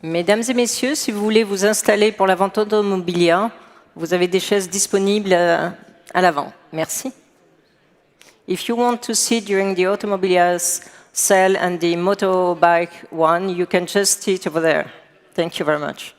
Mesdames et messieurs, si vous voulez vous installer pour la vente automobilière, vous avez des chaises disponibles à l'avant. Merci. If you want to sit during the automobilia sale and the motorbike one, you can just sit over there. Thank you very much.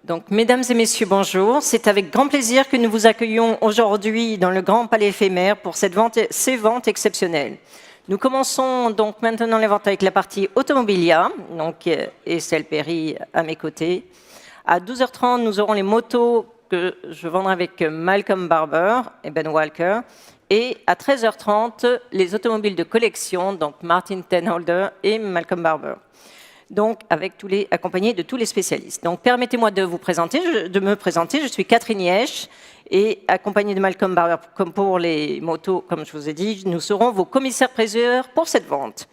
Donc, mesdames et messieurs, bonjour. C'est avec grand plaisir que nous vous accueillons aujourd'hui dans le Grand Palais Éphémère pour ces ventes exceptionnelles. Nous commençons donc maintenant les ventes avec la partie automobilia, donc Estelle Perry à mes côtés. À 12h30, nous aurons les motos que je vendrai avec Malcolm Barber et Ben Walker. Et à 13h30, les automobiles de collection, donc Martin Tenholder et Malcolm Barber. Donc, accompagné de tous les spécialistes. Donc, permettez-moi de me présenter. Je suis Catherine Yesch et accompagnée de Malcolm Barber, comme pour les motos, comme je vous ai dit, nous serons vos commissaires-priseurs pour cette vente.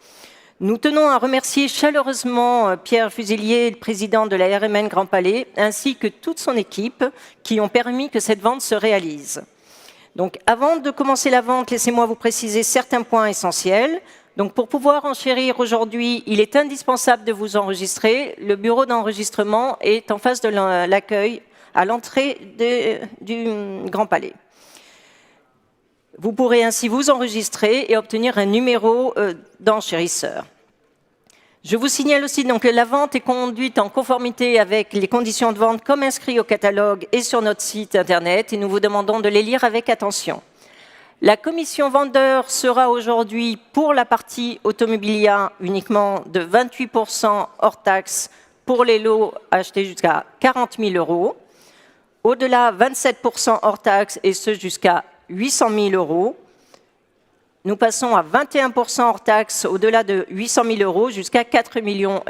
Nous tenons à remercier chaleureusement Pierre Fuselier, le président de la RMN Grand Palais, ainsi que toute son équipe qui ont permis que cette vente se réalise. Donc, avant de commencer la vente, laissez-moi vous préciser certains points essentiels. Donc, pour pouvoir enchérir aujourd'hui, il est indispensable de vous enregistrer. Le bureau d'enregistrement est en face de l'accueil à l'entrée du Grand Palais. Vous pourrez ainsi vous enregistrer et obtenir un numéro d'enchérisseur. Je vous signale aussi donc, que la vente est conduite en conformité avec les conditions de vente comme inscrit au catalogue et sur notre site Internet et nous vous demandons de les lire avec attention. La commission vendeur sera aujourd'hui pour la partie automobilia uniquement de 28% hors taxe pour les lots achetés jusqu'à 40 000 euros. Au-delà, 27% hors taxe, et ce jusqu'à 800 000 euros. Nous passons à 21% hors taxe au-delà de 800 000 euros jusqu'à 4,5 millions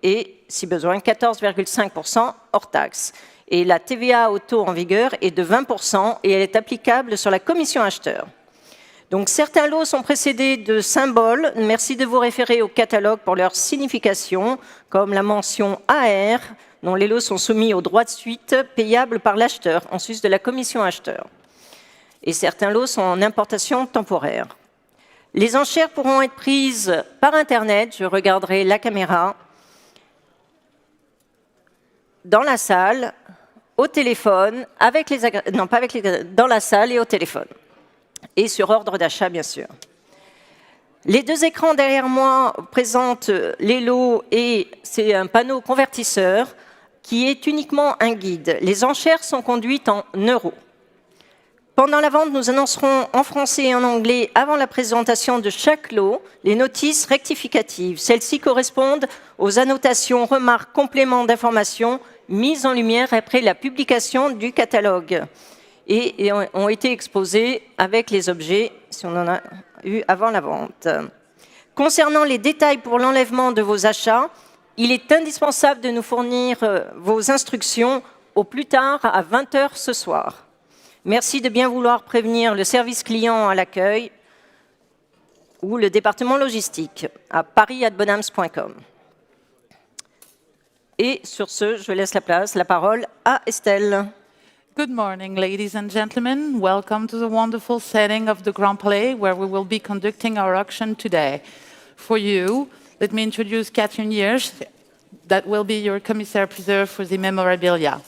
et, si besoin, 14,5% hors taxe. Et la TVA au taux en vigueur est de 20% et elle est applicable sur la commission acheteur. Donc certains lots sont précédés de symboles. Merci de vous référer au catalogue pour leur signification, comme la mention AR, dont les lots sont soumis aux droits de suite payables par l'acheteur, en sus de la commission acheteur. Et certains lots sont en importation temporaire. Les enchères pourront être prises par Internet, je regarderai la caméra, dans la salle, au téléphone, dans la salle et au téléphone. Et sur ordre d'achat, bien sûr. Les deux écrans derrière moi présentent les lots et c'est un panneau convertisseur qui est uniquement un guide. Les enchères sont conduites en euros. Pendant la vente, nous annoncerons en français et en anglais, avant la présentation de chaque lot, les notices rectificatives. Celles-ci correspondent aux annotations, remarques, compléments d'informations mises en lumière après la publication du catalogue et ont été exposées avec les objets, si on en a eu avant la vente. Concernant les détails pour l'enlèvement de vos achats, il est indispensable de nous fournir vos instructions au plus tard à 20 h ce soir. Merci de bien vouloir prévenir le service client à l'accueil ou le département logistique à paris@bonhams.com. Et sur ce, je laisse la parole à Estelle. Good morning, ladies and gentlemen. Welcome to the wonderful setting of the Grand Palais, where we will be conducting our auction today. For you, let me introduce Catherine Hirsch, that will be your commissaire-priseur for the memorabilia.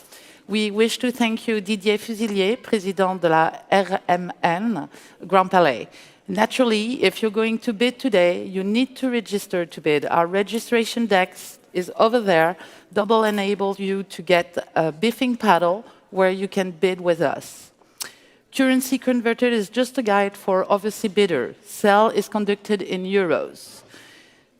We wish to thank you, Didier Fusilier, président de la RMN, Grand Palais. Naturally, if you're going to bid today, you need to register to bid. Our registration desk is over there. Double enable you to get a biffing paddle where you can bid with us. Currency converted is just a guide for overseas bidder. Sale is conducted in euros.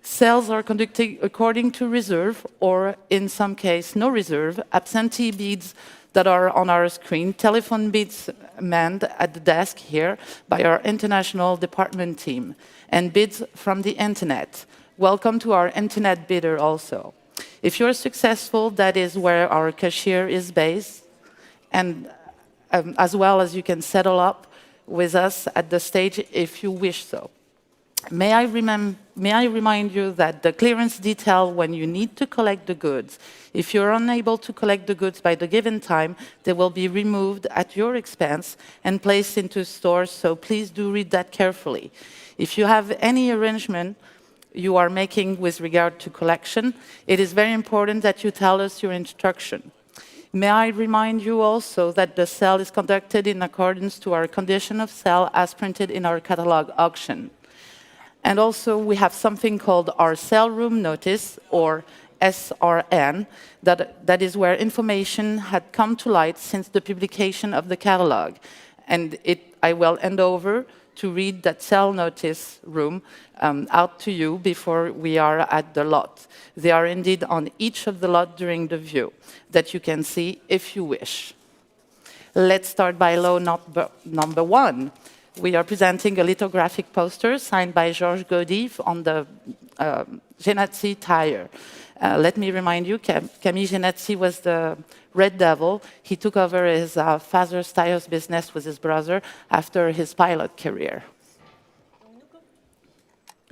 Sales are conducted according to reserve, or in some case, no reserve, absentee bids that are on our screen, telephone bids manned at the desk here by our international department team, and bids from the internet. Welcome to our internet bidder also. If you're successful, that is where our cashier is based, and as well as you can settle up with us at the stage if you wish so. May I remind you that the clearance detail when you need to collect the goods. If you're unable to collect the goods by the given time, they will be removed at your expense and placed into stores, so please do read that carefully. If you have any arrangement you are making with regard to collection, it is very important that you tell us your instruction. May I remind you also that the sale is conducted in accordance to our condition of sale as printed in our catalog auction. And also, we have something called our sale room notice, or SRN, that is where information had come to light since the publication of the catalog. And I will hand over to read that sale notice room out to you before we are at the lot. They are indeed on each of the lot during the view that you can see if you wish. Let's start by law number 1. We are presenting a lithographic poster signed by Georges Gaudy on the Genazzi tire. Let me remind you, Camille Genazzi was the Red Devil. He took over his father's tires business with his brother after his pilot career.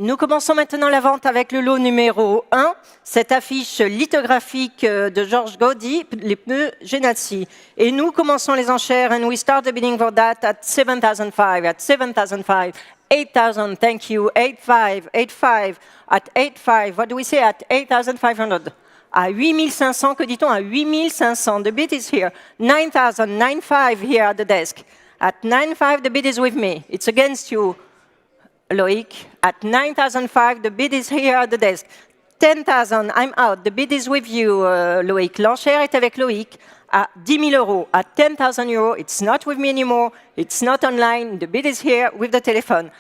Nous commençons maintenant la vente avec le lot numéro 1, cette affiche lithographique de Georges Gaudy, les pneus Genazzi. Et nous commençons les enchères, and we start the bidding for that at 7,500, at 7,500, 8,000, thank you, 8,500, 8,500, at 8,500, what do we say, at 8,500? À 8,500, que dit-on? À 8,500, the bid is here. 9,000, 9,500 here at the desk. At 9,500, the bid is with me. It's against you, Loïc. At 9,500, the bid is here at the desk. 10,000, I'm out. The bid is with you, Loïc. L'enchère est avec Loïc à 10 000 euros. At 10,000 euros, it's not with me anymore. It's not online. The bid is here with the telephone.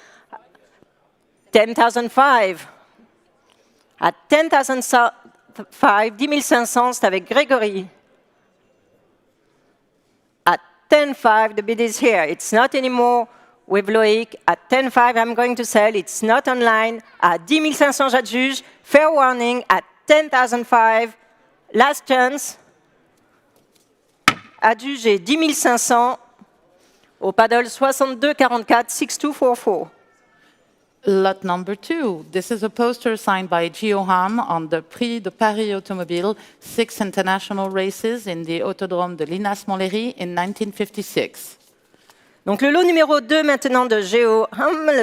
10,500. At 10 500, c'est avec Grégory. At 10,5, the bid is here. It's not anymore with Loïc. At 10,5, I'm going to sell. It's not online. À 10 500, j'adjuge. Fair warning. At 10,005, last chance. Adjugé 10 500. Au paddle 62,44, 6244. Lot number 2. This is a poster signed by Joffre on the Prix de Paris Automobile, 6 international races in the Autodrome de Linas-Montlhéry in 1956. Donc le lot numéro 2 maintenant de Joffre,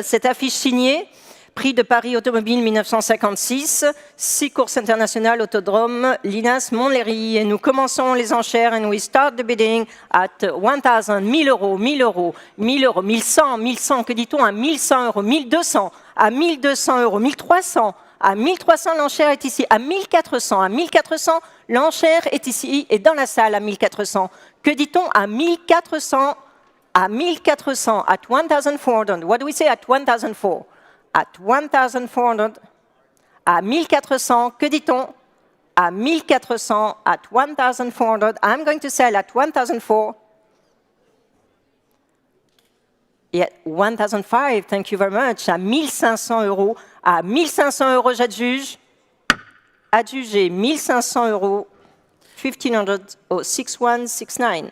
cette affiche signée, Prix de Paris Automobile 1956, 6 courses internationales Autodrome Linas-Montlhéry. Et nous commençons les enchères and we start the bidding at 1,000, 1000 euros, 1000 euros, 1000 euros, 1100, 1100, que dit-on à 1100 euros, 1200, à 1200 euros, 1300, à 1300 l'enchère est ici, à 1400, à 1400 l'enchère est ici et dans la salle à 1400. Que dit-on à 1400, à 1400, at 1400, what do we say at 1004? At 1,400, à 1,400, que dit-on? À 1,400, at 1,400, I'm going to sell at 1,004. Et at 1,005, thank you very much, à 1,500 euros. À 1,500 euros, j'adjuge. Adjugé 1,500 euros, 1,500 au 6169.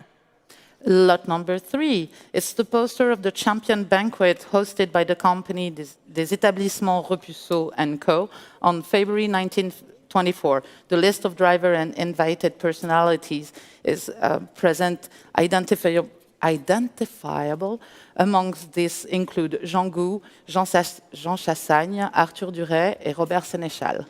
Lot number 3. It's the poster of the champion banquet hosted by the company des Établissements Repusseau & Co. on February 1924. The list of driver and invited personalities is present identifiable. Amongst these include Jean Gou, Jean Chassagne, Arthur Duret et Robert Sénéchal.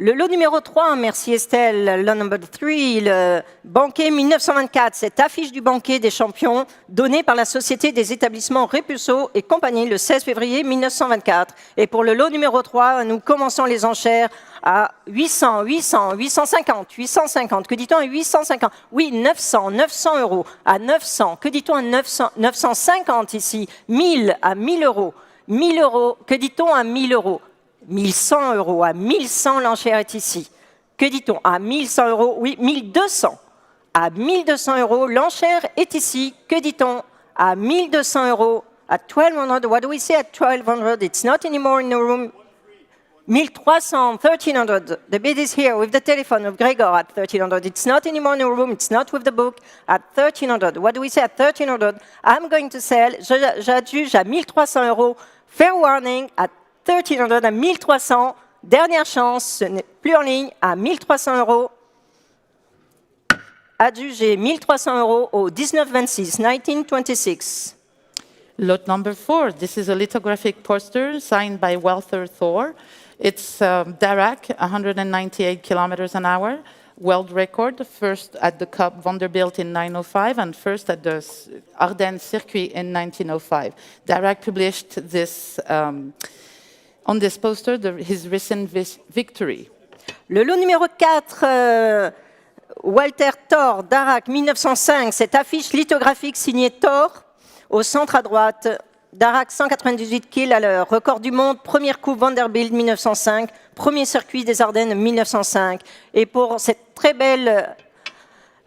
Le lot numéro 3, merci Estelle, lot number 3, le banquet 1924, cette affiche du banquet des champions donnée par la Société des établissements Repusseau et compagnie le 16 février 1924. Et pour le lot numéro 3, nous commençons les enchères à 800, 800, 850, 850. Que dit-on à 850? Oui, 900, 900 euros. À 900, que dit-on à 900, 950 ici? 1000 à 1000 euros. 1000 euros, que dit-on à 1000 euros? 1100 euros, à 1100 l'enchère est ici. Que dit-on? À 1100 euros, oui, 1200. À 1200 euros, l'enchère est ici. Que dit-on? À 1200 euros, à 1200, what do we say at 1200? It's not anymore in the room. 1300, 1300, the bid is here with the telephone of Gregor at 1300. It's not anymore in the room, it's not with the book, at 1300. What do we say at 1300? I'm going to sell, j'adjuge à 1300 euros. Fair warning, at 1300 à 1300, dernière chance, ce n'est plus en ligne, à 1300 euros. Adjugé 1300 euros au 1926, 1926. Lot number 4. This is a lithographic poster signed by Walter Thor. It's Darac, 198 kilometers an hour, world record, first at the Cup Vanderbilt in 1905 and first at the Ardennes Circuit in 1905. Darac published this on this poster, his recent victory. Le lot numéro 4, Walter Thor, Darac, 1905, cette affiche lithographique signée Thor, au centre à droite, Darac 198 km à l'heure, record du monde, première coupe Vanderbilt 1905, premier circuit des Ardennes 1905. Et pour cette très belle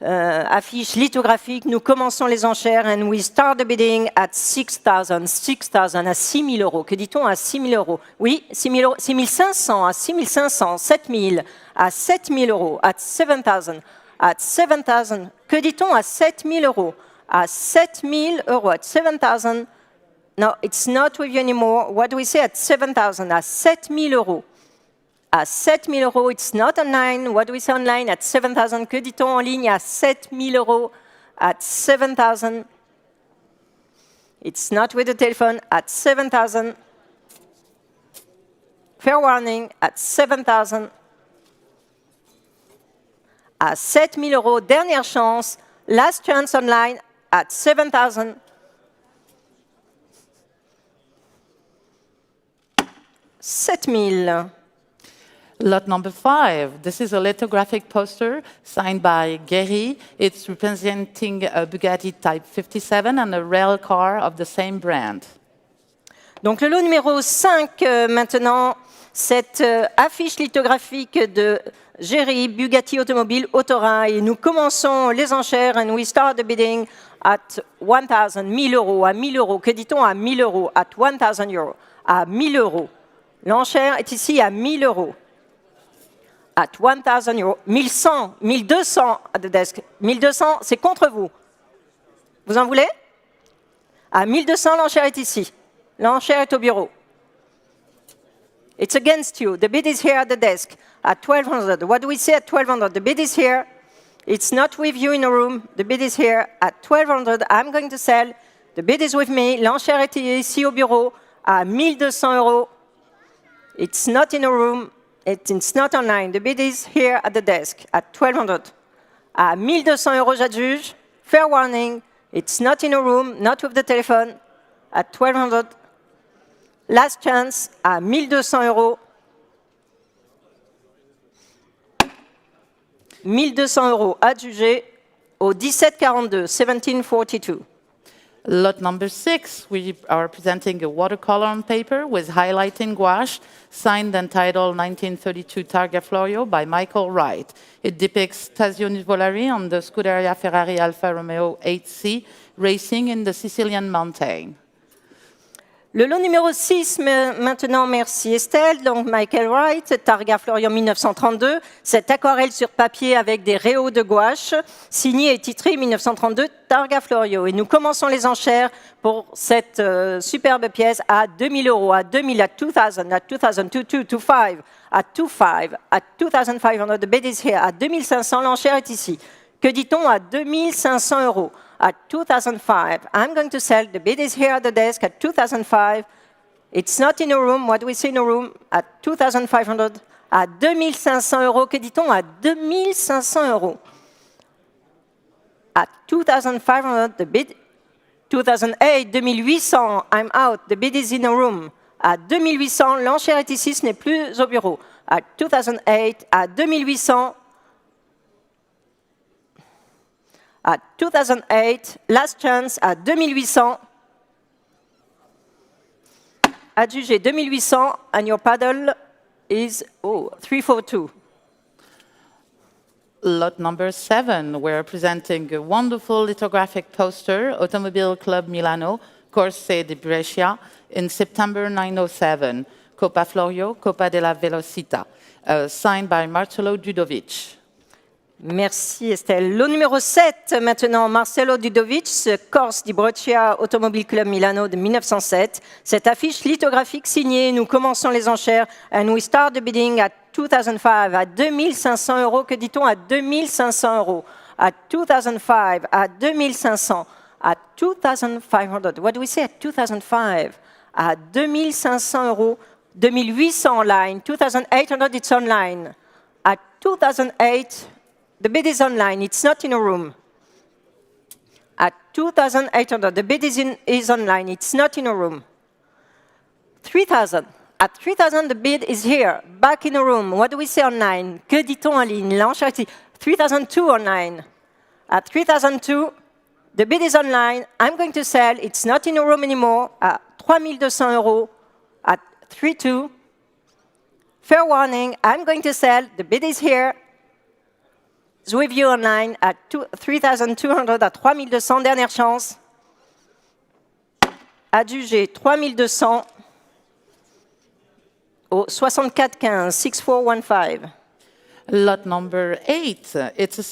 affiche lithographique, nous commençons les enchères and we start the bidding at 6,000, 6,000 à 6 000 euros. Que dit-on à 6 000 euros? Oui, 6 000 euros, 6 500 à 6 500, 7 000 à 7 000 euros, at 7,000, at 7,000. Que dit-on à 7 000 euros? À 7 000 euros, at 7,000. No, it's not with you anymore. What do we say at 7,000? À 7 000 euros. À 7 000 euros, it's not online. What do we say online? At 7,000. Que dit-on en ligne à 7 000 euros? At 7,000. It's not with the telephone. At 7,000. Fair warning. At 7,000. À 7 000 euros, dernière chance. Last chance online. At 7,000. 7,000. Lot number 5. This is a lithographic poster signed by Guéry. It's representing a Bugatti Type 57 and a rail car of the same brand. Donc le lot numéro 5 maintenant, cette affiche lithographique de Géry, Bugatti Automobile, Autorin. Et nous commençons les enchères and we start the bidding at 1,000, 1000 euros, à 1000 euros. Que dit-on à 1000 euros? At 1,000 euros, à 1000 euros. L'enchère est ici à 1000 euros. At 1,000 euros. 1100, 1200 at the desk. 1200, c'est contre vous. Vous en voulez? À 1200, l'enchère est ici. L'enchère est au bureau. It's against you. The bid is here at the desk at 1,200. What do we say at 1,200? The bid is here. It's not with you in a room. The bid is here at 1,200. I'm going to sell. The bid is with me. L'enchère est ici au bureau à 1200 euros. It's not in a room. It's not online. The bid is here at the desk at 1,200. À 1200 euros, j'adjuge. Fair warning. It's not in a room, not with the telephone, at 1,200. Last chance, à 1200 euros. 1200 euros adjugés au 1742, 1742. Lot number 6, we are presenting a watercolor on paper with highlighting gouache, signed and titled 1932 Targa Florio by Michael Wright. It depicts Tazio Nuvolari on the Scuderia Ferrari Alfa Romeo 8C racing in the Sicilian mountain. Le lot numéro 6, maintenant, merci Estelle, donc Michael Wright, Targa Florio 1932, cette aquarelle sur papier avec des réaux de gouache, signée et titrée 1932 Targa Florio. Et nous commençons les enchères pour cette superbe pièce à 2000 euros, à 2000, à 2000, à 2002, 25, à 25, à 2500, the bid is here, à 2500, l'enchère est ici. Que dit-on à 2500 euros? At 2005, I'm going to sell. The bid is here at the desk at 2005. It's not in a room. What do we say in a room? At 2500. À 2500 euros. Que dit-on à 2500 euros? At 2500, the bid. 2008, 2800. I'm out. The bid is in a room. À 2800, l'enchère est ici. Ce n'est plus au bureau. At 2008, à 2800. At 2008, last chance à 2800. Adjugé 2800, and your paddle is 342. Lot number 7, we're presenting a wonderful lithographic poster, Automobile Club Milano, Corse di Brescia, in September 1907, Coppa Florio, Coppa della Velocità, signed by Marcello Dudovic. Merci Estelle. Lot numéro 7, maintenant, Marcello Dudovic, Corse di Brescia, Automobile Club Milano de 1907. Cette affiche lithographique signée, nous commençons les enchères and we start the bidding at 2005, à 2500 euros. Que dit-on à 2500 euros? At 2005, à 2500, à 2500. What do we say at 2005? À 2500 euros, 2800 online, 2800 it's online. At 2008, the bid is online, it's not in a room. At 2,800, the bid is online, it's not in a room. 3,000. At 3,000, the bid is here, back in a room. What do we say online? Que dit-on en ligne? L'enchère ici. 3,002 online. At 3,002, the bid is online. I'm going to sell. It's not in a room anymore. At 3,200 euros. At 3,2. Fair warning. I'm going to sell. The bid is here. It's with you online at 3,200, à 3,200. Dernière chance. Adjugé 3,200 au 6415, 6415. Lot number 8. It's a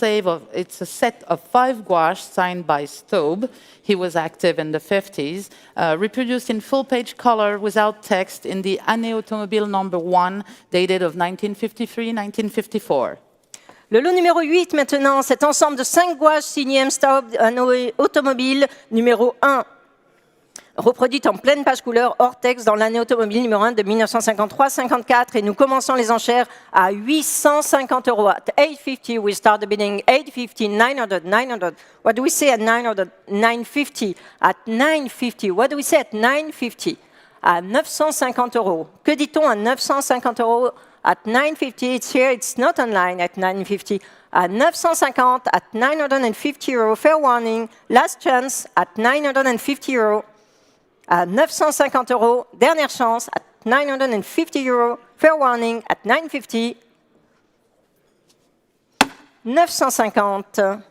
set of 5 gouaches signed by Staub. He was active in the 50s, reproduced in full-page color without text in the Année Automobile number 1, dated of 1953-1954. Le lot numéro 8 maintenant, cet ensemble de 5 gouaches signées M. Staub, Année Automobile numéro 1, reproduite en pleine page couleur hors texte dans l'année automobile numéro 1 de 1953-54. Et nous commençons les enchères à 850 euros. At 850, we start the bidding. 850, 900, 900. What do we say at 900? 950. At 950, what do we say at 950? À 950 euros. Que dit-on à 950 euros? At 950, it's here, it's not online at 950. At 950, at 950 euros. Fair warning, last chance at 950 euros. À 950 euros, dernière chance, à 950 euros. Fair warning at 950. 950.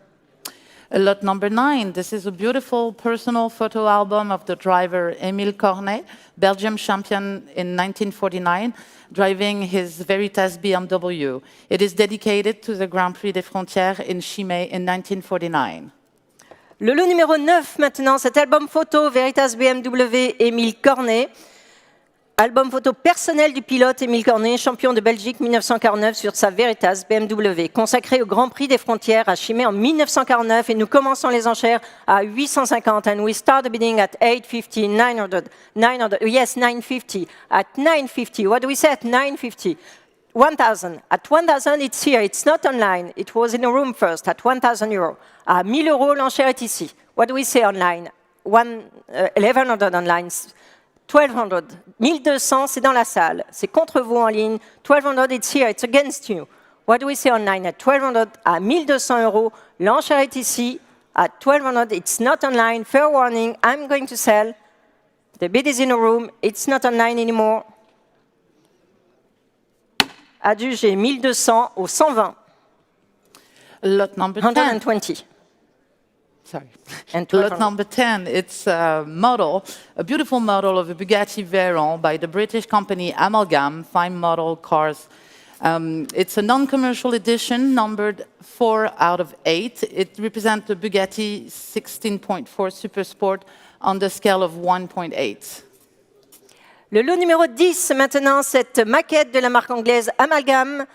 Lot number 9, this is a beautiful personal photo album of the driver Émile Cornet, Belgium champion in 1949, driving his Veritas BMW. It is dedicated to the Grand Prix des Frontières in Chimay in 1949. Le lot numéro 9 maintenant, cet album photo Veritas BMW Émile Cornet. Album photo personnel du pilote Émile Cornet, champion de Belgique 1949 sur sa Veritas BMW, consacré au Grand Prix des Frontières à Chimay en 1949. Et nous commençons les enchères à 850. And we start the bidding at 850, 900, yes, 950. At 950, what do we say at 950? 1,000. At 1,000, it's here. It's not online. It was in a room first. At 1,000 euros. À 1,000 euros, l'enchère est ici. What do we say online? 1,100 online. 1,200. 1,200, c'est dans la salle. C'est contre vous en ligne. 1,200, it's here. It's against you. What do we say online? At 1,200, à 1,200 euros, l'enchère est ici. At 1,200, it's not online. Fair warning, I'm going to sell. The bid is in a room. It's not online anymore. Adjugé 1,200 au 120. Lot number 10. 120. Sorry. And Lot number 10, it's a model, a beautiful model of a Bugatti Veyron by the British company Amalgam, fine model cars. It's a non-commercial edition, numbered 4 out of 8. It represents the Bugatti 16.4 Super Sport on the scale of 1.8. Le lot numéro 10, maintenant, cette maquette de la marque anglaise Amalgam,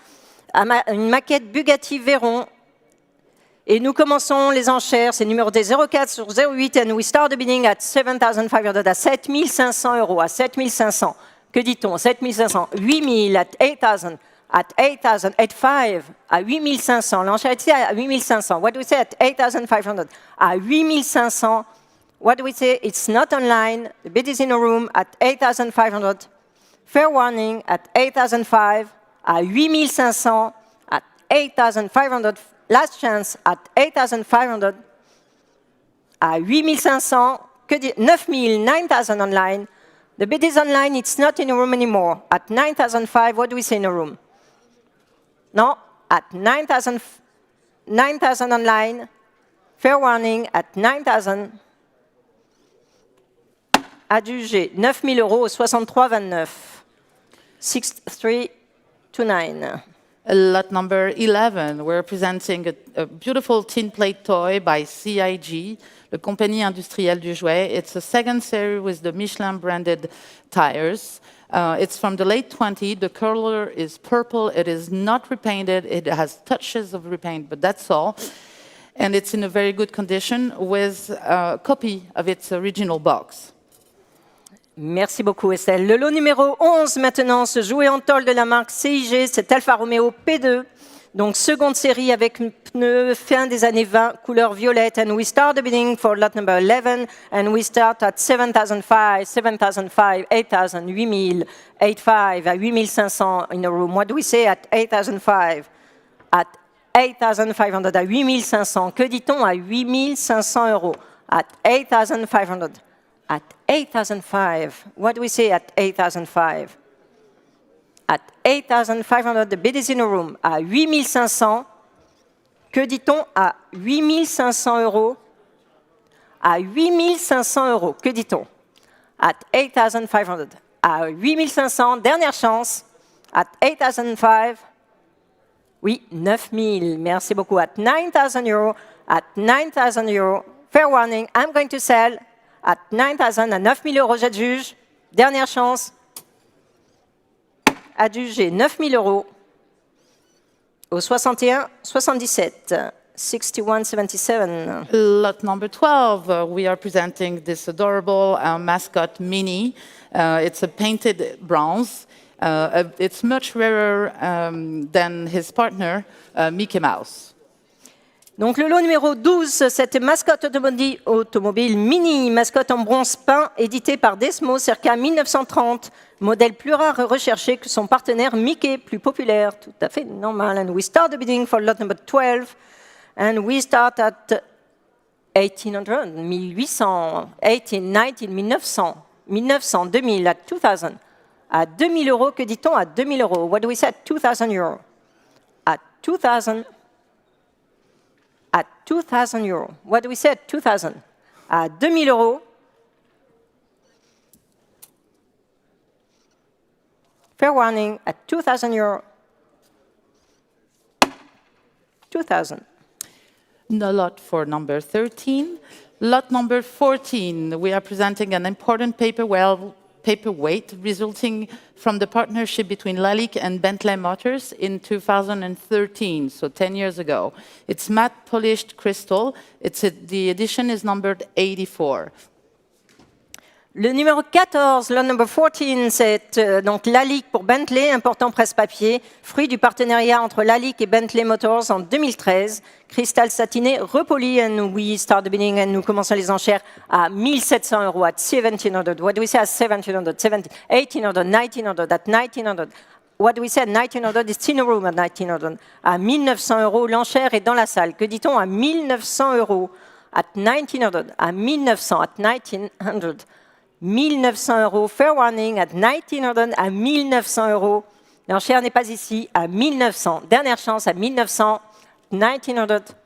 une maquette Bugatti Veyron. Et nous commençons les enchères, c'est numéroté 04 sur 08, and we start the bidding at 7,500, à 7,500 euros, à 7,500. Que dit-on? 7,500, 8,000, at 8,000, at 8,000, at 5, à 8,500. L'enchère est ici à 8,500. What do we say at 8,500? À 8,500. What do we say? It's not online. The bid is in a room at 8,500. Fair warning at 8,500, à 8,500, at 8,500. Last chance at 8,500, à 8,500, 9,000, 9,000 online. The bid is online, it's not in a room anymore. At 9,500, what do we say in a room? No, at 9,000 online. Fair warning, at 9,000. Adjugé 9,000 euros au 63,29. 6329. Lot number 11, we're presenting a beautiful tin plate toy by CIG, the compagnie industrielle du jouet. It's a second series with the Michelin branded tires. It's from the late 20s. The color is purple. It is not repainted. It has touches of repaint, but that's all. And it's in a very good condition with a copy of its original box. Merci beaucoup Estelle. Le lot numéro 11 maintenant, ce jouet en tôle de la marque CIG, c'est Alfa Romeo P2. Donc seconde série avec pneus fin des années 20, couleur violette. And we start the bidding for lot number 11 and we start at 7,500, 7,500, 8,000, 8,000, 8,500, à 8,500 in a room. What do we say at 8,500? At 8,500, à 8,500. Que dit-on à 8,500 euros? At 8,500. At 8,500. What do we say at 8,500? At 8,500, the bid is in a room. À 8,500. Que dit-on à 8,500 euros? À 8,500 euros. Que dit-on? At 8,500. À 8,500. Dernière chance. At 8,500. Oui, 9,000. Merci beaucoup. At 9,000 euros. At 9,000 euros. Fair warning, I'm going to sell. At 9,000, à 9,000 euros, j'adjuge. Dernière chance. Adjugé 9,000 euros. Au 61, 77. 61,77. Lot number 12, we are presenting this adorable mascot Mini. It's a painted bronze. It's much rarer than his partner, Mickey Mouse. Donc le lot numéro 12, cette mascotte automobile mini, mascotte en bronze peint, édité par Desmo circa 1930, modèle plus rare et recherché que son partenaire Mickey, plus populaire, tout à fait normal. And we start the bidding for lot number 12, and we start at 1800, 1800, 18, 1900, 1900, 2000, at 2000, À 2000 euros, que dit-on à 2000 euros? What do we say at 2000 euros? At 2000. At 2000 euros. What do we say at 2000? À 2000 euros. Fair warning, at 2000 euros. 2000. No lot for number 13. Lot number 14, we are presenting an important paperweight resulting from the partnership between Lalique and Bentley Motors in 2013, so 10 years ago. It's matte polished crystal. The edition is numbered 84. Le numéro 14, le number 14, c'est donc Lalique pour Bentley, important presse-papier, fruit du partenariat entre Lalique et Bentley Motors en 2013. Cristal satiné repoli, and we start the bidding, and nous commençons les enchères à 1700 euros, at 1700. What do we say at 1700? 1800, 1900, at 1900. What do we say at 1900? It's still a room at 1900. À 1900 euros, l'enchère est dans la salle. Que dit-on à 1900 euros? At 1900, à 1900, at 1900. 1900 euros, fair warning, at 1900, à 1900 euros. L'enchère n'est pas ici, à 1900. Dernière chance, à 1900, 1900,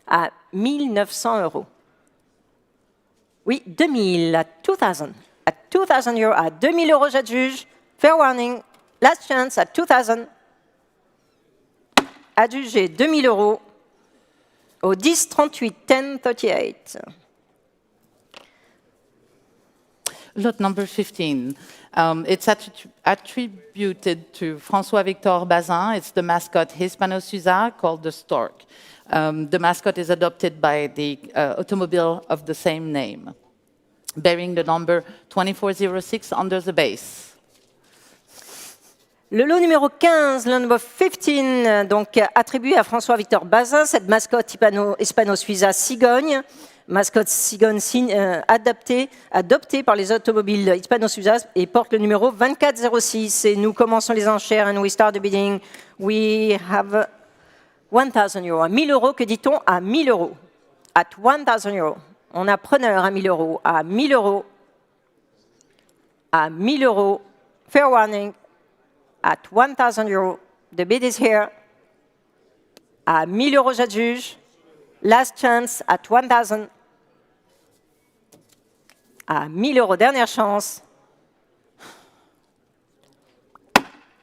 à 1900 euros. Oui, 2000, à 2000. À 2000 euros, à 2000 euros, j'adjuge. Fair warning, last chance, à 2000. Adjugé 2000 euros au 10 38 10 38. Lot number 15. It's attributed to François-Victor Bazin. It's the mascot Hispano-Suiza called the Stork. The mascot is adopted by the automobile of the same name, bearing the number 2406 under the base. Le lot numéro 15, le number 15, donc attribué à François-Victor Bazin, cette mascotte hispano-suiza cigogne. Mascotte cigogne adoptée par les automobiles hispano-suizas et porte le numéro 2406. Et nous commençons les enchères and we start the bidding. We have 1000 euros. À 1000 euros, que dit-on à 1000 euros? At 1000 euros. On a preneur à 1000 euros. À 1000 euros. À 1000 euros. Fair warning. At 1000 euros. The bid is here. À 1000 euros, j'adjuge. Last chance at 1000. À 1000 euros, dernière chance.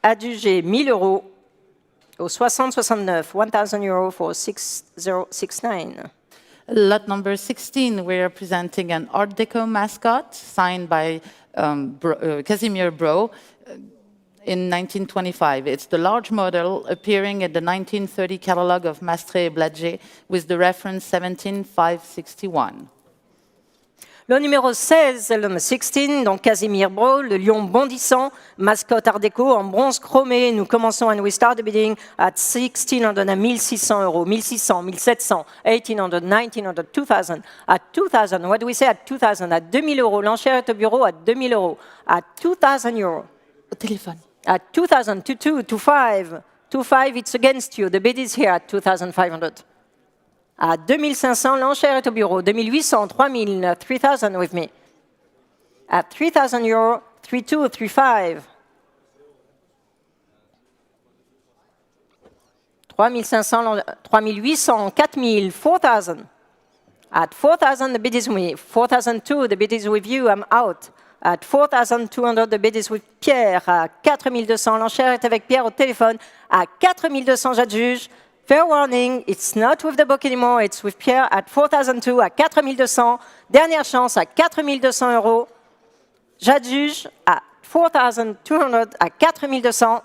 Adjugé 1000 euros au 6069. 1000 euros for 6069. Lot number 16, we are presenting an Art Deco mascot signed by Casimir Bro in 1925. It's the large model appearing in the 1930 catalogue of Mastre et Blaget with the reference 17561. Le numéro 16, le numéro 16, donc Casimir Bro, le lion bondissant, mascotte Art Déco en bronze chromé. Nous commençons and we start the bidding at 1600, à 1600 euros, 1600, 1700, 1800, 1900, 2000. At 2000, what do we say at 2000? À 2000 euros, l'enchère est au bureau à 2000 euros. À 2000 euros. Au téléphone. At 2000, 22, 25, 25, it's against you. The bid is here at 2500. À 2500, l'enchère est au bureau. 2800, 3000, 3000 with me. At 3000 euros, 32, 35. 3500, 3800, 4000, 4000. At 4000, the bid is with me. 4002, the bid is with you. I'm out. At 4200, the bid is with Pierre. À 4200, l'enchère est avec Pierre au téléphone. À 4200, j'adjuge. Fair warning, it's not with the book anymore, it's with Pierre at 4002, à 4200. Dernière chance à 4200 euros. J'adjuge à 4200, à 4200.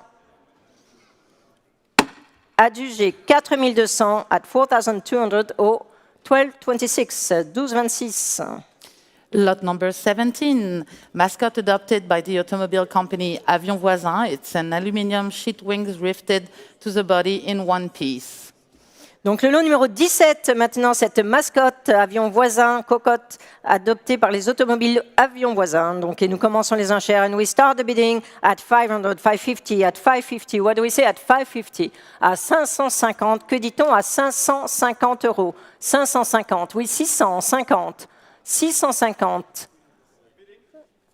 Adjugé 4200 at 4200 au 1226, 1226. Lot number 17, mascot adopted by the automobile company Avion Voisin. It's an aluminium sheet wings rifted to the body in one piece. Donc le lot numéro 17, maintenant, cette mascotte Avion Voisin, cocotte, adoptée par les automobiles Avion Voisin. Donc, et nous commençons les enchères. And we start the bidding at 500, 550, at 550. What do we say at 550? À 550. Que dit-on à 550 euros? 550, oui, 650. 650,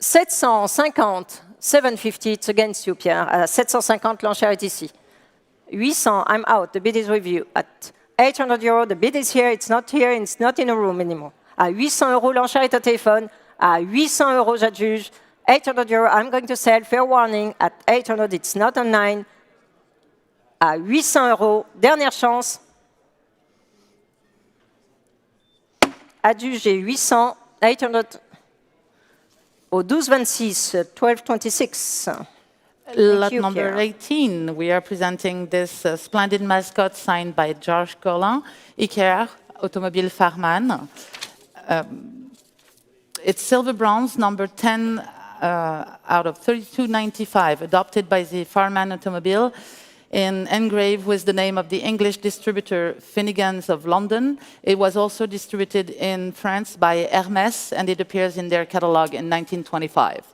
750, 750, it's against you, Pierre. À 750, l'enchère est ici. 800, I'm out, the bid is with you. At 800 euros, the bid is here, it's not in a room anymore. À 800 euros, l'enchère est au téléphone. À 800 euros, j'adjuge. 800 euros, I'm going to sell, fair warning. At 800, it's not online. À 800 euros, dernière chance. Adjugé 800, 800 au 12,26, 12,26. Lot number 18, we are presenting this splendid mascot signed by Georges Collin, Iker, Automobile Farman. It's silver bronze, number 10 out of 32.95, adopted by the Farman Automobile, and engraved with the name of the English distributor Finnegan's of London. It was also distributed in France by Hermès, and it appears in their catalog in 1925.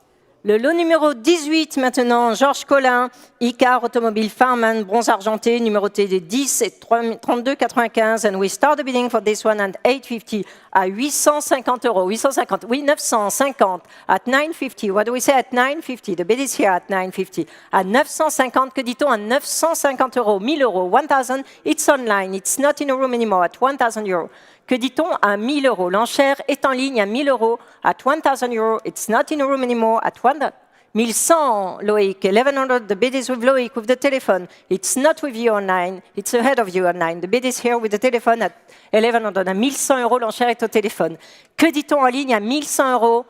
Le lot numéro 18 maintenant, Georges Collin, Icar Automobile Farman, bronze argenté, numéroté des 10 et 32,95. And we start the bidding for this one at 850, à 850 euros. 850, oui, 950, at 950. What do we say at 950? The bid is here at 950. À 950, que dit-on à 950 euros? 1000 euros, 1000, it's online, it's not in a room anymore, at 1000 euros. Que dit-on à 1000 euros? L'enchère est en ligne à 1000 euros, at 1000 euros. It's not in a room anymore, at 1100, Loïc. 1100, the bid is with Loïc, with the telephone. It's not with you online, it's ahead of you online. The bid is here with the telephone at 1100. À 1100 euros, l'enchère est au téléphone. Que dit-on en ligne à 1100 euros?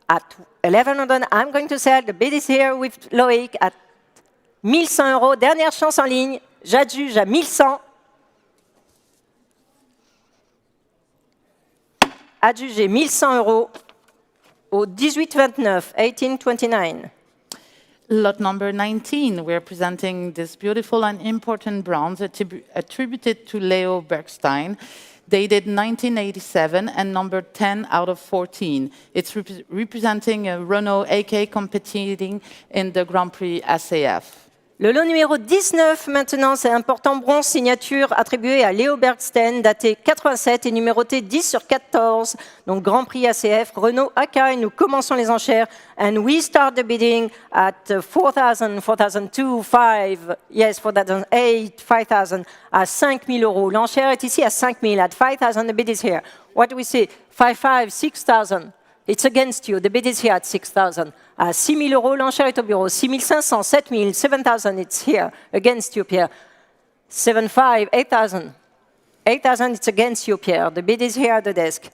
At 1100, I'm going to sell. The bid is here with Loïc at 1100 euros. Dernière chance en ligne, j'adjuge à 1100. Adjugé 1100 euros au 18,29, 18,29. Lot number 19, we're presenting this beautiful and important bronze attributed to Leo Bergstein, dated 1987 and number 10 out of 14. It's representing a Renault AK competing in the Grand Prix SAF. Le lot numéro 19, maintenant, c'est important bronze signature attribué à Léo Bergstein, daté 87 et numéroté 10 sur 14. Donc, Grand Prix ACF, Renault AK, et nous commençons les enchères. And we start the bidding at 4,000, 4,002, 5, yes, 4,008, 5,000, à 5,000 euros. L'enchère est ici à 5,000. At 5,000, the bid is here. What do we say? 5,500, 6,000. It's against you. The bid is here at 6,000. À 6,000 euros, l'enchère est au bureau. 6,500, 7,000, 7,000, it's here. Against you, Pierre. 7,500, 8,000. 8,000, it's against you, Pierre. The bid is here at the desk.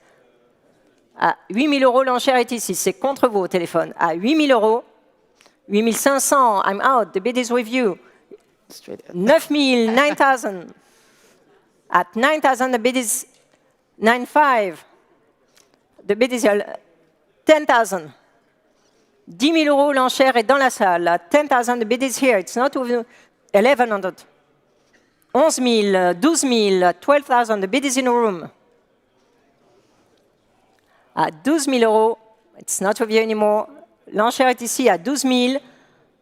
À 8,000 euros, l'enchère est ici. C'est contre vous au téléphone. À 8,000 euros, 8,500, I'm out. The bid is with you. 9,000, 9,000. At 9,000, the bid is 9,500. The bid is here. 10,000. 10 000 euros, l'enchère est dans la salle. At 10,000, the bid is here. It's not with 1,100. 11 000, 12 000, 12,000, the bid is in a room. À 12 000 euros, it's not with you anymore. L'enchère est ici à 12 000.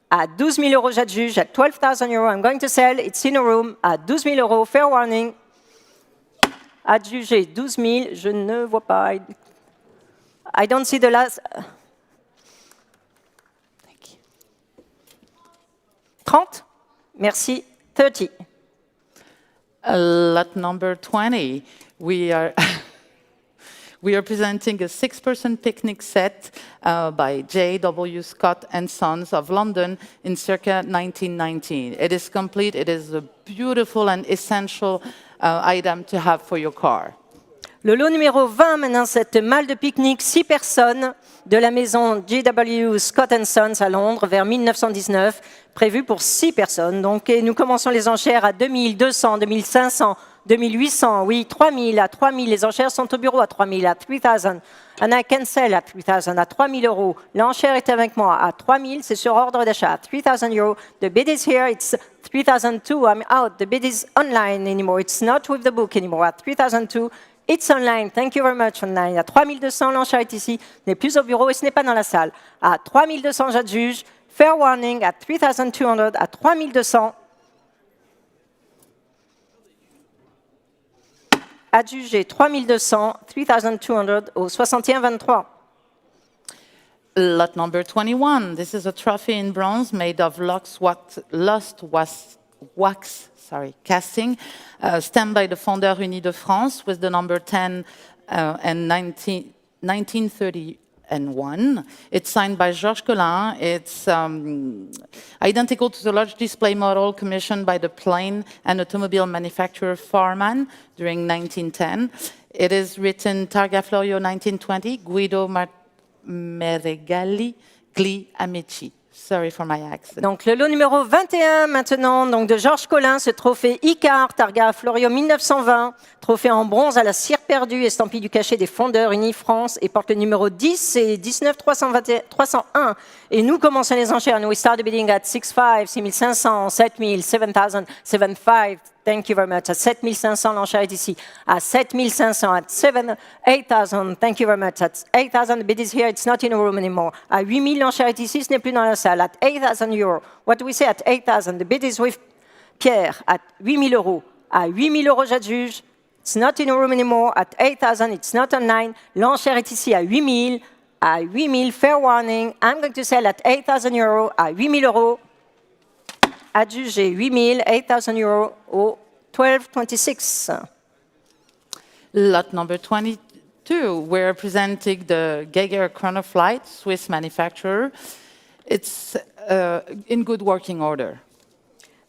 À 12 000 euros, j'adjuge. À 12,000 euros, I'm going to sell. It's in a room. À 12 000 euros, fair warning. Adjugé 12 000, je ne vois pas. I don't see the last. 30? Merci. 30. Lot number 20. We are presenting a 6-person picnic set by J.W. Scott and Sons of London in circa 1919. It is complete. It is a beautiful and essential item to have for your car. Le lot numéro 20, maintenant, cette malle de pique-nique, 6 personnes de la maison J.W. Scott & Sons à Londres vers 1919, prévue pour 6 personnes. Donc, et nous commençons les enchères à 2200, 2500, 2800, oui, 3000, à 3000. Les enchères sont au bureau à 3000, à 3000. And I can sell at 3000, à 3000 euros. L'enchère est avec moi à 3000, c'est sur ordre d'achat, à 3000 euros. The bid is here, it's 3002, I'm out. The bid is online anymore, it's not with the book anymore, at 3002. It's online, thank you very much, online. À 3200, l'enchère est ici, n'est plus au bureau et ce n'est pas dans la salle. À 3200, j'adjuge. Fair warning, at 3200, à 3200. Adjugé 3200, 3200 au 61,23. Lot number 21. This is a trophy in bronze made of lost wax casting, stamped by the founder Unis de France with the number 10 and 1931. It's signed by Georges Collin. It's identical to the large display model commissioned by the plane and automobile manufacturer Farman during 1910. It is written Targa Florio 1920, Guido Meregali, Gli Amici. Sorry for my accent. Donc le lot numéro 21 maintenant, donc de Georges Collin, ce trophée Icar Targa Florio 1920, trophée en bronze à la cire perdue, estampille du cachet des fondeurs Unis France et porte le numéro 10 et 19 301. Et nous commençons les enchères. We start the bidding at 6,500, 6,500, 7,000, 7,000, 7,500. Thank you very much. À 7,500, l'enchère est ici. À 7,500, at 8,000. Thank you very much. At 8,000, the bid is here. It's not in the room anymore. À 8,000, l'enchère est ici. Ce n'est plus dans la salle. At 8,000 euros. What do we say at 8,000? The bid is with Pierre. At 8,000 euros. À 8,000 euros, j'adjuge. It's not in the room anymore. At 8,000, it's not online. L'enchère est ici à 8,000. À 8,000, fair warning. I'm going to sell at 8,000 euros. À 8,000 euros. Adjugé 8,000, 8,000 euros au 12,26. Lot number 22, we're presenting the Geiger Chronoflight, Swiss manufacturer. It's in good working order.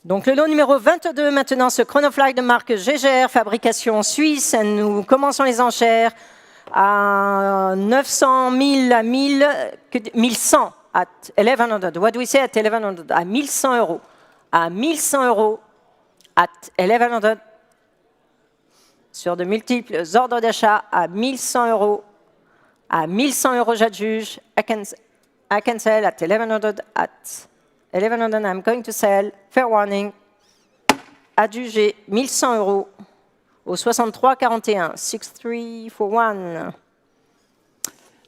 Donc le lot numéro 22 maintenant, ce Chronoflight de marque Geiger, fabrication suisse. Nous commençons les enchères à 900 000 à 1100 at 1100. What do we say at 1100? À 1100 euros. À 1100 euros, at 1100, sur de multiples ordres d'achat, à 1100 euros. À 1100 euros, j'adjuge. I can sell at 1100, at 1100, I'm going to sell. Fair warning. Adjugé 1100 euros au 63,41. 6341.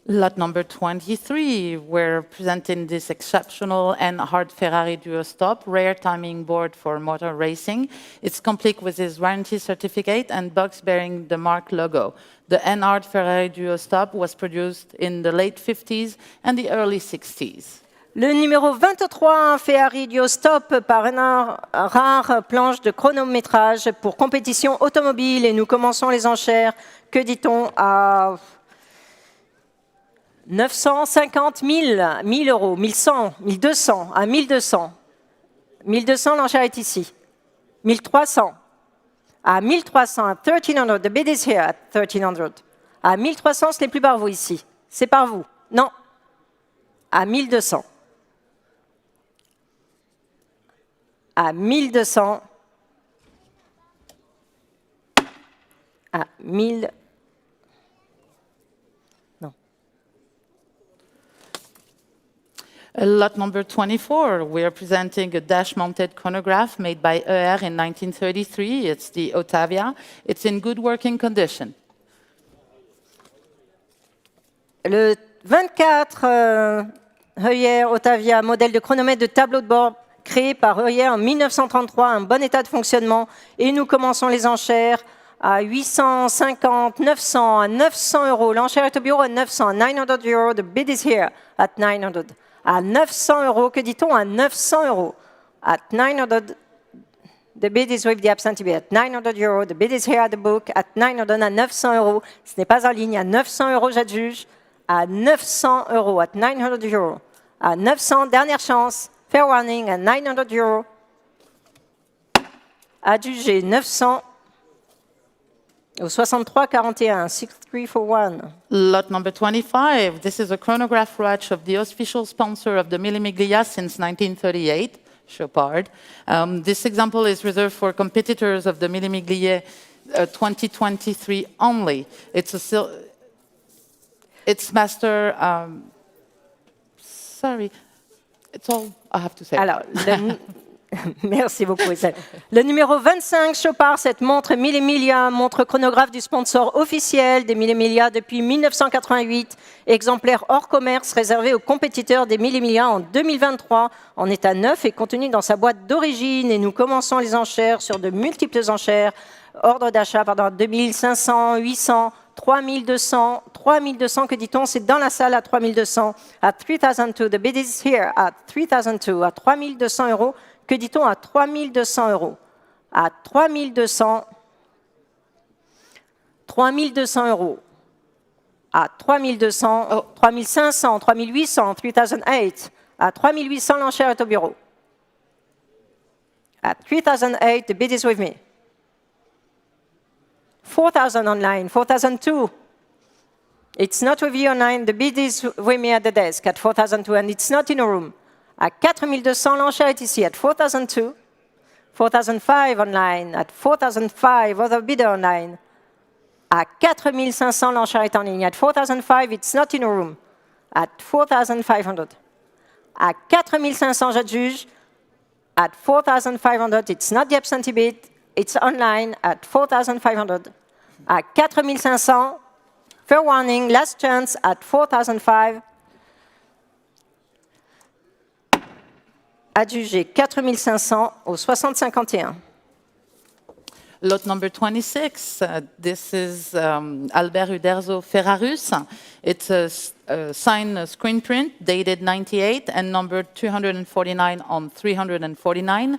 Lot number 23, we're presenting this exceptional N-Hard Ferrari Duo Stop, rare timing board for motor racing. It's complete with its warranty certificate and box bearing the Marque logo. The N-Hard Ferrari Duo Stop was produced in the late 50s and the early 60s. Le numéro 23, un Ferrari Duo Stop par une rare planche de chronométrage pour compétition automobile. Et nous commençons les enchères, que dit-on, à 950 000, 1000 euros, 1100, 1200, à 1200. 1200, l'enchère est ici. 1300. À 1300, à 1300, the bid is here at 1300. À 1300, ce n'est plus par vous ici. C'est par vous. Non. À 1200. À 1200. À 1000. Lot number 24, we are presenting a dash-mounted chronograph made by ER in 1933. It's the Ottavia. It's in good working condition. Le 24, Heuer Ottavia, modèle de chronomètre de tableau de bord créé par Heuer en 1933, un bon état de fonctionnement. Et nous commençons les enchères à 850, 900, à 900 euros. L'enchère est au bureau à 900, 900 euros. The bid is here at 900. À 900 euros, que dit-on à 900 euros? At 900, the bid is with the absentee bid. At 900 euros, the bid is here at the book. At 900, à 900 euros. Ce n'est pas en ligne. À 900 euros, j'adjuge. À 900 euros, at 900 euros. À 900, dernière chance. Fair warning, à 900 euros. Adjugé 900 au 63,41, 6341. Lot number 25. This is a chronograph watch of the official sponsor of the Mille Miglia since 1938, Chopard. This example is reserved for competitors of the Mille Miglia 2023 only. It's master. Sorry, it's all I have to say. Alors, merci beaucoup, Estelle. Le numéro 25, Chopard, cette montre Mille Miglia, montre chronographe du sponsor officiel des Mille Miglia depuis 1988, exemplaire hors commerce réservé aux compétiteurs des Mille Miglia en 2023, en état neuf et contenu dans sa boîte d'origine. Et nous commençons les enchères sur de multiples enchères. Ordre d'achat, 2500, 800, 3200, 3200, que dit-on? C'est dans la salle à 3200. At 3002, the bid is here at 3002, à 3200 euros. Que dit-on à 3200 euros? À 3200, 3200 euros. À 3200, 3500, 3800, 3008. À 3800, l'enchère est au bureau. At 3008, the bid is with me. 4000 online, 4002. It's not with you online, the bid is with me at the desk at 4002 and it's not in a room. À 4200, l'enchère est ici at 4002. 4005 online, at 4005, other bidder online. À 4500, l'enchère est en ligne. At 4005, it's not in a room. At 4500. À 4500, j'adjuge. At 4500, it's not the absentee bid. It's online at 4500. À 4500, fair warning, last chance at 4005. Adjugé 4500 au 6051. Lot number 26, this is Albert Uderzo Ferrarus. It's a signed screen print dated 98 and numbered 249 on 349.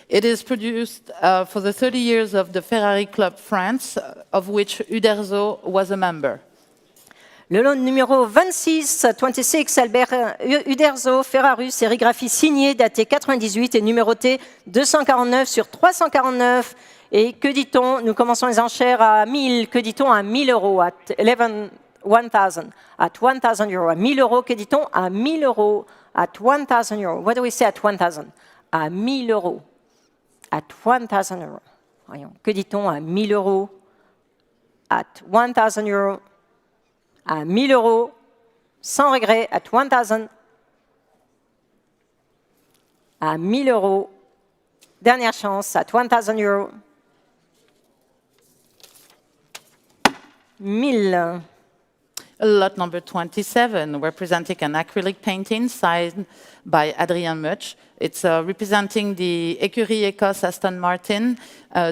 It is produced for the 30 years of the Ferrari Club France, of which Uderzo was a member. Le lot numéro 26, Albert Uderzo Ferrarus, sérigraphie signée, datée 98 et numérotée 249 sur 349. Et que dit-on? Nous commençons les enchères à 1000. Que dit-on à 1000 euros? At 1000. At 1000 euros. À 1000 euros. Que dit-on à 1000 euros? At 1000 euros. What do we say at 1000? À 1000 euros. At 1000 euros. Voyons. Que dit-on à 1000 euros? At 1000 euros. À 1000 euros. Sans regret. At 1000. À 1000 euros. Dernière chance. At 1000 euros. 1000. Lot number 27, representing an acrylic painting signed by Adrien Much. It's representing the Écurie Écosse Aston Martin,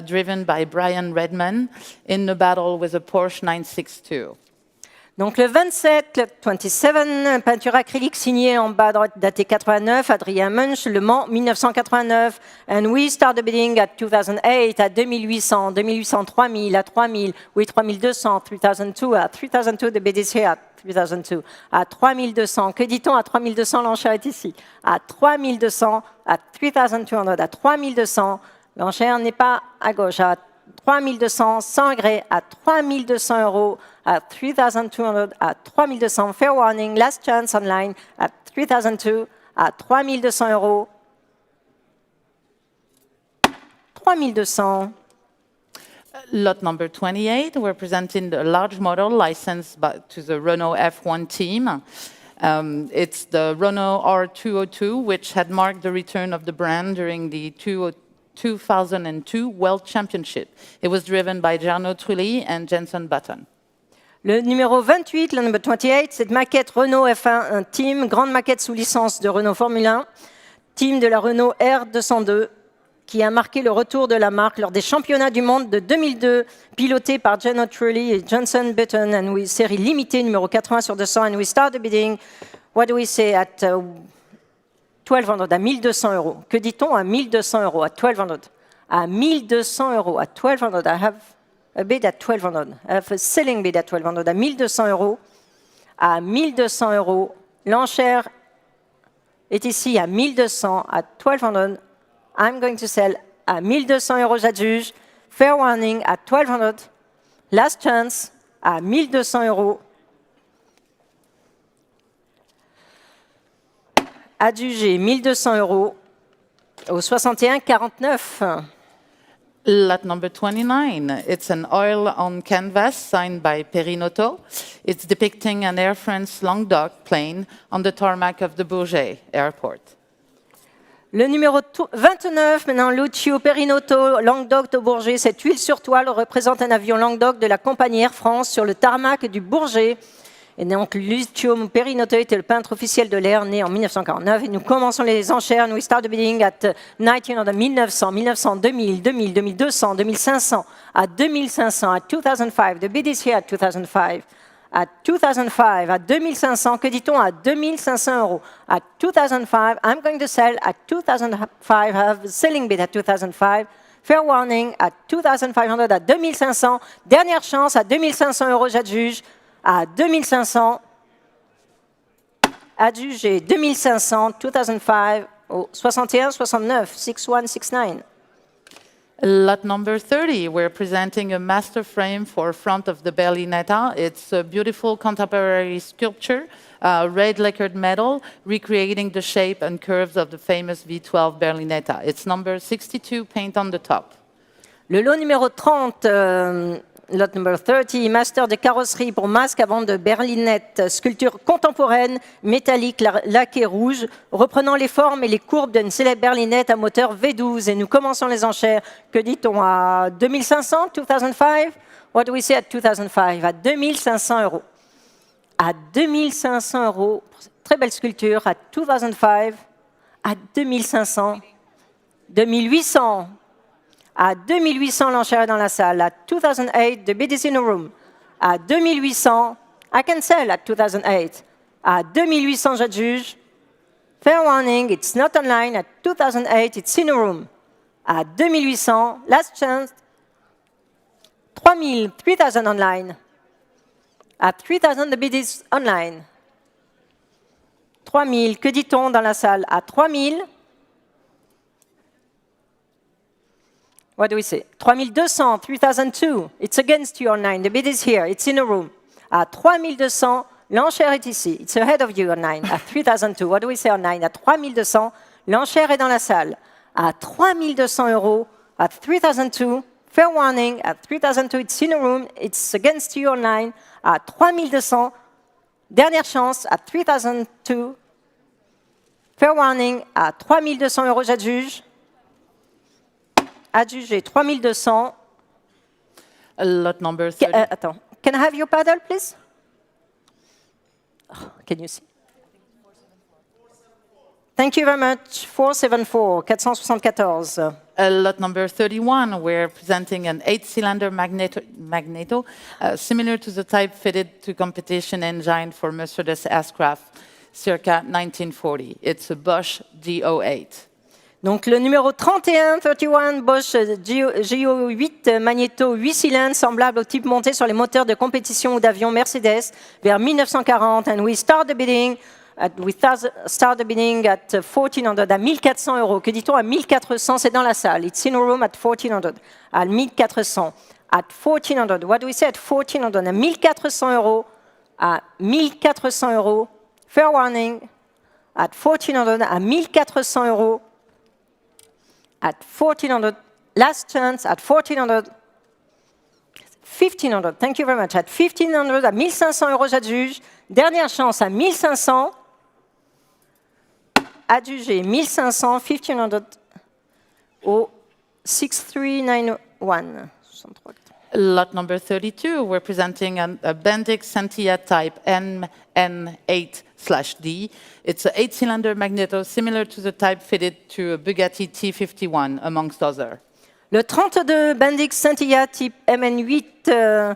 driven by Brian Redman, in a battle with a Porsche 962. Donc le 27, 27, peinture acrylique signée en bas à droite, datée 89, Adrien Munch, Le Mans, 1989. And we start the bidding at 2008, à 2800, 2800, 3000, à 3000, oui, 3200, 3002, à 3002, the bid is here at 3002, à 3200. Que dit-on à 3200? L'enchère est ici. À 3200, à 3200, à 3200. L'enchère n'est pas à gauche. À 3200, sans regret, à 3200 euros, à 3200, à 3200, fair warning, last chance online, à 3002, à 3200 euros, 3200. Lot number 28, we're presenting the large model licensed to the Renault F1 team. It's the Renault R202, which had marked the return of the brand during the 2002 World Championship. It was driven by Jarno Trulli and Jenson Button. Le numéro 28, le number 28, cette maquette Renault F1 un team, grande maquette sous licence de Renault Formule 1, team de la Renault R202, qui a marqué le retour de la marque lors des championnats du monde de 2002, piloté par Jarno Trulli et Jenson Button, and we série limitée numéro 80 sur 200, and we start the bidding. What do we say at 1200, à 1200 euros. Que dit-on à 1200 euros, à 1200? À 1200 euros, à 1200. I have a bid at 1200. I have a selling bid at 1200. À 1200 euros. À 1200 euros. L'enchère est ici à 1200, à 1200. I'm going to sell à 1200 euros, j'adjuge. Fair warning at 1200. Last chance à 1200 euros. Adjugé 1200 euros au 61,49. Lot number 29. It's an oil on canvas signed by Perinotto. It's depicting an Air France Languedoc plane on the tarmac of the Bourget airport. Le numéro 29, maintenant, Lucio Perinotto, Languedoc de Bourget. Cette huile sur toile représente un avion Languedoc de la compagnie Air France sur le tarmac du Bourget. Et donc, Lucio Perinotto était le peintre officiel de l'air, né en 1949. Et nous commençons les enchères. We start the bidding at 1900, 1900, 1900, 2000, 2000, 2200, 2500, à 2500, à 2005. The bid is here at 2005. At 2005, à 2500, que dit-on à 2500 euros? At 2005, I'm going to sell at 2005, I have a selling bid at 2005. Fair warning, at 2500, à 2500. Dernière chance, à 2500 euros, j'adjuge. À 2500, adjugé. 2500, 2005, au 61, 69, 6169. Lot number 30, we're presenting a master frame for front of the Berlinetta. It's a beautiful contemporary sculpture, red lacquered metal, recreating the shape and curves of the famous V12 Berlinetta. It's number 62, paint on the top. Le lot numéro 30, lot number 30, master de carrosserie pour masque avant de berlinette, sculpture contemporaine, métallique, laquée rouge, reprenant les formes et les courbes d'une célèbre berlinette à moteur V12. Et nous commençons les enchères. Que dit-on à 2500, 2005? What do we say at 2005? À 2500 euros. À 2500 euros, très belle sculpture, à 2005, à 2500, 2800. À 2800, l'enchère est dans la salle. À 2008, the bid is in the room. À 2800, I can sell at 2008. À 2800, j'adjuge. Fair warning, it's not online. At 2008, it's in the room. À 2800, last chance. 3000, 3000 online. At 3000, the bid is online. 3000, que dit-on dans la salle? À 3000. What do we say? 3200, 3002. It's against you online. The bid is here. It's in a room. À 3200, l'enchère est ici. It's ahead of you online. À 3002. What do we say online? À 3200, l'enchère est dans la salle. À 3200 euros. At 3002, fair warning. At 3002, it's in a room. It's against you online. À 3200, dernière chance. À 3002, fair warning. À 3200 euros, j'adjuge. Adjugé 3200. Lot number 30. Attends. Can I have your paddle, please? Oh, can you see? Thank you very much. 474, 474. Lot number 31, we're presenting an 8-cylinder magneto, similar to the type fitted to competition engine for Mercedes S-Craft, circa 1940. It's a Bosch GO8. Donc le numéro 31, Bosch GO8 magnéto 8 cylindres, semblable au type monté sur les moteurs de compétition ou d'avions Mercedes vers 1940. And we start the bidding at 1400, à 1400 euros. Que dit-on à 1400? C'est dans la salle. It's in a room at 1400. À 1400. At 1400. What do we say at 1400? À 1400 euros. À 1400 euros. Fair warning. At 1400. À 1400 euros. At 1400, last chance at 1400, 1500, thank you very much. At 1500, à 1500 euros, j'adjuge. Dernière chance à 1500, adjugé 1500, 1500 au 6391. Lot number 32, we're presenting a Bendix Sentia type MN8/D. It's an 8-cylinder magneto similar to the type fitted to a Bugatti T51, amongst others. Le 32 Bendix Scintilla type MN8D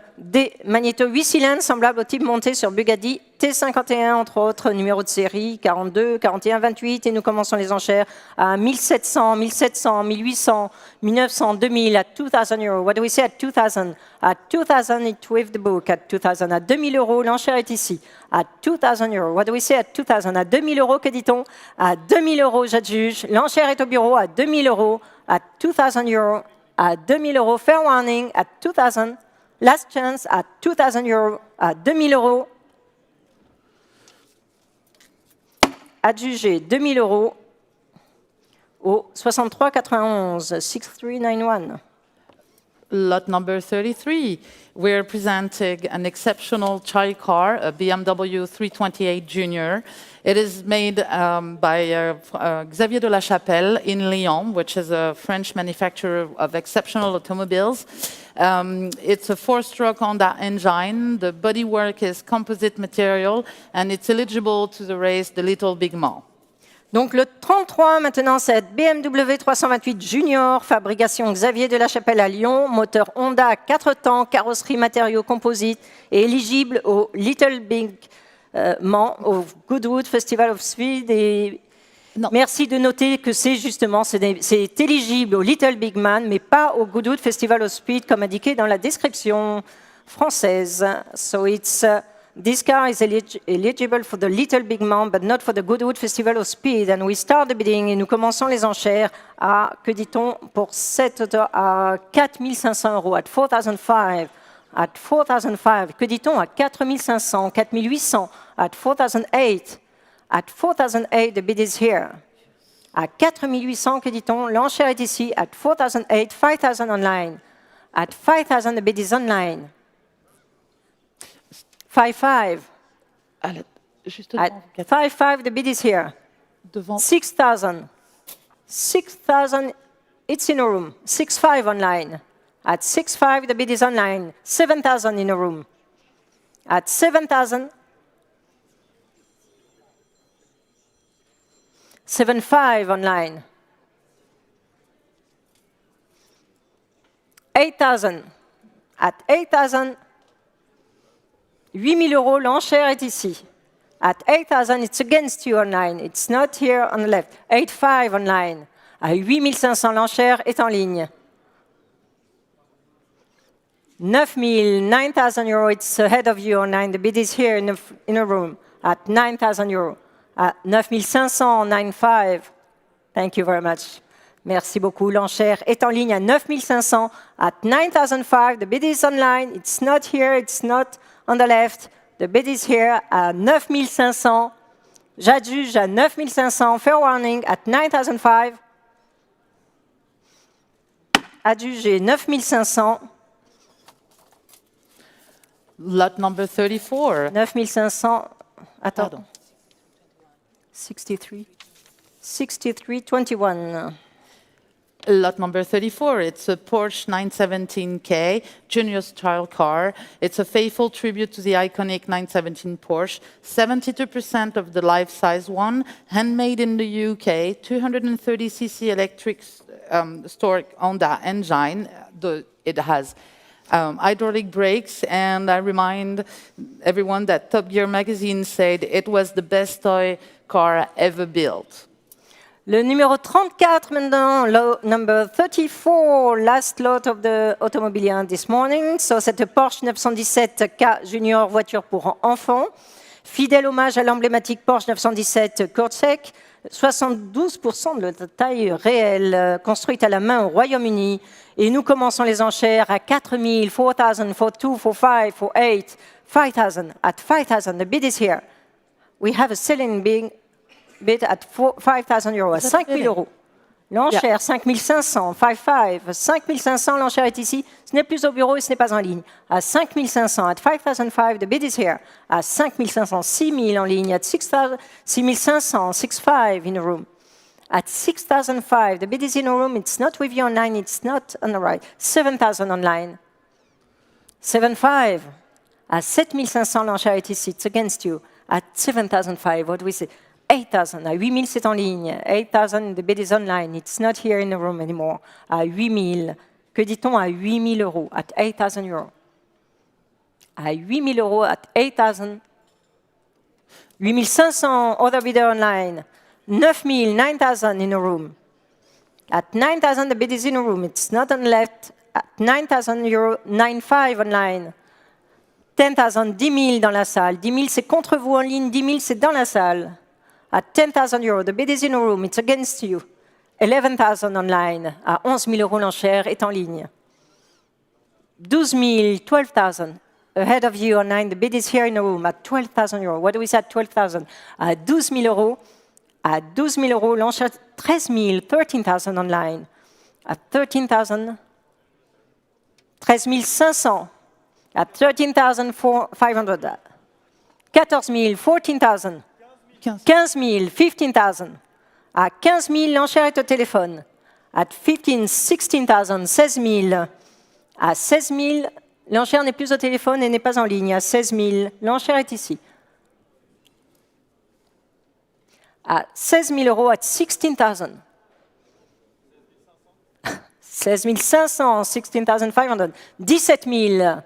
magnéto 8 cylindres, semblable au type monté sur Bugatti T51, entre autres, numéro de série 42, 41, 28. Et nous commençons les enchères à 1700, 1700, 1800, 1900, 2000, à 2000 euros. What do we say at 2000? At 2000, it's with the book. At 2000, à 2000 euros, l'enchère est ici. At 2000 euros. What do we say at 2000? À 2000 euros, que dit-on? À 2000 euros, j'adjuge. L'enchère est au bureau à 2000 euros. At 2000 euros. À 2000 euros. Fair warning. At 2000. Last chance. At 2000 euros. À 2000 euros. Adjugé 2000 euros au 6391, 6391. Lot number 33, we're presenting an exceptional child car, a BMW 328 Junior. It is made by Xavier de la Chapelle in Lyon, which is a French manufacturer of exceptional automobiles. It's a 4-stroke Honda engine. The bodywork is composite material, and it's eligible to the race, the Little Big Mans. Donc le 33 maintenant, c'est BMW 328 Junior, fabrication Xavier de la Chapelle à Lyon, moteur Honda 4 temps, carrosserie matériaux composites et éligible au Little Big Man, au Goodwood Festival of Speed. Et merci de noter que c'est justement, c'est éligible au Little Big Man, mais pas au Goodwood Festival of Speed comme indiqué dans la description française. So it's this car is eligible for the Little Big Man, but not for the Goodwood Festival of Speed. And we start the bidding, et nous commençons les enchères à, que dit-on, pour cette auto, à 4 500 €, at 4,500, at 4,500. Que dit-on à 4 500, 4 800, at 4,008. At 4,008, the bid is here. À 4 800, que dit-on, l'enchère est ici. At 4,008, 5,000 online. At 5,000, the bid is online. 5,500. At 5,500, the bid is here. 6,000. 6,000, it's in a room. 6,500 online. At 6,500, the bid is online. 7,000 in a room. At 7,000, 7,500 online. 8,000. At 8,000, 8 000 €, l'enchère est ici. At 8,000, it's against you online. It's not here on the left. 8,500 online. À 8 500, l'enchère est en ligne. 9 000, 9,000 €, it's ahead of you online. The bid is here in a room at 9,000 €. At 9 500, 9,500. Thank you very much. Merci beaucoup. L'enchère est en ligne à 9 500. At 9,500, the bid is online. It's not here, it's not on the left. The bid is here à 9 500. J'adjuge à 9 500. Fair warning at 9,500. Adjugé 9 500. Lot number 34. 9 500. Attends. 63. 6321. Lot number 34, it's a Porsche 917K junior style car. It's a faithful tribute to the iconic 917 Porsche. 72% of the life-size one, handmade in the UK, 230cc electric stored Honda engine. It has hydraulic brakes, and I remind everyone that Top Gear magazine said it was the best toy car ever built. Le numéro 34 maintenant, number 34, last lot of the Automobilien this morning. So c'est Porsche 917K Junior, voiture pour enfants. Fidèle hommage à l'emblématique Porsche 917 Kurzsec. 72% de la taille réelle, construite à la main au Royaume-Uni. Et nous commençons les enchères à 4 000, 4 000, 4 2, 4 5, 4 8, 5 000. At 5 000, the bid is here. We have a selling bid at 5,000 €, à 5 000 €. L'enchère, 5 500, 5,500, 5 500, l'enchère est ici. Ce n'est plus au bureau et ce n'est pas en ligne. À 5 500, at 5,500, the bid is here. À 5 500, 6 000 en ligne. At 6 500, 6,500 in a room. At 6,500, the bid is in a room. It's not with you online, it's not on the right. 7,000 online. 7,500. À 7 500, l'enchère est ici. It's against you. At 7,500, what do we say? 8,000. À 8 000, c'est en ligne. 8,000, the bid is online. It's not here in the room anymore. À 8 000. Que dit-on à 8 000 €? At 8,000 €. À 8 000 €, at 8,000. 8 500, other bidder online. 9 000, 9,000 in a room. At 9,000, the bid is in a room. It's not on the left. At 9,000 €, 9,500 online. 10,000, 10 000 dans la salle. 10 000, c'est contre vous en ligne. 10 000, c'est dans la salle. At 10,000 €, the bid is in a room. It's against you. 11,000 online. À 11 000 €, l'enchère est en ligne. 12 000, 12,000. Ahead of you online, the bid is here in a room. At 12,000 €. What do we say at 12,000? À 12 000 €. À 12 000 €, l'enchère 13 000, 13,000 online. At 13,000. 13 500. At 13,500. 14 000, 14,000. 15 000, 15,000. À 15 000, l'enchère est au téléphone. At 15, 16,000, 16 000. À 16 000, l'enchère n'est plus au téléphone et n'est pas en ligne. À 16 000, l'enchère est ici. à 16 000 euros, at 16,000. 16 500, 16,500. 17 000,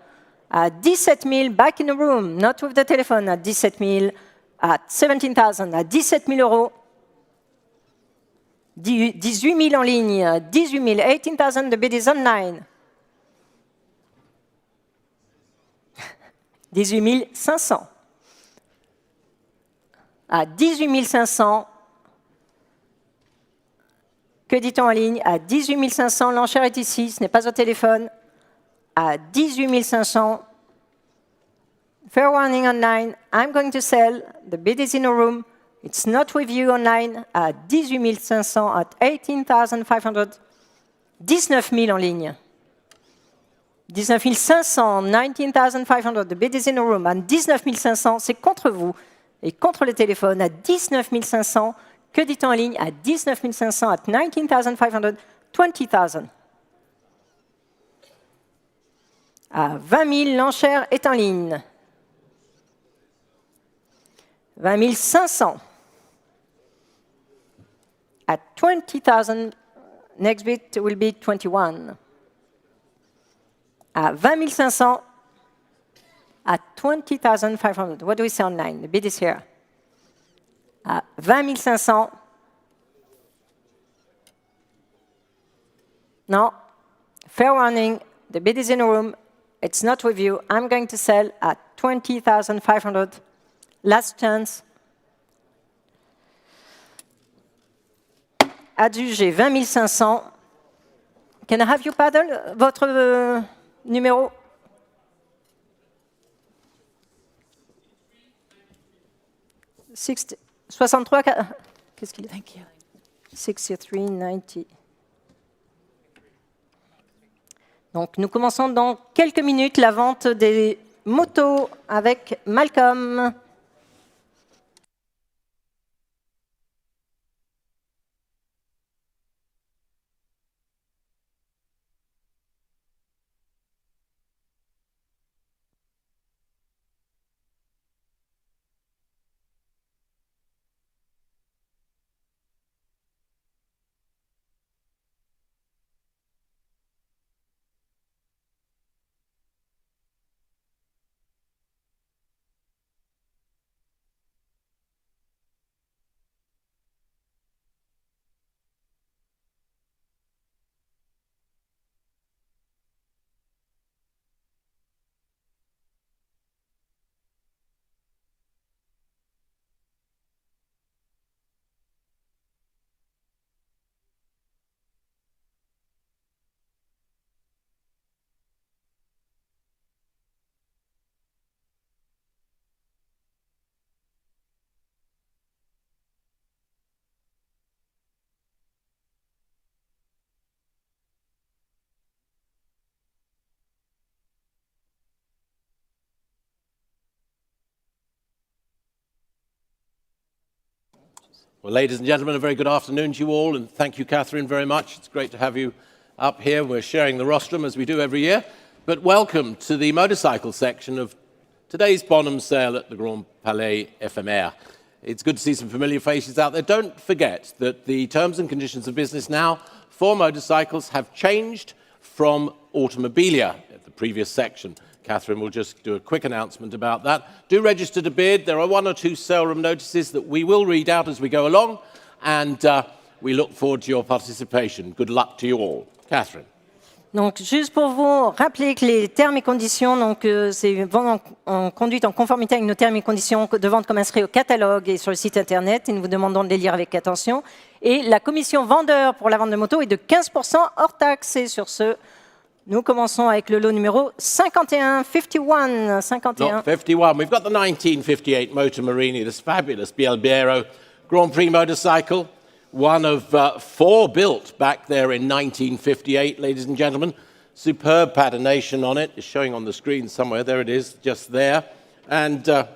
at 17 000, back in the room, not with the telephone, at 17 000, at 17,000, at 17 000 euros. 18 000 en ligne, 18 000, 18,000, the bid is online. 18 500. À 18 500, que dit-on en ligne? À 18 500, l'enchère est ici, ce n'est pas au téléphone. À 18 500, fair warning online, I'm going to sell, the bid is in a room, it's not with you online. À 18 500, at 18,500, 19 000 en ligne. 19 500, 19,500, the bid is in a room. À 19 500, c'est contre vous et contre le téléphone. À 19 500, que dit-on en ligne? À 19 500, at 19,500, 20,000. À 20 000, l'enchère est en ligne. 20 500. At 20,000, next bid will be 21. À 20 500, at 20,500. What do we say online? The bid is here. À 20 500. No. Fair warning, the bid is in a room. It's not with you. I'm going to sell at 20,500. Last chance. Adjugé 20 500. Can I have you paddle? Votre numéro? « 63, qu'est-ce qu'il est? Thank you. 63,90. Donc, nous commençons dans quelques minutes la vente des motos avec Malcolm. Well, ladies and gentlemen, a very good afternoon to you all, and thank you, Catherine, very much. It's great to have you up here. We're sharing the rostrum, as we do every year. But welcome to the motorcycle section of today's Bonhams sale at the Grand Palais Ephemere. It's good to see some familiar faces out there. Don't forget that the terms and conditions of business now for motorcycles have changed from automobilia at the previous section. Catherine will just do a quick announcement about that. Do register to bid. There are one or two sale room notices that we will read out as we go along, and we look forward to your participation. Good luck to you all. Catherine. Donc, juste pour vous rappeler que les termes et conditions, donc c'est vente en conduite en conformité avec nos termes et conditions de vente comme inscrits au catalogue et sur le site internet, et nous vous demandons de les lire avec attention. Et la commission vendeur pour la vente de moto est de 15% hors taxe. Et sur ce, nous commençons avec le lot numéro 51, 51, 51. Not 51. We've got the 1958 Motor Marini, this fabulous Bielbiero Grand Prix motorcycle. One of four built back there in 1958, ladies and gentlemen. Superb patination on it. It's showing on the screen somewhere. There it is, just there. And a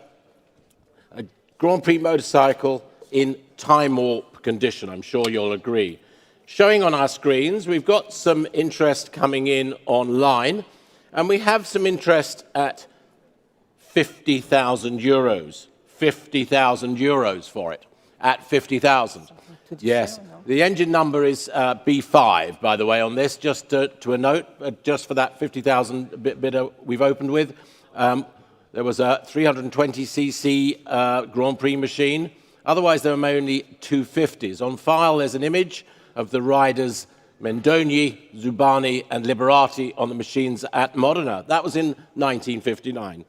Grand Prix motorcycle in time warp condition, I'm sure you'll agree. Showing on our screens, we've got some interest coming in online, and we have some interest at 50,000 euros. 50,000 euros for it. at 50,000. Yes, the engine number is B5, by the way, on this, just to a note, just for that 50,000 bidder we've opened with. There was a 320cc Grand Prix machine. Otherwise, there were mainly 250s. On file, there's an image of the riders Mendoni, Zubani, and Liberati on the machines at Modena. That was in 1959.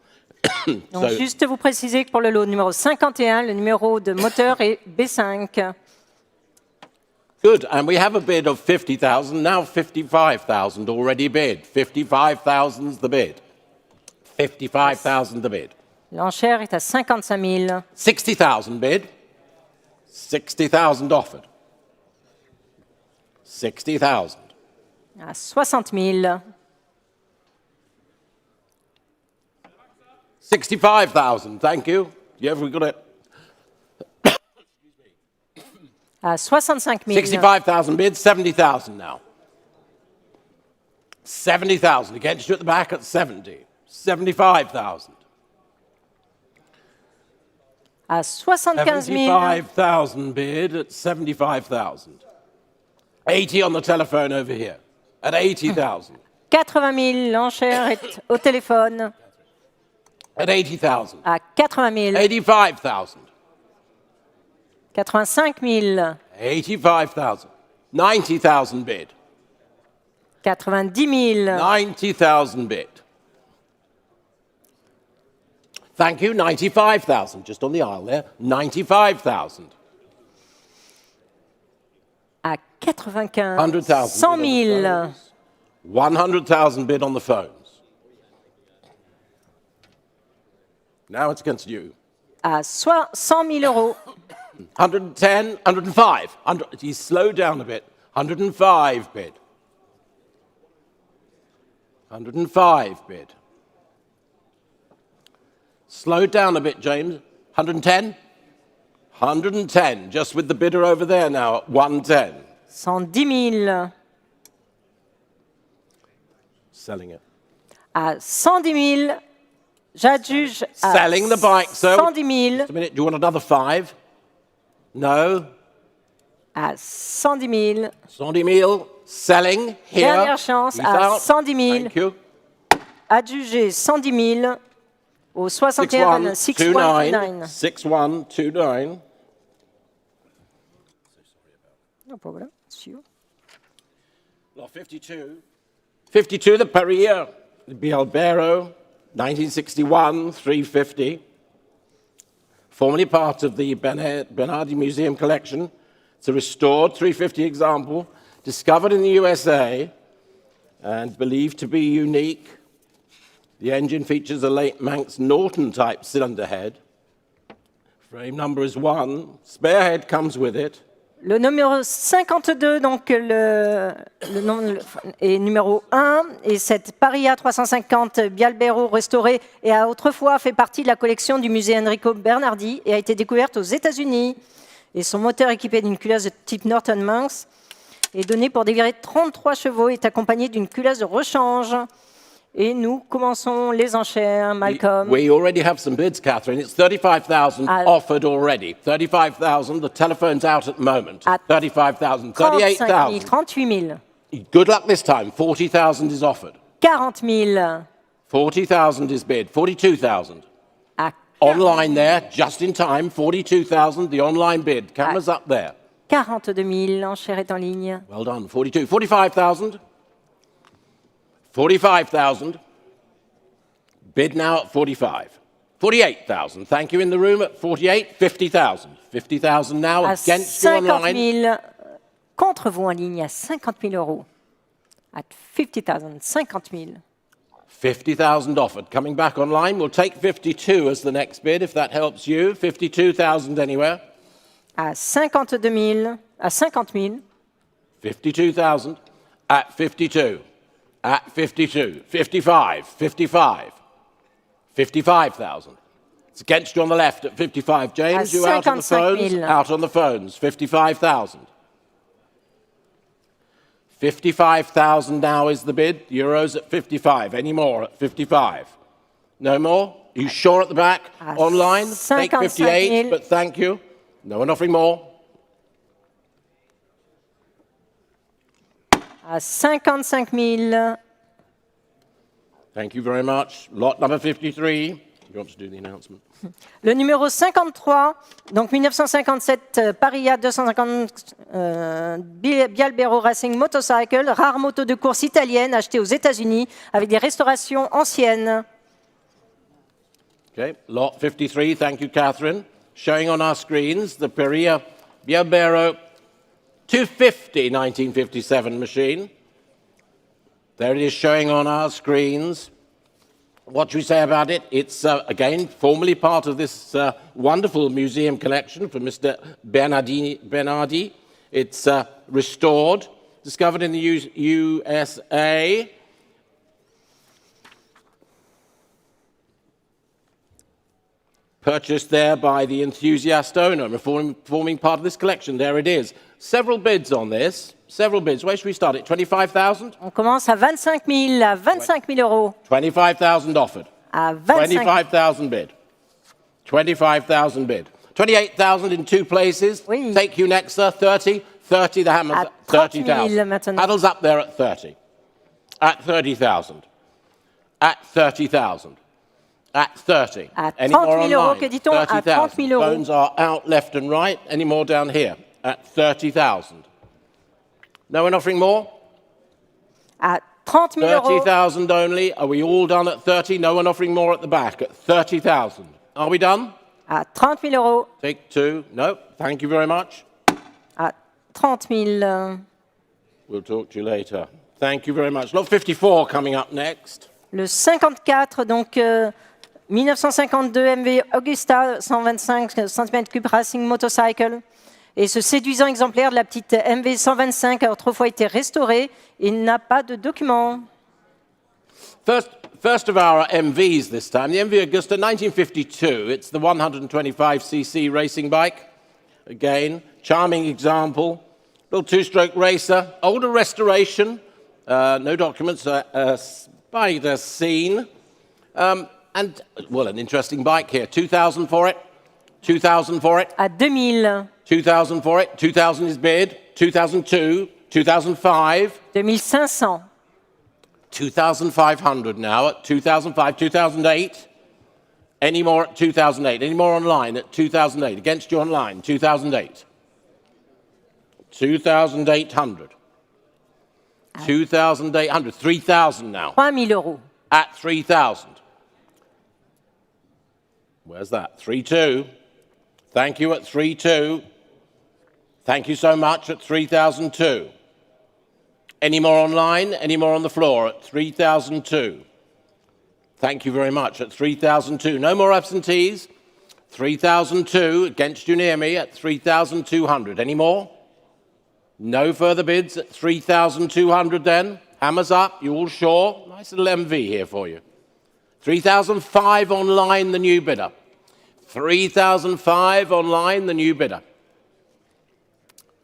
Donc, juste vous préciser que pour le lot numéro 51, le numéro de moteur est B5. Good, and we have a bid of 50,000, now 55,000 already bid. 55,000's the bid. 55,000 the bid. L'enchère est à 55 000. 60,000 bid. 60,000 offered. 60,000. À 60 000. 65,000, thank you. Yeah, we got it. À 65 000. 65,000 bid, 70,000 now. 70,000, against you at the back at 70. 75,000. À 75 000. 75,000 bid at 75,000. 80 on the telephone over here at 80,000. 80 000. L'enchère est au téléphone. At 80,000. À 80 000. 85,000. 85 000. 85,000. 90,000 bid. 90 000. 90,000 bid. Thank you, 95,000, just on the aisle there. 95,000. À 95 100,000. 100 000. 100,000 bid on the phones. Now it's against you. À 100 000 euros. 110, 105. He's slowed down a bit. 105 bid. 105 bid. Slowed down a bit, James. 110? 110, just with the bidder over there now at 110. 110 000. Selling it. À 110 000. J'adjuge à Selling the bike, sir. 110 000. Just a minute, do you want another 5? No? À 110 000. 110 000. Selling here. Dernière chance He's à out. 110 000. Thank you. Adjugé 110 000 au 61 6129. 6129. No problem. Sure. Lot 52. 52, the Perrier. The Bialbero, 1961, 350. Formerly part of the Bernardi Museum collection. It's a restored 350 example, discovered in the USA and believed to be unique. The engine features a late Manx Norton-type cylinder head. Frame number is 1. Spare head comes with it. Le numéro 52, donc le nom est numéro 1, et cette Paria 350 Bialbero restaurée et a autrefois fait partie de la collection du musée Enrico Bernardi et a été découverte aux États-Unis. Et son moteur équipé d'une culasse de type Norton Manx est donné pour délivrer 33 chevaux et est accompagné d'une culasse de rechange. Et nous commençons les enchères, Malcolm. We already have some bids, Catherine. It's 35,000 offered already. 35,000. The telephone's out at the moment. 35,000. 38,000. 38 000. Good luck this time. 40,000 is offered. 40 000. 40,000 is bid. 42,000. Online there, just in time. 42,000. The online bid. Cameras up there. 42 000. L'enchère est en ligne. Well done. 42. 45,000. 45,000. Bid now at 45. 48,000. Thank you in the room at 48. 50,000. 50,000 now À against you 50 online. 000. Contre vous en ligne à 50 000 euros. At 50,000. 50 000. 50,000 offered. Coming back online, we'll take 52 as the next bid, if that helps you. 52,000 anywhere. À 52 000. À 50 000. 52,000 at 52. At 52. 55. 55. 55,000. It's against you on the left at 55. James, you out on the 55 phones? 000. Out on the phones. 55,000. 55,000 now is the bid. Euros at 55. Any more at 55? No more? Are you sure at the back? Online? Take 58, but thank you. No one offering more. À 55 000. Thank you very much. Lot number 53. You want to do the announcement? Le numéro 53, donc 1957, Paria 250 Bialbero Racing Motorcycle, rare moto de course italienne achetée aux États-Unis avec des restaurations anciennes. Okay, lot 53. Thank you, Catherine. Showing on our screens the Paria Bialbero 250 1957 machine. There it is showing on our screens. What should we say about it? It's, again, formerly part of this wonderful museum collection from Mr. Bernardi. It's restored, discovered in the USA. Purchased there by the enthusiast owner, forming part of this collection. There it is. Several bids on this. Several bids. Where should we start it? 25,000? On commence à 25 000, à 25 000 euros. 25,000 offered. À 25 000. 25,000 bid. 25,000 bid. 28,000 in two places. Oui. Take you next, sir. 30. 30, the hammer's À at 30 000 30,000. maintenant. Paddle's up there at 30. At 30,000. At 30,000. At 30. À Any 30 more 000 euros, online? que dit-on? À 30 000 euros. Phones are out left and right. Any more down here? At 30,000. No one offering more? À 30 000 euros. 30,000 only. Are we all done at 30? No one offering more at the back at 30,000. Are we done? À 30 000 euros. Take two. No. Thank you very much. À 30 000. We'll talk to you later. Thank you very much. Lot 54 coming up next. Le 54, donc 1952 MV Augusta 125 cm3 Racing Motorcycle. Et ce séduisant exemplaire de la petite MV 125 a autrefois été restauré et n'a pas de document. First of our MVs this time, the MV Augusta 1952. It's the 125cc racing bike. Again, charming example. Little two-stroke racer. Older restoration. No documents. By the scene. And, well, an interesting bike here. 2,000 for it. 2,000 for it. À 2000. 2,000 for it. 2,000 is bid. 2002. 2005. 2500. 2,500 now at 2005. 2008. Any more at 2008? Any more online at 2008? Against you online. 2008. 2,800. 2,800. 3,000 now. 3000 euros. At 3,000. Where's that? 3,200. Thank you at 3,200. Thank you so much at 3,002. Any more online? Any more on the floor at 3,002? Thank you very much at 3,002. No more absentees. 3,002 against you near me at 3,200. Any more? No further bids at 3,200 then. Hammers up. You all sure? Nice little MV here for you. 3,005 online, the new bidder. 3,005 online, the new bidder.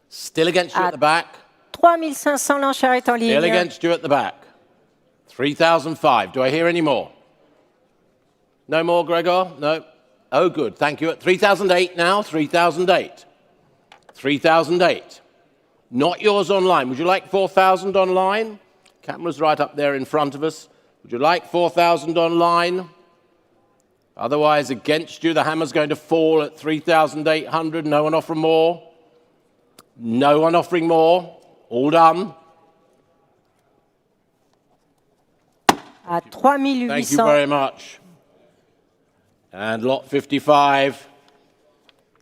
Still against you at the back. 3500, l'enchère est en Still ligne. against you at the back. 3,005. Do I hear any more? No more, Gregor? No? Oh, good. Thank you. At 3,008 now. 3,008. 3,008. Not yours online. Would you like 4,000 online? Camera's right up there in front of us. Would you like 4,000 online? Otherwise, against you, the hammer's going to fall at 3,800. No one offering more? No one offering more? All done? À Thank you 3800. very much. And lot 55.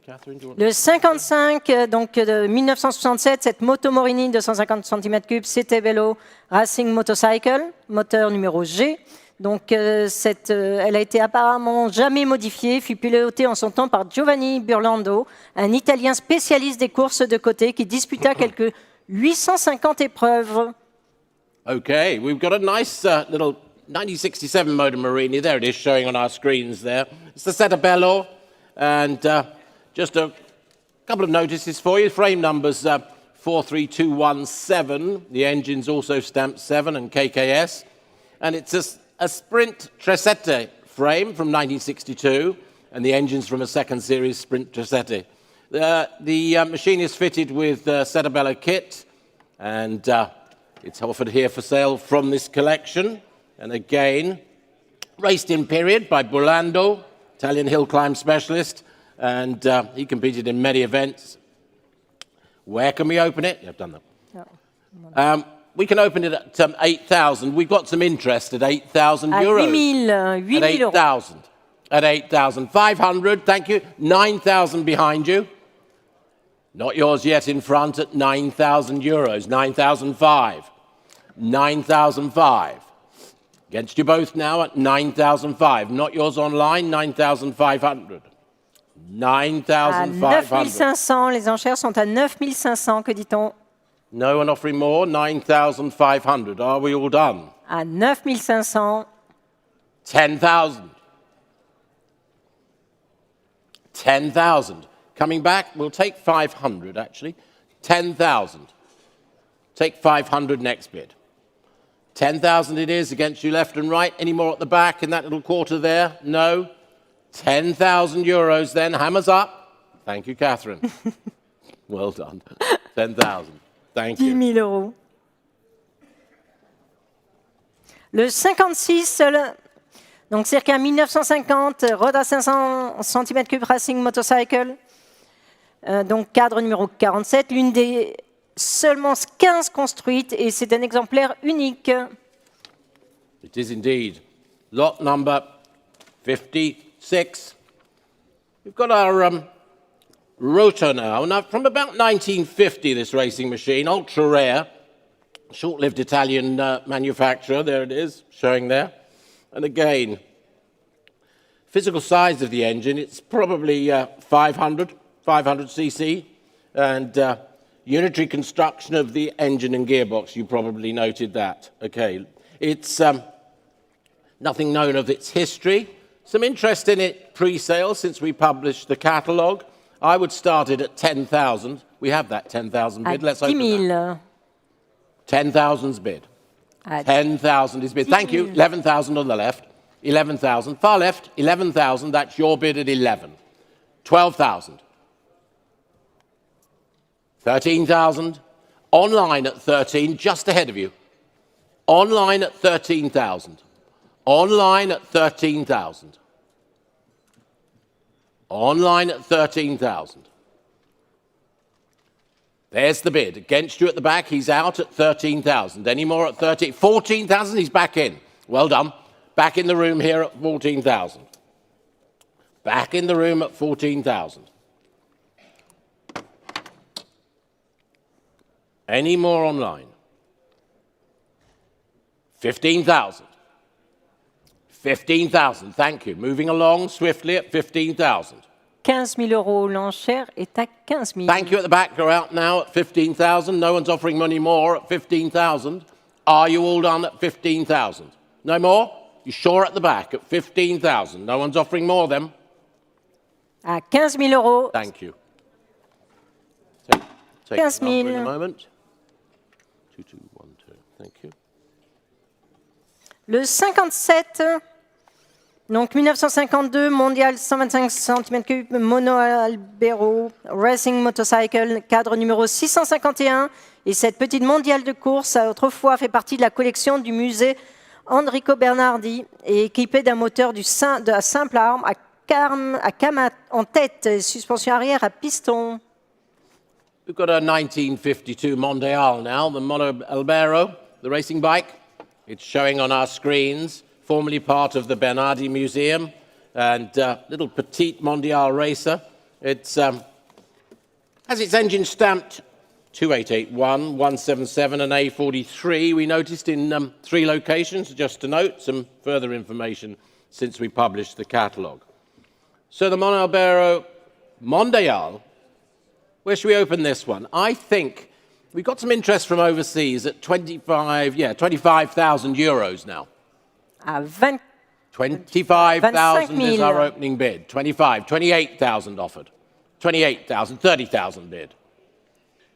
Catherine, do you want Le 55, donc de 1967, cette moto Morini de 150 cm3, c'était Bello Racing Motorcycle, moteur numéro G. Donc elle a été apparemment jamais modifiée, fut pilotée en son temps par Giovanni Burlando, un Italien spécialiste des courses de côté qui disputa quelques 850 épreuves. Okay, we've got a nice little 1967 Motor Marini. There it is, showing on our screens there. It's the Setabello, and just a couple of notices for you. Frame numbers 43217. The engine's also stamped 7 and KKS. And it's a Sprint Tresette frame from 1962, and the engine's from a second series Sprint Tresette. The machine is fitted with Cerebello kit, and it's offered here for sale from this collection. And again, raced in period by Burlando, Italian hill climb specialist, and he competed in many events. Where can we open it? I've done that. No. We can open it at 8,000. We've got some interest at 8,000 À euros. 8 000 euros. 8,000. At 8,500, thank you. 9,000 behind you. Not yours yet in front at 9,000 euros. 9,005. 9,005. Against you both now at 9,005. Not yours online, 9,500. À 9,500. 9 500, les enchères sont à 9 500, que dit-on? No one offering more, 9,500. Are we all done? À 9 500, 10,000. 10,000. Coming back, we'll take 500 actually. 10,000. Take 500 next bid. 10,000 it is against you left and right. Any more at the back in that little quarter there? No? 10,000 euros then. Hammers up. Thank you, Catherine. Well done. 10,000. Thank 10 you. 000 euros. Le 56, donc circa 1950, Roda 500 cm3 Racing Motorcycle, donc cadre numéro 47, l'une des seulement 15 construites, et c'est un exemplaire unique. It is indeed. Lot number 56. We've got our rotor now. Now, from about 1950, this racing machine, ultra rare, short-lived Italian manufacturer. There it is, showing there. And again, physical size of the engine, it's probably 500 cc, and unitary construction of the engine and gearbox, you probably noted that. Okay, it's nothing known of its history. Some interest in it pre-sale since we published the catalogue. I would start it at 10,000. We have that 10,000 À bid. Let's 10 open that. 000. 10,000's bid. À 10,000 is bid. Thank you. 11,000 on the left. 11,000. Far left, 11,000. That's your bid at 11. 12,000. 13,000. Online at 13, just ahead of you. Online at 13,000. Online at 13,000. Online at 13,000. There's the bid. Against you at the back, he's out at 13,000. Any more at 13? 14,000, he's back in. Well done. Back in the room here at 14,000. Back in the room at 14,000. Any more online? 15,000. 15,000, thank you. Moving along swiftly at 15,000. 15 000 euros. L'enchère est à 15 000. Thank you at the back, go out now at 15,000. No one's offering money more at 15,000. Are you all done at 15,000? No more? You sure at the back at 15,000? No one's offering more then? À 15 000 euros. Thank you. Take 15 the number 000. in a moment. 2212, thank you. Le 57, donc 1952, mondial 125 cm3, Mono Albero, Racing Motorcycle, cadre numéro 651. Et cette petite mondiale de course a autrefois fait partie de la collection du musée Enrico Bernardi et équipée d'un moteur de simple arme à cam en tête et suspension arrière à piston. We've got a 1952 Mondial now, the Mono Albero, the racing bike. It's showing on our screens, formerly part of the Bernardi Museum, and little petite Mondial racer. It has its engine stamped 2881, 177 and A43. We noticed in 3 locations, just to note, some further information since we published the catalogue. So the Mono Albero Mondial, where should we open this one? I think we've got some interest from overseas at 25,000 euros now. À 20, 25,000 is 25 our 000. opening bid. 28,000 offered. 28,000, 30,000 bid.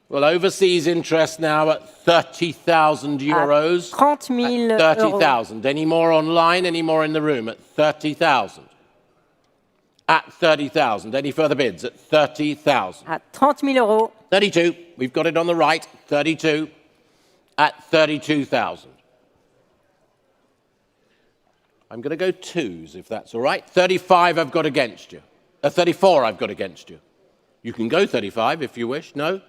Well, overseas interest now at 30,000 euros. 30 000 At 30,000. Any more online? Any more in the room at 30,000? at 30,000. Any further bids at 30,000? À 30 000 euros. 32. We've got it on the right. 32 at 32,000. I'm going to go twos, if that's all right. 35 I've got against you. 34 I've got against you. You can go 35 if you wish. No?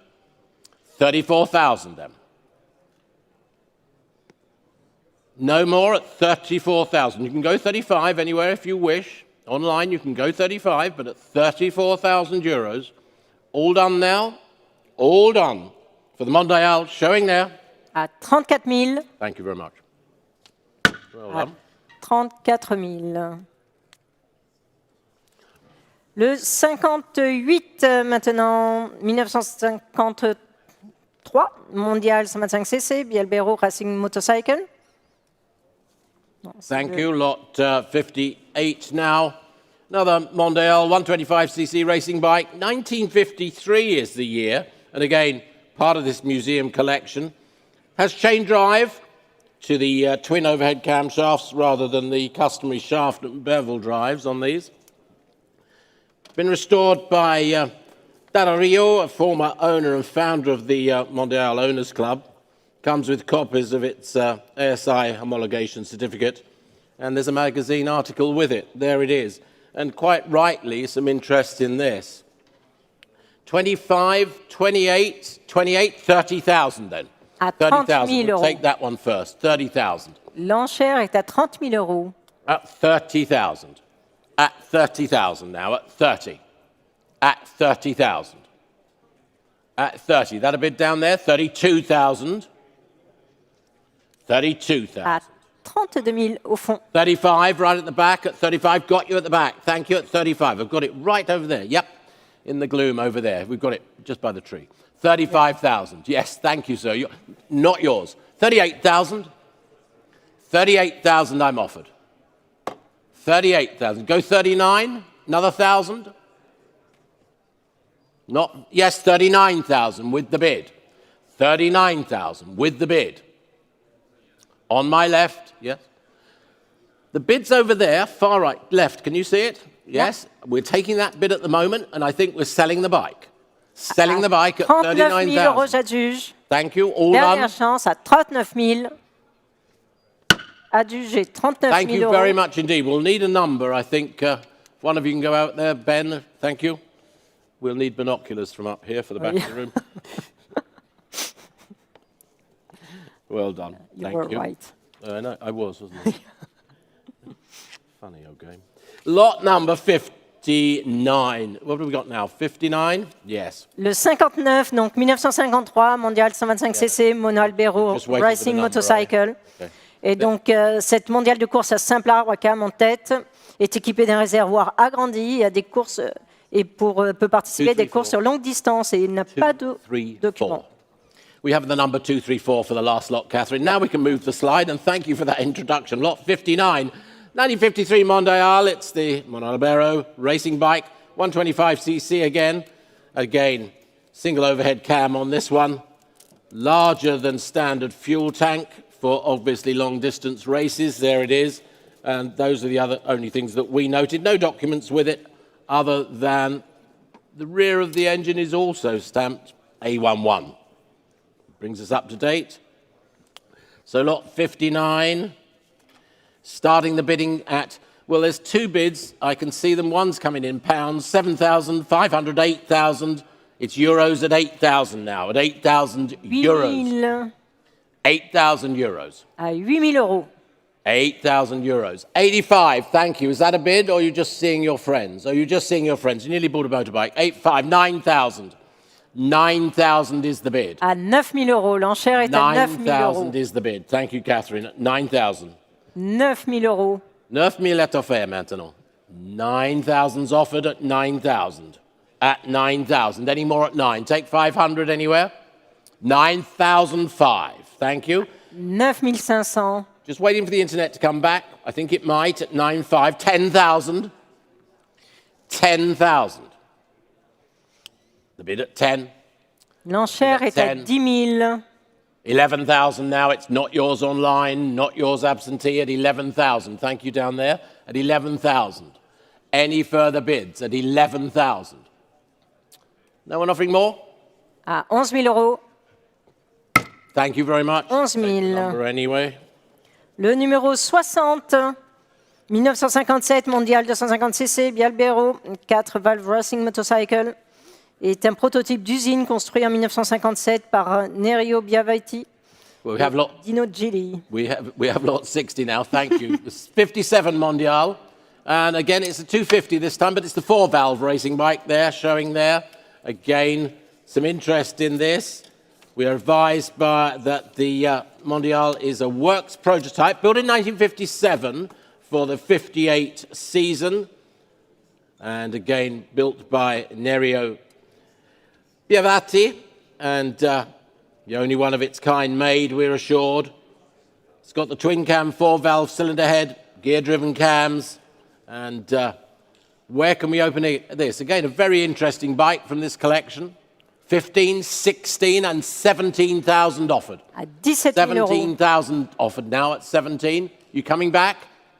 34,000 then. No more at 34,000. You can go 35 anywhere if you wish. Online you can go 35, but at 34,000 euros. All done now? All done. For the Mondial, showing there. À 34 000. Thank you very much. Well À done. 34 000. Le 58 maintenant, 1953, Mondial 125cc, Bielbero Racing Motorcycle. Non, Thank you. Lot 58 now. Another Mondial 125cc racing bike. 1953 is the year. And again, part of this museum collection. Has chain drive to the twin overhead camshafts rather than the customary shaft and bevel drives on these. Been restored by Dario, a former owner and founder of the Mondial Owners Club. Comes with copies of its ASI homologation certificate, and there's a magazine article with it. There it is. And quite rightly, some interest in this. 25, 28, 28, 30,000 then. À 30 000 We'll euros. take that one first. 30,000. L'enchère est à 30 000 euros. At 30,000. At 30,000 now. At 30. At 30,000. At 30. That a bid down there? 32,000. 32,000. À 32 000 au fond. 35, right at the back. At 35, got you at the back. Thank you. At 35, I've got it right over there. Yep, in the gloom over there. We've got it just by the tree. 35,000. Yes, thank you, sir. Not yours. 38,000. 38,000 I'm offered. 38,000. Go 39. Another 1,000. Not, yes, 39,000 with the bid. 39,000 with the bid. On my left, yes. The bid's over there, far right, left. Can you see it? Yes. Yeah. We're taking that bid at the moment, and I think we're selling the bike. Selling the bike at 39 000 euros, 39,000. j'adjuge. Thank you. All Dernière done. chance à 39 000. Adjugé 39 Thank 000 you very euros. much indeed. We'll need a number, I think. If one of you can go out there, Ben, thank you. We'll need binoculars from up here for the back of the room. Well done. You were right. I know, I was, wasn't I? Funny old game. Lot number 59. What have we got now? 59? Yes. Le 59, donc 1953, Mondial 125cc, Mono Albero Just waiting for the Racing number, Motorcycle. Okay. Et donc, cette mondiale de course à Saint-Plat, Wacam en tête, est équipée d'un réservoir agrandi et a des courses et peut participer à des courses sur longue distance et il n'a pas de document. We have the number 234 for the last lot, Catherine. Now we can move the slide, and thank you for that introduction. Lot 59, 1953 Mondial. It's the Mono Albero racing bike, 125cc again. Again, single overhead cam on this one. Larger than standard fuel tank for obviously long distance races. There it is. And those are the only things that we noted. No documents with it other than the rear of the engine is also stamped A11. Brings us up to date. So lot 59, starting the bidding at, well, there's two bids. I can see them. One's coming in pounds, 7,500, 8,000. It's euros at 8,000 now, at 8,000 euros. 8,000 euros. À 8 000 euros. 8,000 euros. 85, thank you. Is that a bid, or are you just seeing your friends? Are you just seeing your friends? You nearly bought a motorbike. 85, 9,000. 9,000 is the bid. À 9 000 euros. L'enchère est à 9 000 euros. 9,000 is the bid. Thank you, Catherine. 9,000. 9 000 euros. 9,000 est offert maintenant. 9,000's offered at 9,000. At 9,000. Any more at 9? Take 500 anywhere? 9,005. Thank you. 9 500. Just waiting for the internet to come back. I think it might at 9,500. 10,000. 10,000. The bid at 10. L'enchère est à 10 000. 11,000 now. It's not yours online, not yours absentee at 11,000. Thank you down there. At 11,000. Any further bids at 11,000? No one offering more? À 11 000 euros. Thank you very much. 11 000. Take the number anyway. Le numéro 60, 1957, mondial 250 cc, Bialbero, 4 valve racing motorcycle, est un prototype d'usine construit en 1957 par Nerio Biavaiti. Well, we have lot. Dino Gili. We have lot 60 now. Thank you. It's 57 mondial, and again it's a 250 this time, but it's the 4-valve racing bike there, showing there. Again, some interest in this. We are advised that the Mondial is a works prototype built in 1957 for the 58 season, and again built by Nerio Biavati, and the only one of its kind made, we're assured. It's got the twin-cam 4-valve cylinder head, gear-driven cams, and where can we open this? Again, a very interesting bike from this collection. 15, 16, and 17,000 offered. À 17 000 euros. 17,000 offered now at 17. You coming back?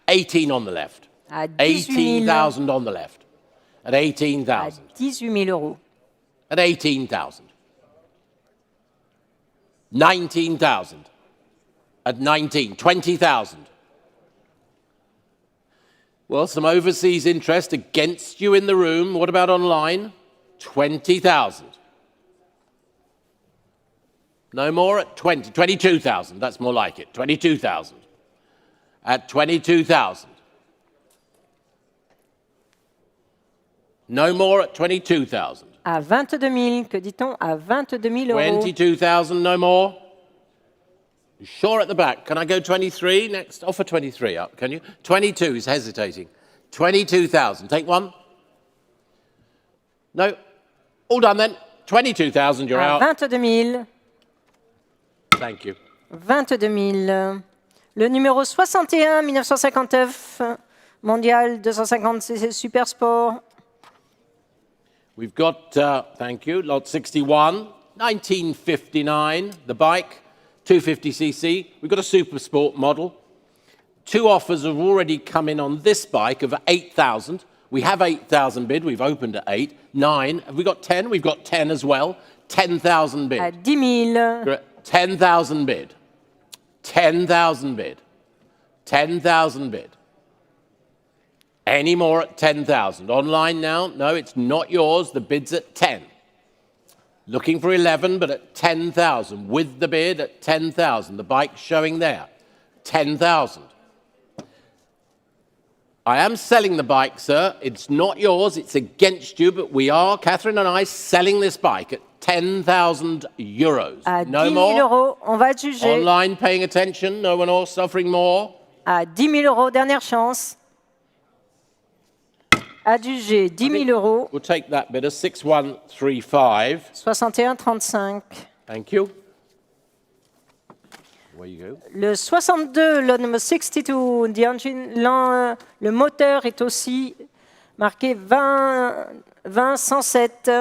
18 on the left. À 18 18,000 on the left. At 18,000. 18 000 euros. At 18,000. 19,000. At 19. 20,000. Well, some overseas interest against you in the room. What about online? 20,000. No more at 20. 22,000. That's more like it. 22,000. At 22,000. No more at 22,000. À 22 000, que dit-on? À 22 000 euros. 22,000, no more. Sure at the back. Can I go 23 next? Offer 23 up, can you? 22 is hesitating. 22,000. Take one. No. All done then. 22,000, you're À out. 22 000. Thank you. 22 000. Le numéro 61, 1959, mondial 250 cc Super Sport. We've got, thank you, lot 61, 1959, the bike, 250cc. We've got a Super Sport model. 2 offers have already come in on this bike of 8,000. We have 8,000 bid. We've opened at 8. 9. Have we got 10? We've got 10 as well. 10,000 bid. À 10 000. 10,000 bid. 10,000 bid. 10,000 bid. Any more at 10,000? Online now? No, it's not yours. The bid's at 10. Looking for 11, but at 10,000. With the bid at 10,000. The bike showing there. 10,000. I am selling the bike, sir. It's not yours. It's against you, but we are, Catherine and I, selling this bike at 10,000 euros. À No 10 000 more? euros, on va juger. Online paying attention? No one else offering more? À 10 000 euros, dernière chance. Adjugé, 10 000 euros. We'll take that bidder, 6135. 61,35. Thank you. Where you go? Le 62, le numéro 62, the engine, le moteur est aussi marqué 107.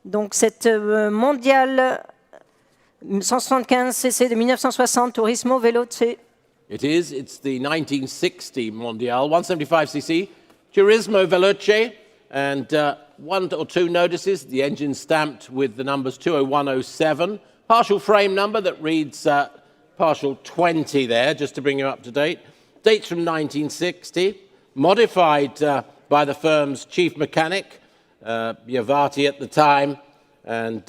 Donc cette mondiale 175 cc de 1960, Turismo Veloce. It is. It's the 1960 Mondial, 175cc, Turismo Veloce, and 1 or 2 notices. The engine stamped with the numbers 20107. Partial frame number that reads partial 20 there, just to bring you up to date. Dates from 1960. Modified by the firm's chief mechanic, Biavati at the time, and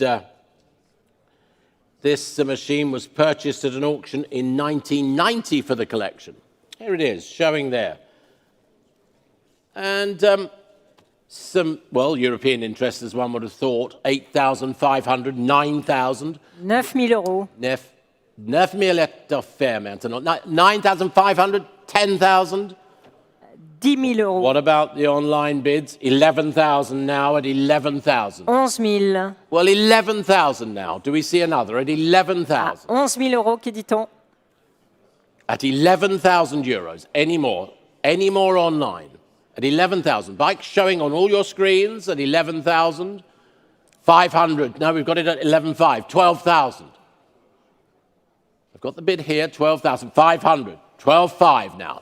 this machine was purchased at an auction in 1990 for the collection. Here it is, showing there. And some, well, European interest, as one would have thought, 8,500, 9,000. 9 000 euros. 9,000 Ephemere maintenant. 9,500, 10,000. 10 000 euros. What about the online bids? 11,000 now at 11,000. 11 000. Well, 11,000 now. Do we see another at 11,000? 11 000 euros, que dit-on? At 11,000 euros. Any more? Any more online? At 11,000. Bike showing on all your screens at 11,000. 500. No, we've got it at 11,500. 12,000. I've got the bid here, 12,000. 500. 12,500 now.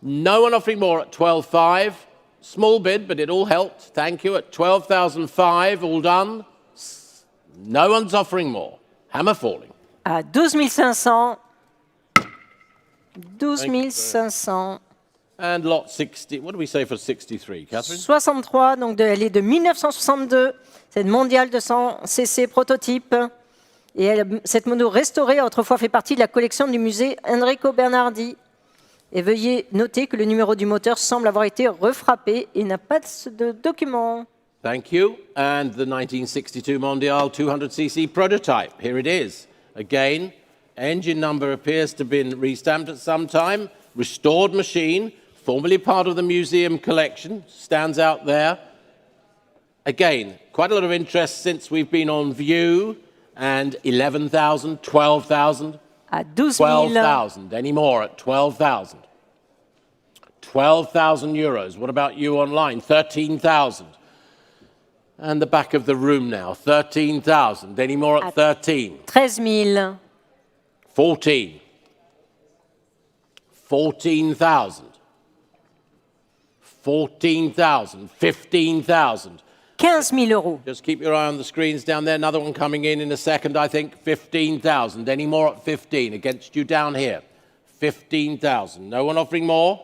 No one offering more at 12,500. Small bid, but it all helped. Thank you. At 12,005, all done. No one's offering more. Hammer falling. À 12 500. 12 500. And lot 60. What do we say for 63, Catherine? 63, donc elle est de 1962. C'est une mondiale 200cc prototype. Et cette moto restaurée a autrefois fait partie de la collection du musée Enrico Bernardi. Et veuillez noter que le numéro du moteur semble avoir été refrappé et n'a pas de document. Thank you. And the 1962 Mondial 200cc prototype. Here it is. Again, engine number appears to have been restamped at some time. Restored machine, formerly part of the museum collection, stands out there. Again, quite a lot of interest since we've been on view. And 11,000, 12,000. À 12 000. 12,000. Any more at 12,000? 12,000 euros. What about you online? 13,000. And the back of the room now, 13,000. Any more at 13? 13 000. 14. 14,000. 14,000. 15,000. 15 000 euros. Just keep your eye on the screens down there. Another one coming in a second, I think. 15,000. Any more at 15? Against you down here. 15,000. No one offering more?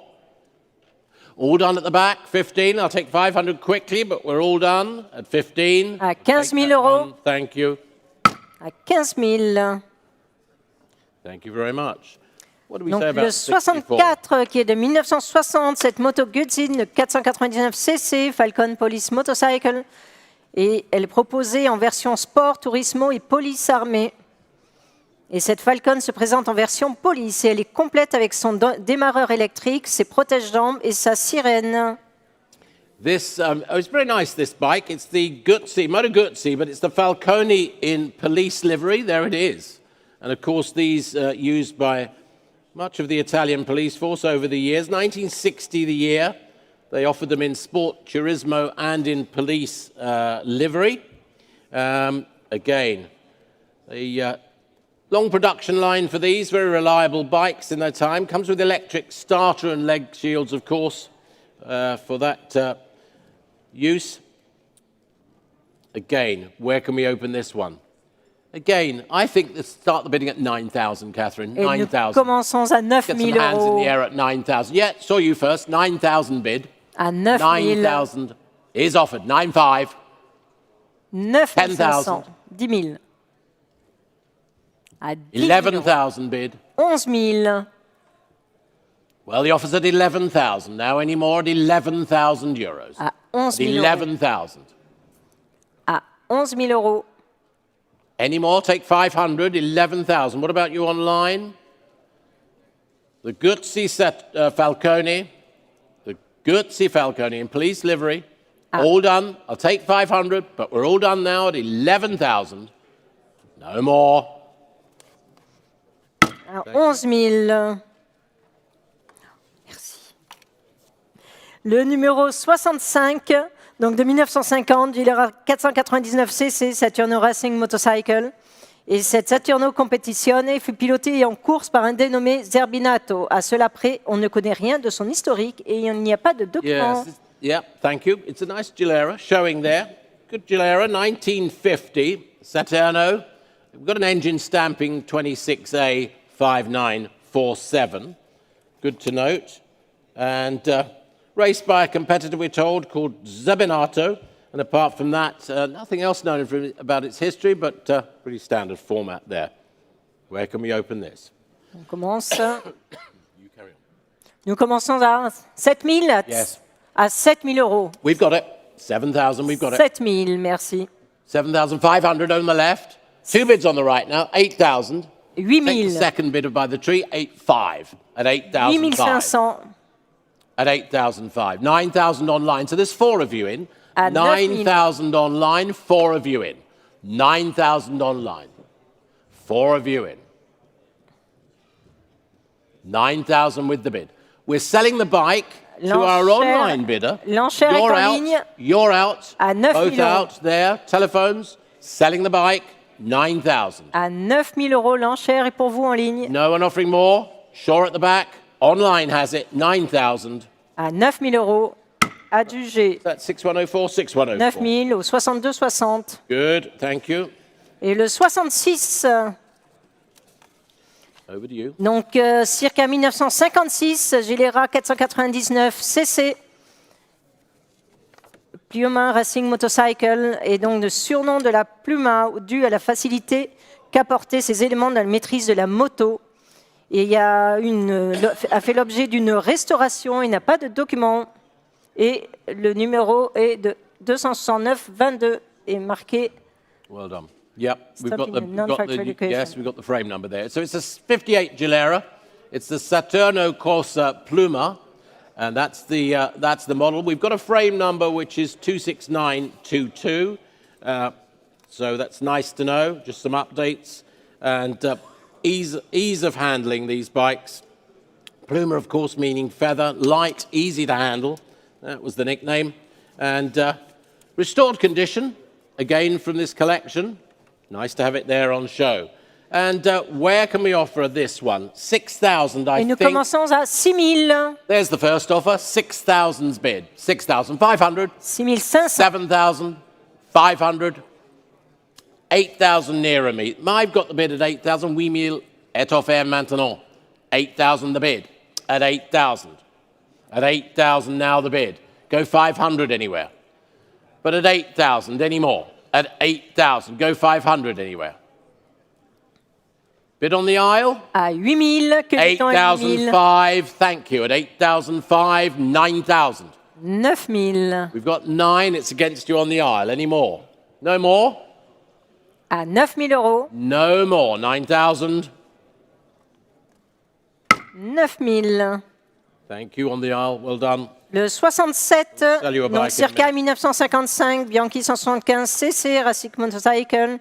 All done at the back. 15. I'll take 500 quickly, but we're all done at 15. À 15 000 euros. Thank you. À 15 000. Thank you very much. What do we Donc say about le 64? 64 qui est de 1960, cette moto Guzzi de 499cc, Falcon Police Motorcycle. Et elle est proposée en version sport, tourismo et police armée. Et cette Falcon se présente en version police et elle est complète avec son démarreur électrique, ses protège-jambes et sa sirène. This, it's very nice, this bike. It's the Guzzi, Moto Guzzi, but it's the Falcone in police livery. There it is. And of course, these used by much of the Italian police force over the years. 1960 the year. They offered them in sport, turismo, and in police livery. Again, the long production line for these, very reliable bikes in their time. Comes with electric starter and leg shields, of course, for that use. Again, where can we open this one? Again, I think let's start the bidding at 9,000, Catherine. Et nous 9,000. commençons à 9 Get 000 some hands in euros. the air at 9,000. Yeah, saw you first. 9,000 bid. À 9 000. 9,000 is offered. 9,500. 9 10,000. 500. 10 000. À 10 000 euros. 11,000 bid. 11 000. Well, the offer's at 11,000 now. Any more at 11,000 euros? À 11 000 euros. 11,000. À 11 000 euros. Any more? Take 500. 11,000. What about you online? The Guzzi Falcone. The Guzzi Falcone in police livery. All done. I'll take 500, but we're all done now at 11,000. No more. À 11 000. Merci. Le numéro 65, donc de 1950, il aura 499cc Saturno Racing Motorcycle. Et cette Saturno Competizione fut pilotée et en course par un dénommé Zerbinato. À cela près, on ne connaît rien de son historique et il n'y a pas de document. Yes, yeah, thank you. It's a nice Gilera showing there. Good Gilera, 1950, Saturno. We've got an engine stamping 26A5947. Good to note. And raced by a competitor, we're told, called Zerbinato. And apart from that, nothing else known about its history, but pretty standard format there. Where can we open this? On commence. You carry on. Nous commençons à 7 000. Yes. À 7 000 euros. We've got it. 7,000, we've got it. 7 000, merci. 7,500 on the left. Two bids on the right now. 8,000. 8 Take the 000. second bid by the tree. 8,500 at 8,500. 8 500. At 8,500. 9,000 online. So there's four of you in. At 9,000 online. Four of you in. 9,000 online. Four of you in. 9,000 with the bid. We're selling the bike to our online bidder. L'enchère est You're en out. ligne. You're out. À 9 000 Both out there. Telephones. Selling the bike. 9,000. À 9 000 euros, l'enchère est pour vous en ligne. No one offering more. Sure at the back. Online has it. 9,000. À 9 000 euros. adjugé That's 6104, 6104. 9000 au 62,60. Good, thank you. Et le 66, Over to you. donc circa 1956, Gilera 499 CC. Pluma Racing Motorcycle est donc le surnom de la Pluma dû à la facilité qu'apportaient ces éléments dans la maîtrise de la moto. Et a fait l'objet d'une restauration, il n'a pas de document. Et le numéro est de 269-22 et marqué. Well done. Yep, we've got Stopping a non-factual education. yes, we've got the frame number there. So it's a 58 Gilera. It's the Saturno Corsa Pluma, and that's the model. We've got a frame number which is 26922. So that's nice to know. Just some updates and ease of handling these bikes. Pluma, of course, meaning feather, light, easy to handle. That was the nickname. And restored condition, again from this collection. Nice to have it there on show. And where can we offer this one? 6,000, I Et nous think. commençons à 6 000. There's the first offer. 6,000's bid. 6,500. 6 500. 7,500. 8,000 nearer me. I've got the bid at 8,000. 8,000 est offert maintenant. 8,000 the bid. At 8,000. At 8,000 now the bid. Go 500 anywhere. But at 8,000 any more. At 8,000. Go 500 anywhere. Bid on the aisle? À 8 000. Que dit-on à 8 000? 8,005. Thank you. At 8,005, 9,000. 9 000. We've got 9. It's against you on the aisle. Any more? No more? À 9 000 euros. No more. 9,000. 9 000. Thank you on the aisle. Well done. Le 67, Sell you a donc bike circa in 1955, Bianchi 175 CC, Racing Motorcycle.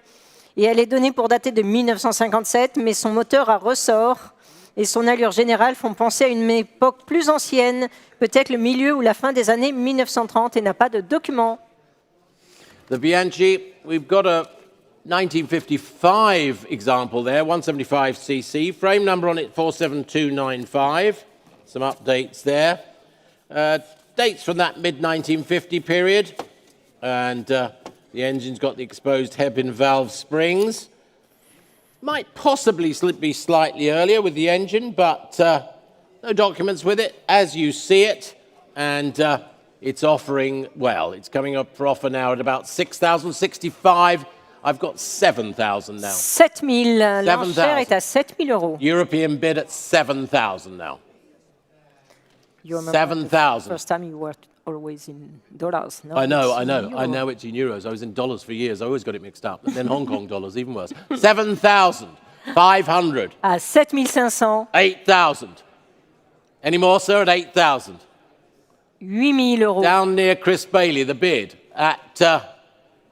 Et elle est donnée pour dater de 1957, mais son moteur à ressort et son allure générale font penser à une époque plus ancienne, peut-être le milieu ou la fin des années 1930, et n'a pas de document. The Bianchi, we've got a 1955 example there, 175cc. Frame number on it, 47295. Some updates there. Dates from that mid-1950 period. And the engine's got the exposed hairpin valve springs. Might possibly be slightly earlier with the engine, but no documents with it, as you see it. And it's offering, well, it's coming up for offer now at about 6,065. I've got 7,000 now. 7 000. L'enchère est à 7 000 euros. European bid at 7,000 now. You remember 7,000. First time you were always in dollars. No, I know. it's in I euro. know it's in euros. I was in dollars for years. I always got it mixed up. But then Hong Kong dollars, even worse. 7,500. À 7 500. 8,000. Any more, sir, at 8,000? 8 000 euros. Down near Chris Bailey, the bid at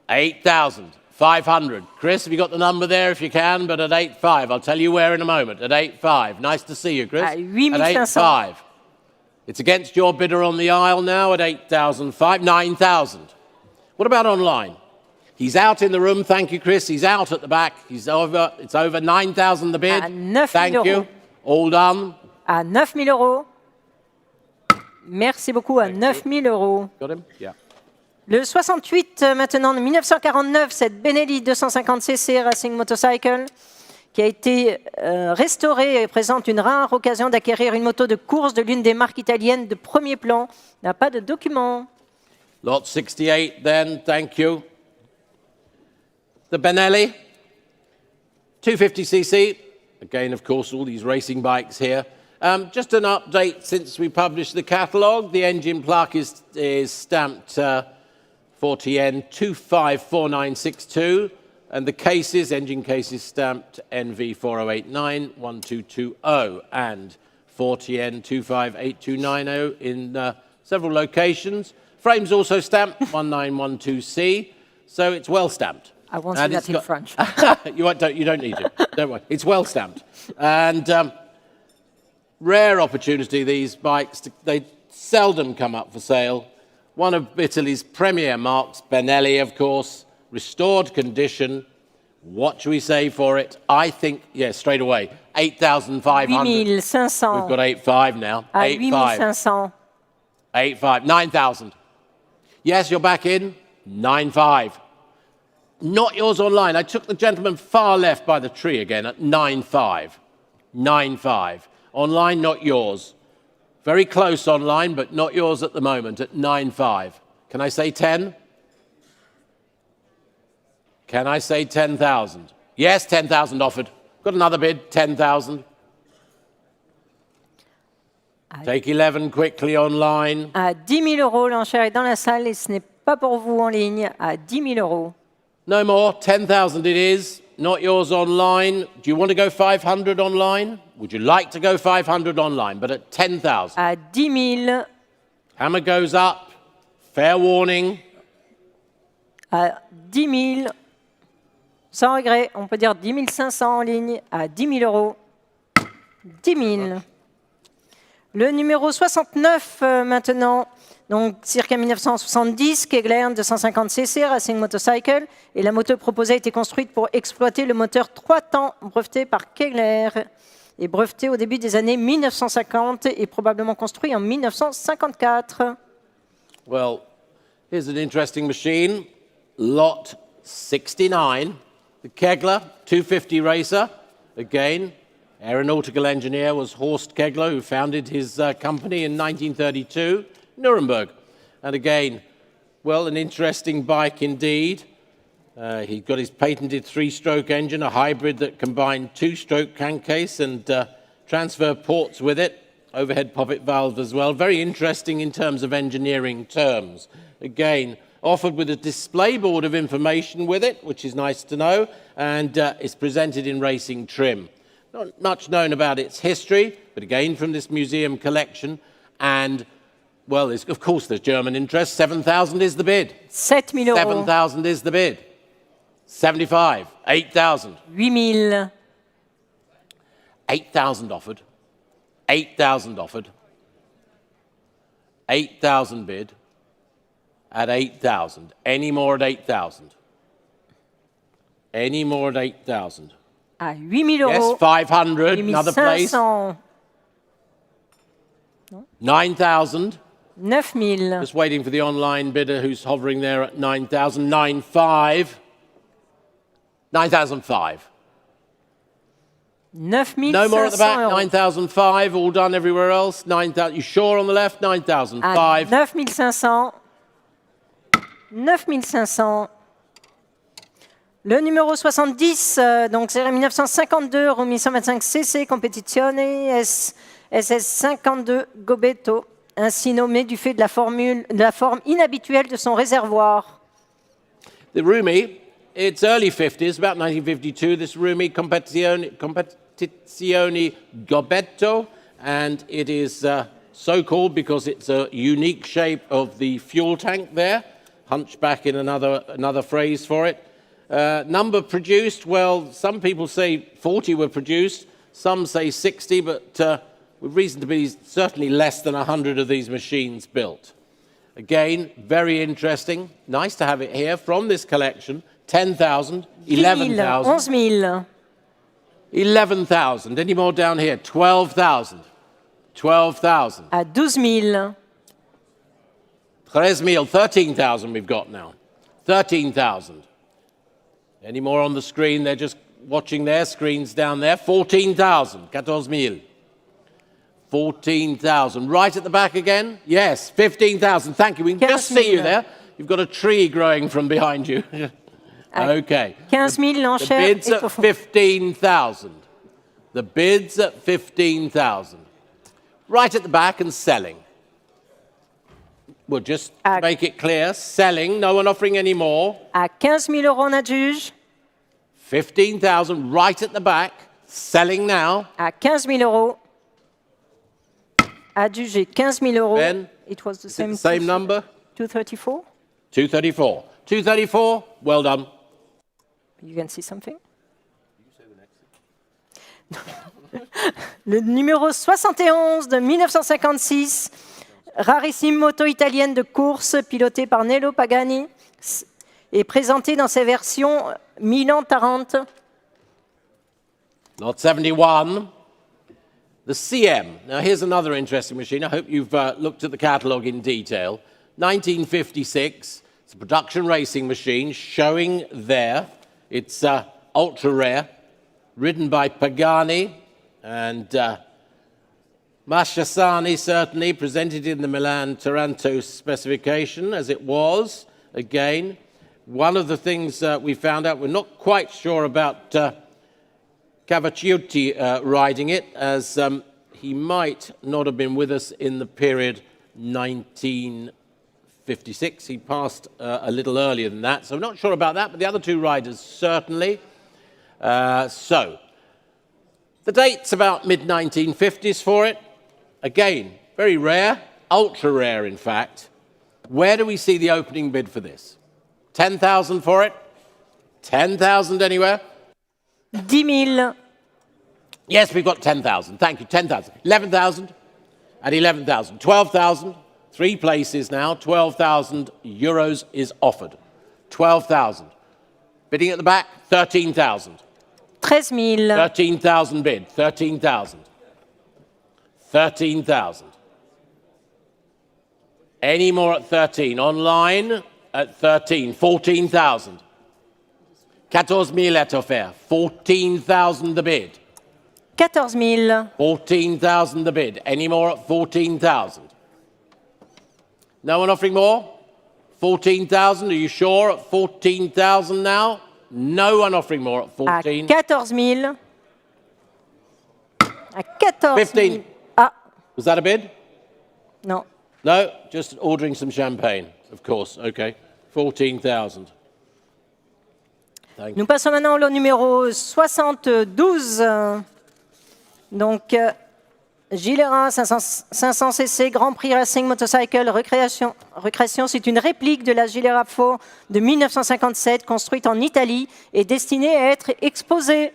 8,500. Chris, have you got the number there if you can? But at 8,500. I'll tell you where in a moment. At 8,500. Nice to see you, Chris. À 8 At 500. 8,500. It's against your bidder on the aisle now at 8,500. 9,000. What about online? He's out in the room. Thank you, Chris. He's out at the back. He's over. It's over 9,000 the bid. À 9 000 Thank you. euros. All done. À 9 000 euros. Merci beaucoup, à 9 000 euros. Got him? Yeah. Le 68, maintenant, de 1949, cette Benelli 250cc Racing Motorcycle, qui a été restaurée et présente une rare occasion d'acquérir une moto de course de l'une des marques italiennes de premier plan, n'a pas de document. Lot 68 then, thank you. The Benelli, 250cc. Again, of course, all these racing bikes here. Just an update since we published the catalogue. The engine plaque is stamped 4TN 254962. And the cases, engine cases stamped NV4089 1220 and 4TN 258290 in several locations. Frames also stamped 1912C, so it's well stamped. I won't say that in French. You don't need to. Don't worry. It's well stamped. And rare opportunity, these bikes. They seldom come up for sale. One of Italy's premier marques, Benelli, of course. Restored condition. What should we say for it? I think, yeah, straight away, 8,500. 8 500. We've got 8,500 now. À 8,500. 8 500. 8,500. 9,000. Yes, you're back in. 9.5. Not yours online. I took the gentleman far left by the tree again at 9.5. 9.5. Online, not yours. Very close online, but not yours at the moment at 9.5. Can I say 10? Can I say 10,000? Yes, 10,000 offered. Got another bid, 10,000. Take 11 quickly online. À 10 000 euros, l'enchère est dans la salle et ce n'est pas pour vous en ligne. À 10 000 euros. No more, 10,000 it is. Not yours online. Do you want to go 500 online? Would you like to go 500 online, but at 10,000? À 10 000. Hammer goes up. Fair warning. À 10 000. Sans regret, on peut dire 10 500 en ligne. À 10 000 euros. 10 000. Le numéro 69 maintenant, donc circa 1970, Kegler 250cc Racing Motorcycle. Et la moto proposée a été construite pour exploiter le moteur 3 temps breveté par Kegler. Et breveté au début des années 1950 et probablement construit en 1954. Well, here's an interesting machine. Lot 69. The Kegler 250 racer. Again, aeronautical engineer was Horst Kegler, who founded his company in 1932, Nuremberg. And again, well, an interesting bike indeed. He got his patented 3-stroke engine, a hybrid that combined 2-stroke crankcase and transfer ports with it, overhead poppet valve as well. Very interesting in terms of engineering terms. Again, offered with a display board of information with it, which is nice to know, and is presented in racing trim. Not much known about its history, but again from this museum collection. And, well, of course there's German interest. 7,000 is the bid. 7 000 euros. 7,000 is the bid. 75. 8,000. 8 000. 8,000 offered. 8,000 offered. 8,000 bid at 8,000. Any more at 8,000? Any more at 8,000? À 8 000 Yes, euros. 500. 8 Another place. 500. 9,000. 9 000. Just waiting for the online bidder who's hovering there at 9,000. 9,500. 9,500. 9 No more at the 500 back. euros. 9,500. All done everywhere else. 9,000. You sure on the left? 9,000. À 5. 9 500. 9 500. Le numéro 70, donc série 1952, Rumi 125cc, Competizione SS52 Gobetto, ainsi nommé du fait de la forme inhabituelle de son réservoir. The Rumi, it's early 50s, about 1952, this Rumi Competizione Gobetto, and it is so called because it's a unique shape of the fuel tank there, hunchback in another phrase for it. Number produced, well, some people say 40 were produced, some say 60, but with reason to be certainly less than 100 of these machines built. Again, very interesting. Nice to have it here from this collection. 10,000, 11,000. 11 000. 11,000. Any more down here? 12,000. 12,000. À 12 000. 13,000 we've got now. 13,000. Any more on the screen? They're just watching their screens down there. 14,000. 14,000. 14,000. Right at the back again? Yes, 15,000. Thank you. We can just see you there. You've got a tree growing from behind you. Okay. 15 000, The l'enchère bid's est at au fond. 15,000. The bid's at 15,000. Right at the back and selling. We'll just make it clear. Selling. No one offering any more. À 15 000 euros, on adjuge. 15,000 right at the back. Selling now. À 15 000 euros. Adjugé 15 000 euros. Ben, It was the Is it same, the same number? 234. 234. 234. Well done. You can see something. Le numéro 71 de 1956, rarissime moto italienne de course pilotée par Nello Pagani, est présentée dans ses versions Milan-Tarente. Lot 71. The CM. Now, here's another interesting machine. I hope you've looked at the catalogue in detail. 1956. It's a production racing machine showing there. It's ultra rare, ridden by Pagani and Masciasani, certainly, presented in the Milan-Taranto specification as it was. Again, one of the things we found out, we're not quite sure about Cavacciuti riding it, as he might not have been with us in the period 1956. He passed a little earlier than that, so I'm not sure about that, but the other two riders certainly. So, the date's about mid-1950s for it. Again, very rare, ultra rare in fact. Where do we see the opening bid for this? 10,000 for it? 10,000 anywhere? 10 000. Yes, we've got 10,000. Thank you, 10,000. 11,000 at 11,000. 12,000, 3 places now. 12,000 euros is offered. 12,000. Bidding at the back, 13,000. 13 000. 13,000 bid, 13,000. 13,000. Any more at 13? Online at 13, 14,000. 14,000 est offert. 14,000 the bid. 14 000. 14,000 the bid. Any more at 14,000? No one offering more? 14,000, are you sure at 14,000 now? No one offering more at 14. À 14 000. À 14 000. 15. Ah, Was that a bid? non. No, just ordering some champagne, of course. Okay, 14,000. Thank you. Nous passons maintenant au lot numéro 72. Donc, Gilera 500 cc, Grand Prix Racing Motorcycle Recreation, c'est une réplique de la Gilera 4 de 1957, construite en Italie et destinée à être exposée.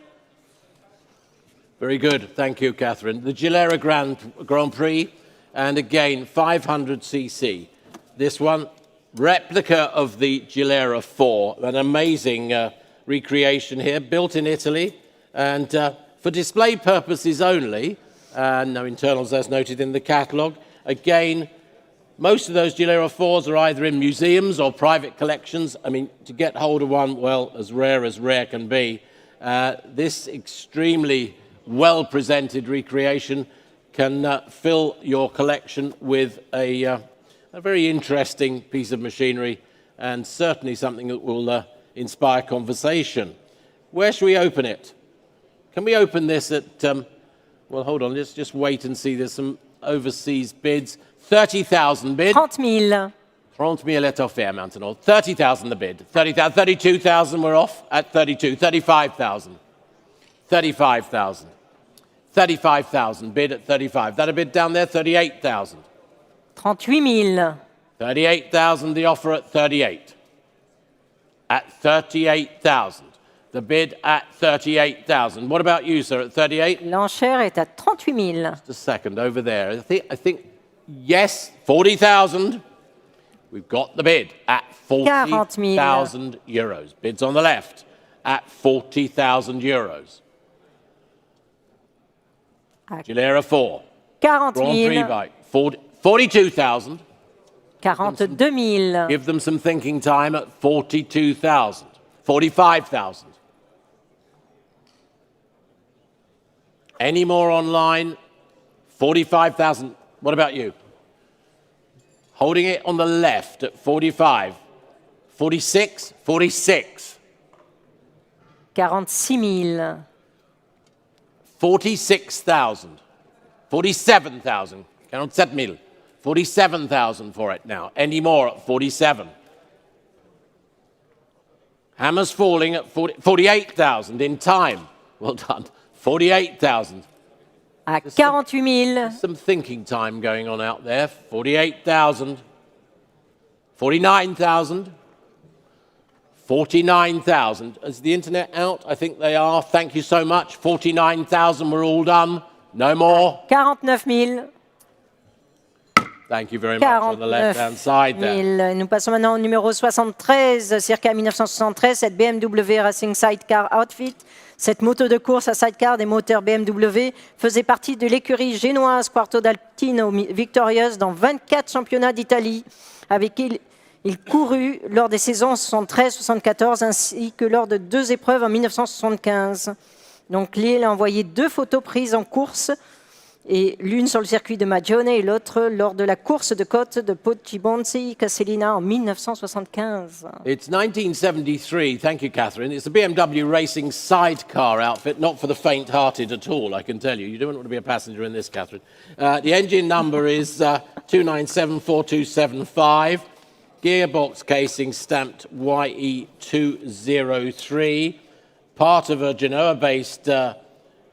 Very good, thank you, Catherine. The Gilera Grand Prix, and again, 500cc. This one, replica of the Gilera 4, an amazing recreation here, built in Italy, and for display purposes only, no internals as noted in the catalogue. Again, most of those Gilera 4s are either in museums or private collections. I mean, to get hold of one, well, as rare can be. This extremely well-presented recreation can fill your collection with a very interesting piece of machinery and certainly something that will inspire conversation. Where should we open it? Can we open this at, well, hold on, let's just wait and see. There's some overseas bids. 30,000 bid. 30 000. 30,000 est offert maintenant. 30,000 the bid. 30,000, 32,000 we're off at 32. 35,000. 35,000. 35,000 bid at 35. That a bid down there? 38,000. 38 000. 38,000 the offer at 38. At 38,000. The bid at 38,000. What about you, sir, at 38? L'enchère est à 38 000. Just a second, over there. I think yes, 40,000. We've got the bid at 40,000 euros. Bids on the left at 40,000 euros. Gilera 4. 40 Grand Prix 000. bike. 42,000. 42 000. Give them some thinking time at 42,000. 45,000. Any more online? 45,000. What about you? Holding it on the left at 45. 46? 46. 46 000. 46,000. 47,000. 47,000. 47,000 for it now. Any more at 47? Hammer's falling at 48,000 in time. Well done. 48,000. À 48 000. Some thinking time going on out there. 48,000. 49,000. 49,000. Is the internet out? I think they are. Thank you so much. 49,000. We're all done. No more. 49 000. Thank you very much on the left-hand side there. 000. Nous passons maintenant au numéro 73, circa 1973, cette BMW Racing Sidecar Outfit. Cette moto de course à sidecar des moteurs BMW faisait partie de l'écurie génoise Quarto d'Alpino Victorieuse dans 24 championnats d'Italie. avec qui il courut lors des saisons 73-74 ainsi que lors de 2 épreuves en 1975. Donc Liel a envoyé 2 photos prises en course, et l'une sur le circuit de Magione et l'autre lors de la course de côte de Poggibonsi Castellina en 1975. It's 1973, thank you, Catherine. It's a BMW racing sidecar outfit, not for the faint-hearted at all, I can tell you. You don't want to be a passenger in this, Catherine. The engine number is 2974275. Gearbox casing stamped YE203. Part of a Genoa-based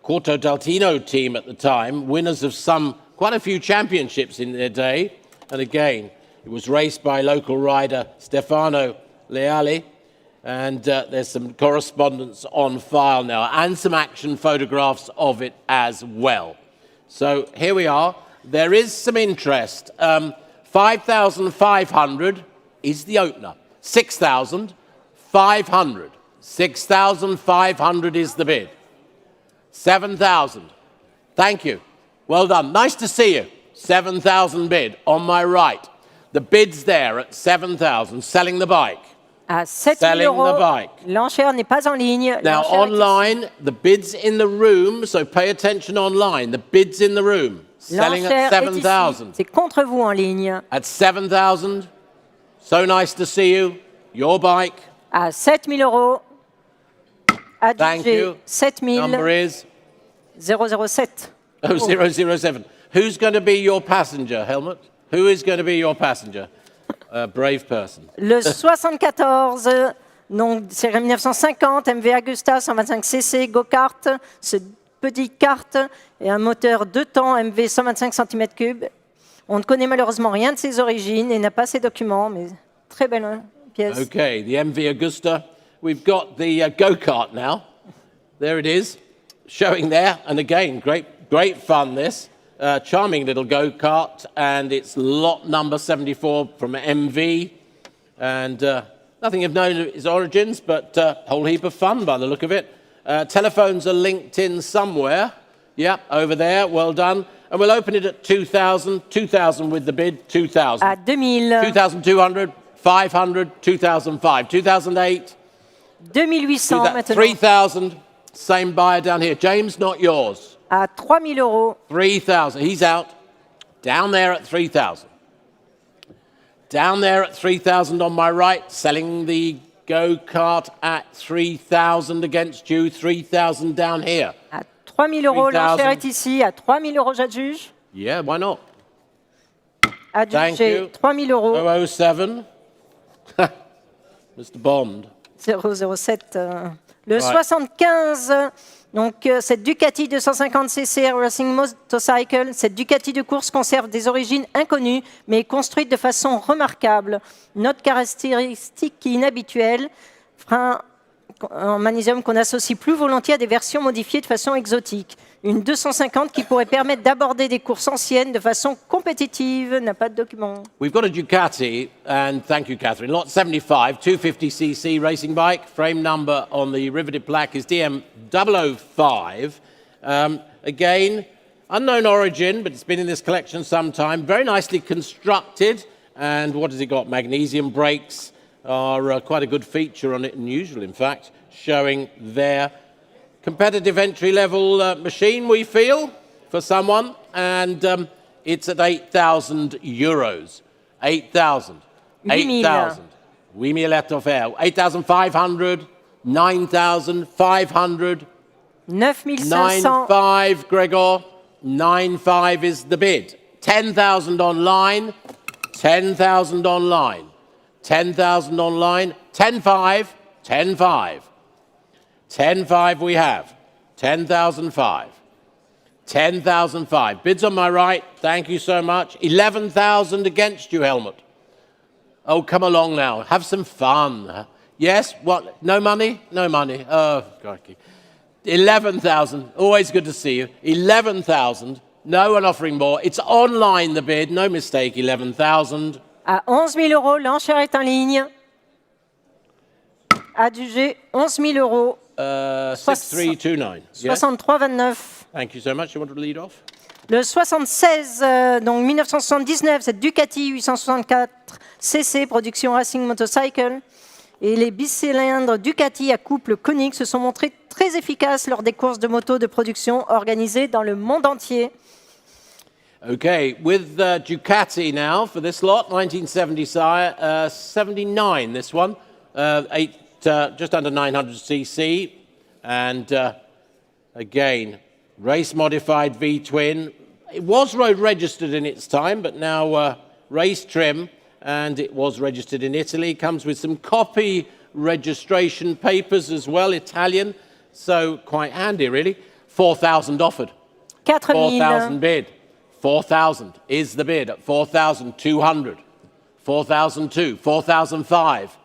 Corto d'Altino team at the time, winners of quite a few championships in their day. And again, it was raced by local rider Stefano Leali. And there's some correspondence on file now and some action photographs of it as well. So here we are. There is some interest. 5,500 is the opener. 6,500. 6,500 is the bid. 7,000. Thank you. Well done. Nice to see you. 7,000 bid on my right. The bid's there at 7,000, selling the bike. À 7 000 €, l'enchère n'est pas en ligne. Now, online, the bid's in the room, so pay attention online. The bid's in the room, selling at 7,000. C'est contre vous en ligne. At 7,000, so nice to see you. Your bike. À 7 000 €. Thank you. 7 000. Number is 007. Oh, 007. Who's going to be your passenger, Helmut? Who is going to be your passenger? A brave person. Le 74, donc c'est 1950, MV Agusta 125cc, go-kart, ce petit kart et un moteur 2 temps MV 125 cm3. On ne connaît malheureusement rien de ses origines et n'a pas ses documents, mais très belle pièce. Okay, the MV Agusta. We've got the go-kart now. There it is, showing there. And again, great fun, this. Charming little go-kart, and it's lot number 74 from MV. And nothing of known its origins, but a whole heap of fun by the look of it. Telephones are linked in somewhere. Yep, over there, well done. And we'll open it at 2,000. 2,000 with the bid, 2,000. À 2000. 2,200, 500, 2,005, 2,008. 2800 maintenant. 3,000, same buyer down here. James, not yours. À 3 000 €. 3,000, he's out. Down there at 3,000. Down there at 3,000 on my right, selling the go-kart at 3,000 against you, 3,000 down here. À 3 000 €, l'enchère est ici. À 3 000 €, j'adjuge. Yeah, why not? Adjugé 3 000 €. 007. Mr. Bond. 007. Le 75, donc cette Ducati 250cc Racing Motorcycle, cette Ducati de course conserve des origines inconnues, mais est construite de façon remarquable. Note caractéristique inhabituelle, frein en magnésium qu'on associe plus volontiers à des versions modifiées de façon exotique. Une 250 qui pourrait permettre d'aborder des courses anciennes de façon compétitive, n'a pas de document. We've got a Ducati, and thank you, Catherine, lot 75, 250cc racing bike. Frame number on the riveted plaque is DM005. Again, unknown origin, but it's been in this collection some time. Very nicely constructed. And what has it got? Magnesium brakes are quite a good feature on it, unusual, in fact, showing there. Competitive entry-level machine, we feel, for someone, and it's at 8,000 euros. 8,000. 8,000. 8,000 off air. 8,500, 9,500. 9,500. 9,500, Gregor. 9,500 is the bid. 10,000 online. 10,000 online. 10,000 online. 10,500. 10,500. 10,500 we have. 10,005. 10,005. Bids on my right. Thank you so much. 11,000 against you, Helmut. Oh, come along now. Have some fun. Yes? What? No money? No money. Oh, crikey. 11,000. Always good to see you. 11,000. No one offering more. It's online, the bid. No mistake. 11,000. À 11 000 €, l'enchère est en ligne. Adjugé 11 000 €. 6329. 63,29. Thank you so much. You want to lead off? Le 76, donc 1979, cette Ducati 864 cc, production Racing Motorcycle. Et les bicylindres Ducati à couple conique se sont montrés très efficaces lors des courses de moto de production organisées dans le monde entier. Okay, with Ducati now for this lot, 1979, this one, just under 900cc, and again, race-modified V-twin. It was road registered in its time, but now race trim, and it was registered in Italy. Comes with some copy registration papers as well, Italian, so quite handy, really. 4,000 offered. 4,000 bid. 4,000 is the bid at 4,200. 4,002, 4,005,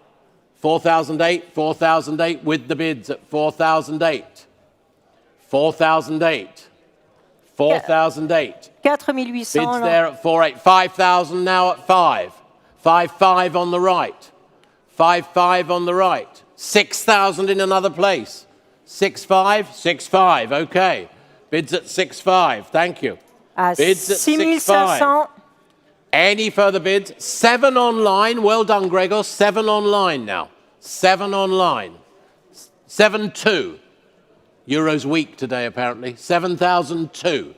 4,008, 4,008 with the bids at 4,008. 4,008. 4,008. 4,800. Bids there at 4,800. 5,000 now at 5. 5,500 on the right. 5,500 on the right. 6,000 in another place. 6,500. 6,500. Okay. Bids at 6,500. Thank you. Bids at 6,500. Any further bids? 7 online. Well done, Gregor. 7 online now. 7 online. 7,200. Euros week today, apparently. 7,002.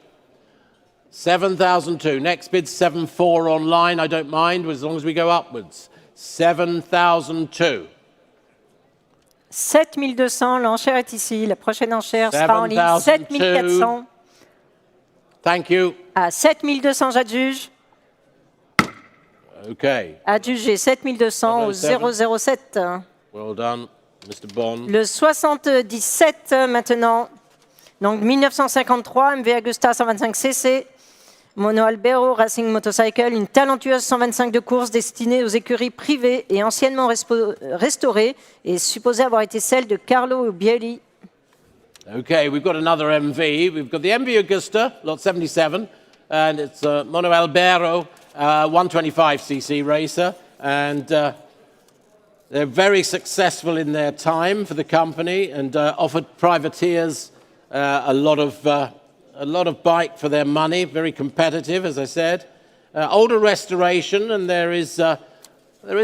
7,002. Next bid, 7,400 online. I don't mind, as long as we go upwards. 7,002. 7,200, l'enchère est ici. La prochaine enchère sera en ligne. 7,400. Thank you. À 7,200, j'adjuge. Okay. Adjugé 7,200 au 007. Well done, Mr. Bond. Le 77 maintenant. Donc 1953, MV Agusta 125cc. Mono Albero Racing Motorcycle, une talentueuse 125 de course destinée aux écuries privées et anciennement restaurée et supposée avoir été celle de Carlo Bielli. Okay, we've got another MV. We've got the MV Augusta, lot 77, and it's a Mono Albero 125cc racer, and they're very successful in their time for the company and offered privateers a lot of bike for their money, very competitive, as I said. Older restoration, and there is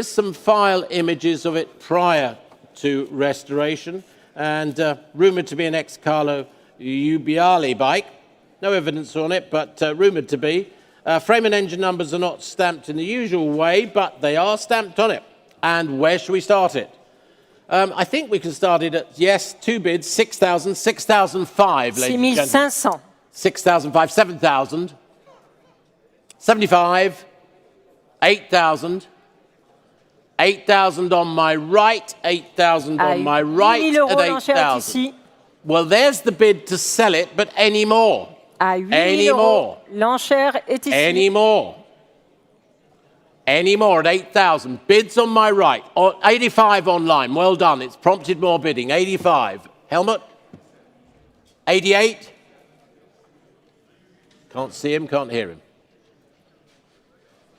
some file images of it prior to restoration, and rumoured to be an ex-Carlo Ubiali bike. No evidence on it, but rumoured to be. Frame and engine numbers are not stamped in the usual way, but they are stamped on it. And where should we start it? I think we can start it at, yes, 2 bids, 6,000, 6,500, ladies and gentlemen. 6,500. 6,500, 7,000, 75, 8,000, 8,000 on my right, 8,000 on my right, 8 000 at €, l'enchère est 8,000. ici. Well, there's the bid to sell it, but any more? À 8 Any 000 more? €, l'enchère est ici. Any more? Any more at 8,000. Bids on my right. 85 online. Well done. It's prompted more bidding. 85. Helmut? 88? Can't see him, can't hear him.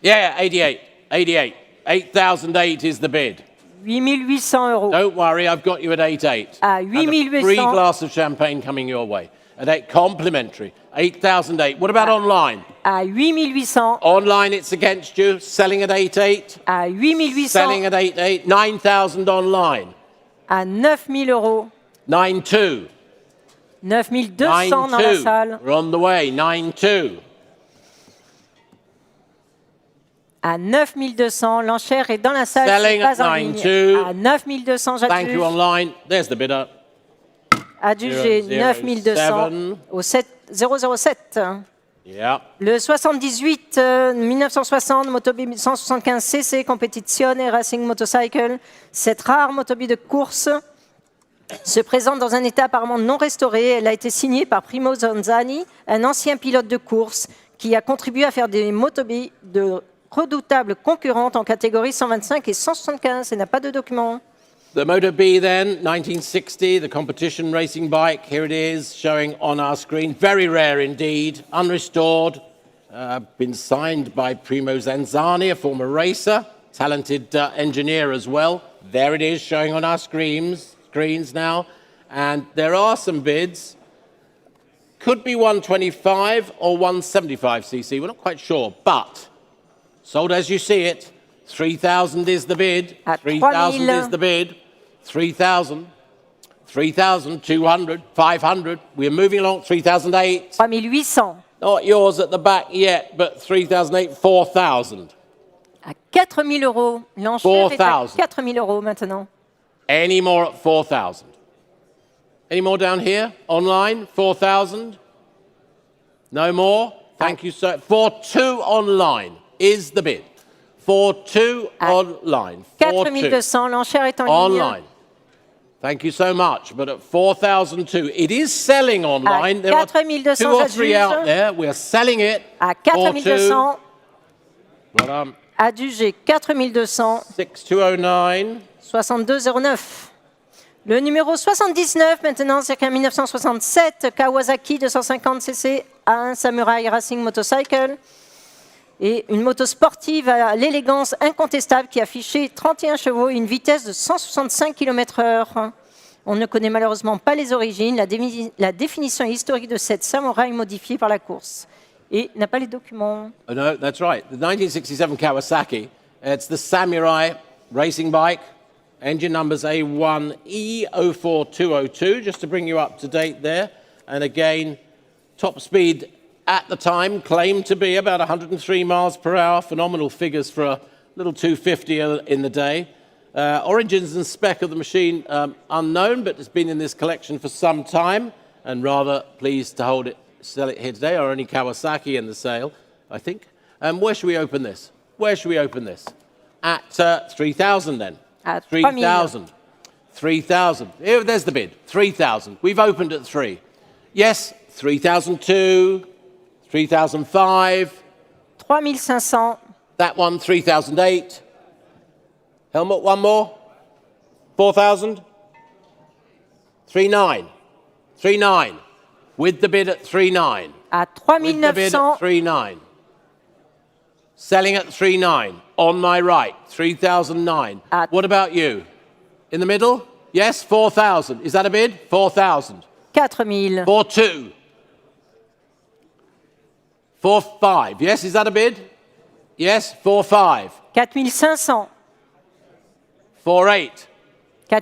Yeah, 88. 88. 8,008 is the bid. 8 800 €. Don't worry, I've got you at 88. À And a 8 free 800. glass of champagne coming your way. At 8, complimentary. 8,008. What about online? À 8 800. Online, it's against you. Selling at 8,8. À 8 Selling 800. at 8,8. 9,000 online. À 9 000 €. 9,2. 9 200 dans la 9,2. salle. We're on the way. 9,2. À 9 200, l'enchère est dans la salle, Selling c'est pas at en ligne. 9,2. À 9 200, Thank you j'adjuge. online. There's the bidder. Adjugé 9 200 007. au 007. Yeah. Le 78 1960, Motobi 175cc, Competizione Racing Motorcycle. Cette rare motobi de course se présente dans un état apparemment non restauré. Elle a été signée par Primo Zanzani, un ancien pilote de course qui a contribué à faire des motobi de redoutables concurrentes en catégorie 125 et 175. Elle n'a pas de document. The Moto B then, 1960, the competition racing bike. Here it is, showing on our screen. Very rare indeed, unrestored. Been signed by Primo Zanzani, a former racer, talented engineer as well. There it is, showing on our screens now. And there are some bids. Could be 125 or 175cc, we're not quite sure. But, sold as you see it, 3,000 is the bid. À 3,000 3 000. is the bid. 3,000. 3,000, 200, 500. We're moving along. 3,008. 3800. Not yours at the back yet, but 3,008, 4,000. À 4 000 euros. L'enchère est à 4,000. 4 000 euros maintenant. Any more at 4,000? Any more down here? Online? 4,000? No more? Thank you, sir. 4,200 online is the bid. 4,200 online. 4200. L'enchère est en ligne. Online. Thank you so much. But at 4,002, it is selling online. À There are 4,200, 2 or ça 3 juge. out there. We're selling it. À 4,200. 4200. Well done. Adjugé 4200. 6,209. 6209. Le numéro 79 maintenant, c'est qu'un 1967 Kawasaki 250 cc A1 Samurai Racing Motorcycle. Et une moto sportive à l'élégance incontestable qui affichait 31 chevaux et une vitesse de 165 km/h. On ne connaît malheureusement pas les origines, la définition historique de cette Samurai modifiée par la course. Et n'a pas les documents. Oh, no, that's right. The 1967 Kawasaki, it's the Samurai racing bike. Engine numbers A1E04202, just to bring you up to date there. And again, top speed at the time claimed to be about 103 miles per hour. Phenomenal figures for a little 250 in the day. Origins and spec of the machine unknown, but it's been in this collection for some time, and rather pleased to sell it here today. Our only Kawasaki in the sale, I think. Where should we open this? Where should we open this? At 3,000 then. At 3,000. 3,000. Here, there's the bid. 3,000. We've opened at 3. Yes, 3,002, 3,005. 3500. That one, 3,008. Helmut, one more. 4,000. 3,900. 3,900. With the bid at 3,900. À With the bid at 3900. 3,900. Selling at 3,900. On my right, 3,009. What about you? In the middle? Yes, 4,000. Is that a bid? 4,000. 4000. 4,200. 4,500. Yes, is that a bid? Yes, 4,500. 4500. 4,800.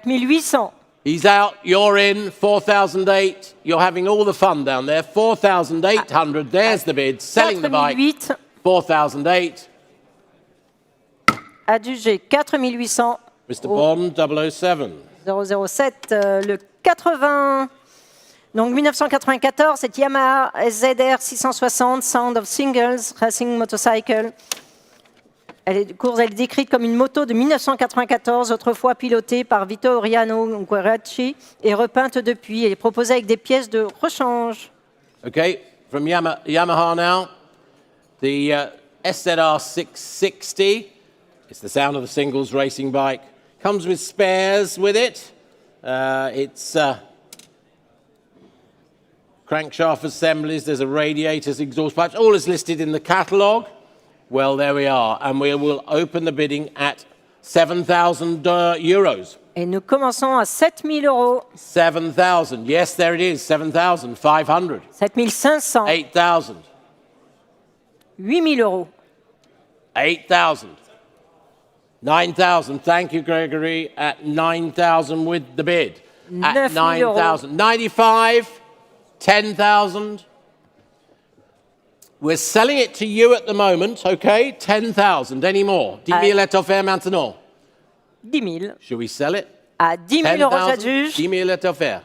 4800. He's out, you're in, 4,008. You're having all the fun down there. 4,800. There's the bid. Selling the bike. 4008. 4,008. Adjugé 4800. Mr. Bond, 007. 007, le 80. Donc 1994, cette Yamaha SZR 660 Sound of Singles Racing Motorcycle. Elle est décrite comme une moto de 1994, autrefois pilotée par Vittoriano Guerracci et repeinte depuis. Elle est proposée avec des pièces de rechange. Okay, from Yamaha now, the SZR 660. It's the sound of the singles racing bike. Comes with spares with it. It's crankshaft assemblies, there's a radiators, exhaust pipes, all is listed in the catalogue. Well, there we are, and we will open the bidding at 7,000 euros. Et nous commençons à 7000 euros. 7,000, yes, there it is, 7,500. 7500. 8,000. 8000 euros. 8,000. 9,000, thank you, Gregory, at 9,000 with the bid. At 9,000. 95, 10,000. We're selling it to you at the moment, okay? 10,000. Any more? 10 000 est offert maintenant. 10 000. Should we sell it? À 10 000 euros, 10,000. j'adjuge. 10 000 est offert.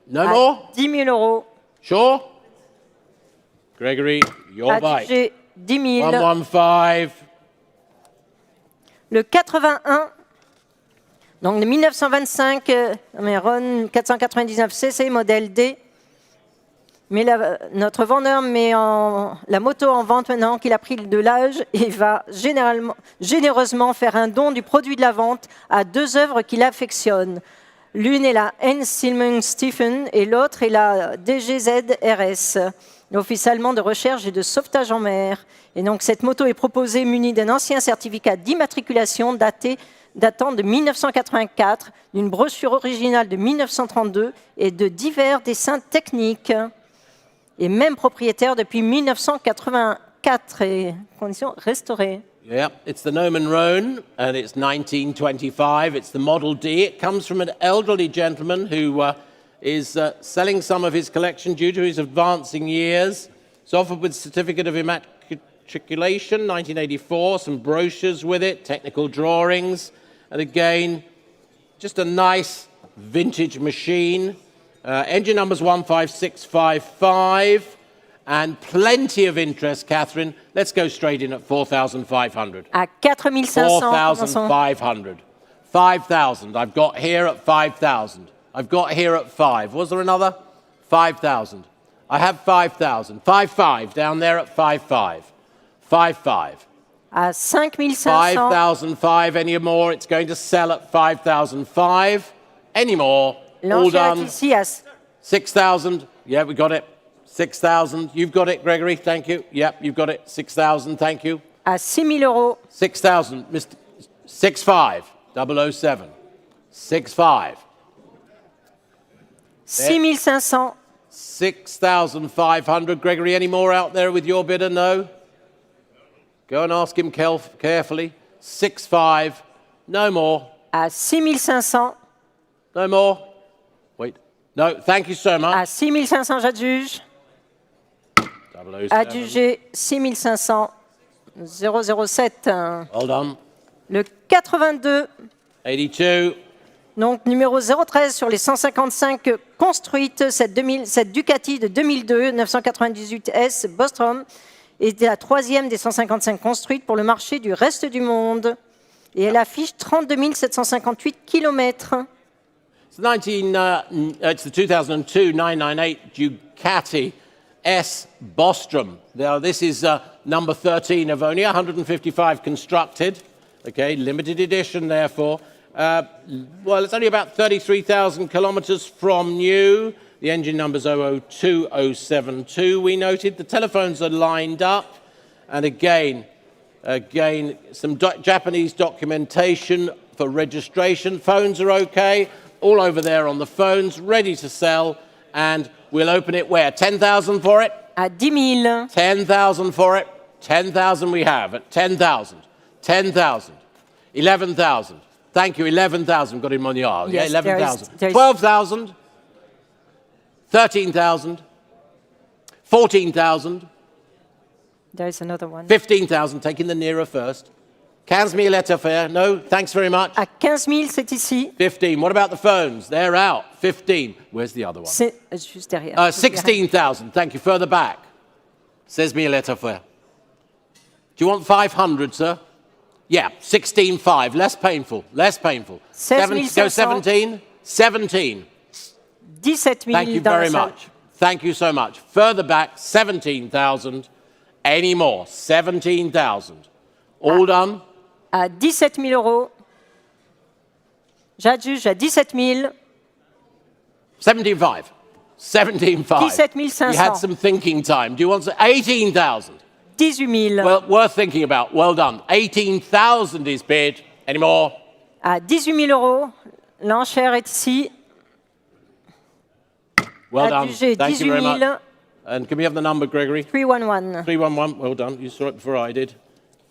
No more? 10 000 euros. Sure? Gregory, your bike. Adjugé 10 000. 115. Le 81. Donc de 1925, Ron 499 cc, modèle D. Mais notre vendeur met la moto en vente maintenant qu'il a pris de l'âge et va généreusement faire un don du produit de la vente à 2 œuvres qu'il affectionne. L'une est la N. Silman Stephen et l'autre est la DGZ RS, l'Office allemand de recherche et de sauvetage en mer. Et donc cette moto est proposée munie d'un ancien certificat d'immatriculation datant de 1984, d'une brochure originale de 1932 et de divers dessins techniques. Et même propriétaire depuis 1984 et conditions restaurées. Yeah, it's the Nomen Roan, and it's 1925. It's the Model D. It comes from an elderly gentleman who is selling some of his collection due to his advancing years. It's offered with certificate of immatriculation, 1984, some brochures with it, technical drawings, and again, just a nice vintage machine. Engine number's 15655. And plenty of interest, Catherine. Let's go straight in at 4,500. À 4 500. 4,500. 5,000. I've got here at 5,000. I've got here at 5. Was there another? 5,000. I have 5,000. 5,500 down there at 5,500. 5,500. À 5 500. 5,500. Any more? It's going to sell at 5,500. Any more? All L'enchère est done. ici à 6,000. Yeah, we got it. 6,000. You've got it, Gregory. Thank you. Yep, you've got it. 6,000. Thank you. à 6 000 euros. 6,000. Mr. 65. 007. 65. 6 500. 6,500. Gregory, any more out there with your bidder? No? Go and ask him carefully. 6,500. No more. À 6 500. No more. Wait. No, thank you so much. À 6 500, j'adjuge. 007. Adjugé 6 500. 007. Well done. Le 82. 82. Donc numéro 013 sur les 155 construites, cette Ducati de 2002, 998S Bostrom, était la troisième des 155 construites pour le marché du reste du monde. Et elle affiche 32 758 kilomètres. It's the 2002 998 Ducati S Bostrom. Now, this is number 13 of only 155 constructed. Okay, limited edition, therefore. Well, it's only about 33,000 kilometers from new. The engine number's 002072, we noted. The telephones are lined up. And again, some Japanese documentation for registration. Phones are okay. All over there on the phones, ready to sell. And we'll open it where? 10,000 for it? À 10 000. 10,000 for it. 10,000 we have at 10,000. 10,000. 11,000. Thank you, 11,000. Got him on the yard. Yes, yeah, 11,000. there is- 12,000. 13,000. 14,000. There is another one. 15,000. Taking the nearer first. 15,000 lettres faire. No, thanks very much. À 15 000, c'est ici. 15. What about the phones? They're out. 15. Where's the other one? C'est juste derrière. 16,000. Thank you. Further back. 16,000 lettres faire. Do you want 500, sir? Yeah, 16,500. Less painful. Less painful. 16 Go 17. 17. 17 000 Thank you dans la very salle. much. Thank you so much. Further back, 17,000. Any more? 17,000. All done? À 17 000 euros. J'adjuge à 17 000. 17,500. 17,500. 17 You had 500. some thinking time. Do you want 18,000? 18 000. Well, worth thinking about. Well done. 18,000 is bid. Any more? À 18 000 euros. L'enchère est ici. Well done. Adjugé Thank you very 18 much. 000. And can we have the number, Gregory? 311. 311. Well done. You saw it before I did.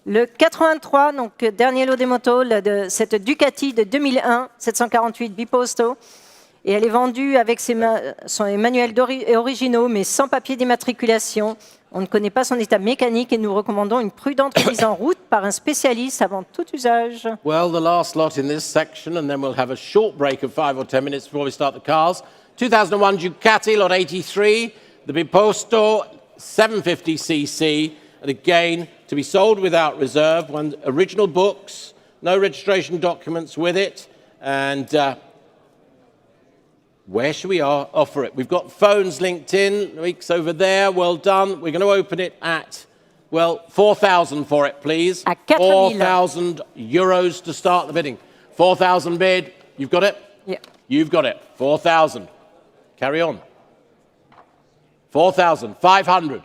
Le 83, donc dernier lot des motos, de cette Ducati de 2001, 748 Biposto. Et elle est vendue avec ses manuels originaux, mais sans papier d'immatriculation. On ne connaît pas son état mécanique et nous recommandons une prudente remise en route par un spécialiste avant tout usage. Well, the last lot in this section, and then we'll have a short break of 5 or 10 minutes before we start the cars. 2001 Ducati, lot 83, the Biposto 750cc, and again, to be sold without reserve, one original books, no registration documents with it, and where should we offer it? We've got phones linked in, weeks over there, well done. We're going to open it at, well, 4,000 for it, please. À 4 000. 4,000 euros to start the bidding. 4,000 bid. You've got it? Yeah. You've got it. 4,000. Carry on. 4,000. 500.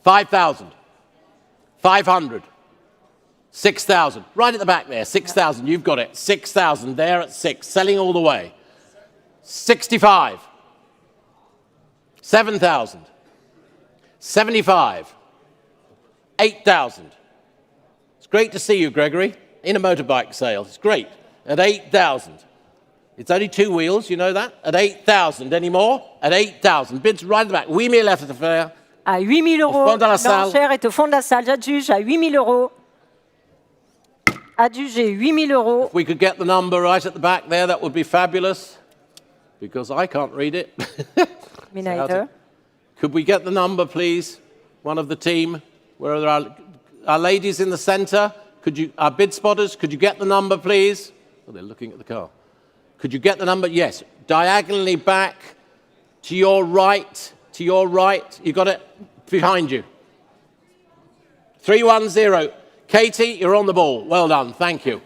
5,000. 500. 6,000. Right at the back there. 6,000. You've got it. 6,000 there at 6. Selling all the way. 65. 7,000. 75. 8,000. great to see you, Gregory, in a motorbike sale. It's great. At 8,000. It's only 2 wheels, you know that? At 8,000. Any more? At 8,000. Bids right at the back. 8 000 à faire. À 8 000 Au fond euros, de la salle. l'enchère est au fond de la salle. J'adjuge à 8 000 euros. Adjugé 8 000 euros. If we could get the number right at the back there, that would be fabulous. Because I can't read it. Me neither. Could we get the number, please? One of the team. Where are our ladies in the centre? Our bid spotters, could you get the number, please? Oh, they're looking at the car. Could you get the number? Yes. Diagonally back, to your right, to your right. You got it behind you. 310. Katie, you're on the ball. Well done. Thank you.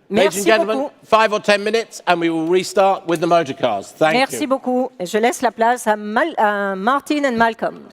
Ladies and gentlemen, beaucoup. 5 or 10 minutes and we will restart with the motor cars. Thank you. Merci beaucoup. Et je laisse la place à Martin et Malcolm.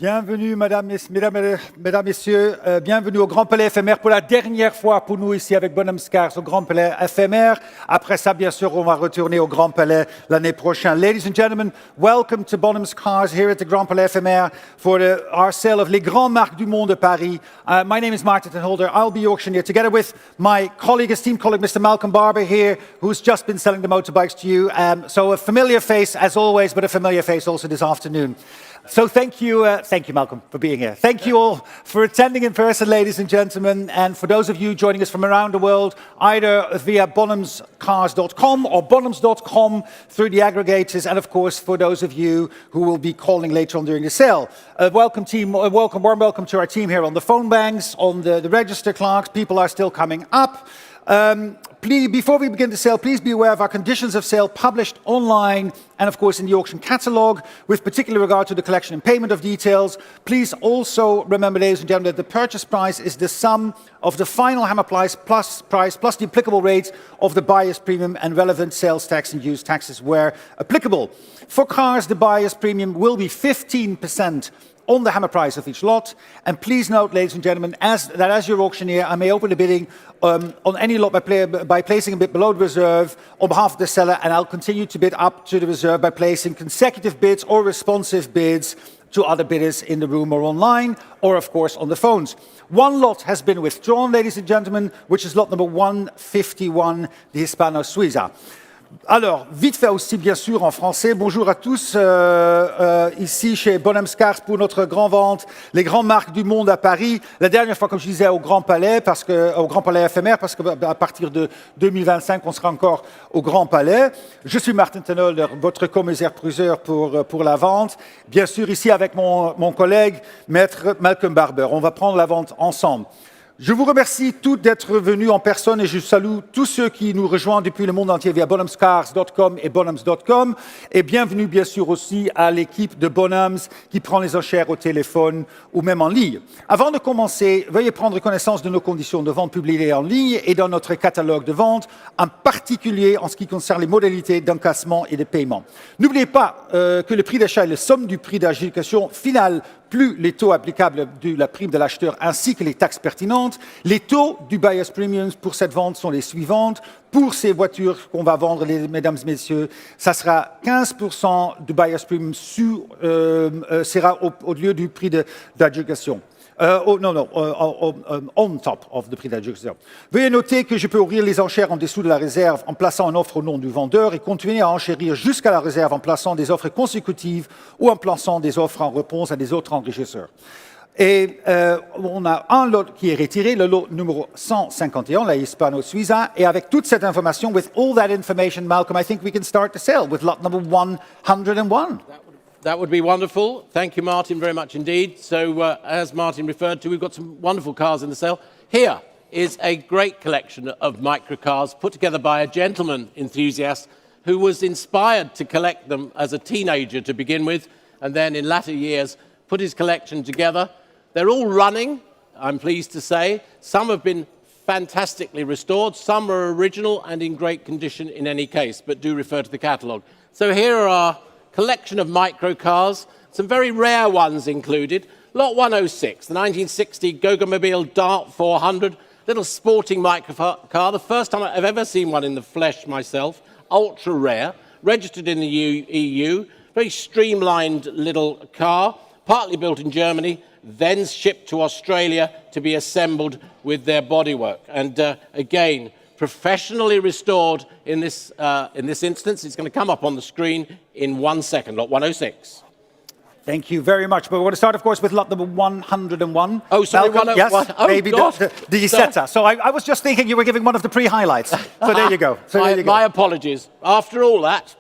Bienvenue, mesdames, messieurs, bienvenue au Grand Palais éphémère pour la dernière fois pour nous ici avec Bonhams Cars au Grand Palais éphémère. Après ça, bien sûr, on va retourner au Grand Palais l'année prochaine. Ladies and gentlemen, welcome to Bonhams Cars here at the Grand Palais éphémère for our sale of les grandes marques du monde de Paris. My name is Marques Holder. I'll be the auctioneer together with my colleague, esteemed colleague, Mr. Malcolm Barber here, who's just been selling the motorbikes to you. So a familiar face as always, but a familiar face also this afternoon. So thank you, Malcolm, for being here. Thank you all for attending in person, ladies and gentlemen, and for those of you joining us from around the world, either via bonhamscars.com or bonhams.com through the aggregators, and of course for those of you who will be calling later on during the sale. Warm welcome to our team here on the phone banks, on the register clerks. People are still coming up. Please, before we begin the sale, please be aware of our conditions of sale published online and, of course, in the auction catalogue, with particular regard to the collection and payment of details. Please also remember, ladies and gentlemen, that the purchase price is the sum of the final hammer price plus the applicable rates of the buyer's premium and relevant sales tax and use taxes where applicable. For cars, the buyer's premium will be 15% on the hammer price of each lot. And please note, ladies and gentlemen, as your auctioneer, I may open the bidding on any lot by placing a bid below the reserve on behalf of the seller, and I'll continue to bid up to the reserve by placing consecutive bids or responsive bids to other bidders in the room or online, or of course on the phones. One lot has been withdrawn, ladies and gentlemen, which is lot number 151, the Hispano Suiza. Alors, vite fait aussi, bien sûr, en français. Bonjour à tous, ici chez Bonhams Cars pour notre grand vente, les grandes marques du monde à Paris. La dernière fois, comme je disais, au Grand Palais éphémère, parce qu'à partir de 2025, on sera encore au Grand Palais. Je suis Martin Tenolder, votre commissaire-priseur pour la vente. Bien sûr, ici avec mon collègue, maître Malcolm Barber. On va prendre la vente ensemble. Je vous remercie tous d'être venus en personne et je salue tous ceux qui nous rejoignent depuis le monde entier via bonhamscars.com et bonhams.com. Et bienvenue bien sûr aussi à l'équipe de Bonhams qui prend les enchères au téléphone ou même en ligne. Avant de commencer, veuillez prendre connaissance de nos conditions de vente publiées en ligne et dans notre catalogue de vente, en particulier en ce qui concerne les modalités d'encaissement et de paiement. N'oubliez pas que le prix d'achat est la somme du prix d'adjudication final plus les taux applicables de la prime de l'acheteur ainsi que les taxes pertinentes. Les taux du buyer's premium pour cette vente sont les suivantes. Pour ces voitures qu'on va vendre, mesdames et messieurs, ça sera 15% du buyer's premium sera au lieu du prix d'adjudication. On top of the prix d'adjudication. Veuillez noter que je peux ouvrir les enchères en dessous de la réserve en plaçant une offre au nom du vendeur et continuer à enchérir jusqu'à la réserve en plaçant des offres consécutives ou en plaçant des offres en réponse à des autres enrichisseurs. Et on a un lot qui est retiré, le lot numéro 151, la Hispano Suiza. Et avec toute cette information, with all that information, Malcolm, I think we can start the sale with lot number 101. That would be wonderful. Thank you, Martin, very much indeed. So, as Martin referred to, we've got some wonderful cars in the sale. Here is a great collection of microcars put together by a gentleman enthusiast who was inspired to collect them as a teenager to begin with, and then in latter years put his collection together. They're all running, I'm pleased to say. Some have been fantastically restored. Some are original and in great condition in any case, but do refer to the catalogue. So here are our collection of microcars, some very rare ones included. Lot 106, the 1960 Gogomobile Dart 400, little sporting microcar, the first time I've ever seen one in the flesh myself, ultra rare, registered in the EU, very streamlined little car, partly built in Germany, then shipped to Australia to be assembled with their bodywork. And again, professionally restored in this instance. It's going to come up on the screen in 1 second, lot 106. Thank you very much. But we want to start, of course, with lot number 101. Oh, sorry, 101. Yes, oh, maybe the setter. So I was just thinking you were giving one of the pre-highlights. So there you go. My apologies. After all that,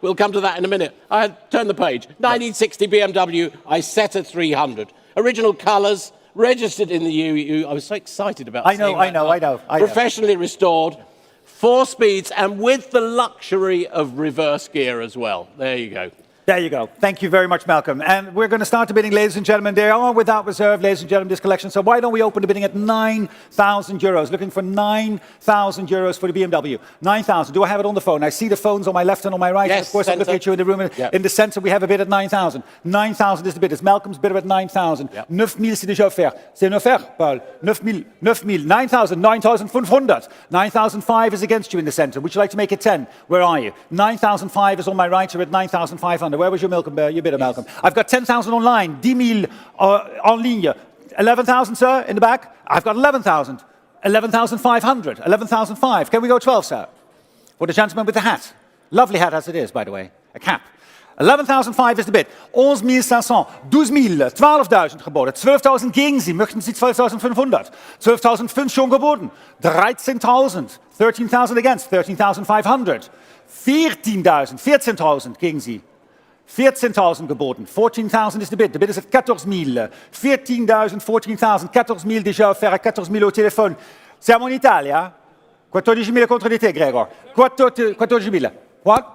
we'll come to that in a minute. I turn the page. 1960 BMW Isetta 300. Original colours, registered in the EU. I was so excited about I know. Professionally restored, 4 speeds, and with the luxury of reverse gear as well. There you go. There you go. Thank you very much, Malcolm. And we're going to start the bidding, ladies and gentlemen. They are without reserve, ladies and gentlemen, this collection. So why don't we open the bidding at 9,000 euros? Looking for 9,000 euros for the BMW. 9,000. Do I have it on the phone? I see the phones on my left and on my right. Yes, and of course, I'm looking at you in the room. Yep. In the center, we have a bid at 9,000. 9,000 is the bid. It's Malcolm's bid at 9,000. Yep. 9,000, c'est déjà offert. C'est une offert, Paul. 9,000. 9,000. 9,000. 9,500. 9,005 is against you in the center. Would you like to make it 10? Where are you? 9,005 is on my right. You're at 9,500. Where was your Malcolm? You bid, Malcolm. I've got 10,000 online. 10,000 en ligne. 11,000, sir, in the back. I've got 11,000. 11,500. 11,005. Can we go 12, sir? For the gentleman with the hat. Lovely hat as it is, by the way. A cap. 11,005 is the bid. 11,500. 12,000. 12.000 geboden. 12.000 gegen Sie. Möchten Sie 12.500? 12.005 schon geboten. 13.000. 13.000 against. 13.500. 14.000. 14.000 gegen Sie. 14.000 geboten. 14.000 is the bid. The bid is at 14.000. 14.000, 14.000. 14.000 déjà offert à 14.000 au téléphone. Siamo in Italia? 14.000 contro di te, Gregor. 14.000. What?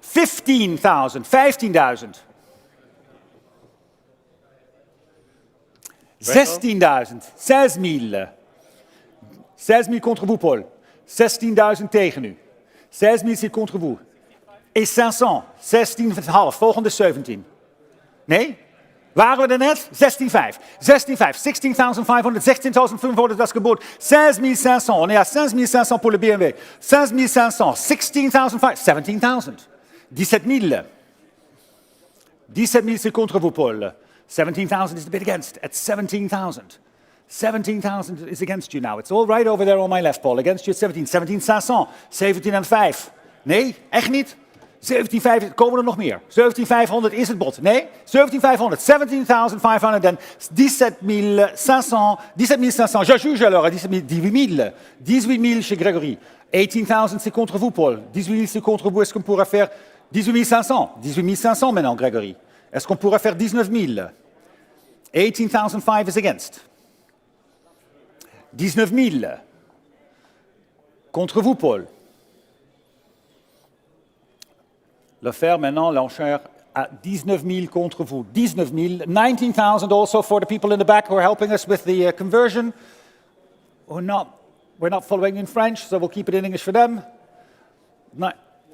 15,000. 15,000. 16.000. 16.000. 16.000 contre vous, Paul. 16.000 tegen u. 16.000 c'est contre vous. Et 500. 16,5. Volgende 17. Nee? Waren we er net? 16,5. 16,5. 16,500. 16,500 dat is geboden. 16,500. On est à 16,500 pour le BMW. 16,500. 16,500. 17,000. 17,000. 17,000 c'est contre vous, Paul. 17,000 is the bid against at 17,000. 17,000 is against you now. It's all right over there on my left, Paul. Against you at 17. 17,500. 17,500. Nee, echt niet? 17,500, komen er nog meer? 17,500 is het bod. Nee? 17,500. 17,500 en 17,500. 17,500. Je juge alors à 18,000. 18,000 chez Grégory. 18,000 c'est contre vous, Paul. 18,000 c'est contre vous. Est-ce qu'on pourra faire 18,500? 18,500 maintenant, Grégory. Est-ce qu'on pourra faire 19,000? 18,500 is against. 19,000. Contre vous, Paul. L'affaire maintenant, l'enchère à 19,000 contre vous. 19,000. 19,000 also for the people in the back who are helping us with the conversion. We're not following in French, so we'll keep it in English for them.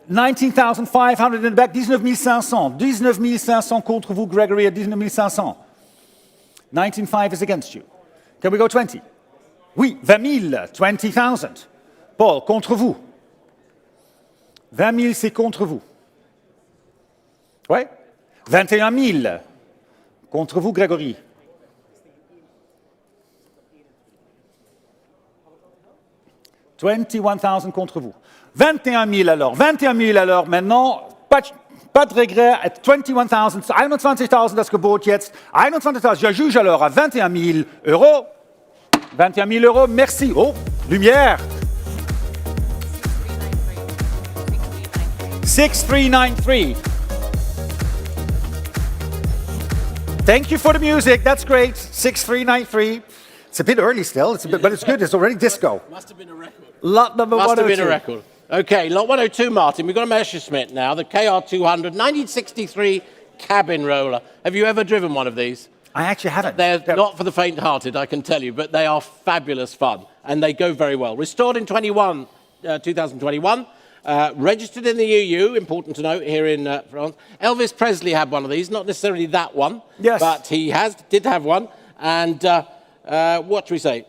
19,500 in the back. 19,500. 19,500 contre vous, Gregory, at 19,500. 19,500 is against you. Can we go 20? Oui, 20,000. 20,000. Paul, contre vous. 20,000, c'est contre vous. Ouais. 21,000. Contre vous, Grégory. $21,000 contre vous. 21,000 alors. 21,000 alors. Maintenant, pas de regret. At 21,000. 21,000 das Gebot jetzt. 21,000. Je juge alors à 21,000 euros. 21,000 euros. Merci. Oh, lumière. 6393. Thank you for the music. That's great. 6393. It's a bit early still, but it's good. It's already disco. Must have been a record. Lot number 102. Must have been a record. Okay, lot 102, Martin. We've got a Messerschmitt now, the KR200, 1963 cabin roller. Have you ever driven one of these? I actually haven't. They're not for the faint-hearted, I can tell you, but they are fabulous fun, and they go very well. Restored in 2021. Registered in the EU, important to note, here in France. Elvis Presley had one of these, not necessarily that one, yes, but he did have one. And what do we say?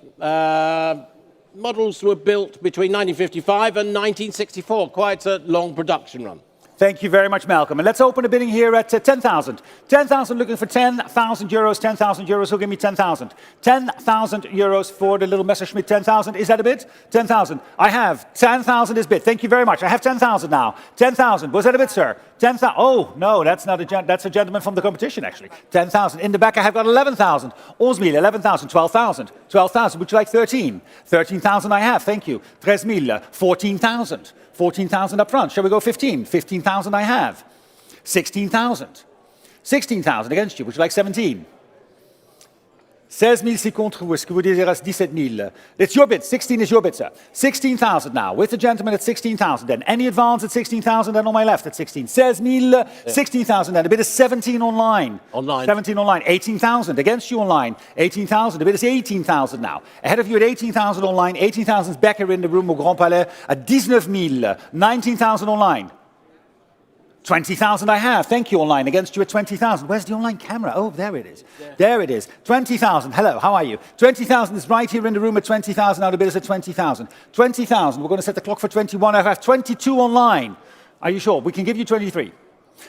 Models were built between 1955 and 1964, quite a long production run. Thank you very much, Malcolm. And let's open the bidding here at 10,000. 10,000, looking for 10,000 euros. 10,000 euros, who'll give me 10,000? 10,000 euros for the little Messerschmitt. 10,000, is that a bid? 10,000. I have 10,000 is bid. Thank you very much. I have 10,000 now. 10,000. Was that a bid, sir? 10,000. Oh, no, that's not that's a gentleman from the competition, actually. 10,000. In the back, I have got 11,000. 11,000, 11,000, 12,000. 12,000. Would you like 13? 13,000 I have. Thank you. 13,000. 14,000. 14,000 up front. Shall we go 15? 15,000 I have. 16,000. 16,000 against you. Would you like 17? 16 000 c'est contre vous. Est-ce que vous désirez 17 000? It's your bid. 16 is your bid, sir. 16,000 now. With the gentleman at 16,000 then. Any advance at 16,000 then on my left at 16. 16 000, 16,000 then. The bid is 17 online. Online. 17 online. 18,000 against you online. 18,000. The bid is 18,000 now. Ahead of you at 18,000 online. 18,000 is back here in the room au Grand Palais at 19 000. 19,000 online. 20,000 I have. Thank you, online. Against you at 20,000. Where's the online camera? Oh, there it is. Yeah. There it is. 20,000. Hello, how are you? 20,000 is right here in the room at 20,000. Now the bid is at 20,000. 20,000. We're going to set the clock for 21. I have 22 online. Are you sure? We can give you 23.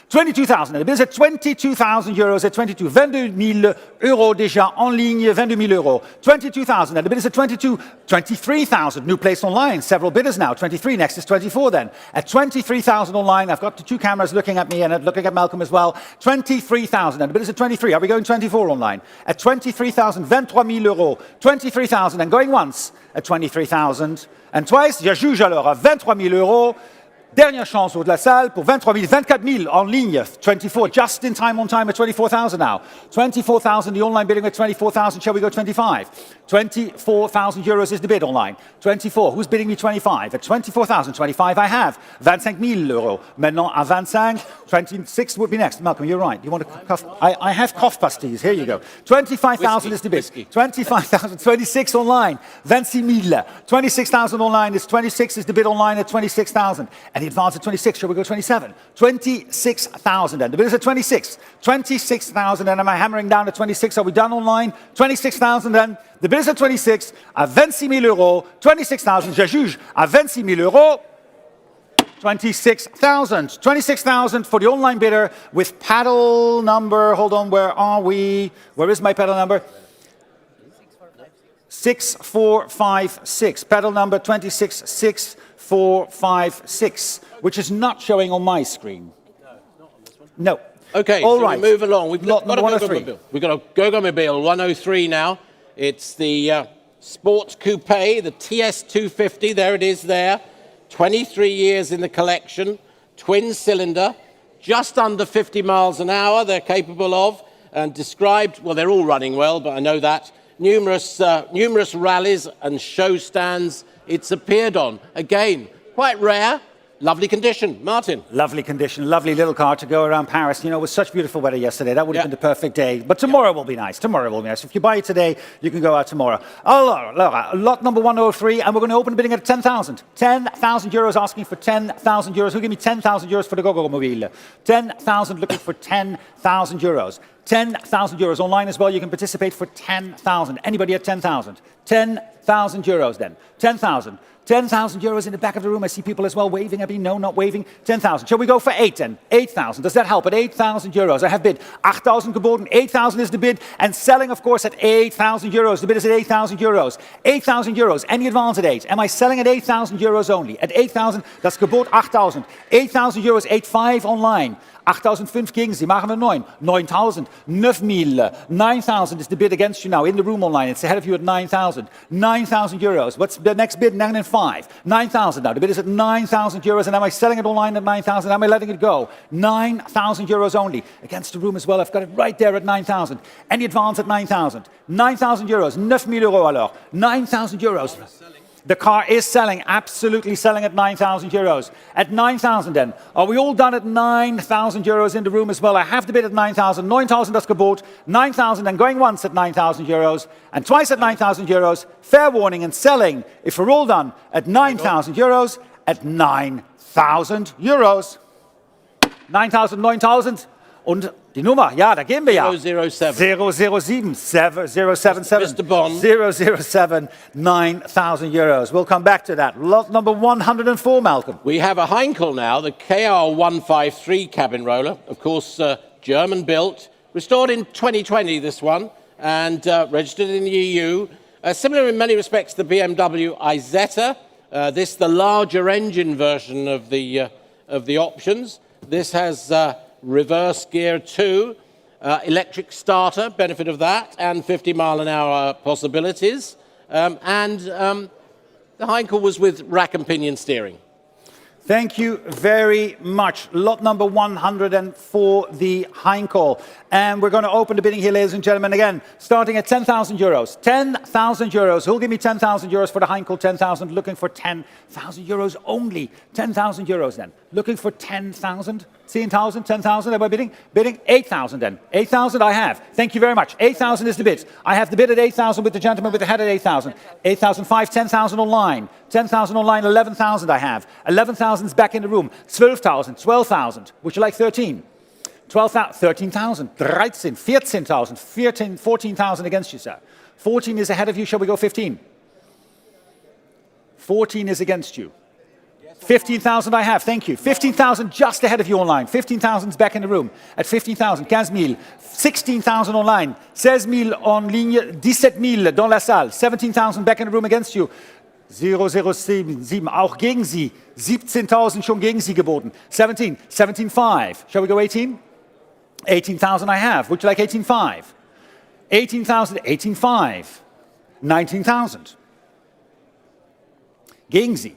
22,000. The bid is at 22,000 euros at 22. 22 000 euros déjà en ligne. 22 000 euros. 22,000. And the bid is at 22. 23,000. New place online. Several bidders now. 23. Next is 24 then. At 23,000 online. I've got the two cameras looking at me and looking at Malcolm as well. 23,000. And the bid is at 23. Are we going 24 online? At 23,000. 23 000 euros. 23,000. And going once at 23,000. And twice. Je juge alors à 23 000 euros. Dernière chance au de la salle pour 23 000, 24 000 en ligne. 24, just in time on time at 24,000 now. 24,000, the online bidding at 24,000. Shall we go 25? 24,000 euros is the bid online. 24, who's bidding me 25? At 24,000, 25 I have. 25 000 euros. Maintenant à 25, 26 would be next. Malcolm, you're right. You want to cough? I have cough pastilles. Here you go. 25,000 is the bid. 25,000, 26 online. 26 000. 26,000 online is 26 is the bid online at 26,000. And the advance at 26, shall we go 27? 26,000 then. The bid is at 26. 26,000 and am I hammering down at 26? Are we done online? 26,000 then. The bid is at 26, à 26 000 euros. 26,000, je juge, à 26 000 euros. 26,000. 26,000 for the online bidder with paddle number, hold on, where are we? Where is my paddle number? 6456. Paddle number 266456, which is not showing on my screen. No. Okay, all so right. we move along. We've got a Go-Go-Mobile. We've got a Go-Go-Mobile 103 now. It's the Sport Coupe, the TS250. There it is there. 23 years in the collection. Twin cylinder. Just under 50 miles an hour they're capable of. And described, well, they're all running well, but I know that. Numerous rallies and show stands it's appeared on. Again, quite rare. Lovely condition. Martin. Lovely condition. Lovely little car to go around Paris. You know, it was such beautiful weather yesterday. That would have been the perfect day. But tomorrow will be nice. Tomorrow will be nice. If you buy it today, you can go out tomorrow. Oh, lot number 103, and we're going to open bidding at 10,000. 10,000 euros, asking for 10,000 euros. Who give me 10,000 euros for the Go-Go-Mobile? 10,000, looking for 10,000 euros. 10,000 euros. Online as well, you can participate for 10,000. Anybody at 10,000? 10,000 euros then. 10,000. 10,000 euros in the back of the room. I see people as well waving at me. No, not waving. 10,000. Shall we go for 8 then? 8,000. Does that help? At 8,000 euros. I have bid 8,000 geboden. 8,000 is the bid. And selling, of course, at 8,000 euros. The bid is at 8,000 euros. 8,000 euros. Any advance at 8? Am I selling at 8,000 euros only? At 8,000, that's gebod 8,000. 8,000 euros, 8,500 online. 8,500 gegen Sie, machen wir 9. 9,000, 9,000, 9,000 is the bid against you now in the room online. It's ahead of you at 9,000. 9,000 euros. What's the next bid? 9,500. 9,000 now. The bid is at 9,000 euros. And am I selling it online at 9,000? Am I letting it go? 9,000 euros only. Against the room as well. I've got it right there at 9,000. Any advance at 9,000? 9,000 euros. 9,000 euros alors. 9,000 euros. The car is selling, absolutely selling at 9,000 euros. At 9,000 then. Are we all done at 9,000 euros in the room as well? I have the bid at 9,000. 9,000 das Gebot. 9,000 and going once at 9,000 euros. And twice at 9,000 euros. Fair warning and selling, if we're all done, at 9,000 euros. At 9,000 euros. 9,000, 9,000. Und die Nummer, ja, da gehen wir ja. 007. 007, 077. Mr. Bond. 007, 9,000 euros. We'll come back to that. Lot number 104, Malcolm. We have a Heinkel now, the KR153 cabin roller. Of course, German built. Restored in 2020, this one. And registered in the EU. Similar in many respects to the BMW Isetta. This the larger engine version of the options. This has reverse gear 2, electric starter, benefit of that, and 50 mile an hour possibilities. The Heinkel was with rack and pinion steering. Thank you very much. Lot number 104, the Heinkel. And we're going to open the bidding here, ladies and gentlemen, again, starting at 10,000 euros. 10,000 euros. Who'll give me 10,000 euros for the Heinkel? 10,000. Looking for 10,000 euros only. 10,000 euros then. Looking for 10,000. 10,000, 10,000, am I bidding? Bidding 8,000 then. 8,000 I have. Thank you very much. 8,000 is the bid. I have the bid at 8,000 with the gentleman with the head at 8,000. 8,005, 10,000 online. 10,000 online, 11,000 I have. 11,000 is back in the room. 12,000, 12,000. Would you like 13? 12,000, 13,000, 13, 14,000, 14,000 against you, sir. 14 is ahead of you. Shall we go 15? 14 is against you. 15,000 I have, thank you. 15,000 just ahead of you online. 15,000 is back in the room. At 15,000, 15,000. 16,000 online. 16,000 en ligne. 17,000 dans la salle. 17,000 back in the room against you. 007, auch gegen Sie. 17,000 schon gegen Sie geboten. 17, 17,5. Shall we go 18? 18,000 I have. Would you like 18,5? 18,000, 18,5. 19,000. Gegen Sie.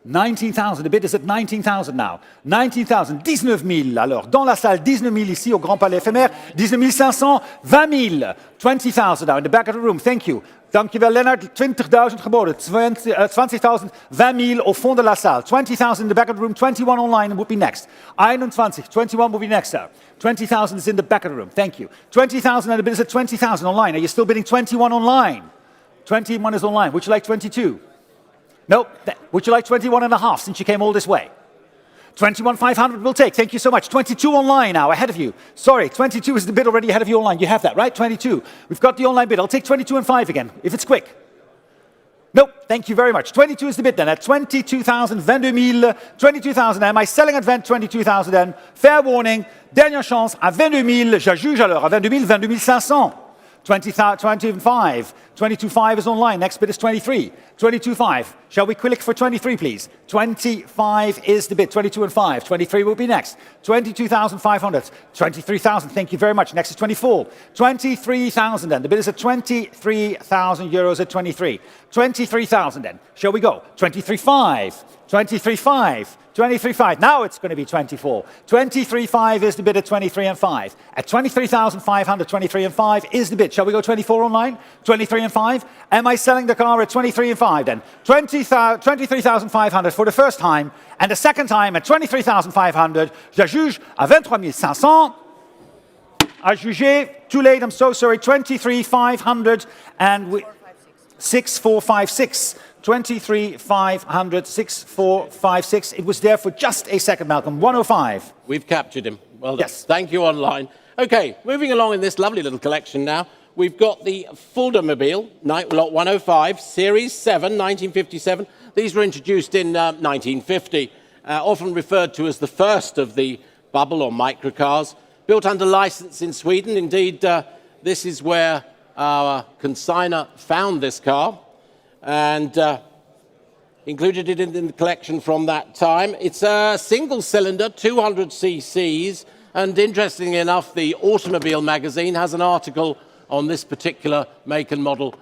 19,000, the bid is at 19,000 now. 19,000, 19,000 alors. Dans la salle, 19,000 ici au Grand Palais Éphémère. 19,500, 20,000. 20,000 now in the back of the room, thank you. Dankjewel Lennart, 20,000 geboden. 20,000, 20,000 au fond de la salle. 20,000 in the back of the room, 21 online would be next. 21, 21 would be next, sir. 20,000 is in the back of the room, thank you. 20,000 and the bid is at 20,000 online. Are you still bidding 21 online? 21 is online. Would you like 22? Nope. Would you like 21 and a half since you came all this way? 21,500 will take. Thank you so much. 22 online now, ahead of you. Sorry, 22 is the bid already ahead of you online. You have that, right? 22. We've got the online bid. I'll take 22 and 5 again, if it's quick. Nope. Thank you very much. 22 is the bid then. At 22,000, 22,000. 22,000. Am I selling at 22,000 then? Fair warning. Dernière chance. À 22,000. Je juge alors. À 22,000, 22,500. 25. 22.5 is online. Next bid is 23. 22.5. Shall we click for 23, please? 25 is the bid. 22 and 5. 23 will be next. 22,500. 23,000. Thank you very much. Next is 24. 23,000 then. The bid is at 23,000 euros at 23. 23,000 then. Shall we go? 23.5. 23.5. 23.5. Now it's going to be 24. 23.5 is the bid at 23 and 5. At 23,500, 23 and 5 is the bid. Shall we go 24 online? 23 and 5. Am I selling the car at 23 and 5 then? 23,500 for the first time. And the second time at 23,500. Je juge à 23,500. À juger. Too late, I'm so sorry. 23,500 and we... 6456. 23,500, 6456. It was there for just a second, Malcolm. 105. We've captured him. Well done. Yes. Thank you online. Okay, moving along in this lovely little collection now. We've got the Fulda-mobile, lot 105, Series 7, 1957. These were introduced in 1950, often referred to as the first of the bubble or microcars. Built under license in Sweden. Indeed, this is where our consignor found this car and included it in the collection from that time. It's a single cylinder, 200 cc's, and interestingly enough, the Automobile magazine has an article on this particular make and model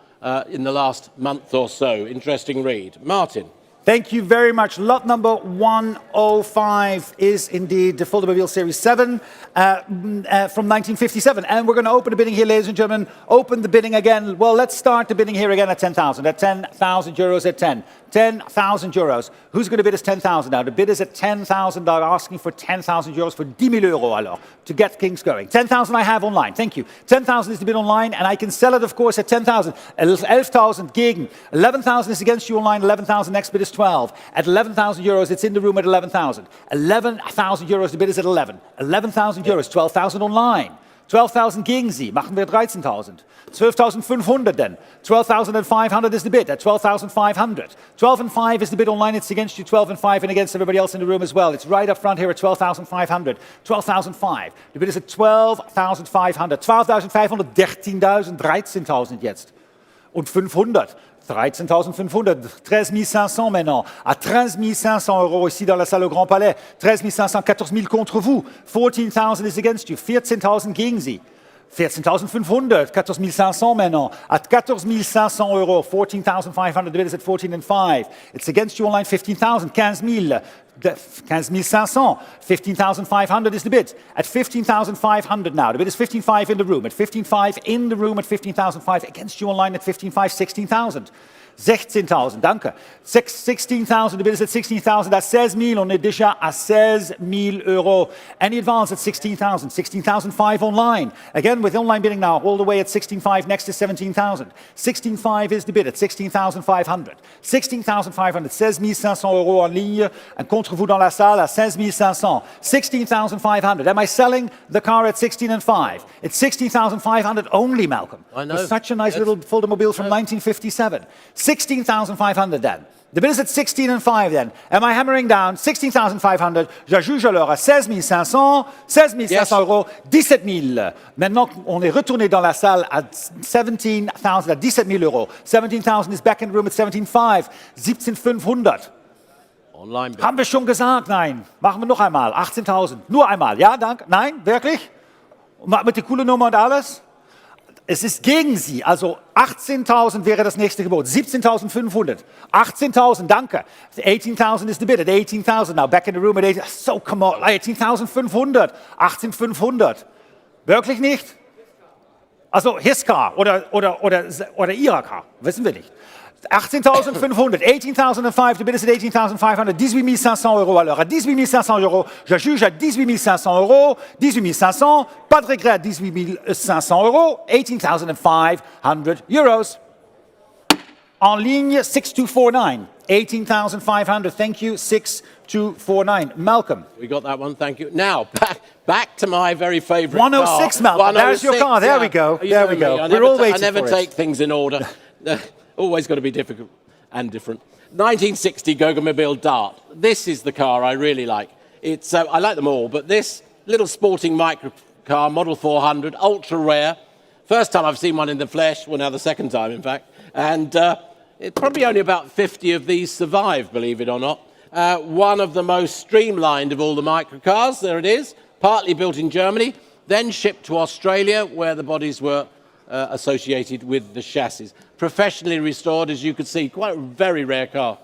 in the last month or so. Interesting read. Martin. Thank you very much. Lot number 105 is indeed the Fulda-mobile Series 7 from 1957. And we're going to open the bidding here, ladies and gentlemen. Open the bidding again. Well, let's start the bidding here again at 10,000. At 10,000 euros at 10. 10,000 euros. Who's going to bid us 10,000 now? The bid is at 10,000. They're asking for 10,000 euros for 10,000 euros alors, to get things going. 10,000 I have online. Thank you. 10,000 is the bid online, and I can sell it, of course, at 10,000. 11,000 gegen. 11,000 is against you online. 11,000 next bid is 12. At 11,000 euros, it's in the room at 11,000. 11,000 euros, the bid is at 11. 11,000 euros, 12,000 online. 12,000 gegen Sie, machen wir 13,000. 12,500 then. 12,500 is the bid at 12,500. 12 and 5 is the bid online. It's against you 12 and 5 and against everybody else in the room as well. It's right up front here at 12,500. 12,005. The bid is at 12,500. 12,500, 13,000, 13,000 jetzt. Und 500. 13,500, 13,500 maintenant, à 13,500 euros ici dans la salle au Grand Palais. 13,500, 14,000 contre vous. 14,000 is against you, 14,000 gegen Sie. 14 500, 14 500 maintenant. At 14 500 euros, 14,500, the bid is at 14 and 5. It's against you online, 15,000, 15 500, 15,500 is the bid. At 15,500 now, the bid is 15,500 in the room. At 15,500 in the room, at 15,500 against you online at 15,500, 16,000. 16,000, danke. 16,000, the bid is at 16,000, that's 16,000, on est déjà à 16,000 euros. Any advance at 16,000, 16,500 online. Again, with online bidding now, all the way at 16,500, next to 17,000. 16,500 is the bid at 16,500. 16,500, 16,500 euros en ligne, and contre vous dans la salle à 16,500. 16,500. Am I selling the car at 16,500? It's 16,500 only, Malcolm. I know. It's such a nice little Folder-mobile from 1957. 16,500 then. The bid is at 16,500 then. Am I hammering down? 16,500. Je juge alors à 16,500. 16,500 euros. 17,000. Maintenant, on est retourné dans la salle à 17,000, à 17,000 euros. 17,000 is back in the room at 17,500. 17,500. Online bid. Haben wir schon gesagt? Nein. Machen wir noch einmal. 18,000. Nur einmal. Ja, danke. Nein, wirklich? Und mit der coole Nummer und alles? Es ist gegen Sie, also 18,000 wäre das nächste Gebot, 17,500, 18,000, danke. 18,000 is the bid at 18,000 now, back in the room at 18,000, so come on, 18,500, 18,500. Wirklich nicht? Also his car oder Ihrer Car, wissen wir nicht. 18,500, 18,500, the bid is at 18,500, 18,500 euros alors. À 18,500 euros, je juge à 18,500 euros, 18,500, pas de regret, 18,500 euros, 18,500 euros. En ligne, 6249, 18,500, thank you, 6249. Malcolm. We got that one, thank you. Now, back to my very favourite 106, car. Malcolm, there's your car, there yeah. we go, You there know we me, go. We're all waiting I never for take it. things in order. Always got to be difficult and different. 1960 Gogomobile Dart. This is the car I really like. It's I like them all, but this little sporting microcar, Model 400, ultra rare. First time I've seen one in the flesh, well now the second time in fact, and it's probably only about 50 of these survive, believe it or not. One of the most streamlined of all the microcars, there it is, partly built in Germany, then shipped to Australia where the bodies were associated with the chassis. Professionally restored, as you could see, quite a very rare car.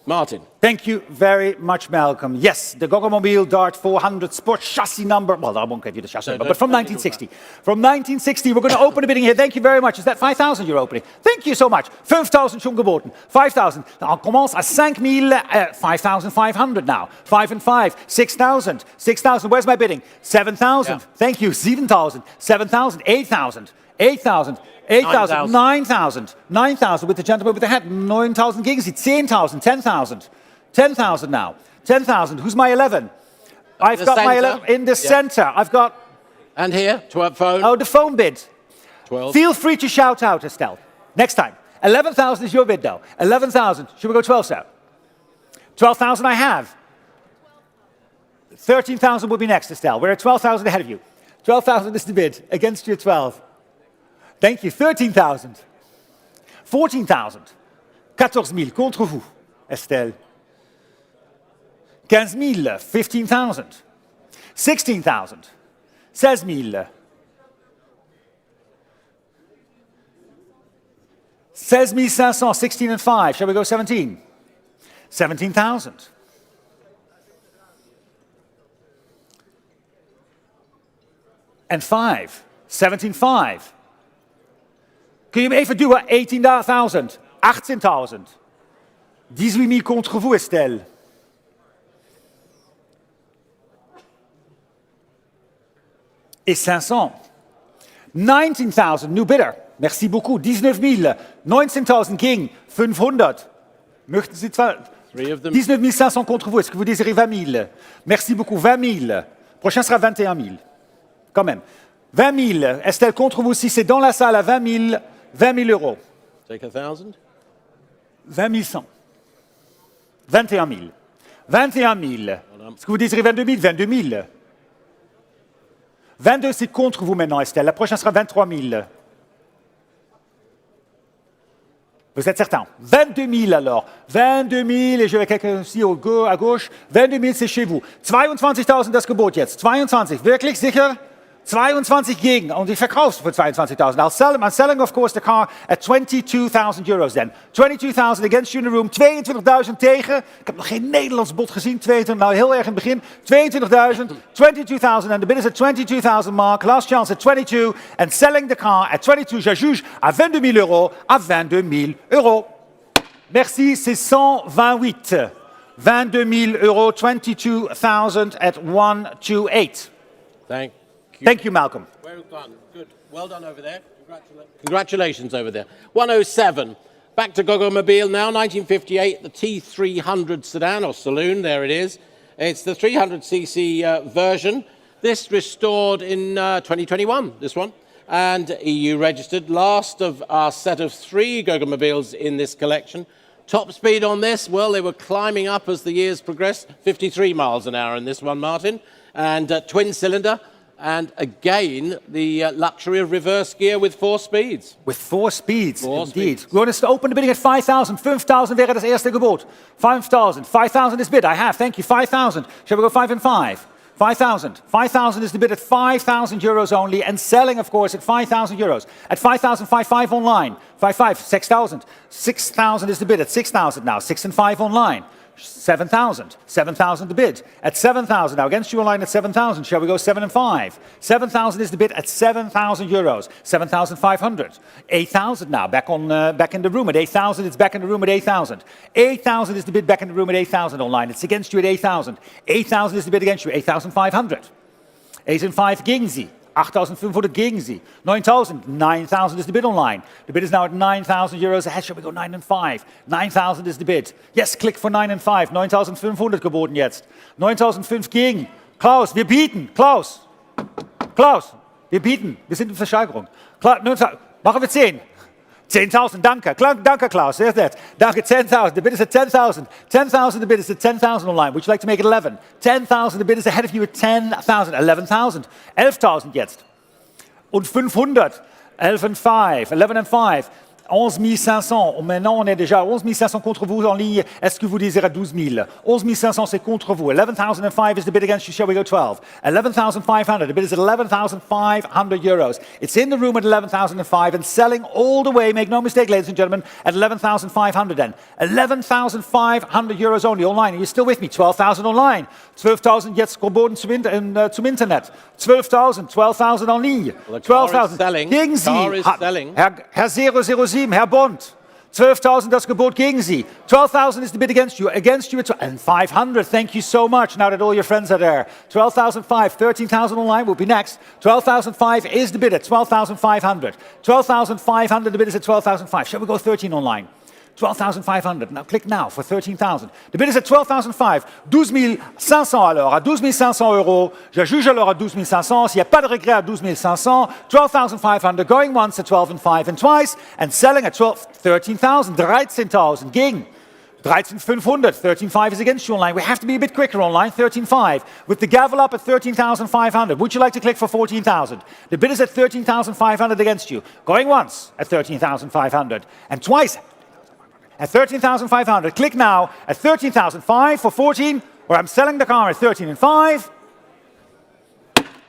Martin. Thank you very much, Malcolm. Yes, the Gogomobile Dart 400 Sport chassis number. Well, I won't give you the chassis number, but from 1960. From 1960, we're going to open a bidding here. Thank you very much. Is that 5,000 you're opening? Thank you so much. 5,000 schon geboten. 5,000. On commence à 5,000, 5,500 now. 5 and 5. 6,000. 6,000. Where's my bidding? 7,000. Yeah. Thank you. 7,000. 7,000. 8,000. 8,000. 8,000, 9,000, 9,000 with the gentleman with the hat, 9,000 gegen Sie, 10,000, 10,000, 10,000 now, 10,000, who's my 11? I've The got my centre. 11 in the center, I've got, And here, phone. oh, the phone bid. 12. Feel free to shout out, Estelle, next time. 11,000 is your bid though, 11,000, should we go 12, sir? 12,000 I have. 13,000 will be next, Estelle, we're at 12,000 ahead of you. 12,000 is the bid, against your 12. Thank you. 13,000. 14,000. 14,000 contre vous, Estelle. 15,000. 15,000. 16,000. 16,000. 16,500. 16 and 5. Shall we go 17? 17,000. And 5. 17,500. Kun je hem even duwen? 18,000. 18,000. 18,000 contre vous, Estelle. Et 500. 19,000, new bidder. Merci beaucoup. 19,000. 19,000 king. 500. Möchten Sie 19,500 contre vous. Est-ce que vous désirez 20,000? Merci beaucoup. 20,000. Prochain sera 21,000. Quand même. 20,000. Estelle, contre vous aussi, c'est dans la salle à 20,000. 20 000 euros. Take 1,000. 20 100. 21 000. 21 000. Est-ce que vous désirez 22 000? 22 000. 22, c'est contre vous maintenant, Estelle. La prochaine sera 23 000. Vous êtes certain? 22 000 alors. 22 000, et je vais quelqu'un ici à gauche. 22 000, c'est chez vous. 22.000 das Gebot jetzt. 22, wirklich sicher? 22 gegen und ich verkaufe für 22.000. I'm selling, of course, the car at 22,000 euros then. 22,000 against you in the room. 22.000 tegen. Ik heb nog geen Nederlands bod gezien. 22, nou heel erg in het begin. 22.000, 22,000 and the bid is at 22,000 mark. Last chance at 22 and selling the car at 22. Je juge à 22 000 euros. À 22 000 euros. Merci, c'est 128. 22 000 euros. 22,000 at 128. Thank you, Malcolm. Well done. Good. Well done over there. Congratulations over there. 107. Back to Gogomobile now. 1958, the T300 sedan or saloon. There it is. It's the 300cc version. This restored in 2021, this one. And EU registered. Last of our set of 3 Gogomobiles in this collection. Top speed on this, well, they were climbing up as the years progressed. 53 miles an hour in this one, Martin. And twin cylinder. And again, the luxury of reverse gear with 4 speeds. With 4 speeds, indeed. We're going to open the bidding at 5,000. 5,000 wäre das erste Gebot. 5,000. 5,000 is bid. I have. Thank you. 5,000. Shall we go 5 and 5? 5,000. 5,000 is the bid at 5,000 euros only, and selling, of course, at 5,000 euros. At 5,000, 5,5 online. 5,5, 6,000. 6,000 is the bid at 6,000 now. 6 and 5 online. 7,000. 7,000 the bid. At 7,000 now. Against you online at 7,000. Shall we go 7 and 5? 7,000 is the bid at 7,000 euros. 7,500. 8,000 now. Back in the room at 8,000. It's back in the room at 8,000. 8,000 is the bid back in the room at 8,000 online. It's against you at 8,000. 8,000 is the bid against you. 8,500. 8 and 5 gegen Sie. 8,500 gegen Sie. 9,000. 9,000 is the bid online. The bid is now at 9,000 euros ahead. Shall we go 9 and 5? 9,000 is the bid. Yes, click for 9 and 5. 9,500 geboten jetzt. 9,500 gegen. Klaus, wir bieten. Klaus, wir bieten. Wir sind in Versteigerung. Machen wir 10. 10,000, danke. Danke, Klaus. There's that. Danke, 10,000. The bid is at 10,000. 10,000, the bid is at 10,000 online. Would you like to make it 11? 10,000, the bid is ahead of you at 10,000. 11,000. 11,000 jetzt. Und 500. 11 and 5. 11 and 5. 11 500. Maintenant, on est déjà à 11 500 contre vous en ligne. Est-ce que vous désirez 12 000? 11 500, c'est contre vous. 11,005 is the bid against you. Shall we go 12? 11,500. The bid is at 11,500 euros. It's in the room at 11,005 and selling all the way, make no mistake, ladies and gentlemen, at 11,500 then. 11,500 euros only online. Are you still with me? 12,000 online. 12,000 jetzt geboten zum Internet. 12,000. 12,000 en ligne. 12,000. Gegen Sie. Car is selling. Herr 007, Herr Bond. 12,000 das Gebot gegen Sie. 12,000 is the bid against you. Against you, and 500. Thank you so much. Now that all your friends are there. 12,005. 13,000 online will be next. 12,005 is the bid at 12,500. 12,500. The bid is at 12,005. Shall we go 13 online? 12,500. Now click now for 13,000. The bid is at 12,005. 12,500 alors. À 12,500 euros. Je juge alors à 12,500. S'il n'y a pas de regret à 12,500. 12,500. Going once at 12 and 5 and twice. And selling at 13,000. 13,000 gegen. 13,500. 13,500 is against you online. We have to be a bit quicker online. 13,500. With the gavel up at 13,500. Would you like to click for 14,000? The bid is at 13,500 against you. Going once at 13,500. And twice at 13,500. Click now at 13,500 for 14, or I'm selling the car at 13 and 5.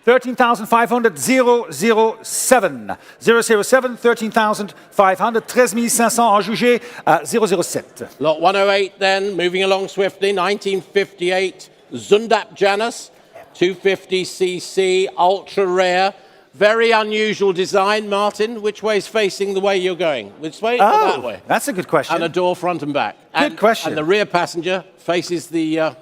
13,500, 007. 007, 13,500, 13,500 en jugé, 007. Lot 108 then, moving along swiftly. 1958 Zundap Janus, 250cc, ultra rare. Very unusual design, Martin. Which way is facing the way you're going? Which way? Or that way? That's a good question. And a door front and back. Good question. And the rear passenger faces the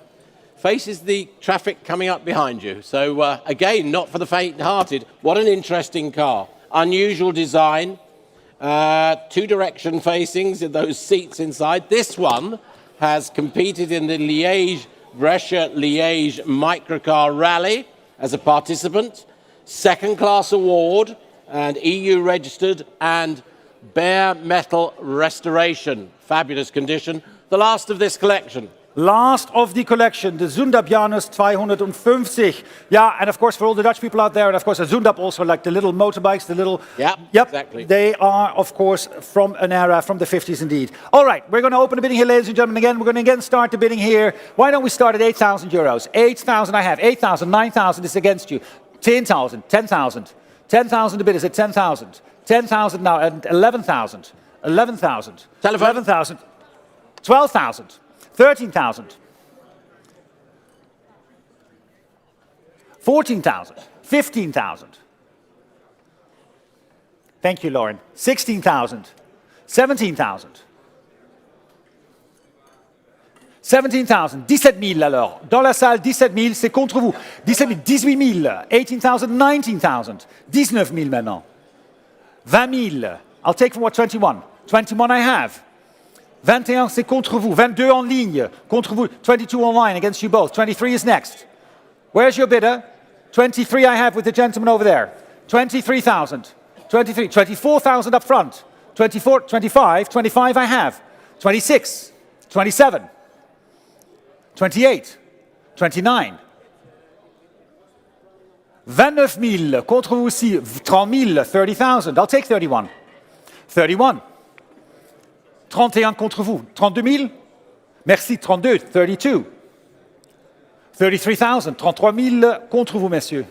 traffic coming up behind you. So again, not for the faint-hearted. What an interesting car. Unusual design. 2-direction facings in those seats inside. This one has competed in the Brescia-Liège Microcar Rally as a participant. Second-class award and EU registered and bare metal restoration. Fabulous condition. The last of this collection. Last of the collection, the Zundap Janus 250. Yeah, and of course for all the Dutch people out there, and of course a Zundap also like the little motorbikes, the little... Yep, exactly. They are, of course, from an era, from the 50s indeed. All right, we're going to open the bidding here, ladies and gentlemen, again. We're going to again start the bidding here. Why don't we start at 8,000 euros? 8,000 I have, 8,000, 9,000 is against you. 10,000, 10,000. 10,000 the bid is at 10,000. 10,000 now and 11,000. 11,000. Telephone. 11,000. 12,000. 13,000. 14,000. 15,000. Thank you, Lauren. 16,000. 17,000. 17,000. 17 000 alors. Dans la salle, 17 000, c'est contre vous. 17 000, 18 000. 18,000, 19,000. 19 000 maintenant. 20 000. I'll take from what, 21. 21 I have. 21, c'est contre vous. 22 en ligne. Contre vous. 22 online against you both. 23 is next. Where's your bidder? 23 I have with the gentleman over there. 23,000. 23. 24,000 up front. 24, 25. 25 I have. 26. 27. 28. 29. 29 000. Contre vous aussi. 30 000. 30,000. I'll take 31. 31. 31 contre vous. 32 000. Merci. 32. 32. 33,000. 33 000 contre vous, messieurs.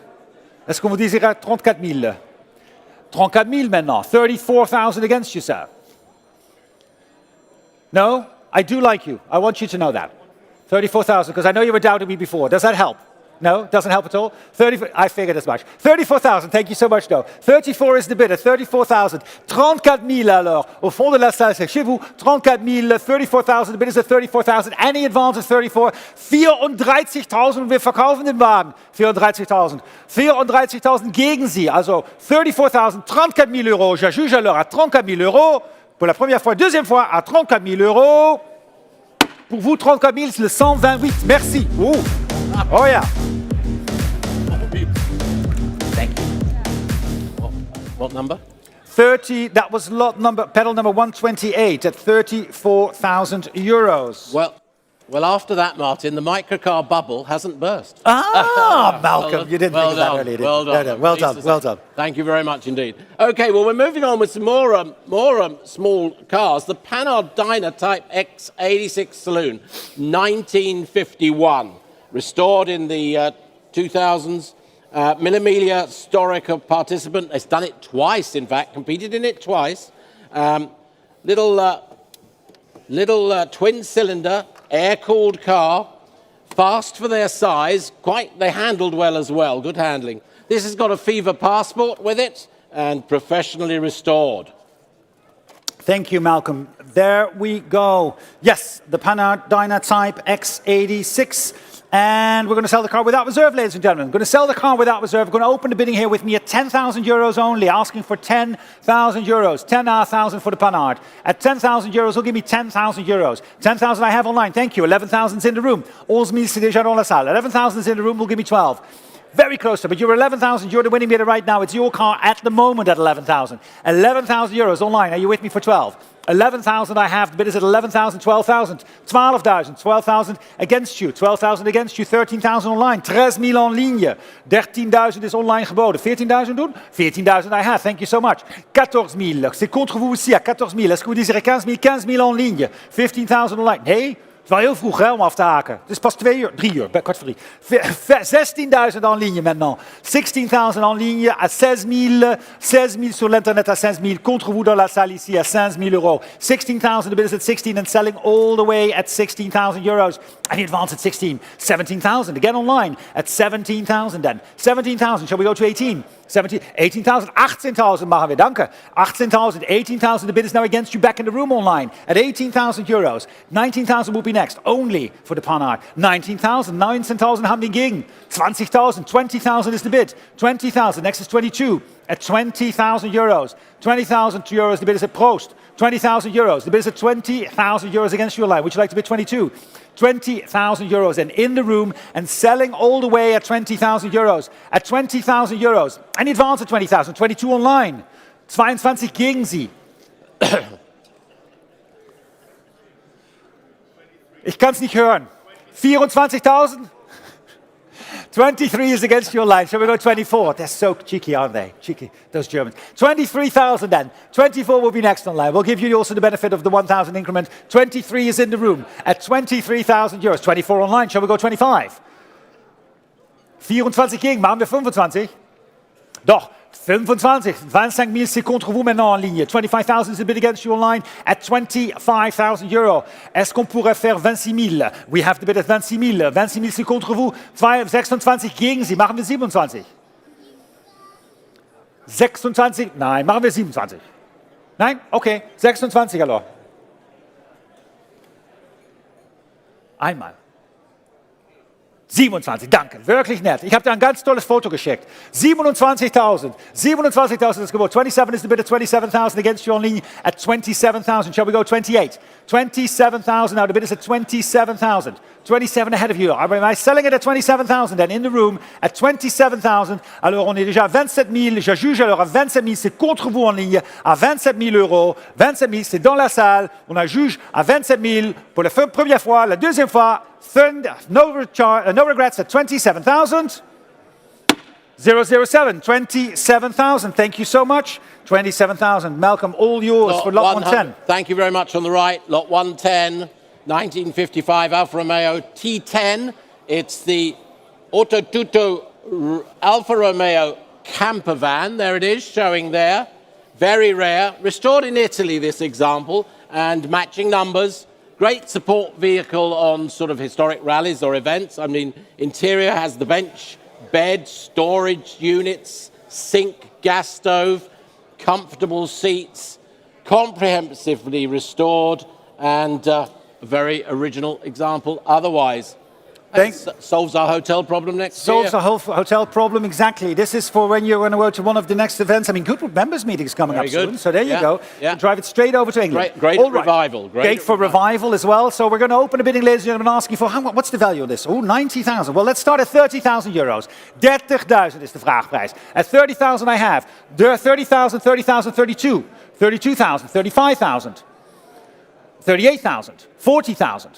Est-ce que vous désirez 34 000? 34 000 maintenant. 34,000 against you, sir. No? I do like you. I want you to know that. 34,000, because I know you were doubting me before. Does that help? No? Doesn't help at all? 30, I figured as much. 34,000, thank you so much, no. 34 is the bidder, 34,000. 34 000 alors. Au fond de la salle, c'est chez vous. 34 000, 34,000, the bid is at 34,000. Any advance is 34. 34,000, wir verkaufen den Wagen. 34,000. 34,000 gegen Sie. Also 34,000, 34 000 euros. Je juge alors à 34 000 euros. Pour la première fois, deuxième fois, à 34 000 euros. Pour vous, 34 000, c'est le 128. Merci. Ouh. Oh yeah. Thank you. What number? 30, that was lot number, pedal number 128 at 34,000 euros. Well, after that, Martin, the microcar bubble hasn't burst. Ah, Malcolm, you didn't think of that earlier, did you? Well done. No, well done, well done. Thank you very much indeed. Okay, well, we're moving on with some more small cars. The Panhard Dyna Type X86 Saloon, 1951, restored in the 2000s. Mille Storica participant. It's done it twice, in fact, competed in it twice. Little twin-cylinder, air-cooled car, fast for their size. They handled well as well, good handling. This has got a Fever passport with it and professionally restored. Thank you, Malcolm. There we go. Yes, the Panhard Dyna Type X86. And we're going to sell the car without reserve, ladies and gentlemen. We're going to sell the car without reserve. We're going to open the bidding here with me at 10,000 euros only, asking for 10,000 euros. 10,000 for the Panhard. At 10,000 euros, he'll give me 10,000 euros. 10,000 I have online, thank you. 11,000 is in the room. 11,000 c'est déjà dans la salle. 11,000 is in the room, will give me 12. Very close to it, but you're 11,000, you're the winning bidder right now. It's your car at the moment at 11,000. 11,000 euros online, are you with me for 12? 11,000 I have, the bid is at 11,000, 12,000, 12,000, 12,000 against you, 12,000 against you, 13,000 online, 13,000 en ligne, 13,000 is online geboden, 14,000 doen? 14,000 I have, thank you so much. 14,000, c'est contre vous aussi à 14,000, est-ce que vous désirez 15,000? 15,000 en ligne, 15,000 online, nee? Het is wel heel vroeg hè, om af te haken. Het is pas 2 uur, 3 uur, kwart voor 3. 16,000 en ligne maintenant. 16,000 en ligne à 16,000. 16,000 sur l'internet à 16,000. Contre vous dans la salle ici à 15,000 euros. 16,000, the bid is at 16 and selling all the way at 16,000 euros. And the advance at 16. 17,000 again online at 17,000 then. 17,000, shall we go to 18? 17, 18,000, 18,000 machen wir, danke. 18,000, 18,000, the bid is now against you back in the room online at 18,000 euros. 19,000 will be next, only for the Panhard. 19,000, 19,000 haben wir gegen. 20,000, 20,000 is the bid. 20,000, next is 22 at 20,000 euros. 20,000 euros, the bid is at Prost. 20,000 euros, the bid is at 20,000 euros against your line. Would you like to bid 22? 20,000 euros and in the room and selling all the way at 20,000 euros. At 20,000 euros. Any advance at 20,000. 22 online. 22 gegen Sie. Ich kann es nicht hören. 24,000? 23 is against your line. Shall we go 24? They're so cheeky, aren't they? Cheeky, those Germans. 23,000 then. 24 will be next online. We'll give you also the benefit of the 1,000 increment. 23 is in the room at 23,000 euros. 24 online. Shall we go 25? 24 gegen. Machen wir 25? Doch, 25 000, c'est contre vous maintenant en ligne. 25 000 is a bid against you online at 25 000 euros. Est-ce qu'on pourrait faire 26 000? We have to bid at 26 000. 26 000, c'est contre vous. 26 gegen Sie. Machen wir 27. 26? Nein, machen wir 27. Nein? Okay, 26 alors. Einmal. 27, danke, wirklich nett. Ich habe dir ein ganz tolles Foto geschickt. 27.000. 27.000 is gewonnen. 27 is the bid at 27,000 against you on ligne at 27,000. Shall we go 28? 27,000 now. The bid is at 27,000. 27 ahead of you. Am I selling it at 27,000 then in the room at 27,000? Alors on est déjà à 27 000. Je juge alors à 27 000. C'est contre vous en ligne à 27 000 euros. 27 000, c'est dans la salle. On a juge à 27 000 pour la première fois. La deuxième fois, no regrets at 27,000. 007, 27,000. Thank you so much. 27,000. Malcolm, all yours for lot 110. Thank you very much on the right. Lot 110, 1955 Alfa Romeo T10. It's the Autotutto Alfa Romeo camper van. There it is, showing there. Very rare. Restored in Italy, this example, and matching numbers. Great support vehicle on sort of historic rallies or events. I mean, interior has the bench, bed, storage units, sink, gas stove, comfortable seats, comprehensively restored, and a very original example otherwise. Solves our hotel problem next year. Solves our hotel problem, exactly. This is for when you're going to go to one of the next events. I mean, Goodwood members meetings coming up soon. So there you go. Yeah. Drive it straight over to England. Great revival. Great for revival as well. So we're going to open a bidding, ladies and gentlemen, asking for what's the value of this? Oh, 90,000. Well, let's start at 30,000 euros. 30,000 is the vraagprijs. At 30,000 I have. 30,000, 30,000, 32. 32,000, 35,000. 38,000. 40,000.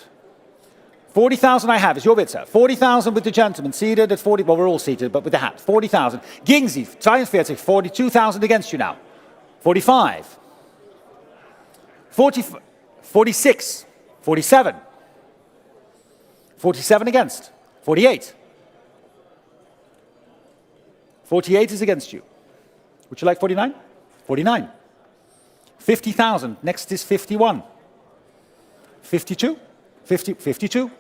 40,000 I have is your bid, sir. 40,000 with the gentleman seated at 40. Well, we're all seated, but with the hat. 40,000. Gegen Sie, 42, 42,000 against you now. 45. 40, 46. 47. 47 against. 48. 48 is against you. Would you like 49? 49. 50,000. Next is 51. 52. 52.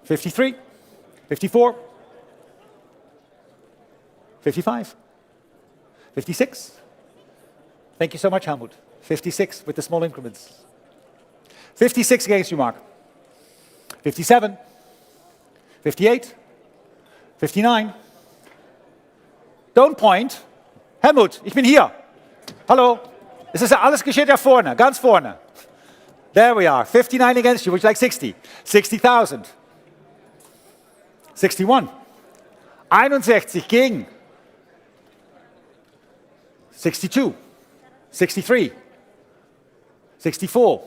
53, 54, 55, 56. Thank you so much, Helmut. 56 with the small increments. 56 against you, Mark. 57, 58, 59. Don't point. Helmut, ich bin hier. Hallo. Es ist alles geschieht da vorne, ganz vorne. There we are. 59 against you. Would you like 60? 60,000. 61. 61 gegen. 62. 63. 64.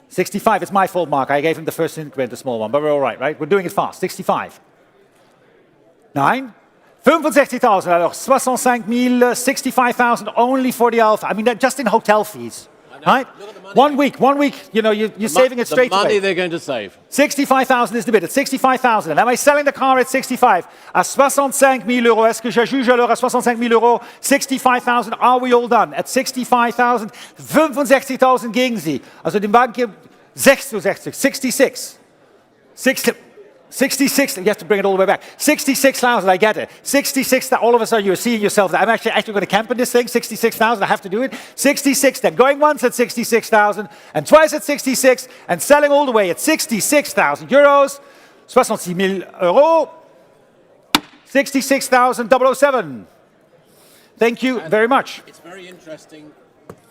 65. It's my fault, Mark. I gave him the first increment, the small one, but we're all right, right? We're doing it fast. 65. 9. 65,000. Alors, 65 000, 65,000 only for the Alpha. I mean, just in hotel fees. Right? 1 week, you know, you're saving it straight away. The money they're going to save. 65,000 is the bid, at 65,000. And am I selling the car at 65? À 65 000 euros. Est-ce que je juge alors à 65 000 euros? 65,000, are we all done? At 65,000, 65,000 gegen Sie. Also den Wagen hier 66, 66. 66, you have to bring it all the way back. 66,000, I get it. 66,000, all of a sudden you're seeing yourself. I'm actually going to camp in this thing. 66,000, I have to do it. 66, then going once at 66,000 and twice at 66 and selling all the way at 66,000 euros. 66,000 euros. 66,007. Thank you very much. It's very interesting.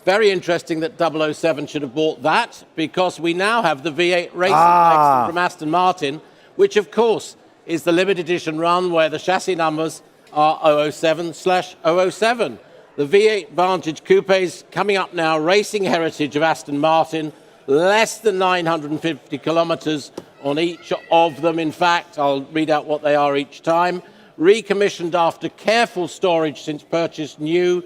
Very interesting that 007 should have bought that, because we now have the V8 Racing Collection from Aston Martin, which of course is the limited edition run where the chassis numbers are 007/007. The V8 Vantage Coupes coming up now, racing heritage of Aston Martin, less than 950 kilometres on each of them. In fact, I'll read out what they are each time. Recommissioned after careful storage since purchased new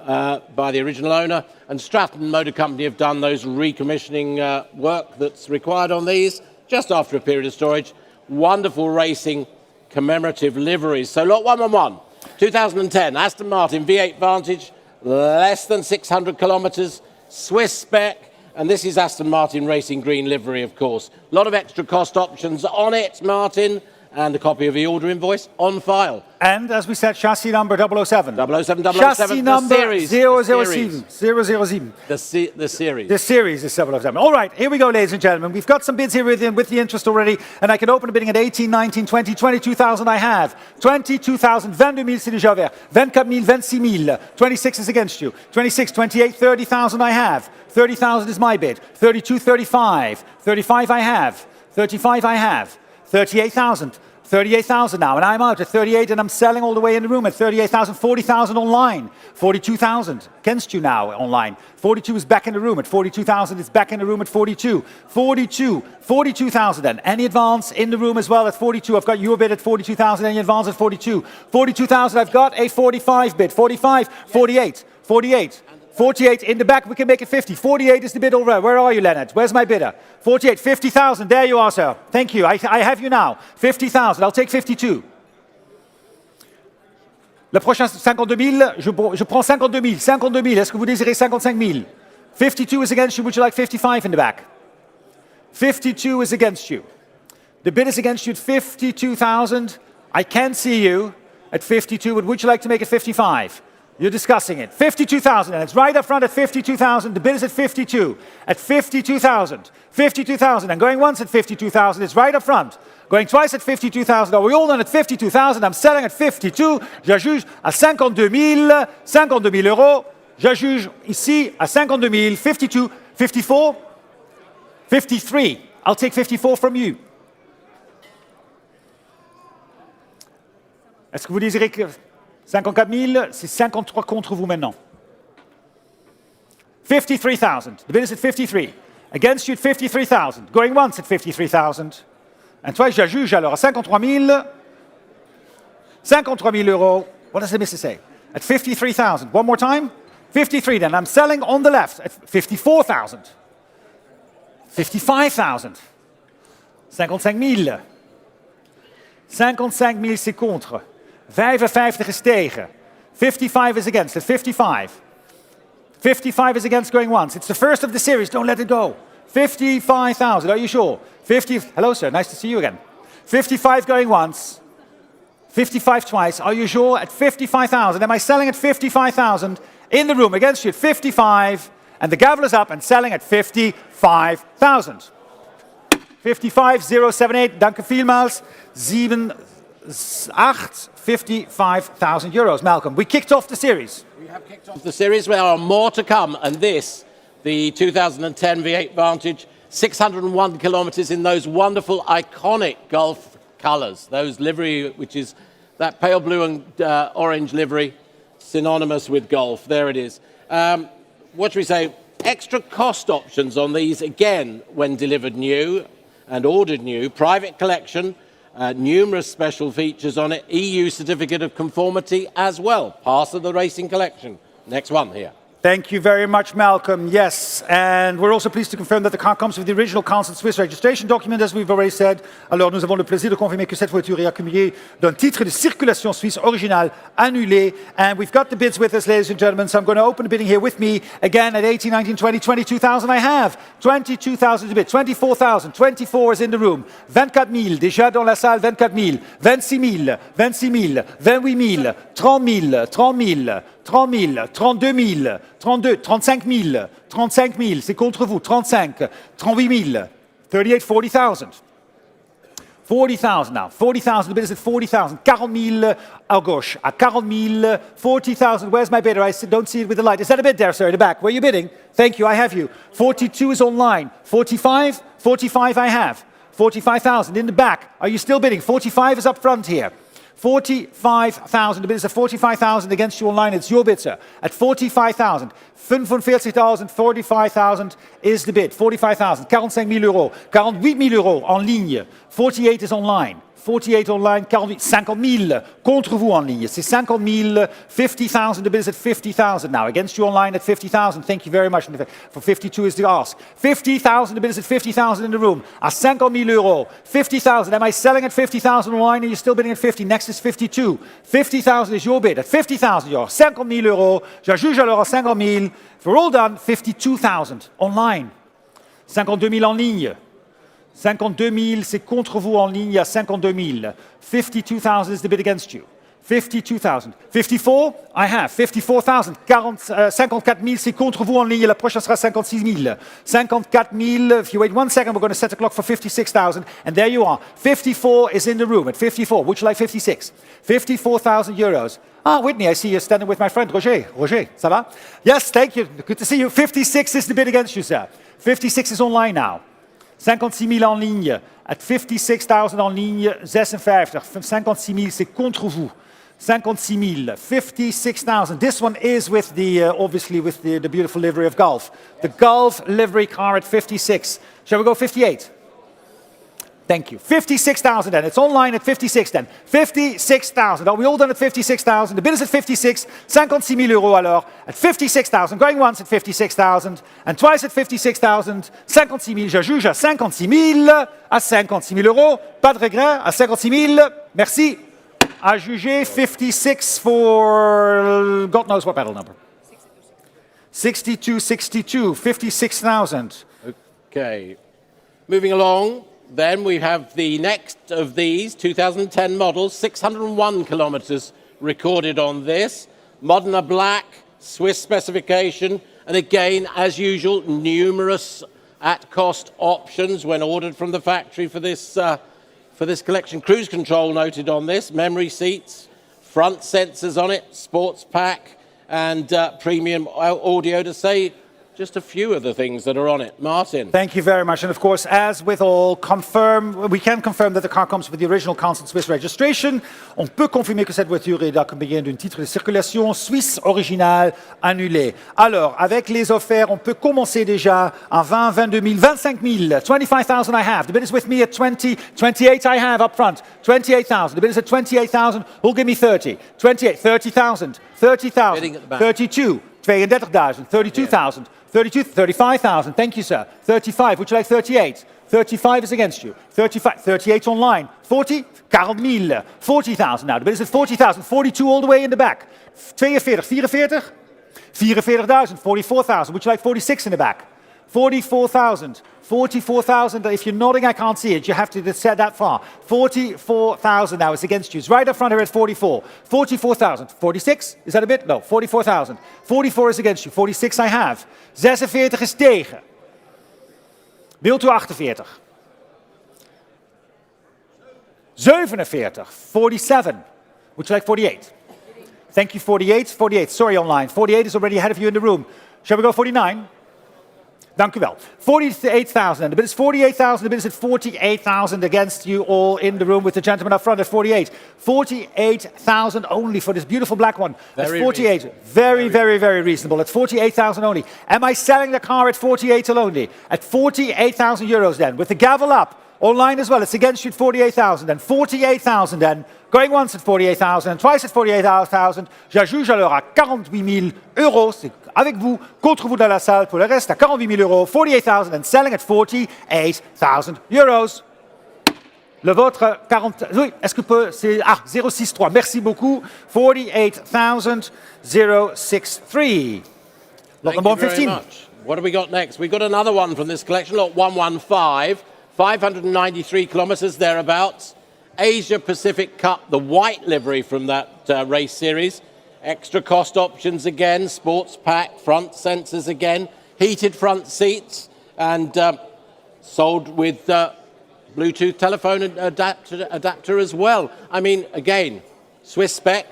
by the original owner, and Stratton Motor Company have done those recommissioning work that's required on these just after a period of storage. Wonderful racing commemorative liveries. So lot 111. 2010, Aston Martin V8 Vantage, less than 600 kilometres, Swiss spec, and this is Aston Martin Racing Green livery, of course. A lot of extra cost options on it, Martin, and a copy of the order invoice on file. And as we said, chassis number 007. 007, Chassis number series. 007. 007. The series. The series is 007. All right, here we go, ladies and gentlemen. We've got some bids here with the interest already, and I can open a bidding at 18, 19, 20, 22,000 I have. 22,000, 22,000 c'est déjà vert. 24,000, 26,000. 26 is against you. 26, 28, 30,000 I have. 30,000 is my bid. 32, 35. 35 I have. 35 I have. 38,000. 38,000 now, and I'm out at 38, and I'm selling all the way in the room at 38,000, 40,000 online, 42,000 against you now online. 42 is back in the room at 42,000, it's back in the room at 42. 42,000 then. Any advance in the room as well at 42? I've got your bid at 42,000, any advance at 42. 42,000, I've got a 45 bid. 45, 48, 48. 48 in the back, we can make it 50. 48 is the bid already. Where are you, Leonard? Where's my bidder? 48, 50,000. There you are, sir. Thank you. I have you now. 50,000. I'll take 52. Le prochain 52 000, je prends 52 000. 52 000. Est-ce que vous désirez 55 000? 52 is against you. Would you like 55 in the back? 52 is against you. The bid is against you at 52,000. I can see you at 52, but would you like to make it 55? You're discussing it. 52,000, and it's right up front at 52,000. The bid is at 52. At 52,000. 52,000, and going once at 52,000. It's right up front. Going twice at 52,000. Are we all done at 52,000? I'm selling at 52. J'ajuge à 52 000. 52 000 euros. J'ajuge ici à 52 000. 52. 54. 53. I'll take 54 from you. Est-ce que vous désirez que... 54 000, c'est 53 contre vous maintenant. 53,000. The bid is at 53. Against you at 53,000. Going once at 53,000. And twice, j'ajuge alors à 53 000. 53 000 euros. What does the mister say? At 53,000. One more time. 53 then. I'm selling on the left at 54,000. 55,000. 55 000. 55 000, c'est contre. 55 is tegen. 55 is against. At 55. 55 is against going once. It's the first of the series. Don't let it go. 55,000. Are you sure? 50. Hello, sir. Nice to see you again. 55 going once. 55 twice. Are you sure? At 55,000. Am I selling at 55,000? In the room against you at 55. And the gavel is up and selling at 55,000. 55,078. Danke vielmals. 55,000 euros. Malcolm, we kicked off the series. We have kicked off the series. There are more to come. And this, the 2010 V8 Vantage, 601 kilometres in those wonderful, iconic Gulf colours. Those livery, which is that pale blue and orange livery, synonymous with Gulf. There it is. What should we say? Extra cost options on these, again, when delivered new and ordered new. Private collection. Numerous special features on it, EU certificate of conformity as well, part of the racing collection. Next one here. Thank you very much, Malcolm. Yes, and we're also pleased to confirm that the car comes with the original Council Swiss registration document, as we've already said. Alors, nous avons le plaisir de confirmer que cette voiture est accumulée d'un titre de circulation suisse original annulé. And we've got the bids with us, ladies and gentlemen, so I'm going to open the bidding here with me. Again, at 18, 19, 20, 22,000 I have. 22,000 to bid. 24,000. 24 is in the room. 24 000, déjà dans la salle, 24 000. 26 000. 26 000. 28 000. 30 000. 30 000. 30 000, 32 000, 32, 35 000, 35 000, c'est contre vous, 35, 38 000, 38, 40,000. 40,000 now, 40,000, the bid is at 40,000, 40 000 à gauche, à 40 000, 40,000, where's my bidder? I don't see it with the light. Is that a bid there, sir, in the back? Where are you bidding? Thank you, I have you. 42 is online, 45, 45 I have, 45,000 in the back. Are you still bidding? 45 is up front here. 45,000. The bid is at 45,000 against you online. It's your bid, sir. At 45,000. 45,000, 45,000 is the bid. 45,000. 45 000 euros. 48 000 euros en ligne. 48 is online. 48 online, 48, 50 000 contre vous en ligne. C'est 50 000, 50,000, the bid is at 50,000 now. Against you online at 50,000, thank you very much. For 52 is the ask. 50,000, the bid is at 50,000 in the room. À 50 000 euros. 50,000, am I selling at 50,000 online and you're still bidding at 50? Next is 52. 50,000 is your bid at 50,000 euros. 50 000 euros. Je juge alors à 50 000. If we're all done, 52,000 online. 52 000 en ligne. 52 000, c'est contre vous en ligne à 52 000. 52,000 is the bid against you. 52,000. 54, I have. 54,000. 54 000, c'est contre vous en ligne. La prochaine sera 56 000. 54 000. If you wait 1 second, we're going to set the clock for 56,000. And there you are. 54 is in the room at 54. Would you like 56? 54,000 euros. Ah, Whitney, I see you standing with my friend Roger. Roger, ça va? Yes, thank you. Good to see you. 56 is the bid against you, sir. 56 is online now. 56 000 en ligne. At 56,000 en ligne, 56. 56 000, c'est contre vous. 56 000. 56,000. This one is with the, obviously, with the beautiful livery of Gulf. The Gulf livery car at 56. Shall we go 58? Thank you. 56,000 then. It's online at 56 then. 56,000. Are we all done at 56,000? The bid is at 56. 56 000 euros alors. At 56,000. Going once at 56,000. And twice at 56,000. 56 000. Je juge à 56 000. À 56 000 euros. Pas de regret. À 56 000. Merci. À juger 56 for God knows what battle number. 62, 62. 56,000. Okay. Moving along. Then we have the next of these, 2010 models, 601 kilometres recorded on this. Modena Black, Swiss specification, and again, as usual, numerous at-cost options when ordered from the factory for this collection. Cruise control noted on this, memory seats, front sensors on it, sports pack, and premium audio to say just a few of the things that are on it. Martin. Thank you very much. And of course, as with all, we can confirm that the car comes with the original Council Swiss registration. On peut confirmer que cette voiture est accompagnée d'un titre de circulation suisse original annulé. Alors, avec les offerts, on peut commencer déjà à 20, 22 000, 25 000, 25,000 I have. The bid is with me at 20, 28 I have up front. 28,000. The bid is at 28,000. Who'll give me 30? 28, 30,000, 30,000, 32, 32,000, 32,000. 32, 35,000, thank you, sir. 35, would you like 38? 35 is against you. 35, 38 online. 40, 40 000. 40,000 now. The bid is at 40,000. 42 all the way in the back. 42, 44? 44,000. 44,000. Would you like 46 in the back? 44,000. 44,000. If you're nodding, I can't see it. You have to set that far. 44,000 now is against you. It's right up front here at 44. 44,000. 46? Is that a bit? No. 44,000. 44 is against you. 46 I have. 46 is tegen. Wilt u 48? 47. 47. Would you like 48? Thank you, 48. 48. Sorry, online. 48 is already ahead of you in the room. Shall we go 49? Dank u wel. 48,000. The bid is 48,000. The bid is at 48,000 against you all in the room with the gentleman up front at 48. 48,000 only for this beautiful black one. At 48. Reasonable. Very reasonable. At 48,000 only. Am I selling the car at 48 only? At 48,000 euros then. With the gavel up. Online as well. It's against you at 48,000 then. 48,000 then. Going once at 48,000 and twice at 48,000. J'ajuge alors à 48 000 euros. C'est avec vous, contre vous dans la salle. Pour le reste, à 48 000 euros. 48,000 and selling at 48,000 euros. Le vôtre, 40... Oui, est-ce que peut... C'est... Ah, 063. Merci beaucoup. 48,000, 063. Lot number 115. What have we got next? We've got another one from this collection, lot 115. 593 kilometres thereabouts. Asia Pacific Cup, the white livery from that race series. Extra cost options again, sports pack, front sensors again, heated front seats, and sold with Bluetooth telephone adapter as well. I mean, again, Swiss spec.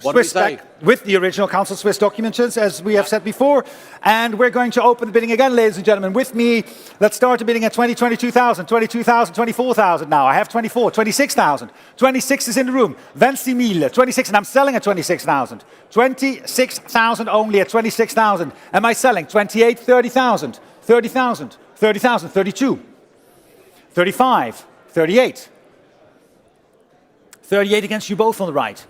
What Swiss spec with the original Council Swiss documents, as we have said before. And we're going to open the bidding again, ladies and gentlemen. With me, let's start the bidding at 20, 22,000, 22,000, 24,000 now. I have 24, 26,000. 26 is in the room. 26,000, 26, and I'm selling at 26,000. 26,000 only at 26,000. Am I selling? 28, 30,000, 30,000, 30,000, 32, 35, 38, 38 against you both on the right.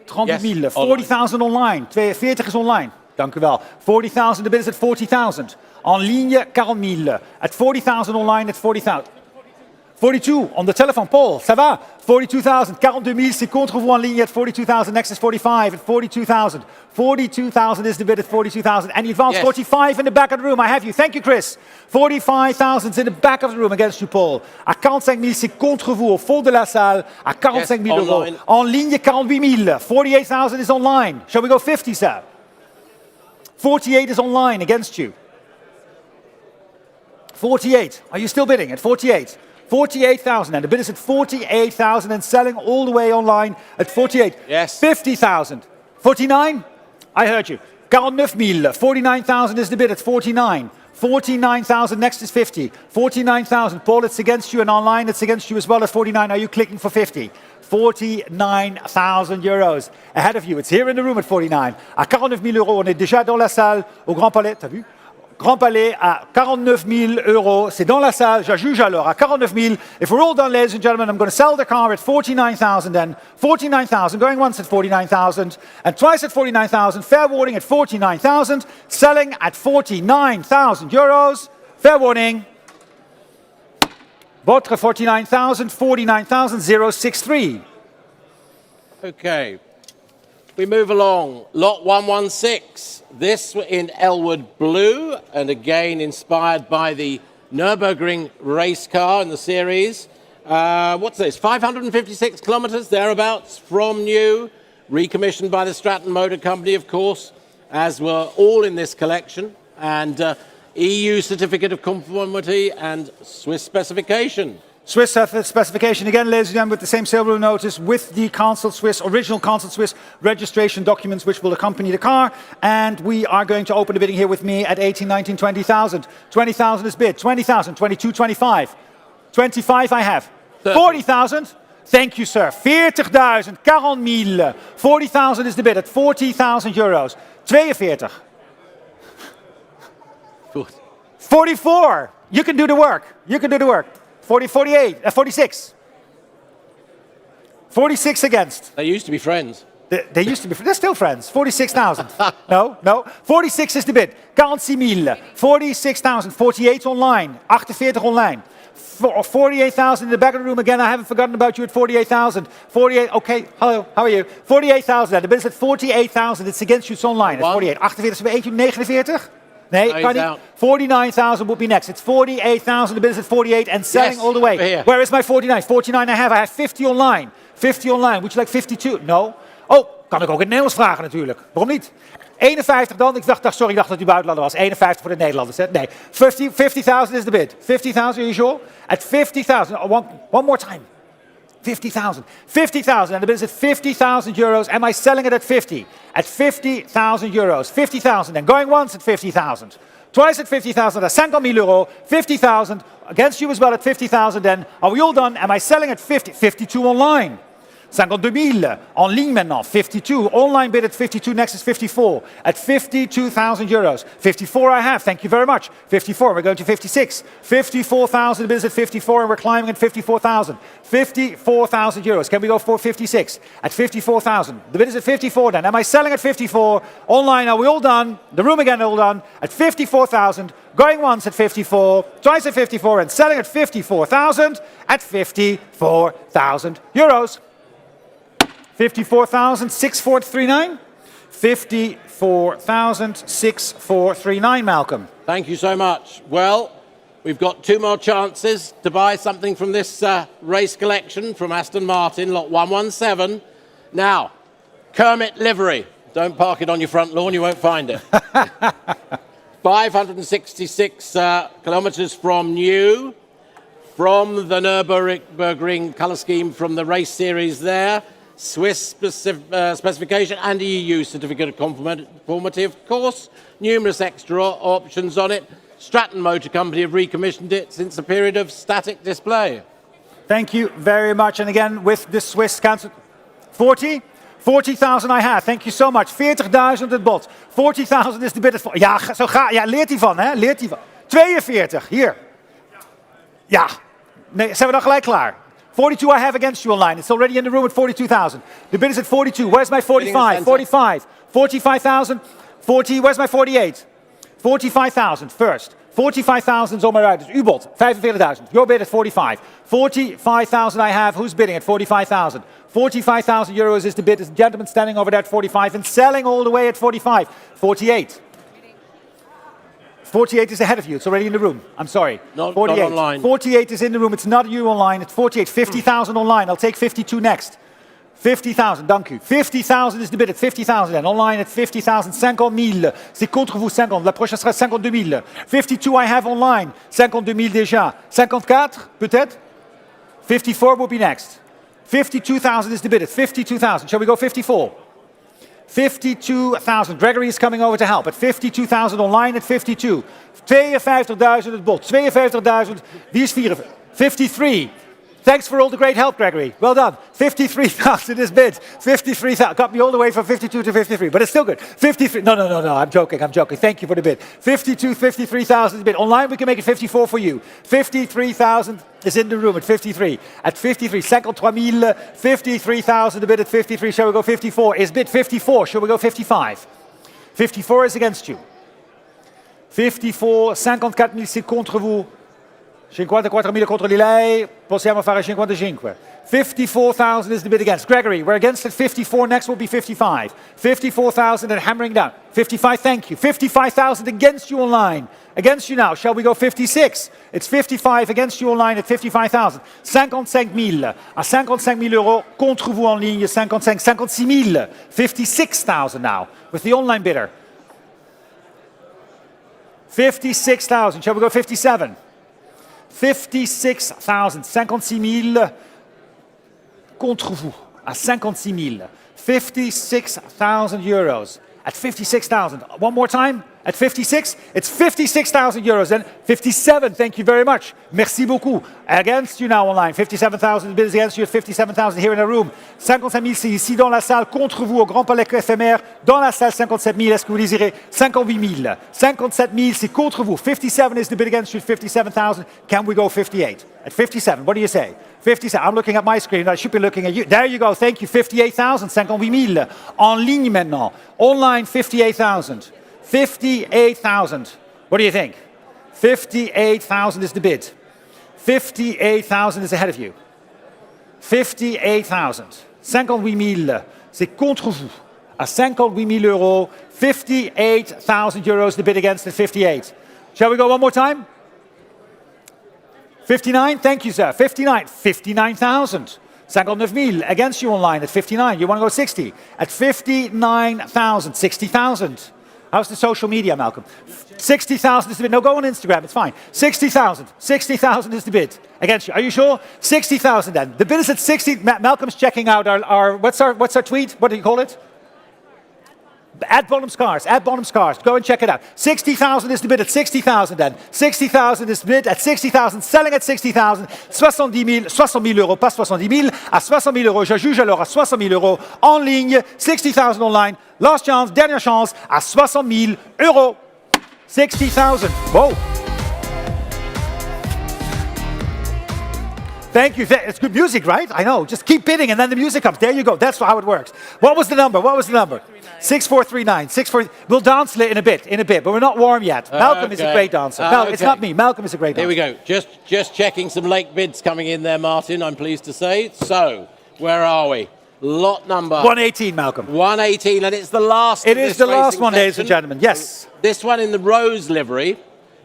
30 000, Yes, 40,000 online. 42 is online. Dank u wel. 40,000, the bid is at 40,000. En ligne, 40 000. At 40,000 online, at 40,000. 42 on the telephone, Paul, ça va? 42,000, 42 000, c'est contre vous en ligne at 42,000. Next is 45 at 42,000. 42,000 is the bid at 42,000. And you advance. Yes. 45 in the back of the room. I have you. Thank you, Chris. 45,000 in the back of the room against you, Paul. À 45 000, c'est contre vous au fond de la salle. À 45 000 euros. Online. En ligne, 48 000. 48,000 is online. Shall we go 50, sir? 48 is online against you. 48. Are you still bidding at 48? 48,000, and the bid is at 48,000 and selling all the way online at 48. Yes. 50,000. 49? I heard you. 49 000. 49,000 is the bid at 49. 49,000, next is 50. 49,000. Paul, it's against you, and online it's against you as well at 49. Are you clicking for 50? 49,000 euros. Ahead of you, it's here in the room at 49. À 49 000 euros, on est déjà dans la salle au Grand Palais, t'as vu? Grand Palais à 49 000 euros. C'est dans la salle, je juge alors, à 49 000. If we're all done, ladies and gentlemen, I'm going to sell the car at 49,000 then. 49,000, going once at 49,000, and twice at 49,000. Fair warning at 49,000, selling at 49,000 euros. Fair warning. Votre 49,000, 49,063. Okay. We move along. Lot 116. This in Elwood Blue, and again inspired by the Nürburgring race car in the series. What's this? 556 kilometres, thereabouts, from new. Recommissioned by the Stratton Motor Company, of course, as were all in this collection. And EU Certificate of Conformity and Swiss specification. Swiss specification again, ladies and gentlemen, with the same silver notice, with the Council Swiss, original Council Swiss registration documents which will accompany the car. And we are going to open the bidding here with me at 18, 19, 20,000. 20,000 is bid. 20,000, 22, 25. 25 I have. 40,000. Thank you, sir. 40,000, 40 000. 40,000 is the bid at 40,000 euros. 42. 44. You can do the work. You can do the work. 48, 46. 46 against. They used to be friends. They used to be, they're still friends. 46,000. No. 46 is the bid. 46 000. 46,000. 48 online. 48 online. 48,000 in the back of the room again. I haven't forgotten about you at 48,000. 48, okay, hello, how are you? 48,000. The bid is at 48,000. It's against you, it's online. At 48. 48 is bij 49? Nee, kan niet. 49,000 would be next. It's 48,000. The bid is at 48 and selling all the way. Where is my 49? 49 I have. I have 50 online. 50 online. Would you like 52? No. Oh, kan ik ook in het Nederlands vragen natuurlijk. Waarom niet? 51 dan. Ik dacht dat u buitenlander was. 51 voor de Nederlanders. Hè? Nee. 50,000 is the bid. 50,000, are you sure? At 50,000. One more time. 50,000. 50,000. And the bid is at 50,000 euros. Am I selling it at 50? At 50,000 euros. 50,000. And going once at 50,000. Twice at 50,000. At 50,000 euro. 50,000. Against you as well at 50,000. Then are we all done? Am I selling at 50? 52 online. 52,000. En ligne maintenant. 52. Online bid at 52. Next is 54. At 52,000 euros. 54 I have. Thank you very much. 54. We're going to 56. 54,000. The bid is at 54 and we're climbing at 54,000. 54,000 euros. Can we go for 56? At 54,000. The bid is at 54 then. Am I selling at 54? Online, are we all done? The room again all done. At 54,000. Going once at 54. Twice at 54 and selling at 54,000. At 54,000 euros. 54,6439. 54,6439, Malcolm. Thank you so much. Well, we've got two more chances to buy something from this race collection from Aston Martin, lot 117. Now, Kermit livery. Don't park it on your front lawn, you won't find it. 566 kilometres from new, from the Nürburgring colour scheme from the race series there. Swiss specification and EU certificate of conformity, of course. Numerous extra options on it. Stratton Motor Company have recommissioned it since the period of static display. Thank you very much. And again, with the Swiss council, 40? 40,000 I have. Thank you so much. 40,000 het bod. 40,000 is de bid. Ja, zo ja, leert hij van, hè? Leert hij van. 42, hier. Ja. Nee, zijn we dan gelijk klaar? 42 I have against you online. It's already in the room at 42,000. The bid is at 42. Where's my 45? 45. 45,000. 40. Where's my 48? 45,000 first. 45,000 is on my right. U bod, 45,000. Your bid at 45. 45,000 I have. Who's bidding at 45,000? 45,000 euros is the bid. There's a gentleman standing over there at 45 and selling all the way at 45. 48. 48 is ahead of you. It's already in the room. I'm sorry. Not 48. not online. 48 is in the room. It's not you online. It's 48. 50,000 online. I'll take 52 next. 50,000, dank u. 50,000 is the bid at 50,000 and online at 50,000. 50,000. C'est contre vous 50. La prochaine sera 52,000. 52 I have online. 52,000 déjà. 54 peut-être? 54 will be next. 52,000 is the bid at 52,000. Shall we go 54? 52,000. Gregory is coming over to help at 52,000 online at 52. 52,000 het bod. 52,000. Wie is 54? 53. Thanks for all the great help, Gregory. Well done. 53,000 is bid. 53,000. Got me all the way from 52 to 53, but it's still good. 53. No. I'm joking. Thank you for the bid. 53,000 is bid. Online, we can make it 54 for you. 53,000 is in the room at 53. At 53, 53,000. 53,000 the bid at 53. Shall we go 54? Is bid 54. Shall we go 55? 54 is against you. 54, 54,000 c'est contre vous. 54,000 contro di lei, possiamo fare 55. 54,000 is the bid against. Gregory, we're against at 54, next will be 55. 54,000 and hammering down. 55, thank you. 55,000 against you online. Against you now, shall we go 56? It's 55 against you online at 55,000. 55,000. À 55,000 euros, contre vous en ligne, 56,000. 56,000 now, with the online bidder. 56,000, shall we go 57? 56,000, 56,000 contre vous, à 56,000. 56,000 euros at 56,000. One more time, at 56, it's 56,000 euros. And 57, thank you very much. Merci beaucoup. Against you now online, 57,000 bids against you at 57,000 here in the room. 57,000, c'est ici dans la salle, contre vous au Grand Palais Éphémère. Dans la salle, 57,000, est-ce que vous désirez 58,000. 57,000, c'est contre vous. 57 is the bid against you, 57,000. Can we go 58? At 57, what do you say? 57, I'm looking at my screen, I should be looking at you. There you go, thank you, 58,000, 58,000. En ligne maintenant. Online, 58,000. 58,000. What do you think? 58,000 is the bid. 58,000 is ahead of you. 58,000. 58,000. C'est contre vous. À 58,000 euros. 58,000 euros the bid against the 58. Shall we go one more time? 59, thank you, sir. 59, 59,000. 59,000 against you online at 59. You want to go 60? At 59,000, 60,000. How's the social media, Malcolm? 60,000 is the bid. No, go on Instagram, it's fine. 60,000. 60,000 is the bid against you. Are you sure? 60,000 then. The bid is at 60. Malcolm's checking out our what's our tweet? What do you call it? At Bonhams Cars, at Bonhams Cars. Go and check it out. 60,000 is the bid at 60,000 then. 60,000 is the bid at 60,000, selling at 60,000. 70,000, 60,000 euros, pas 70,000. À 60,000 euros, je juge alors à 60,000 euros en ligne. 60,000 online. Last chance, dernière chance, à 60,000 euros. 60,000. Whoa. Thank you. It's good music, right? I know. Just keep bidding and then the music comes. There you go. That's how it works. What was the number? 6439. 64. We'll dance in a bit, but we're not warm yet. Malcolm is a great dancer. No, it's not me. Malcolm is a great dancer. Here we go. Just checking some late bids coming in there, Martin, I'm pleased to say. So, where are we? Lot number 118, Malcolm. 118, and it's the last. It is the last one, ladies and gentlemen. Yes. This one in the rose livery,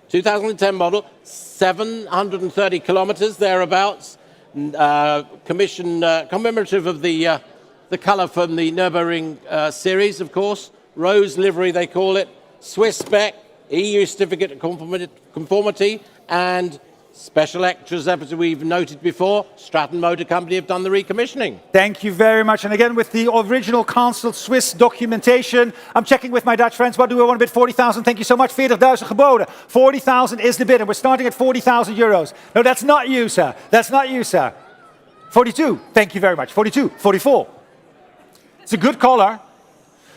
2010 model, 730 kilometres thereabouts. Commemorative of the colour from the Nürburgring series, of course. Rose livery, they call it. Swiss spec, EU certificate of conformity, and special extras, as we've noted before. Stratton Motor Company have done the recommissioning. Thank you very much. And again, with the original Council Swiss documentation, I'm checking with my Dutch friends. What do we want to bid? 40,000. Thank you so much. 40,000 geboden. 40,000 is the bid, and we're starting at 40,000 euros. No, that's not you, sir. That's not you, sir. 42. Thank you very much. 42. 44. It's a good caller.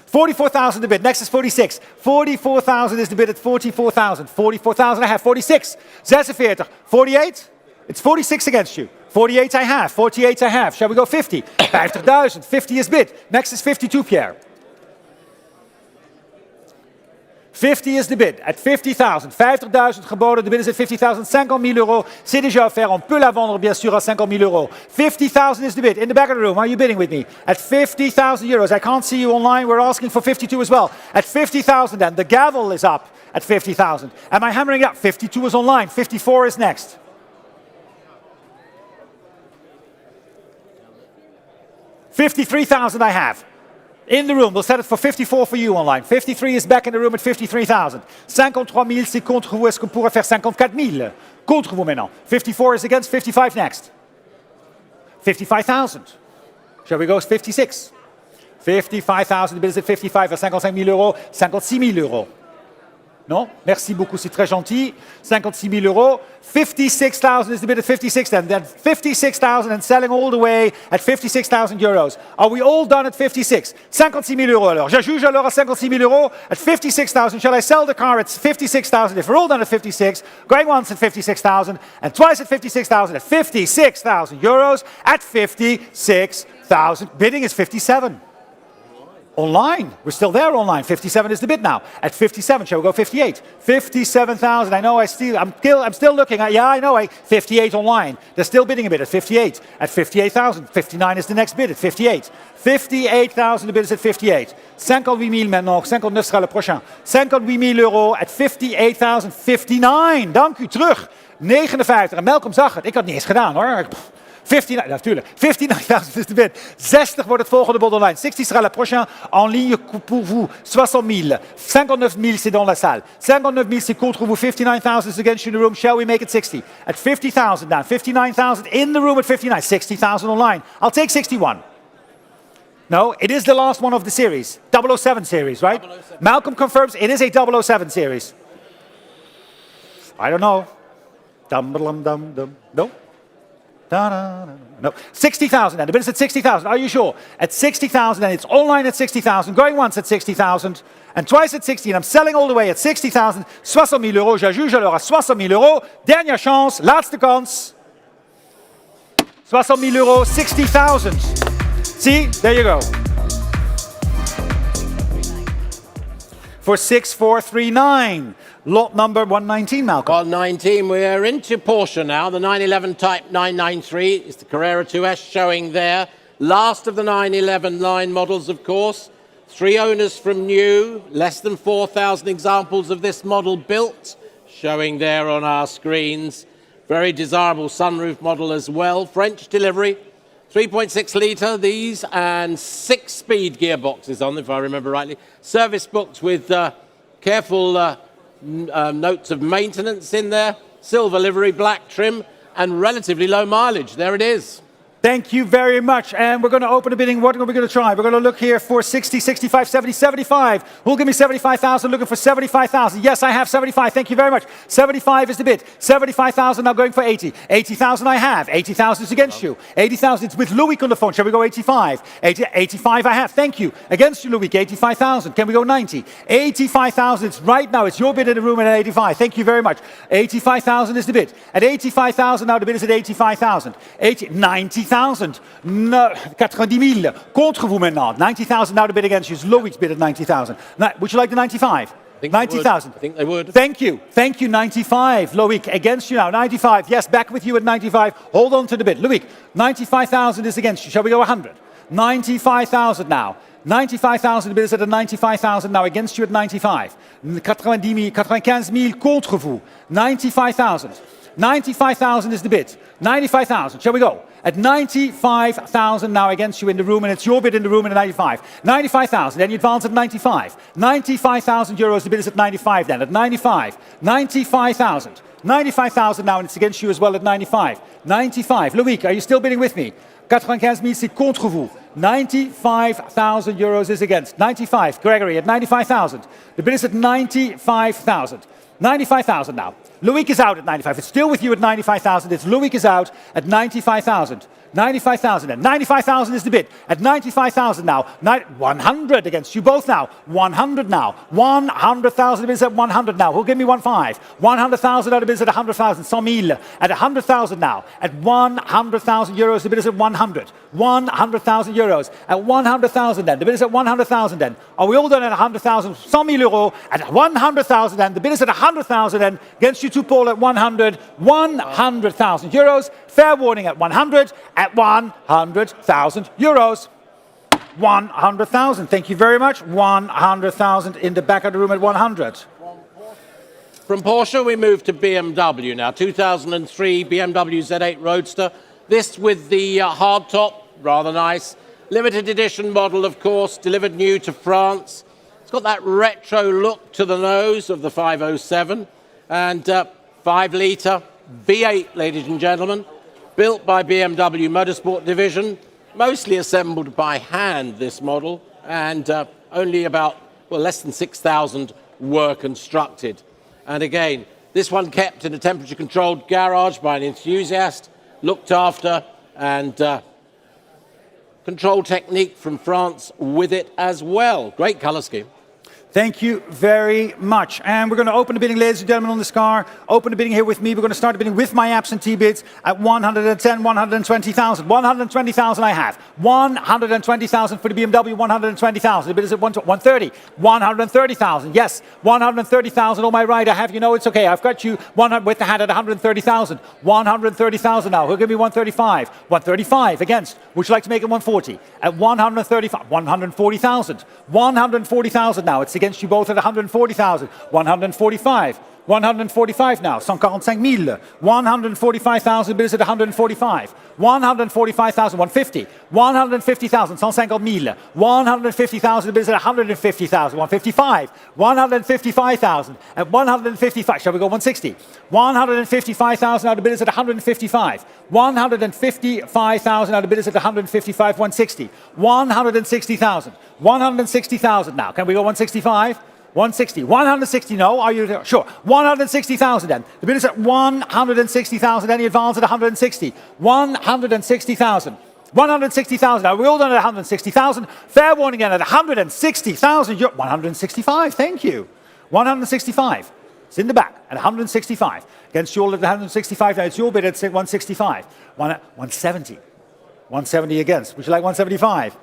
44,000 the bid. Next is 46. 44,000 is the bid at 44,000. 44,000 I have. 46. 46. 48. It's 46 against you. 48 I have, 48 I have. Shall we go 50? 50,000, 50 is bid. Next is 52, Pierre. 50 is the bid, at 50,000. 50,000 geboden, de bid is at 50,000. 50 000 euros, c'est déjà offert. On peut la vendre, bien sûr, à 50 000 euros. 50,000 is the bid. In the back of the room, are you bidding with me? At 50,000 euros. I can't see you online. We're asking for 52 as well. At 50,000 then. The gavel is up at 50,000. Am I hammering up? 52 is online. 54 is next. 53,000 I have. In the room, we'll set it for 54 for you online. 53 is back in the room at 53,000. 53 000, c'est contre vous. Est-ce qu'on pourrait faire 54 000? Contre vous maintenant. 54 is against, 55 next. 55,000. Shall we go 56? 55,000, the bid is at 55, à 55 000 euros, 56 000 euros. Non? Merci beaucoup, c'est très gentil. 56 000 euros. 56,000 is the bid at 56 then. Then 56,000 and selling all the way at 56,000 euros. Are we all done at 56? 56 000 euros alors. Je juge alors à 56 000 euros at 56,000. Shall I sell the car at 56,000 if we're all done at 56? Going once at 56,000 and twice at 56,000 at 56,000 euros at 56,000. Bidding is 57. Online. We're still there online. 57 is the bid now. At 57, shall we go 58? 57,000. I know I'm still looking at, yeah, I know. 58 online. They're still bidding a bid at 58. At 58,000. 59 is the next bid at 58. 58,000, the bid is at 58. 58 000 maintenant. 59 sera le prochain. 58 000 euros at 58,000. 59. Dank u. Terug. 59. En Malcolm zag het. Ik had het niet eens gedaan hoor. 59, natuurlijk. 59,000 is de bid. 60 wordt het volgende bod online. 60 sera le prochain en ligne pour vous. 60 000. 59 000 c'est dans la salle. 59 000 c'est contre vous. 59,000 is against you in the room. Shall we make it 60? At 50,000 now. 59,000 in the room at 59. 60,000 online. I'll take 61. No, it is the last one of the series. 007 series, right? 007. Malcolm confirms it is a 007 series. I don't know. Dum-dum-dum-dum. No? No, 60,000 then. The bid is at 60,000. Are you sure? At 60,000 and it's online at 60,000. Going once at 60,000 and twice at 60. And I'm selling all the way at 60,000. 60 000 euros. Je juge alors à 60 000 euros. Dernière chance. Laatste kans. 60 000 euros. 60,000. See? There you go. For 6439. Lot number 119, Malcolm. 119, we are into Porsche now. The 911 Type 993 is the Carrera 2S showing there. Last of the 911 line models, of course. 3 owners from new, less than 4,000 examples of this model built, showing there on our screens. Very desirable sunroof model as well. French delivery, 3.6 litre, these, and 6-speed gearboxes on them, if I remember rightly. Service booked with careful notes of maintenance in there, silver livery, black trim, and relatively low mileage. There it is. Thank you very much. And we're going to open the bidding. What are we going to try? We're going to look here for 60, 65, 70, 75. Who'll give me 75,000? Looking for 75,000. Yes, I have 75. Thank you very much. 75 is the bid. 75,000 now going for 80. 80,000 I have. 80,000 is against you. 80,000 it's with Louis on the phone. Shall we go 85? 85 I have. Thank you. Against you, Louis. 85,000. Can we go 90? 85,000. It's right now. It's your bid in the room at 85. Thank you very much. 85,000 is the bid. At 85,000 now the bid is at 85,000. 90,000. No, 90 000. Contre vous maintenant. 90,000 now the bid against you. Louis bid at 90,000. Would you like the 95? 90,000. I think they would. Thank you. Thank you, 95. Loic, against you now. 95. Yes, back with you at 95. Hold on to the bid. Loic, 95,000 is against you. Shall we go 100? 95,000 now. 95,000, the bid is at 95,000 now against you at 95. 95 000 contre vous. 95,000. 95,000 is the bid. 95,000. Shall we go? At 95,000 now against you in the room, and it's your bid in the room at 95. 95,000, then you advance at 95. 95,000 euros, the bid is at 95 then, at 95. 95,000. 95,000 now, and it's against you as well at 95. 95. Loic, are you still bidding with me? 95 000, c'est contre vous. 95,000 euros is against. 95. Gregory at 95,000. The bid is at 95,000. 95,000 now. Loic is out at 95. It's still with you at 95,000. It's Loic is out at 95,000. 95,000 then. 95,000 is the bid. At 95,000 now. 100 against you both now. 100 now. 100,000 bids at 100 now. Who'll give me 1.5? 100,000 out of bids at 100,000. 100,000 at 100,000 now. At 100,000 euros, the bid is at 100. 100,000 euros. At 100,000 then. The bid is at 100,000 then. Are we all done at 100,000? 100,000 euros at 100,000 then. The bid is at 100,000 then. Against you two, Paul, at 100. 100,000 euros. Fair warning at 100. At 100,000 euros. 100,000. Thank you very much. 100,000 in the back of the room at 100. From Porsche, we move to BMW now. 2003 BMW Z8 Roadster. This with the hardtop, rather nice. Limited edition model, of course, delivered new to France. It's got that retro look to the nose of the 507. And 5-litre V8, ladies and gentlemen. Built by BMW Motorsport Division. Mostly assembled by hand, this model. And only about, well, less than 6,000 were constructed. And again, this one kept in a temperature-controlled garage by an enthusiast, looked after, and control technique from France with it as well. Great colour scheme. Thank you very much. And we're going to open the bidding, ladies and gentlemen, on this car. Open the bidding here with me. We're going to start the bidding with my absentee bids at 110, 120,000. 120,000 I have. 120,000 for the BMW, 120,000. The bid is at 130. 130,000. Yes, 130,000 on my right. I have, you know, it's okay. I've got you 100 with the hat at 130,000. 130,000 now. Who'll give me 135? 135 against. Would you like to make it 140? At 135. 140,000. 140,000 now. It's against you both at 140,000. 145. 145 now. 145,000. 145,000 bid is at 145. 145,000. 150. 150,000. 150,000. 150,000 bid is at 150,000. 155. 155,000. At 155. Shall we go 160? 155,000. Now the bid is at 155. 155,000. Now the bid is at 155. 160. 160,000. 160,000 now. Can we go 165? 160. 160, no. Are you there? Sure. 160,000 then. The bid is at 160,000. Any advance at 160? 160,000. 160,000. Now, we're all done at 160,000. Fair warning again at 160,000. 165. Thank you. 165. It's in the back at 165. Against you all at 165. Now, it's your bid at 165. 170. 170 against. Would you like 175?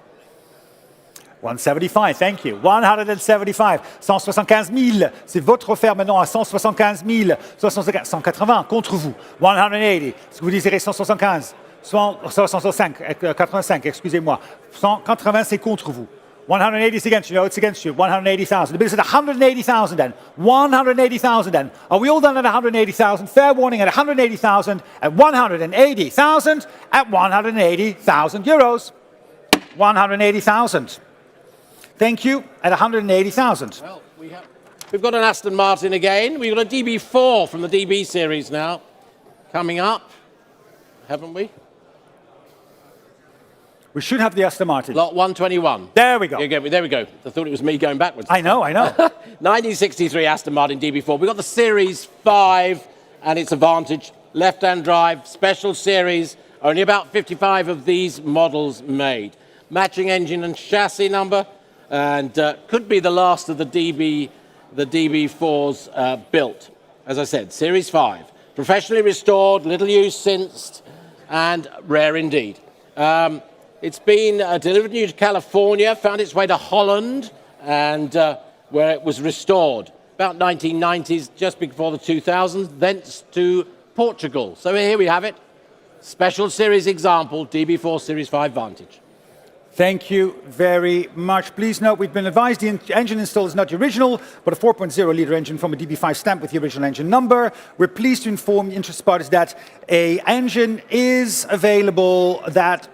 175, thank you. 175, 175 000. C'est votre offert maintenant à 175 000. 180 contre vous. 180. Est-ce que vous désirez 175? 185, excusez-moi. 180, c'est contre vous. 180 is against you. No, it's against you. 180,000. The bid is at 180,000 then. 180,000 then. Are we all done at 180,000? Fair warning at 180,000. At 180,000. At 180,000 euros. 180,000. Thank you, at 180,000. Well, we've got an Aston Martin again. We've got a DB4 from the DB series now coming up, haven't we? We should have the Aston Martin. Lot 121. There we go. There we go. I thought it was me going backwards. I know. 1963 Aston Martin DB4. We've got the Series 5 and its Advantage. Left-hand drive, special series. Only about 55 of these models made. Matching engine and chassis number. And could be the last of the DB4s built. As I said, Series 5. Professionally restored, little use since, and rare indeed. It's been delivered new to California, found its way to Holland, and where it was restored. About 1990s, just before the 2000s, thence to Portugal. So here we have it. Special series example, DB4 Series 5 Vantage. Thank you very much. Please note, we've been advised the engine installed is not the original, but a 4.0-litre engine from a DB5 stamp with the original engine number. We're pleased to inform interested parties that an engine is available that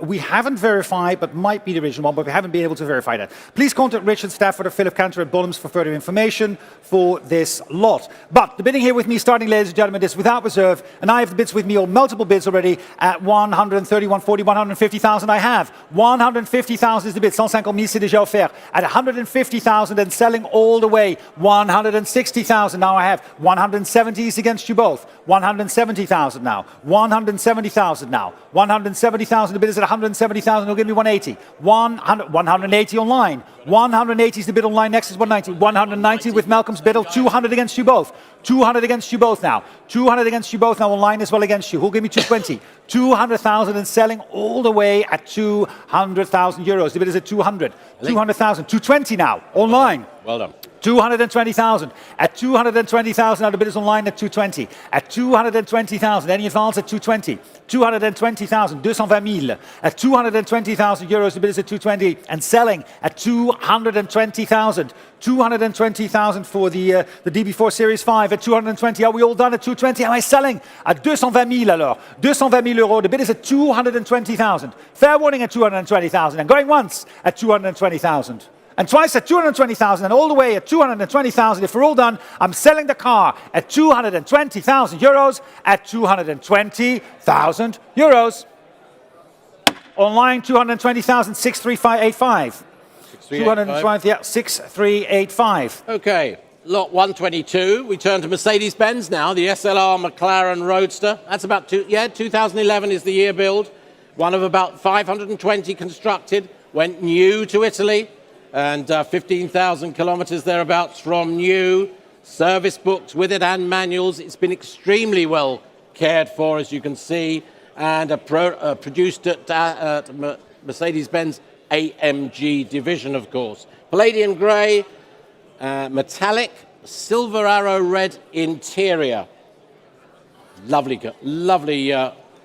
we haven't verified, but might be the original one, but we haven't been able to verify that. Please contact Richard Stafford or Philip Cantor at Bonhams for further information for this lot. But the bidding here with me, starting, ladies and gentlemen, is without reserve, and I have the bids with me, or multiple bids already, at 130, 140, 150,000 I have. 150,000 is the bid. 150 000, c'est déjà offert. At 150,000 and selling all the way. 160,000 now I have. 170 is against you both. 170,000 now. 170,000 now. 170,000, the bid is at 170,000. He'll give me 180. 180 online. 180 is the bid online. Next is 190. 190 with Malcolm's bid. 200 against you both. 200 against you both now. 200 against you both now online as well against you. Who'll give me 220? 200,000 and selling all the way at 200,000 euros. The bid is at 200. 200,000. 220 now online. Well done. 220,000. At 220,000 now the bid is online at 220. At 220,000, any advance at 220. 220,000, 220 000. At 220,000 euros the bid is at 220 and selling at 220,000. 220,000 for the DB4 Series 5 at 220. Are we all done at 220? Am I selling? At 220 000 alors. 220 000 euros. The bid is at 220,000. Fair warning at 220,000 and going once at 220,000. And twice at 220,000 and all the way at 220,000. If we're all done, I'm selling the car at 220,000 euros at 220,000 euros. Online 220,000, 63585. 220, yeah, 6385. Okay, lot 122. We turn to Mercedes-Benz now, the SLR McLaren Roadster. That's about 2011 is the year build. One of about 520 constructed, went new to Italy, and 15,000 kilometers thereabouts from new. Service books with it and manuals. It's been extremely well cared for, as you can see, and produced at Mercedes-Benz AMG division, of course. Palladium grey, metallic, silver arrow red interior. Lovely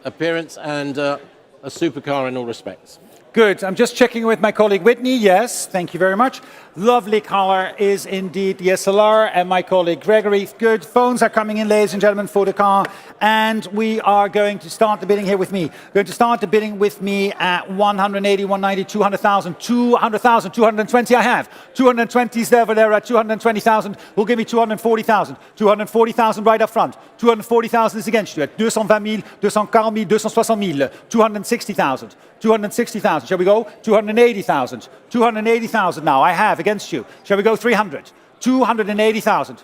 appearance and a supercar in all respects. Good. I'm just checking with my colleague Whitney. Yes, thank you very much. Lovely color is indeed the SLR, and my colleague Gregory. Good. Phones are coming in, ladies and gentlemen, for the car. And we are going to start the bidding here with me. Going to start the bidding with me at 180, 190, 200,000, 200,000, 220 I have. 220 is over there at 220,000. Will give me 240,000. 240,000 right up front. 240,000 is against you at 220 000, 240 000, 260 000, 260,000. 260,000. Shall we go? 280,000. 280,000 now. I have against you. Shall we go 300? 280,000.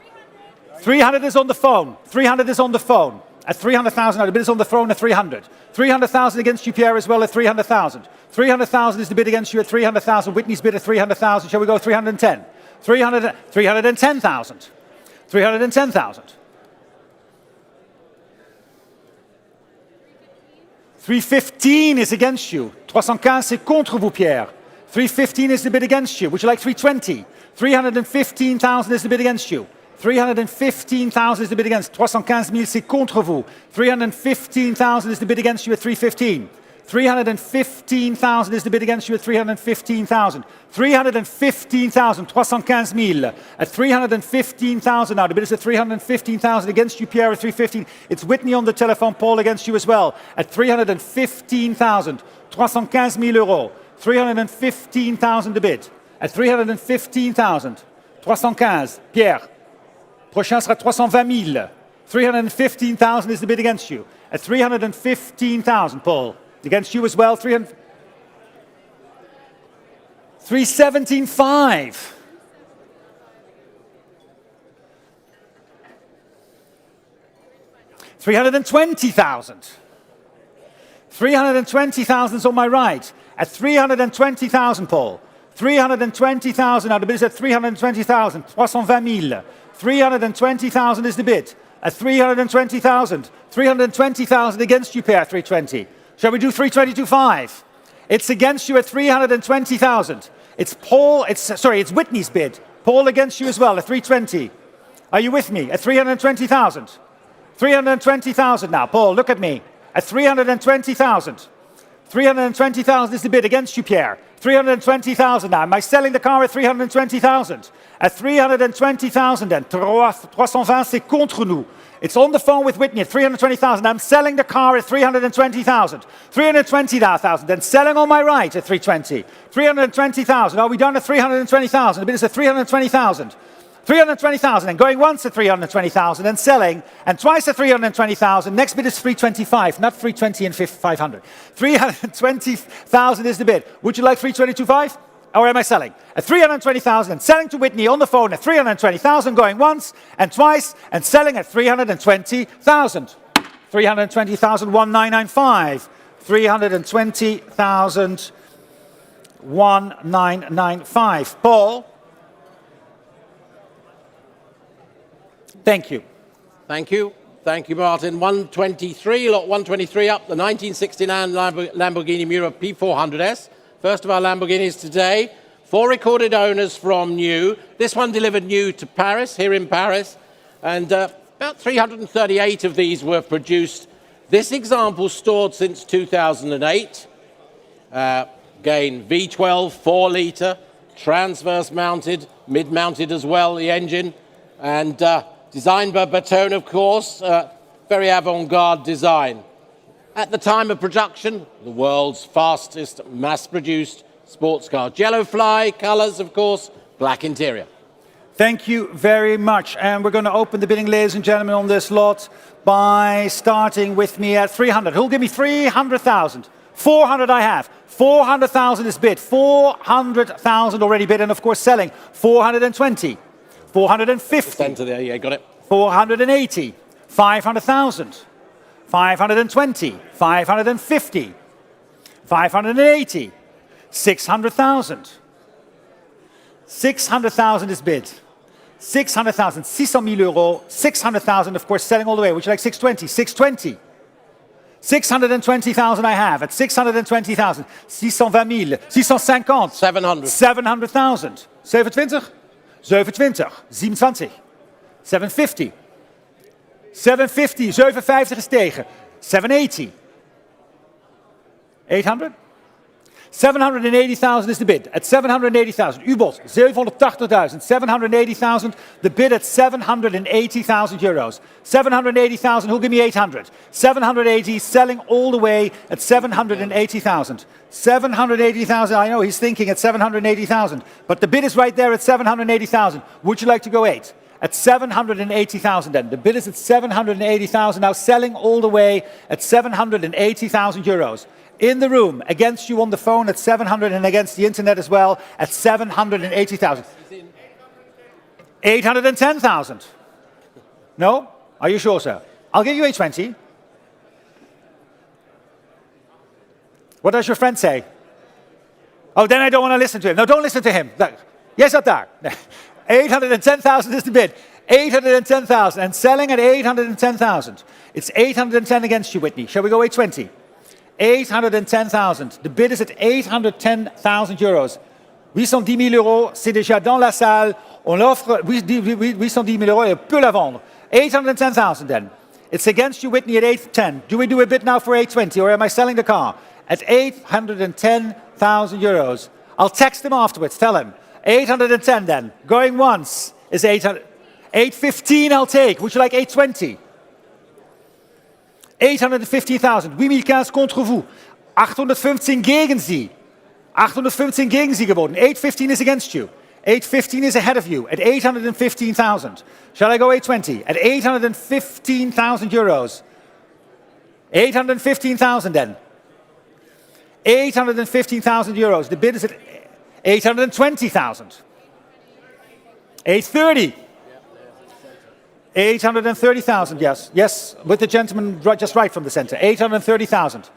300 is on the phone. 300 is on the phone. At 300,000 now. The bid is on the phone at 300. 300,000 against you, Pierre, as well at 300,000. 300,000 is the bid against you at 300,000. Whitney's bid at 300,000. Shall we go 310? 310,000. 310,000. 315 is against you. 315 c'est contre vous, Pierre. 315 is the bid against you. Would you like 320? 315,000 is the bid against you. 315,000 is the bid against. 315 000 c'est contre vous. 315,000 is the bid against you at 315. 315,000 is the bid against you at 315,000. 315,000, 315 000. At 315,000 now, the bid is at 315,000 against you, Pierre, at 315. It's Whitney on the telephone, Paul against you as well. At 315,000, 315 000 euros. 315,000 the bid. At 315,000, 315, Pierre. Prochain sera 320 000. 315,000 is the bid against you. At 315,000, Paul. Against you as well, 317.5. 320,000. 320,000 is on my right. At 320,000, Paul. 320,000. Now the bid is at 320,000. 320 000. 320,000 is the bid. At 320,000. 320,000 against you, Pierre, 320. Shall we do 322.5? It's against you at 320,000. It's Paul, it's Whitney's bid. Paul against you as well at 320. Are you with me? At 320,000. 320,000 now. Paul, look at me. At 320,000. 320,000 is the bid against you, Pierre. 320,000 now. Am I selling the car at 320,000? At 320,000 then. 320, c'est contre nous. It's on the phone with Whitney at 320,000. I'm selling the car at 320,000. 320,000. Then selling on my right at 320. 320,000. Are we done at 320,000? The bid is at 320,000. 320,000 and going once at 320,000 and selling, and twice at 320,000. Next bid is 325, not 320 and 500. 320,000 is the bid. Would you like 322.5? Or am I selling? At 320,000 and selling to Whitney on the phone at 320,000, going once and twice and selling at 320,000. 320,000, 1995. 320,000, 1995. Paul? Thank you. Thank you. Thank you, Martin. 123, lot 123 up, the 1969 Lamborghini Miura P400S. First of our Lamborghinis today. 4 recorded owners from new. This one delivered new to Paris, here in Paris. And about 338 of these were produced. This example stored since 2008. Again, V12, 4-litre, transverse mounted, mid-mounted as well, the engine. And designed by Baton, of course, very avant-garde design. At the time of production, the world's fastest mass-produced sports car. Yellow fly, colours, of course, black interior. Thank you very much. And we're going to open the bidding, ladies and gentlemen, on this lot by starting with me at 300. Who'll give me 300,000? 400 I have. 400,000 is bid. 400,000 already bid, and of course selling. 420. 450. Center there, yeah, got it. 480. 500,000. 520, 550, 580, 600,000. 600,000 is bid. 600,000, 600,000 euros, 600,000, of course, selling all the way. Would you like 620? 620. 620,000 I have at 620,000. 620,000, 650. 700. 700,000. 27? 27. 27. 750. 750, 750 is tegen. 780. 800? 780,000 is the bid. At 780,000. U-bod, 780,000. 780,000. The bid at 780,000 euros. 780,000, who'll give me 800? 780, selling all the way at 780,000. 780,000, I know he's thinking at 780,000. But the bid is right there at 780,000. Would you like to go 8? At 780,000 then. The bid is at 780,000, now selling all the way at 780,000 euros. In the room, against you on the phone at 700 and against the internet as well at 780,000. 810,000. No? Are you sure, sir? I'll give you 820. What does your friend say? Oh, then I don't want to listen to him. No, don't listen to him. Yes, or daar. 810,000 is the bid. 810,000 and selling at 810,000. It's 810 against you, Whitney. Shall we go 820? 810,000. The bid is at 810,000 euros. 810 000 euros, c'est déjà dans la salle. On l'offre, 810 000 euros, et on peut la vendre. 810,000 then. It's against you, Whitney, at 810. Do we do a bid now for 820 or am I selling the car? At 810,000 euros. I'll text him afterwards, tell him. 810 then. Going once is 800. 815 I'll take. Would you like 820? 815,000. 815 contre vous. 815 gegen Sie. 815 gegen Sie geboten. 815 is against you. 815 is ahead of you at 815,000. Shall I go 820? At 815,000 euros. 815,000 then. 815,000 euros. The bid is at 820,000. 830. 830,000, yes. Yes, with the gentleman just right from the center. 830,000.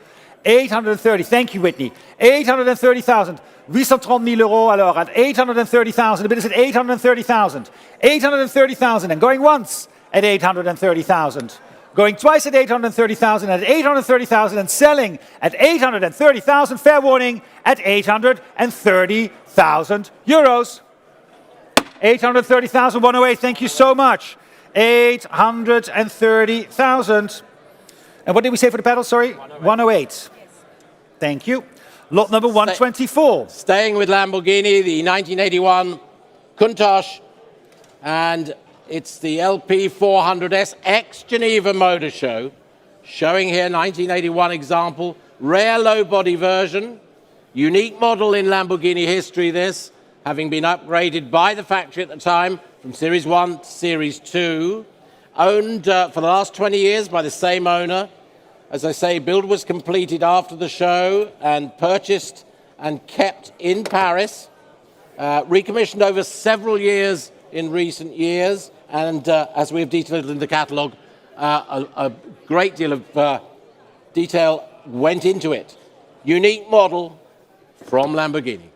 830, thank you, Whitney. 830,000. 830 000 euros, alors, at 830,000. The bid is at 830,000. 830,000, and going once at 830,000. Going twice at 830,000, at 830,000, and selling at 830,000. Fair warning, at 830,000 euros. 830,000, 108, thank you so much. 830,000. And what did we say for the pedal? Sorry? 108. Thank you. Lot number 124. Staying with Lamborghini, the 1981 Countach, and it's the LP 400S ex-Geneva Motor Show, showing here 1981 example, rare low-body version, unique model in Lamborghini history this, having been upgraded by the factory at the time from Series 1 to Series 2, owned for the last 20 years by the same owner. As I say, build was completed after the show and purchased and kept in Paris, recommissioned over several years in recent years, and as we have detailed in the catalogue, a great deal of detail went into it. Unique model from Lamborghini.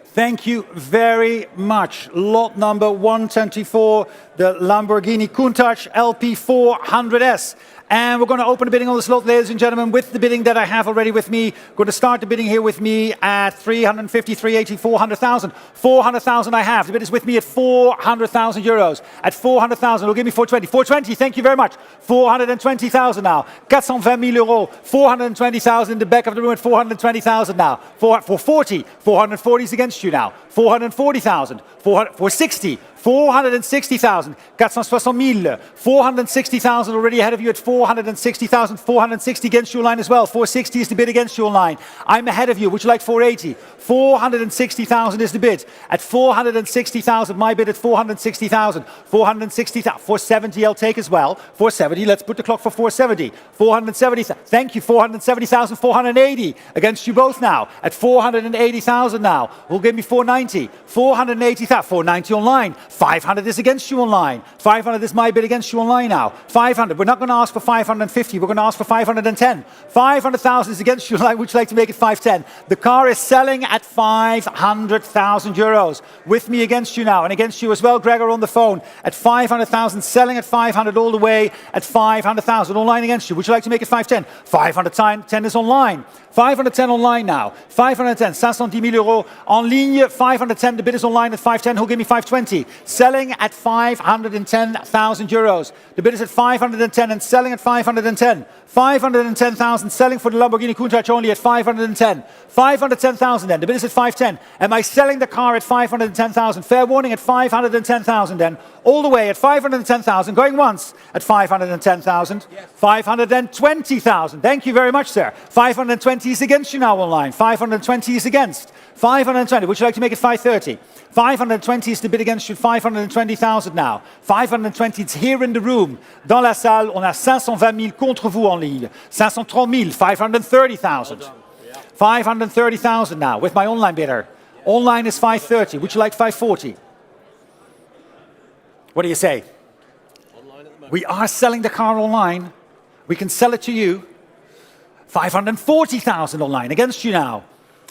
Thank you very much. Lot number 124, the Lamborghini Countach LP400S. And we're going to open the bidding on this lot, ladies and gentlemen, with the bidding that I have already with me. Going to start the bidding here with me at 350, 380, 400,000. 400,000 I have. The bid is with me at 400,000 euros. At 400,000, it'll give me 420. 420, thank you very much. 420,000 now. 420,000 euros. 420,000 in the back of the room at 420,000 now. 440. 440 is against you now. 440,000. 460. 460,000. 460,000. 460,000 already ahead of you at 460,000. 460 against your line as well. 460 is the bid against your line. I'm ahead of you. Would you like 480? 460,000 is the bid. At 460,000, my bid at 460,000. 460,000. 470 I'll take as well. 470, let's put the clock for 470. 470, thank you. 470,000. 480 against you both now. At 480,000 now. Will give me 490. 480,000. 490 online. 500 is against you online. 500 is my bid against you online now. 500. We're not going to ask for 550. We're going to ask for 510. 500,000 is against you online. Would you like to make it 510? The car is selling at 500,000 euros. With me against you now, and against you as well, Gregor, on the phone. At 500,000, selling at 500 all the way at 500,000. Online against you. Would you like to make it 510? 510 is online. 510 online now. 510. 510,000 euros en ligne. 510. The bid is online at 510. Who'll give me 520? Selling at 510,000 euros. The bid is at 510 and selling at 510. 510,000 selling for the Lamborghini Countach only at 510. 510,000 then. The bid is at 510. Am I selling the car at 510,000? Fair warning at 510,000 then. All the way at 510,000. Going once at 510,000. Yes. 520,000. Thank you very much, sir. 520 is against you now online. 520 is against. 520. Would you like to make it 530? 520 is the bid against you. 520,000 now. 520, it's here in the room. Dans la salle, on a 520,000 contre vous en ligne. 530,000, 530,000. 530,000 now with my online bidder. Online is 530. Would you like 540? What do you say? We are selling the car online. We can sell it to you. 540,000 online against you now.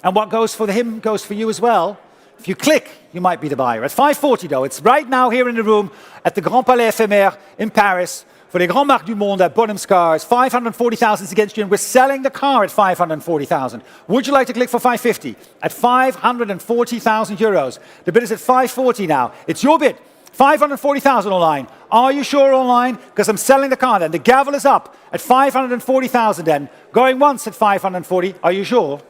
And what goes for him goes for you as well. If you click, you might be the buyer. At 540 though, it's right now here in the room at the Grand Palais Ephemere in Paris for the Grand Marques du Monde at Bonhams cars. 540,000 is against you and we're selling the car at 540,000. Would you like to click for 550? At 540,000 euros. The bid is at 540 now. It's your bid. 540,000 online. Are you sure online? Because I'm selling the car then. The gavel is up at 540,000 then. Going once at 540. Are you sure?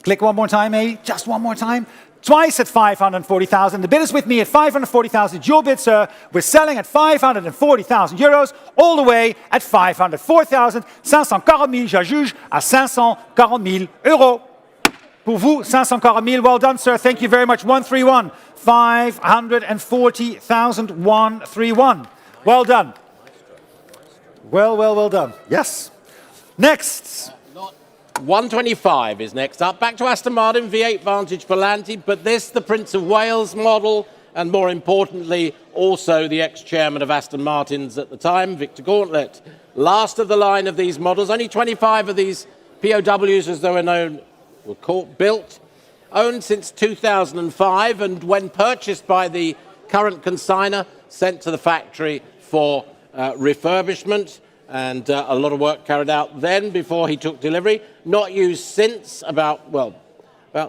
Click one more time, maybe. Just one more time. Twice at 540,000. The bid is with me at 540,000. It's your bid, sir. We're selling at 540,000 euros, all the way at 504,000. 540,000, j'adjuge à 540,000 euros. Pour vous, 540,000. Well done, sir. Thank you very much. 131. 540,000. 131. Well done. Well done. Yes. Next. 125 is next up. Back to Aston Martin, V8 Vantage Volanti, but this, the Prince of Wales model, and more importantly, also the ex-chairman of Aston Martin's at the time, Victor Gauntlet. Last of the line of these models. Only 25 of these POWs, as they were known, were built. Owned since 2005, and when purchased by the current consignor, sent to the factory for refurbishment. And a lot of work carried out then before he took delivery. Not used since, about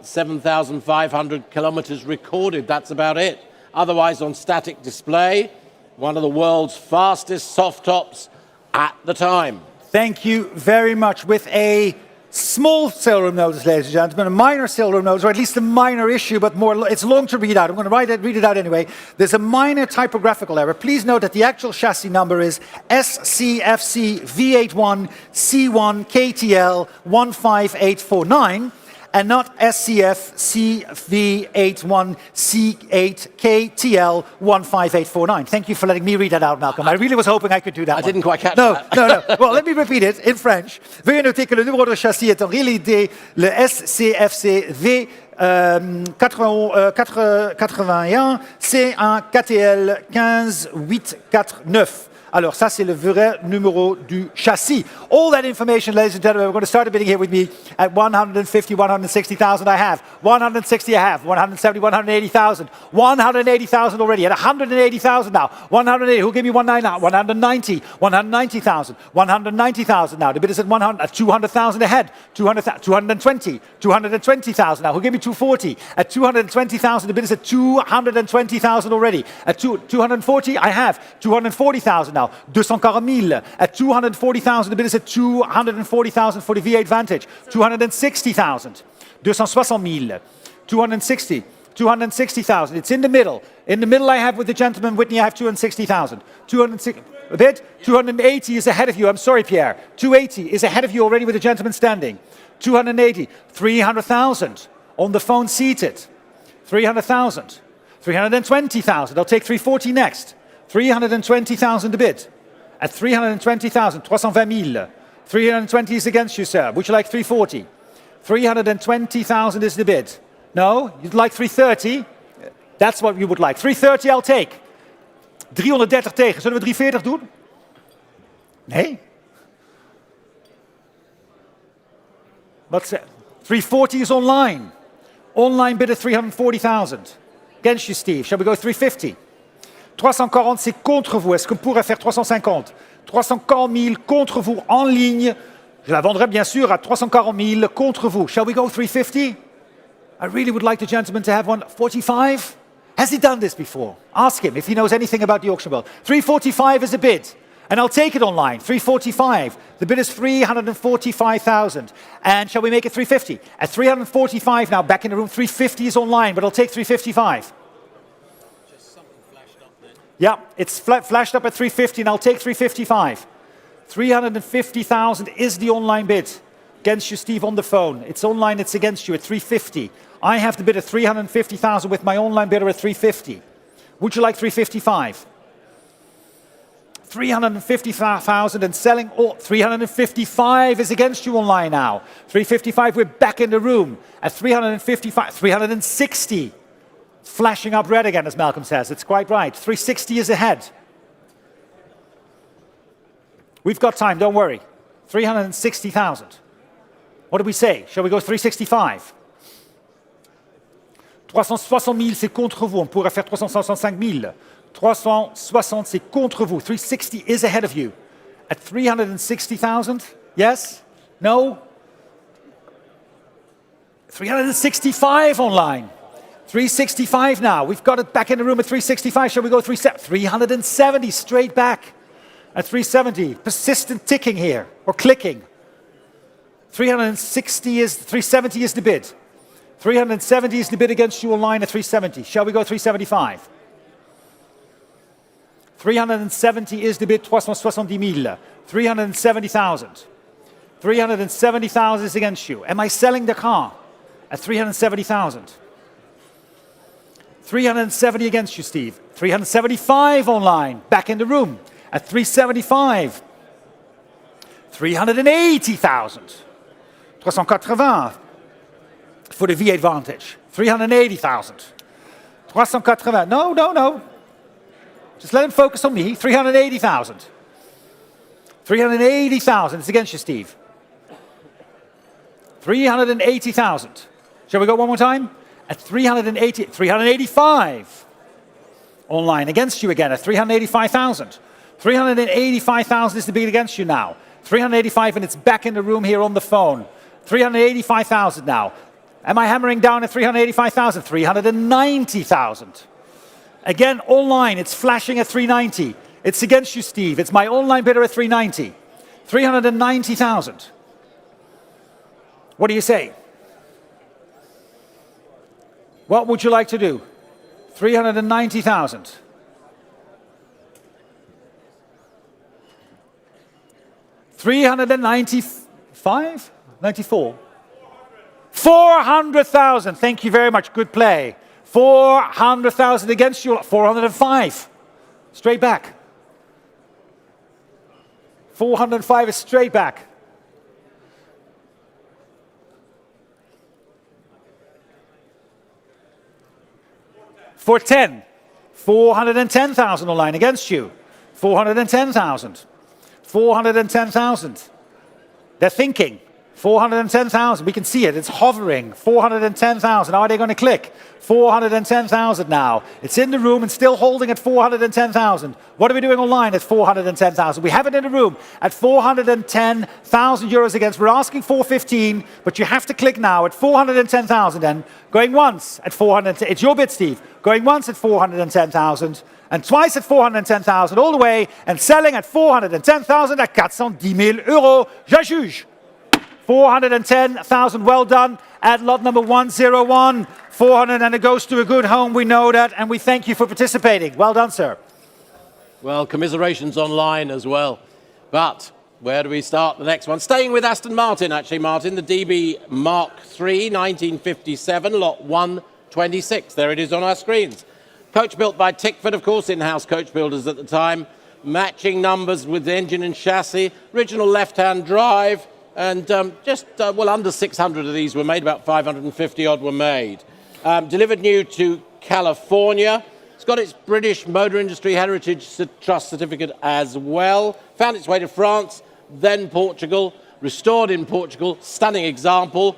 7,500 kilometers recorded. That's about it. Otherwise on static display, one of the world's fastest soft tops at the time. Thank you very much. With a small sale room notice, ladies and gentlemen, a minor sale room notice, or at least a minor issue, but more, it's long to read out. I'm going to read it out anyway. There's a minor typographical error. Please note that the actual chassis number is SCFC V81 C1 KTL 15849. and not SCF CV81 C8KTL 15849. Thank you for letting me read that out, Malcolm. I really was hoping I could do that. I didn't quite catch no, that. No. Well, let me repeat it in French. Veuillez noter que le numéro de châssis est en réalité le SCFC V 81 C1 KTL 15849. Alors, ça, c'est le vrai numéro du châssis. All that information, ladies and gentlemen, we're going to start a bidding here with me at 150, 160,000 I have. 160 I have. 170, 180,000. 180,000 already. At 180,000 now. 180. Who'll give me 190 now? 190. 190,000. 190,000 now. The bid is at 200,000 ahead. 220. 220,000 now. Who'll give me 240? At 220,000, the bid is at 220,000 already. At 240, I have. 240,000 now. 240,000. At 240,000, the bid is at 240,000 for the V8 Vantage. 260,000. 260,000. 260. 260,000. It's in the middle. In the middle I have with the gentleman, Whitney, I have 260,000. 260, a bit? 280 is ahead of you. I'm sorry, Pierre. 280 is ahead of you already with the gentleman standing. 280. 300,000. On the phone seated. 300,000. 320,000. I'll take 340 next. 320,000 the bid. At 320,000, 320,000. 320 is against you, sir. Would you like 340? 320,000 is the bid. No? You'd like 330? That's what you would like. 330 I'll take. 330 tegen. Zullen we 340 doen? Nee? What's that? 340 is online. Online bid at 340,000. Against you, Steve. Shall we go 350? 340, c'est contre vous. Est-ce qu'on pourrait faire 350? 340 000 contre vous en ligne. Je la vendrai bien sûr à 340 000 contre vous. Shall we go 350? I really would like the gentleman to have 145. Has he done this before? Ask him if he knows anything about the auction world. 345 is a bid. And I'll take it online. 345. The bid is 345,000. And shall we make it 350? At 345 now, back in the room, 350 is online, but I'll take 355. Yeah, it's flashed up at 350 and I'll take 355. 350,000 is the online bid. Against you, Steve, on the phone. It's online, it's against you at 350. I have the bid at 350,000 with my online bidder at 350. Would you like 355? 350,000 and selling all. 355 is against you online now. 355, we're back in the room at 355, 360. Flashing up red again, as Malcolm says. It's quite right. 360 is ahead. We've got time, don't worry. 360,000. What do we say? Shall we go 365? 360 000, c'est contre vous. On pourrait faire 365 000. 360, c'est contre vous. 360 is ahead of you. At 360,000? Yes? No? 365 online. 365 now. We've got it back in the room at 365. Shall we go 370 straight back at 370. Persistent ticking here, or clicking. 370 is the bid. 370 is the bid against you online at 370. Shall we go 375? 370 is the bid, 370,000. 370,000. 370,000 is against you. Am I selling the car at 370,000? 370 against you, Steve. 375 online, back in the room at 375. 380,000. 380 for the V8 Vantage. 380,000. 380. No. Just let him focus on me. 380,000. 380,000. It's against you, Steve. 380,000. Shall we go one more time? At 380, 385. Online against you again at 385,000. 385,000 is the bid against you now. 385 and it's back in the room here on the phone. 385,000 now. Am I hammering down at 385,000? 390,000. Again, online, it's flashing at 390. It's against you, Steve. It's my online bidder at 390. 390,000. What do you say? What would you like to do? 390,000. 395? 94? 400,000. Thank you very much. Good play. 400,000 against you. 405. Straight back. 405 is straight back. For 10. 410,000 online against you. 410,000. 410,000. They're thinking. 410,000. We can see it. It's hovering. 410,000. Are they going to click? 410,000 now. It's in the room and still holding at 410,000. What are we doing online at 410,000? We have it in the room at 410,000 euros against. We're asking 415, but you have to click now at 410,000 then. Going once at 410. It's your bid, Steve. Going once at 410,000 and twice at 410,000 all the way and selling at 410,000 at 410,000 euros. J'adjuge. 410,000, well done at lot number 101. 400 and it goes to a good home, we know that, and we thank you for participating. Well done, sir. Well, commiserations online as well. But where do we start the next one? Staying with Aston Martin, actually, Martin, the DB Mark III, 1957, lot 126. There it is on our screens. Coach built by Tickford, of course, in-house coach builders at the time. Matching numbers with the engine and chassis. Original left-hand drive. And well, under 600 of these were made, about 550 odd were made. Delivered new to California. It's got its British Motor Industry Heritage Trust Certificate as well. Found its way to France, then Portugal, restored in Portugal. Stunning example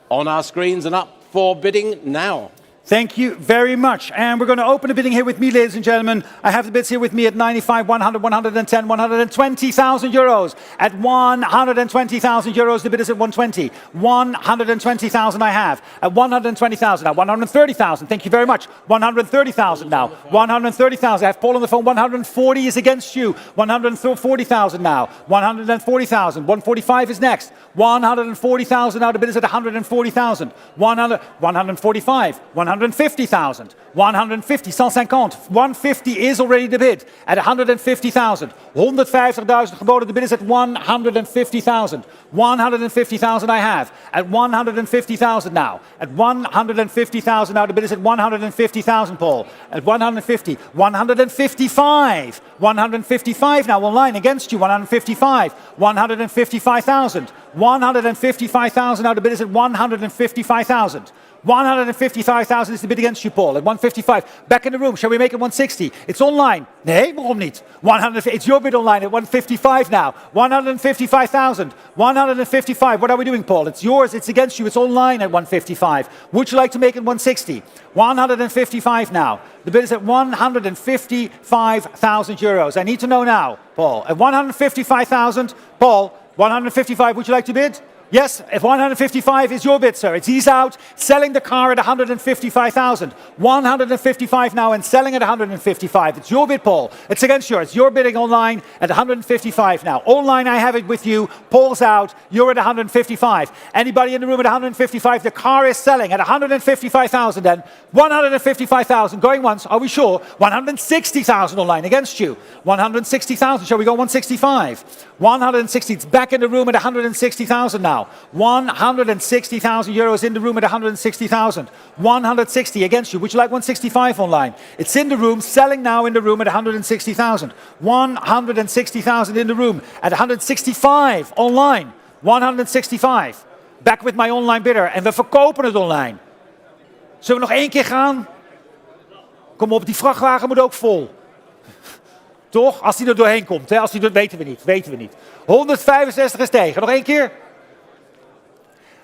on our screens and up for bidding now. Thank you very much. And we're going to open the bidding here with me, ladies and gentlemen. I have the bids here with me at 95, 100, 110, 120,000 euros. At 120,000 euros, the bid is at 120. 120,000 I have. At 120,000, at 130,000. Thank you very much. 130,000 now. 130,000. I have Paul on the phone. 140 is against you. 140,000 now. 140,000. 145 is next. 140,000 now. The bid is at 140,000. 145. 150,000, 150, 150, 150 is already the bid at 150,000. 150,000 geboden, the bid is at 150,000. 150,000 I have at 150,000 now. At 150,000 now, the bid is at 150,000, Paul. At 150, 155, 155 now online against you, 155, 155,000. 155,000 now, the bid is at 155,000. 155,000 is the bid against you, Paul, at 155. Back in the room, shall we make it 160? It's online. Nee, waarom niet? 150, it's your bid online at 155 now. 155,000. 155, what are we doing, Paul? It's yours, it's against you, it's online at 155. Would you like to make it 160? 155 now. The bid is at 155,000 euros. I need to know now, Paul. At 155,000, Paul, 155, would you like to bid? Yes, if 155 is your bid, sir. It's he's out, selling the car at 155,000. 155 now and selling at 155. It's your bid, Paul. It's against yours. You're bidding online at 155 now. Online, I have it with you. Paul's out. You're at 155. Anybody in the room at 155? The car is selling at 155,000 then. 155,000. Going once. Are we sure? 160,000 online against you. 160,000. Shall we go 165? 160. It's back in the room at 160,000 now. 160,000 euros in the room at 160,000. 160 against you. Would you like 165 online? It's in the room, selling now in the room at 160,000. 160,000 in the room at 165 online. 165. Back with my online bidder. En we verkopen het online. Zullen we nog één keer gaan? Kom op, die vrachtwagen moet ook vol. Toch? Als die er doorheen komt. Hè? Als die er, weten we niet. 165 is tegen. Nog één keer.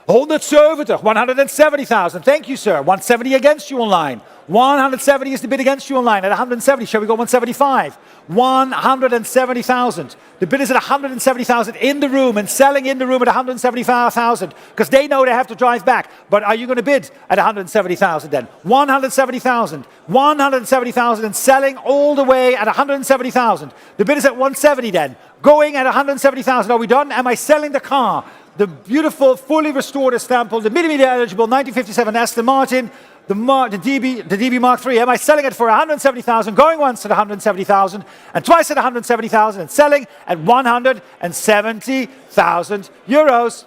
170, 170,000. Thank you, sir. 170 against you online. 170 is the bid against you online at 170. Shall we go 175? 170,000. The bid is at 170,000 in the room and selling in the room at 175,000 because they know they have to drive back. But are you going to bid at 170,000 then? 170,000. 170,000 and selling all the way at 170,000. The bid is at 170 then. Going at 170,000. Are we done? Am I selling the car? The beautiful, fully restored example, the media eligible 1957 Aston Martin, the DB Mark III. Am I selling it for 170,000, going once at 170,000, and twice at 170,000, and selling at 170,000 euros?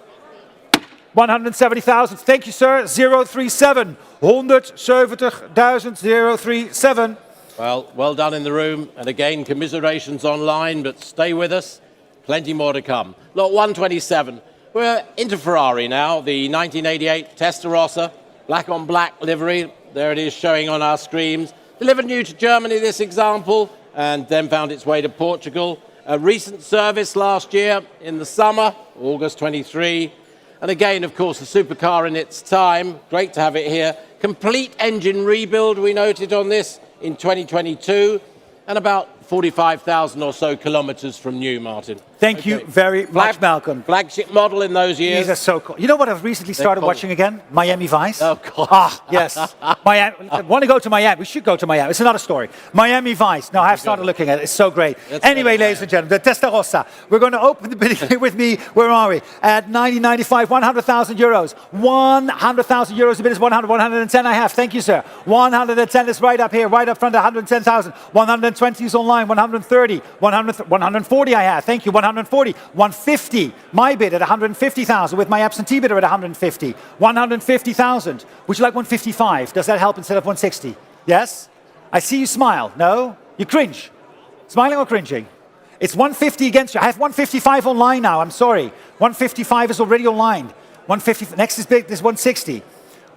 170,000. Thank you, sir. 037. 170,000. 037. Well done in the room. And again, commiserations online, but stay with us. Plenty more to come. Lot 127. We're into Ferrari now. The 1988 Testarossa, black on black livery. There it is showing on our screens. Delivered new to Germany, this example, and then found its way to Portugal. A recent service last year in the summer, August 23. And again, of course, a supercar in its time. Great to have it here. Complete engine rebuild, we noted on this, in 2022. And about 45,000 or so kilometres from new, Martin. Thank you very much, Malcolm. Flagship model in those years. These are so cool. You know what I've recently started watching again? Miami Vice. Oh, God. Ah, yes. Miami. I want to go to Miami. We should go to Miami. It's another story. Miami Vice. No, I have started looking at it. It's so great. Anyway, ladies and gentlemen, the Testarossa. We're going to open the bidding with me. Where are we? At 1995, 100,000 euros. 100,000 euros. The bid is 110 I have. Thank you, sir. 110 is right up here, right up front, 110,000. 120 is online. 130. 140 I have. Thank you. 140. 150. My bid at 150,000 with my absentee bidder at 150. 150,000. Would you like 155? Does that help instead of 160? Yes? I see you smile. No? You cringe. Smiling or cringing? It's 150 against you. I have 155 online now. I'm sorry. 155 is already online. 150. Next is big. This is 160.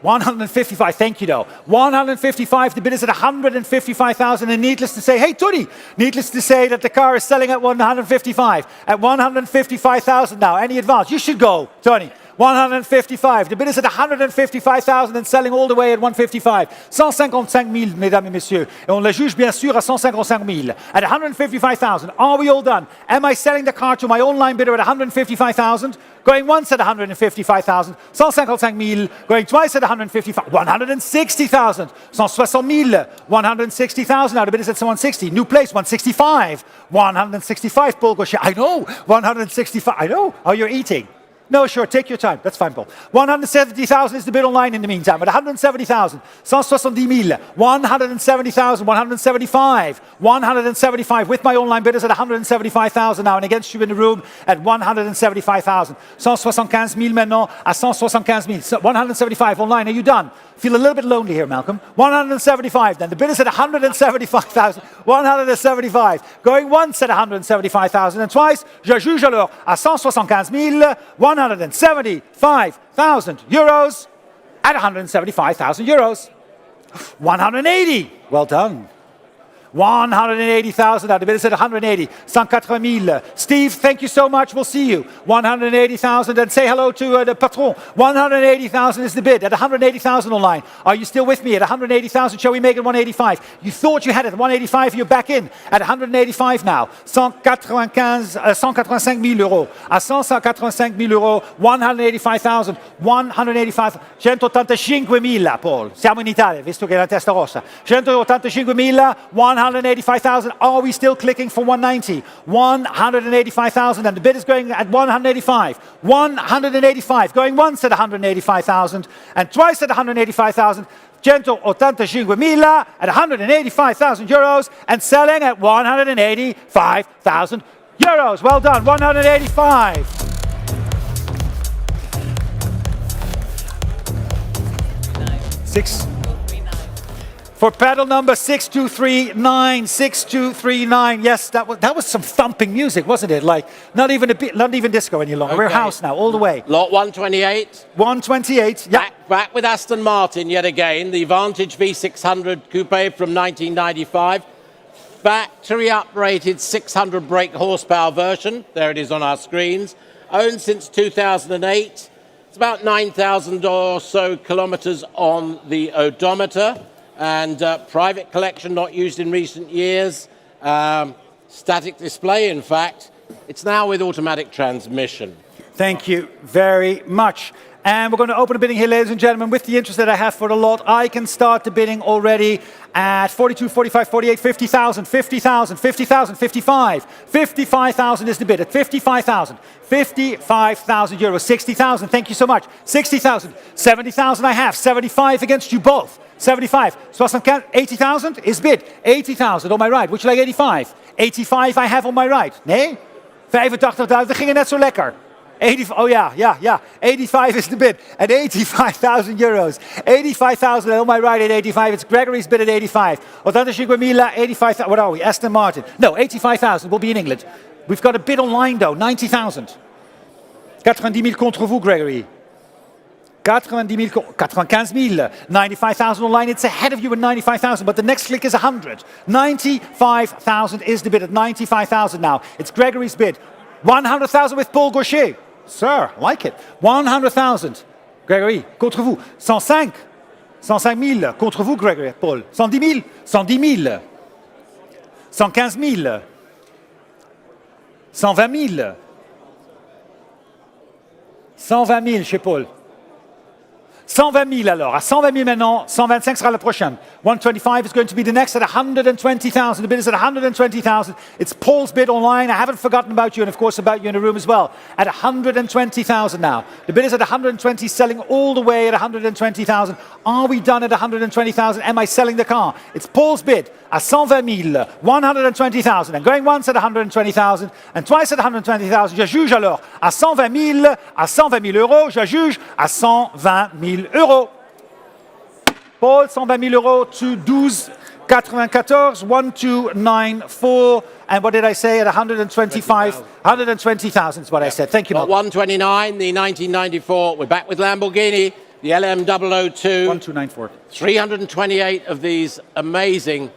155, thank you though. 155, the bid is at 155,000, and needless to say, hey Tony, needless to say that the car is selling at 155. At 155,000 now, any advance? You should go, Tony. 155, the bid is at 155,000 and selling all the way at 155. 155,000, mesdames et messieurs. Et on la juge bien sûr à 155,000. At 155,000, are we all done? Am I selling the car to my online bidder at 155,000? Going once at 155,000, 155,000, going twice at 155, 160,000, 160,000, 160,000. Now the bid is at 160. New place, 165, 165. Paul Gaucher, I know, 165. I know. Oh, you're eating. No, sure, take your time. That's fine, Paul. 170,000 is the bid online in the meantime. At 170,000, 170,000, 170,000, 175, 175 with my online bidders at 175,000 now, and against you in the room at 175,000. 175,000 maintenant à 175,000. 175 online. Are you done? Feel a little bit lonely here, Malcolm. 175 then. The bid is at 175,000. 175. Going once at 175,000 and twice. Je juge alors à 175,000. 175,000 euros at 175,000 euros. 180. Well done. 180,000. Now the bid is at 180. 180,000. Steve, thank you so much. We'll see you. 180,000. And say hello to the patron. 180,000 is the bid at 180,000 online. Are you still with me at 180,000? Shall we make it 185? You thought you had it at 185. You're back in at 185 now. 185,000 euros. À 185,000 euros. 185,000. 185. 185,000, Paul. Siamo in Italia, visto che è la Testarossa. 185,000. 185,000. Are we still clicking for 190? 185,000, and the bid is going at 185. 185, going once at 185,000 and twice at 185,000. 185,000 at 185,000 euros and selling at 185,000 euros. Well done, 185. Six. For pedal number 6239, 6239. Yes, that was some thumping music, wasn't it? Like not even disco any longer. Okay. We're house now, all the way. Lot 128. 128. Yeah. Back with Aston Martin yet again. The Vantage V600 Coupe from 1995. Factory uprated 600 brake horsepower version. There it is on our screens. Owned since 2008. It's about 9,000 or so kilometers on the odometer. And private collection not used in recent years. Static display, in fact. It's now with automatic transmission. Thank you very much. And we're going to open the bidding here, ladies and gentlemen. With the interest that I have for the lot, I can start the bidding already at 42, 45, 48, 50,000, 50,000, 50,000, 55. 55,000 is the bid at 55,000. 55,000 euros. 60,000, thank you so much. 60,000. 70,000 I have. 75 against you both. 75. 80,000 is bid. 80,000 on my right. Would you like 85? 85 I have on my right. Nee? 85.000 gingen net zo lekker. Oh yeah. 85 is the bid at 85,000 euros. 85,000 on my right at 85. It's Gregory's bid at 85. 85,000, 85,000. What are we? Aston Martin. No, 85,000 will be in England. We've got a bid online though, 90,000. 90,000 contre vous, Gregory. 95,000. 95,000 online. It's ahead of you at 95,000, but the next click is 100. 95,000 is the bid at 95,000 now. It's Gregory's bid. 100,000 with Paul Gaucher. Sir, like it. 100,000. Gregory, contre vous. 105. 105,000 contre vous, Gregory. Paul. 110,000. 110,000. 115,000. 120,000. 120,000 chez Paul. 120,000 alors. À 120,000 maintenant, 125 sera la prochaine. 125 is going to be the next at 120,000. The bid is at 120,000. It's Paul's bid online. I haven't forgotten about you and of course about you in the room as well. At 120,000 now. The bid is at 120, selling all the way at 120,000. Are we done at 120,000? Am I selling the car? It's Paul's bid at 120,000, 120,000. And going once at 120,000 and twice at 120,000. Je juge alors à 120,000 euros. Je juge à 120,000 euros. Paul, 120,000 euros to 12,94, 1294. And what did I say at 125? 120,000 is what I said. Thank you, Mark. 129, the 1994. We're back with Lamborghini, the LM002. 1294. 328 of these amazing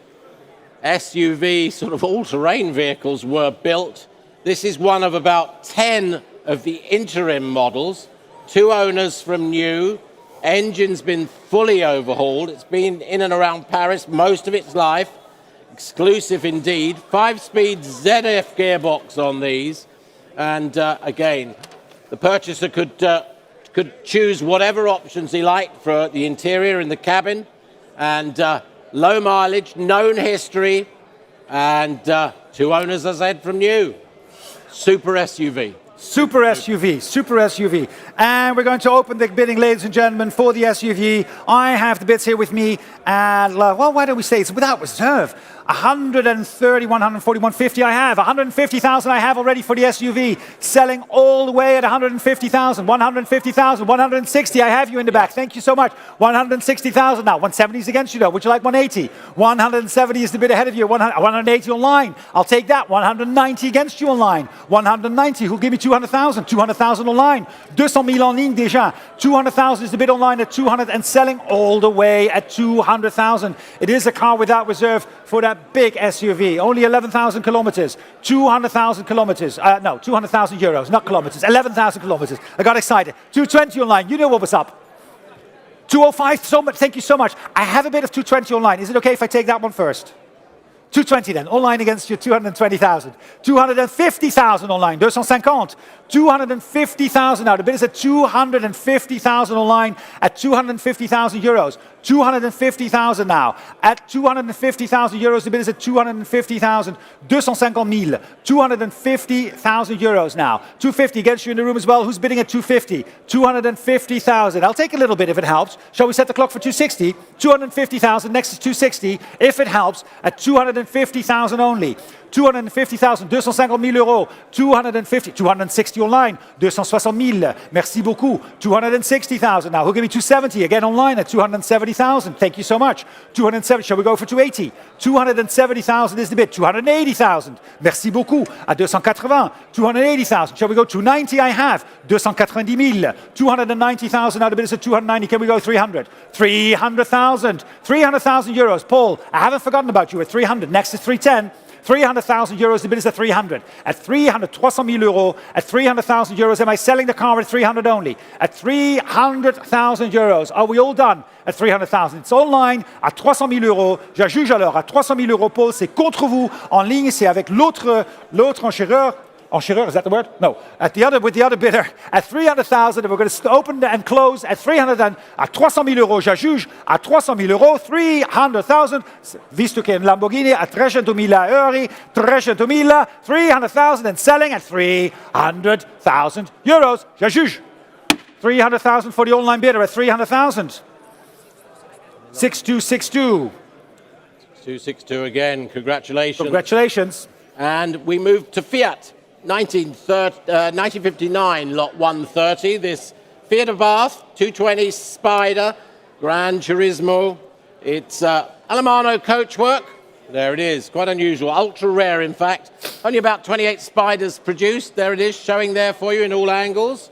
SUV, sort of all-terrain vehicles were built. This is one of about 10 of the interim models. 2 owners from new. Engine's been fully overhauled. It's been in and around Paris most of its life. Exclusive indeed. 5-speed ZF gearbox on these. And again, the purchaser could choose whatever options he liked for the interior and the cabin. And low mileage, known history. And 2 owners, as I said, from new. Super SUV. Super SUV, super SUV. And we're going to open the bidding, ladies and gentlemen, for the SUV. I have the bids here with me. And, well, why don't we say it's without reserve? 130, 140, 150 I have. 150,000 I have already for the SUV. Selling all the way at 150,000. 150,000, 160. I have you in the back. Thank you so much. 160,000 now. 170 is against you though. Would you like 180? 170 is the bid ahead of you. 180 online. I'll take that. 190 against you online. 190. Who'll give me 200,000? 200,000 online. 200,000 en ligne déjà. 200,000 is the bid online at 200 and selling all the way at 200,000. It is a car without reserve for that big SUV. Only 11,000 kilometers. 200,000 kilometers. No, 200,000 euros, not kilometers. 11,000 kilometers. I got excited. 220 online. You know what was up. 205. So much. Thank you so much. I have a bit of 220 online. Is it okay if I take that one first? 220 then, online against you, 220,000. 250,000 online, 250. 250,000 now, the bid is at 250,000 online at 250,000 euros. 250,000 now. At 250,000 euros, the bid is at 250,000. 250,000. 250,000 euros now. 250 against you in the room as well. Who's bidding at 250? 250,000. I'll take a little bit if it helps. Shall we set the clock for 260? 250,000, next is 260. If it helps, at 250,000 only. 250,000, 250,000 euros, 250, 260 online, 260,000, merci beaucoup, 260,000 now, who'll give me 270, again online at 270,000, thank you so much, 270, shall we go for 280, 270,000 is the bid, 280,000, merci beaucoup, at 280, 280,000, shall we go 290, I have, 290,000, 290,000, now the bid is at 290, can we go 300, 300,000, 300,000 euros, Paul, I haven't forgotten about you at 300, next is 310, 300,000 euros, the bid is at 300. At 300, 300,000 euros. At 300,000 euros, am I selling the car at 300 only? At 300,000 euros, are we all done? At 300,000. It's online, à 300,000 euros. Je juge alors, à 300,000 euros, Paul, c'est contre vous. En ligne, c'est avec l'autre enchéreur. Enchéreur, is that the word? No. With the other bidder, at 300,000, we're going to open and close at 300 and at 300,000 euros. Je juge à 300,000 euros, 300,000. Visto che è un Lamborghini a 300,000 euro, 300,000, 300,000 and selling at 300,000 euros. Je juge. 300,000 for the online bidder at 300,000. 6262. 262 again. Congratulations. Congratulations. And we move to Fiat. 1959, lot 130, this theatre bath, 220 Spider, Gran Turismo. It's Alemano coachwork. There it is, quite unusual, ultra rare in fact. Only about 28 Spiders produced. There it is, showing there for you in all angles.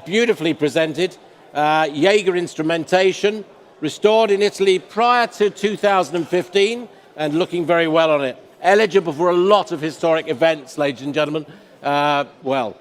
Beautifully presented. Jaeger instrumentation, restored in Italy prior to 2015 and looking very well on it. Eligible for a lot of historic events, ladies and gentlemen. Well,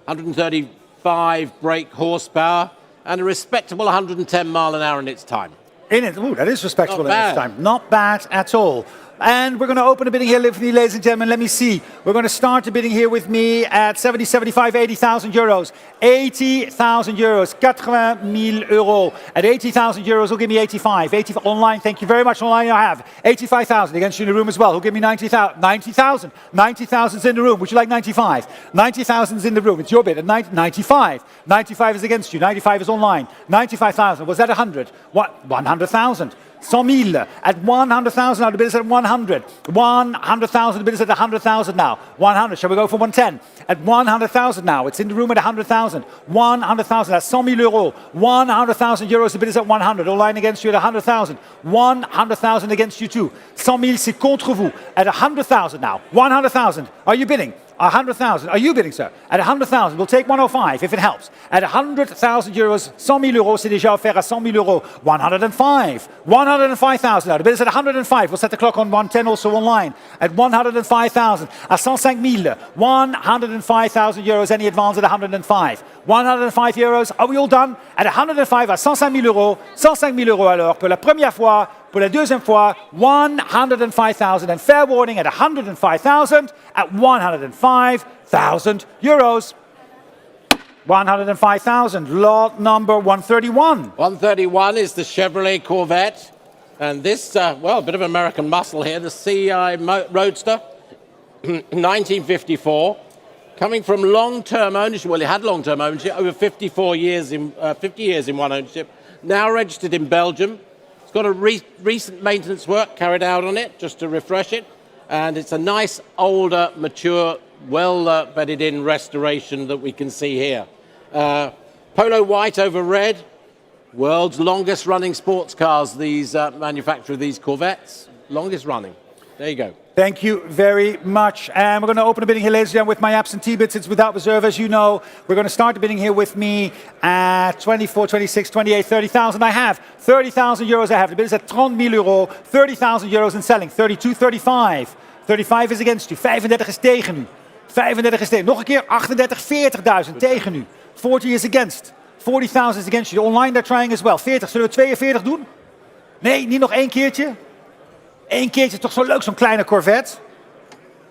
135 brake horsepower and a respectable 110 mile an hour in its time. In it, ooh, that is respectable Not in its time. Not bad at all. And we're going to open the bidding here, ladies and gentlemen. Let me see. We're going to start the bidding here with me at 70, 75, 80,000 euros. 80,000 euros. 80,000 euros. At 80,000 euros, who'll give me 85? 85 online, thank you very much. Online I have. 85,000 against you in the room as well. Who'll give me 90,000? 90,000. 90,000's in the room. Would you like 95? 90,000's in the room. It's your bid at 95. 95 is against you. 95 is online. 95,000. Was that 100? What? 100,000. 100,000 at 100,000 now. The bid is at 100. 100,000. The bid is at 100,000 now. 100. Shall we go for 110? At 100,000 now. It's in the room at 100,000. 100,000. That's 100,000 euros. 100,000 euros. The bid is at 100. All line against you at 100,000. 100,000 against you too. 100,000 c'est contre vous. At 100,000 now. 100,000. Are you bidding? 100,000. Are you bidding, sir? At 100,000, we'll take 105 if it helps. At 100,000 euros, 100,000 euros, c'est déjà offert à 100,000 euros. 105. 105,000 now. The bid is at 105. We'll set the clock on 110 also online. At 105,000. À 105,000. 105,000 euros. Any advance at 105. 105 euros. Are we all done? At 105 à 105,000 euros. 105,000 euros alors. Pour la première fois. Pour la deuxième fois, 105,000 and fair warning at 105,000 at 105,000 euros. 105,000, lot number 131. 131 is the Chevrolet Corvette. And this, well, a bit of American muscle here, the CI Roadster, 1954. Coming from long-term ownership, well, it had long-term ownership, over 50 years in one ownership. Now registered in Belgium. It's got a recent maintenance work carried out on it, just to refresh it. And it's a nice, older, mature, well-bedded in restoration that we can see here. Polo white over red. World's longest running sports cars, these manufacture these Corvettes. Longest running. There you go. Thank you very much. And we're going to open the bidding here, ladies and gentlemen, with my absentee bids. It's without reserve, as you know. We're going to start the bidding here with me at 24, 26, 28, 30,000. I have 30,000 euros. I have. The bid is at 30,000 euros. 30,000 euros in selling. 32, 35. 35 is against you. 35 is tegen u. 35 is tegen. Nog een keer 38, 40,000 tegen u. 40 is against. 40,000 is against you. Online they're trying as well. 40. Zullen we 42 doen? Nee, niet nog één keertje. Eén keertje, toch zo leuk, zo'n kleine Corvette.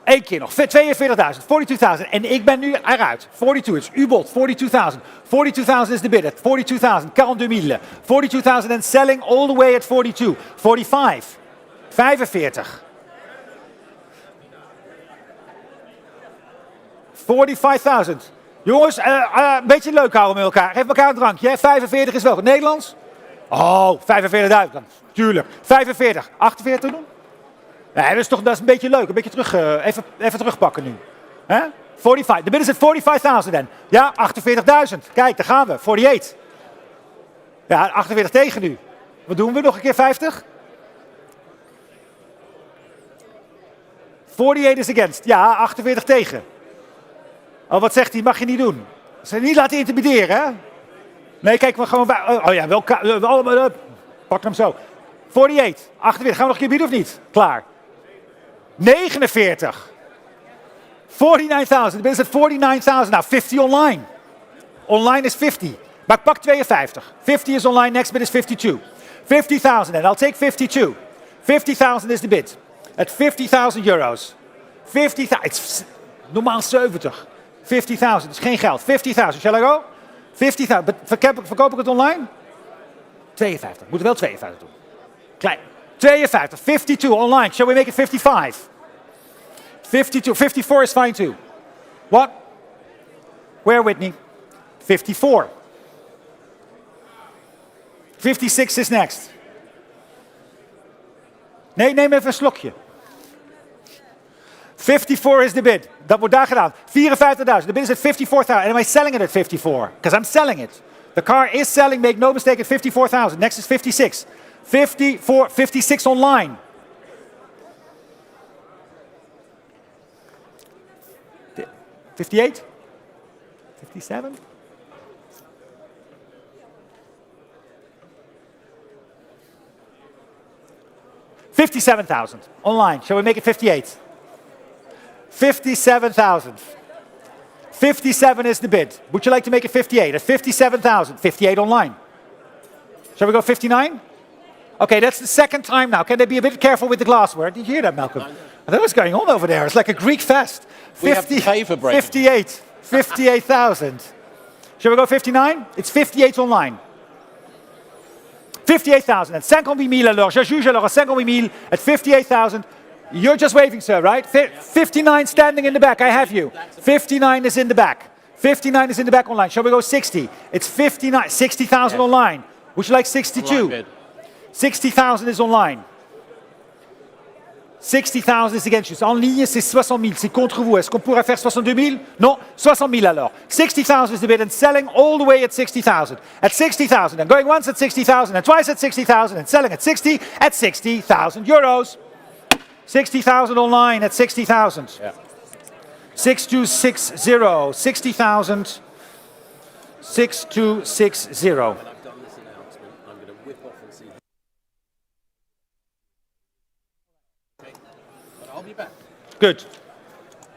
Eén keer nog, 42,000, 42,000. En ik ben nu eruit. 42, het is uw bod, 42,000. 42,000 is de bid, 42,000, 42,000. 42,000 and selling all the way at 42. 45, 45. 45,000. Jongens, een beetje leuk houden met elkaar. Geef elkaar een drankje, hè? 45 is wel goed. Nederlands? Oh, 45.000 dan. Tuurlijk. 45. 48 doen? Nee, dat is een beetje leuk. Een beetje terug, even terugpakken nu. Hè? 45. De bid is at 45,000 dan. Ja, 48.000. Kijk, daar gaan we. 48. Ja, 48 tegen nu. Wat doen we? Nog een keer 50? 48 is against. Ja, 48 tegen. Oh, wat zegt hij? Mag je niet doen. Ze niet laten intimideren, hè? Nee, kijk, we gewoon... Oh ja, wel... Pak hem zo. 48. 48. Gaan we nog een keer bieden of niet? Klaar. 49. 49,000. De bid is at 49,000. Nou, 50 online. Online is 50. Maar ik pak 52. 50 is online. Next bid is 52. 50,000 and I'll take 52. 50,000 is the bid. At 50,000 euros. 50,000. It's normaal 70. 50,000 is geen geld. 50,000. Shall I go? 50,000. Verkoop ik het online? 52. Moeten wel 52 doen. Klein. 52. 52 online. Shall we make it 55? 52. 54 is fine too. What? Where, Whitney? 54. 56 is next. Nee, neem even een slokje. 54 is the bid. Dat wordt daar gedaan. 54.000. The bid is at 54,000. And am I selling it at 54? Because I'm selling it. The car is selling, make no mistake, at 54,000. Next is 56. 54, 56 online. 58? 57? 57,000 online. Shall we make it 58? 57,000. 57 is the bid. Would you like to make it 58? At 57,000. 58 online. Shall we go 59? Okay, that's the second time now. Can they be a bit careful with the glassware? Did you hear that, Malcolm? I don't know what's going on over there. It's like a Greek fest. 58. 58,000. Shall we go 59? It's 58 online. 58,000. At 58,000 alors. Je juge alors à 58,000 at 58,000. You're just waving, sir, right? 59 standing in the back. I have you. 59 is in the back. 59 is in the back online. Shall we go 60? It's 59. 60,000 online. Would you like 62? 60,000 is online. 60,000 is against you. En ligne, c'est 60,000. C'est contre vous. Est-ce qu'on pourrait faire 62,000? Non, 60,000 alors. 60,000 is the bid and selling all the way at 60,000. At 60,000 and going once at 60,000 and twice at 60,000 and selling at 60,000 euros. 60,000 online at 60,000. Yeah. 6260. 60,000. 6260. Good.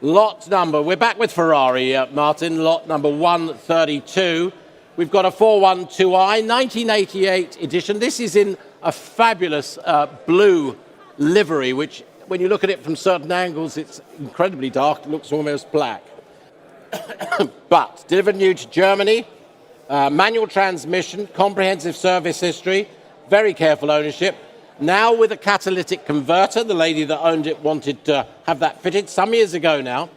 Lot number, we're back with Ferrari, Martin, lot number 132. We've got a 412i, 1988 edition. This is in a fabulous blue livery, which when you look at it from certain angles, it's incredibly dark, it looks almost black. But delivered new to Germany, manual transmission, comprehensive service history, very careful ownership. Now with a catalytic converter, the lady that owned it wanted to have that fitted some years ago now.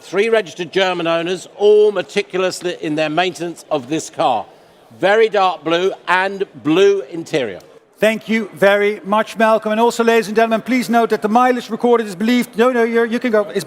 3 registered German owners, all meticulous in their maintenance of this car. Very dark blue and blue interior. Thank you very much, Malcolm. And also, ladies and gentlemen, please note that the mileage recorded is believed, you can go, is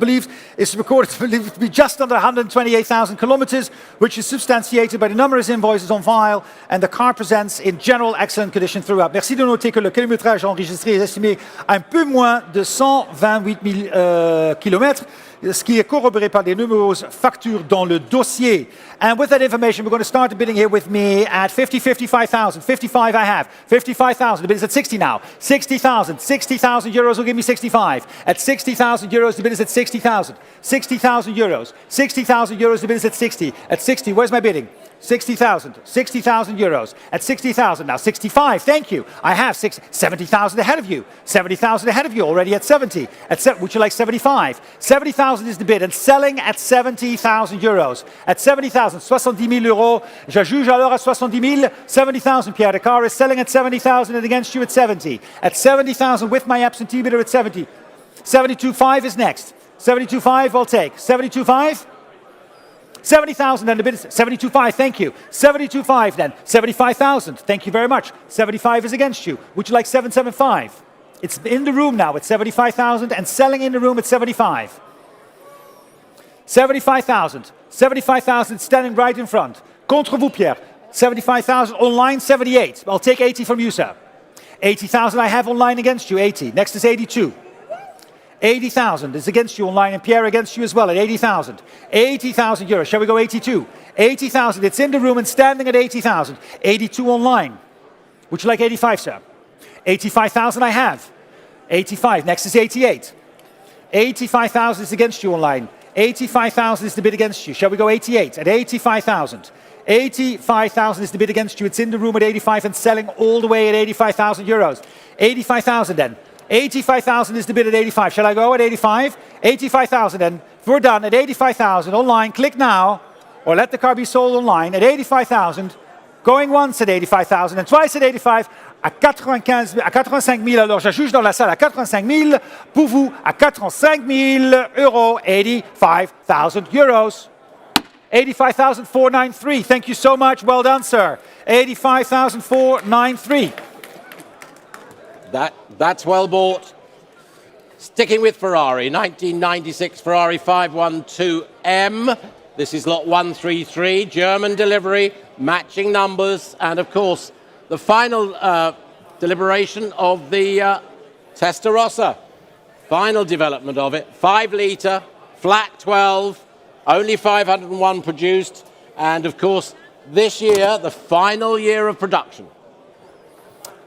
recorded to be just under 128,000 kilometers, which is substantiated by the numerous invoices on file, and the car presents in general excellent condition throughout. Merci de noter que le kilométrage enregistré est estimé à un peu moins de 128 000 kilomètres, ce qui est corroboré par des numéros factures dans le dossier. And with that information, we're going to start the bidding here with me at 55,000. 55 I have. 55,000. The bid is at 60 now. 60,000. 60,000 euros will give me 65. At 60,000 euros, the bid is at 60,000. 60,000 euros. 60,000 euros, the bid is at 60. At 60, where's my bidding? 60,000. 60,000 euros. At 60,000 now. 65. Thank you. I have 70,000 ahead of you. 70,000 ahead of you. Already at 70. Would you like 75? 70,000 is the bid and selling at 70,000 euros. At 70,000, 70,000 euros. Je juge alors à 70,000. 70,000, Pierre. The car is selling at 70,000 and against you at 70. At 70,000 with my absentee bidder at 70. 72,500 is next. 72,500 I'll take. 72,500. 70,000 and the bid is 72,500, thank you. 72,500 then. 75,000, thank you very much. 75 is against you. Would you like 775? It's in the room now at 75,000 and selling in the room at 75. 75,000. 75,000 standing right in front. Contre vous, Pierre. 75,000 online, 78. I'll take 80 from you, sir. 80,000 I have online against you, 80. Next is 82. 80,000 is against you online, and Pierre against you as well at 80,000. 80,000 euros. Shall we go 82? 80,000. It's in the room and standing at 80,000. 82 online. Would you like 85, sir? 85,000 I have. 85. Next is 88. 85,000 is against you online. 85,000 is the bid against you. Shall we go 88 at 85,000? 85,000 is the bid against you. It's in the room at 85 and selling all the way at 85,000 euros. 85,000 then. 85,000 is the bid at 85. Shall I go at 85? 85,000 then. We're done at 85,000 online. Click now or let the car be sold online at 85,000. Going once at 85,000 and twice at 85 à 85 000. Alors je juge dans la salle à 85 000. Pour vous à 85 000 euros. 85,000 euros. 85,493. Thank you so much. Well done, sir. 85,493. That's well bought. Sticking with Ferrari, 1996 Ferrari 512M. This is lot 133, German delivery, matching numbers, and of course, the final deliberation of the Testarossa. Final development of it, 5 litre, flat 12, only 501 produced, and of course, this year, the final year of production.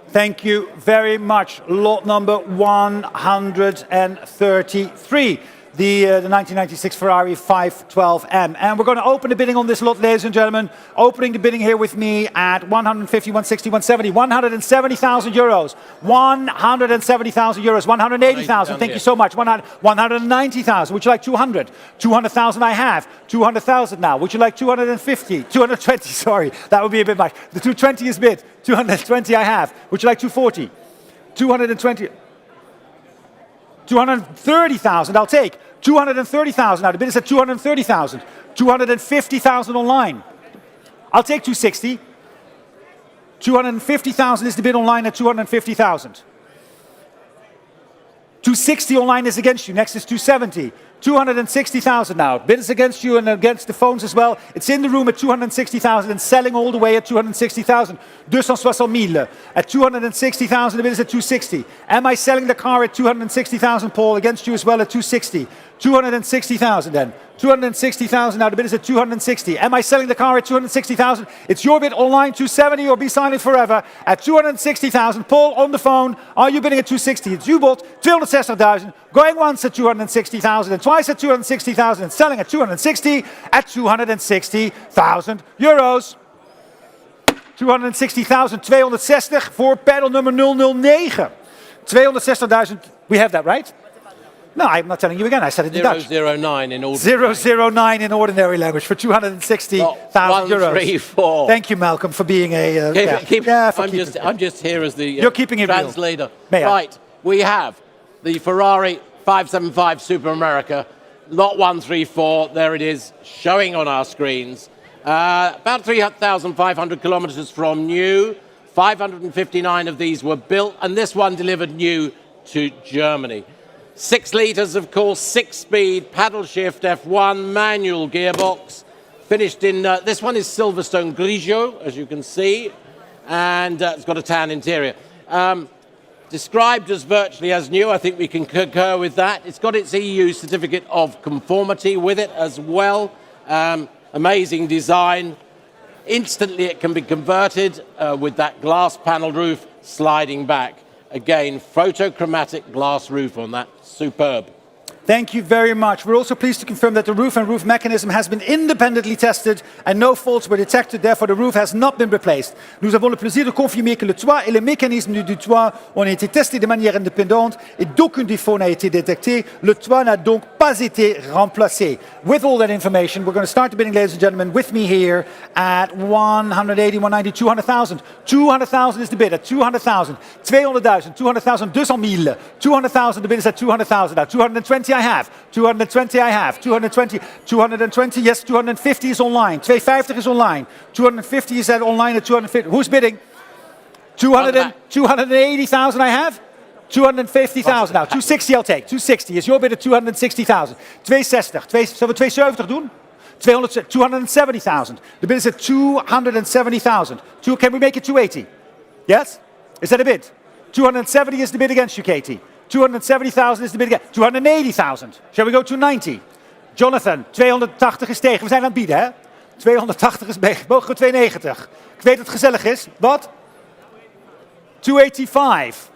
Thank you very much. Lot number 133. The 1996 Ferrari 512M. And we're going to open the bidding on this lot, ladies and gentlemen. Opening the bidding here with me at 150, 160, 170, 170,000 euros. 170,000 euros. 180,000. Thank you so much. 190,000. Would you like 200? 200,000 I have. 200,000 now. Would you like 250? 220, sorry. That would be a bit much. The 220 is bid. 220 I have. Would you like 240? 220. 230,000 I'll take. 230,000 now. The bid is at 230,000. 250,000 online. I'll take 260. 250,000 is the bid online at 250,000. 260 online is against you. Next is 270. 260,000 now. Bid is against you and against the phones as well. It's in the room at 260,000 and selling all the way at 260,000. 260,000. At 260,000, the bid is at 260. Am I selling the car at 260,000, Paul? Against you as well at 260. 260,000 then. 260,000 now, the bid is at 260. Am I selling the car at 260,000? It's your bid online, 270 or be silent forever. At 260,000, Paul on the phone. Are you bidding at 260? It's you bought 260,000. Going once at 260,000 and twice at 260,000 and selling at 260 at 260,000 euros. 260,000, 260 voor pedal nummer 009. 260,000, we have that right? No, I'm not telling you again. I said it in Dutch. 009 in ordinary. 009 in ordinary language for 260,000 euros. 134. Thank you, Malcolm, for being a. I'm just here as the You're keeping it translator. Real. Right, we have the Ferrari 575 Super America, lot 134. There it is, showing on our screens. About 3,500 kilometers from new. 559 of these were built, and this one delivered new to Germany. 6 litres, of course, 6-speed, paddle shift, F1, manual gearbox. Finished in, this one is Silverstone Grigio, as you can see, and it's got a tan interior. Described as virtually as new, I think we can concur with that. It's got its EU certificate of conformity with it as well. Amazing design. Instantly it can be converted with that glass panel roof sliding back. Again, photochromatic glass roof on that. Superb. Thank you very much. We're also pleased to confirm that the roof and roof mechanism has been independently tested and no faults were detected. Therefore, the roof has not been replaced. Nous avons le plaisir de confirmer que le toit et le mécanisme du toit ont été testés de manière indépendante et d'aucun défaut n'a été détecté. Le toit n'a donc pas été remplacé. With all that information, we're going to start the bidding, ladies and gentlemen, with me here at 180, 190, 200,000. 200,000 is the bid at 200,000. 200,000, 200,000, 200,000. 200,000, the bid is at 200,000. Now, 220 I have. 220 I have. 220, 220, yes, 250 is online. 250 is online. 250 is at online at 250. Who's bidding? 280,000 I have. 250,000 now. 260 I'll take. 260 is your bid at 260,000. 260. Zullen we 270 doen? 270,000. The bid is at 270,000. Can we make it 280? Yes? Is that a bid? 270 is the bid against you, Katie. 270,000 is the bid again. 280,000. Shall we go to 90? Jonathan, 280 is tegen. We zijn aan het bieden, hè? 280 is tegen. Mogen we 290? Ik weet dat het gezellig is. Wat? 285.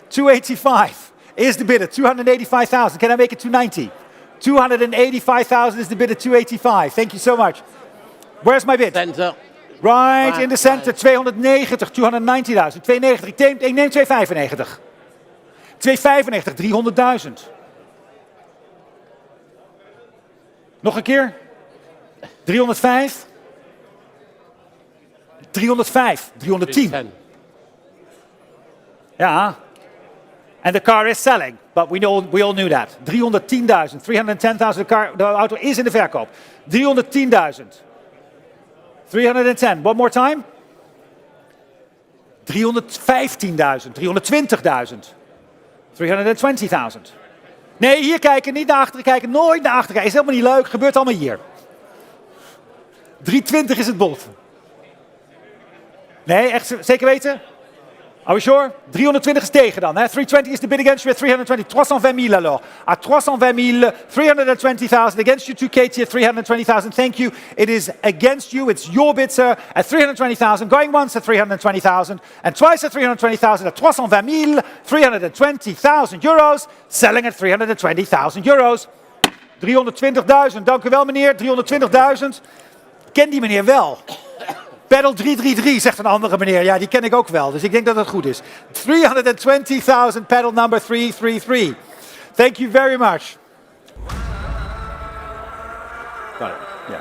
285 is the bid at 285,000. Can I make it 290? 285,000 is the bid at 285. Thank you so much. Where's my bid? Center. Right in the center. 290, 290,000. 290. Ik neem 295. 295, 300.000. Nog een keer. 305. 305. 310. Ja. And the car is selling. But we all knew that. 310,000. 310,000. De auto is in de verkoop. 310,000. 310. One more time. 315,000. 320,000. 320,000. Nee, hier kijken, niet naar achteren kijken. Nooit naar achteren kijken. Is helemaal niet leuk. Gebeurt allemaal hier. 320 is het bod. Nee, echt zeker weten? Are we sure? 320 is tegen dan. Hè? 320 is the bid against you at 320. 320 000 alors. At 320 320,000 against you to Katie at 320,000. Thank you. It is against you. It's your bid, sir. At 320,000. Going once at 320,000. And twice at 320,000. At 320 320,000 euros. Selling at 320,000 euros. 320.000. Dank u wel, meneer. 320.000. Ken die meneer wel. Pedal 333, zegt een andere meneer. Ja, die ken ik ook wel, dus ik denk dat het goed is. 320,000, pedal number 333. Thank you very much. Got it. Yeah.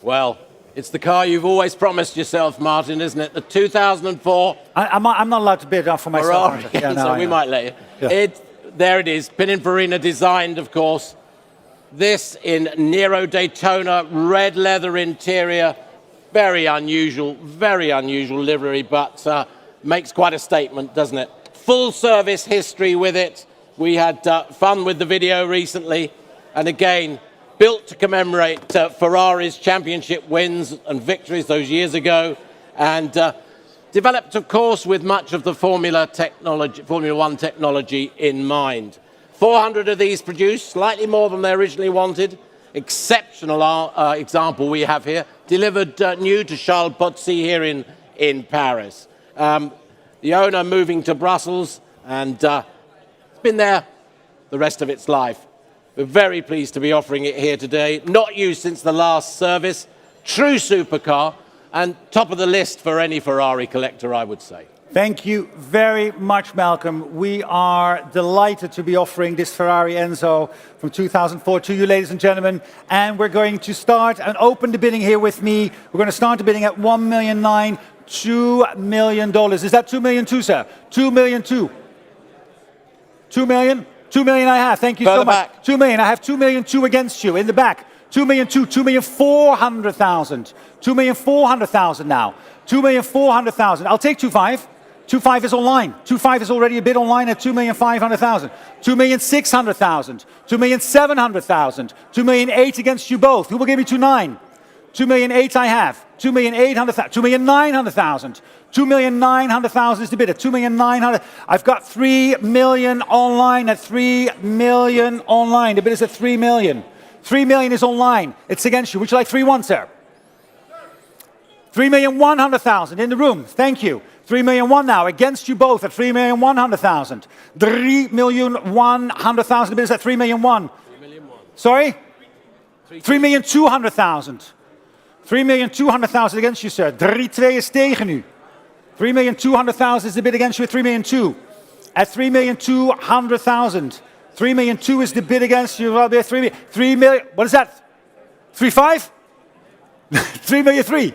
Well, it's the car you've always promised yourself, Martin, isn't it? The 2004 I'm not allowed to bid for myself. Ferrari. Yeah, no, So we might let you. Yeah. There it is, Pininfarina designed, of course. This in Nero Daytona, red leather interior, very unusual livery, but makes quite a statement, doesn't it? Full service history with it. We had fun with the video recently, and again, built to commemorate Ferrari's championship wins and victories those years ago, and developed, of course, with much of the Formula One technology in mind. 400 of these produced, slightly more than they originally wanted. Exceptional example we have here, delivered new to Charles Pozzi here in Paris. The owner moving to Brussels, and it's been there the rest of its life. We're very pleased to be offering it here today. Not used since the last service. True supercar, and top of the list for any Ferrari collector, I would say. Thank you very much, Malcolm. We are delighted to be offering this Ferrari Enzo from 2004 to you, ladies and gentlemen. And we're going to start and open the bidding here with me. We're going to start the bidding at $1,009,000, $2 million. Is that $2 million too, sir? $2 million too. $2 million? $2 million I have. Thank you so much. $2 million. I have $2 million two against you in the back. $2 million two. $2,400,000. $2,400,000 now. $2,400,000. I'll take 2.5. 2.5 is online. 2.5 is already a bid online at 2,500,000. 2,600,000. 2,700,000. 2,008,000 against you both. Who will give me 2.9? 2,008,000 I have. 2,800,000. 2,900,000. 2,900,000 is the bid at 2,900,000. I've got 3 million online at 3 million online. The bid is at 3 million. 3 million is online. It's against you. Would you like 3-1, sir? 3,100,000 in the room. Thank you. 3,001,000 now against you both at 3,100,000. 3,100,000. The bid is at 3,001,000. Sorry? 3,200,000. 3,200,000 against you, sir. 3-2 is tegen u. 3,200,000 is the bid against you at 3,002,000. At 3,200,000. 3,002,000 is the bid against you. 3 million. What is that? 3.5? 3,003,000.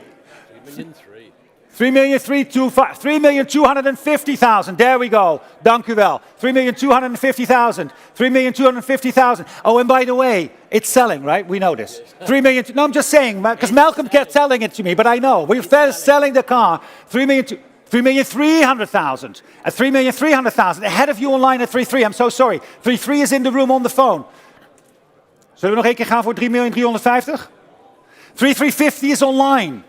3,250,000. There we go. Dank u wel. 3,250,000. 3,250,000. Oh, and by the way, it's selling, right? We know this. 3 million. No, I'm just saying, because Malcolm kept telling it to me, but I know. We're selling the car. 3,300,000. At 3,300,000. Ahead of you online at 3.3. I'm so sorry. 3.3 is in the room on the phone. Zullen we nog een keer gaan voor 3,350,000? 3,350 is online.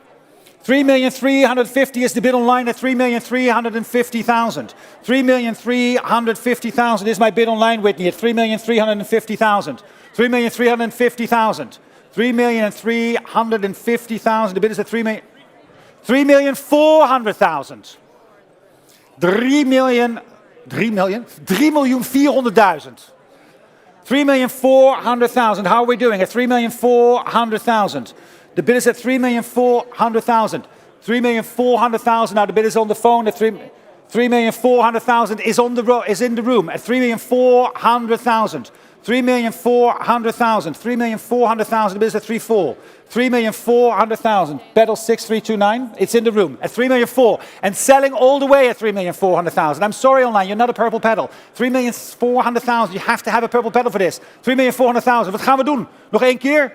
3,350,000 is the bid online at 3,350,000. 3,350,000 is my bid online, Whitney, at 3,350,000. 3,350,000. 3,350,000. The bid is at 3,400,000. 3,400,000. 3,400,000. How are we doing? At 3,400,000. The bid is at 3,400,000. 3,400,000. Now the bid is on the phone at 3,400,000 is in the room at 3,400,000. 3,400,000. 3,400,000. The bid is at 3,400,000. 3,400,000. Battle 6329. It's in the room at 3,400,000 and selling all the way at 3,400,000. I'm sorry online, you're not a purple pedal. 3,400,000. You have to have a purple pedal for this. 3,400,000. Wat gaan we doen? Nog één keer.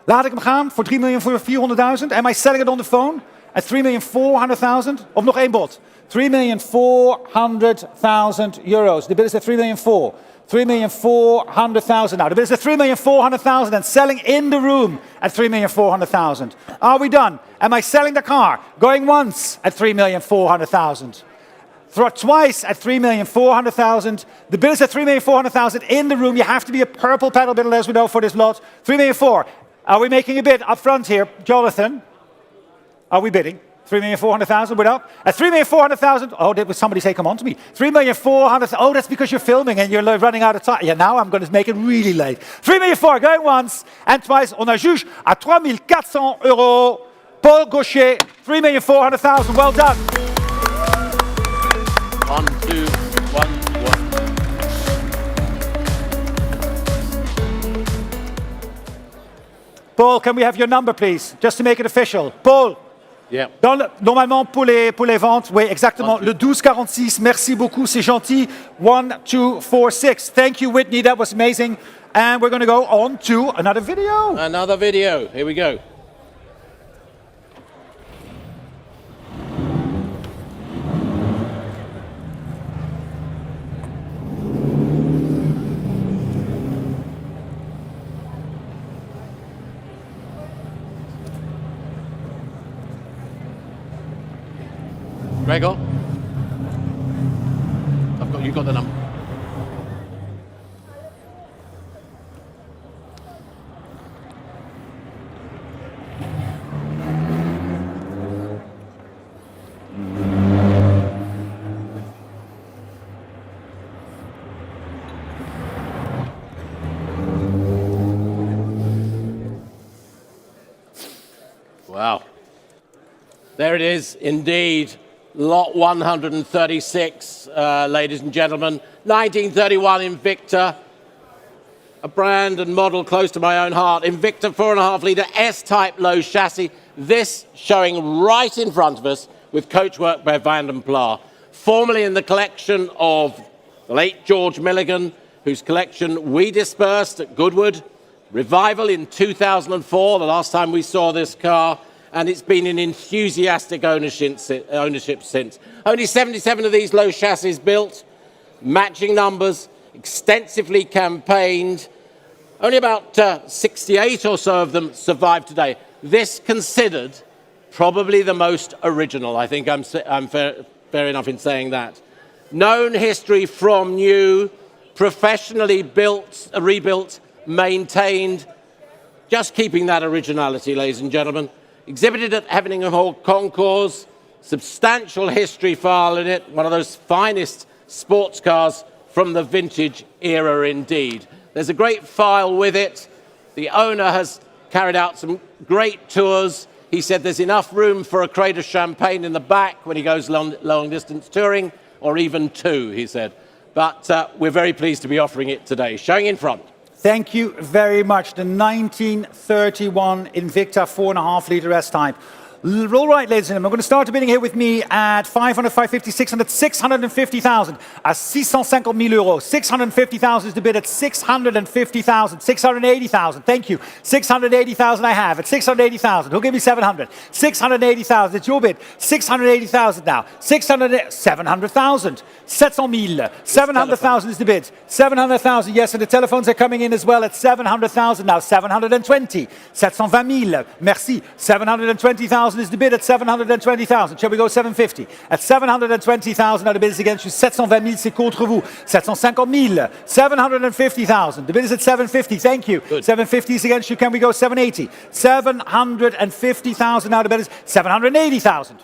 Laat ik hem gaan voor 3,400,000. Am I selling it on the phone at 3,400,000? Of nog één bod? 3,400,000 euros. The bid is at 3,400,000. 3,400,000 now. The bid is at 3,400,000 and selling in the room at 3,400,000. Are we done? Am I selling the car? Going once at 3,400,000. Twice at 3,400,000. The bid is at 3,400,000 in the room. You have to be a purple pedal bidder, as we know, for this lot. 3,400,000. Are we making a bid up front here? Jonathan, are we bidding? 3,400,000, we're up. At 3,400,000, oh, did somebody say, come on to me? 3,400,000, oh, that's because you're filming and you're running out of time. Yeah, now I'm going to make it really late. 3,400,000, going once and twice. On a juge à 3,400 euros. Paul Gaucher, 3,400,000, well done. 1, 2, 1, 1. Paul, can we have your number, please, just to make it official? Paul. Yeah. Normalement, pour les ventes, oui, exactement. Le 1246, merci beaucoup, c'est gentil. 1, 2, 4, 6. Thank you, Whitney, that was amazing. And we're going to go on to another video. Another video. Here we go. Gregor? You got the number. Wow. There it is, indeed. Lot 136, ladies and gentlemen. 1931 Invicta, a brand and model close to my own heart. Invicta 4.5-litre S-type low chassis. This showing right in front of us with coachwork by Van den Pla. Formerly in the collection of the late George Milligan, whose collection we dispersed at Goodwood. Revival in 2004, the last time we saw this car. And it's been in enthusiastic ownership since. Only 77 of these low chassis built, matching numbers, extensively campaigned. Only about 68 or so of them survive today. This considered probably the most original. I think I'm fair enough in saying that. Known history from new, professionally built, rebuilt, maintained, just keeping that originality, ladies and gentlemen. Exhibited at Everingham Hall Concours, substantial history file in it, one of those finest sports cars from the vintage era indeed. There's a great file with it. The owner has carried out some great tours. He said there's enough room for a crate of champagne in the back when he goes long distance touring, or even two, he said. But we're very pleased to be offering it today, showing in front. Thank you very much. The 1931 Invicta 4.5-litre S-Type. All right, ladies and gentlemen, I'm going to start the bidding here with me at 500, 550, 600, 650,000. À 650,000 euros. 650,000 is the bid at 650,000. 680,000. Thank you. 680,000 I have. At 680,000. Who'll give me 700? 680,000. It's your bid. 680,000 now. 700,000. 700,000. 700,000 is the bid. 700,000. Yes, and the telephones are coming in as well at 700,000 now. 720. 720,000. Merci. 720,000. 720,000 is the bid at 720,000. Shall we go 750? At 720,000, now the bid is against you. 720,000, c'est contre vous. 750,000. 750,000. The bid is at 750. Thank you. Good. 750 is against you. Can we go 780? 750,000. Now the bid is 780,000.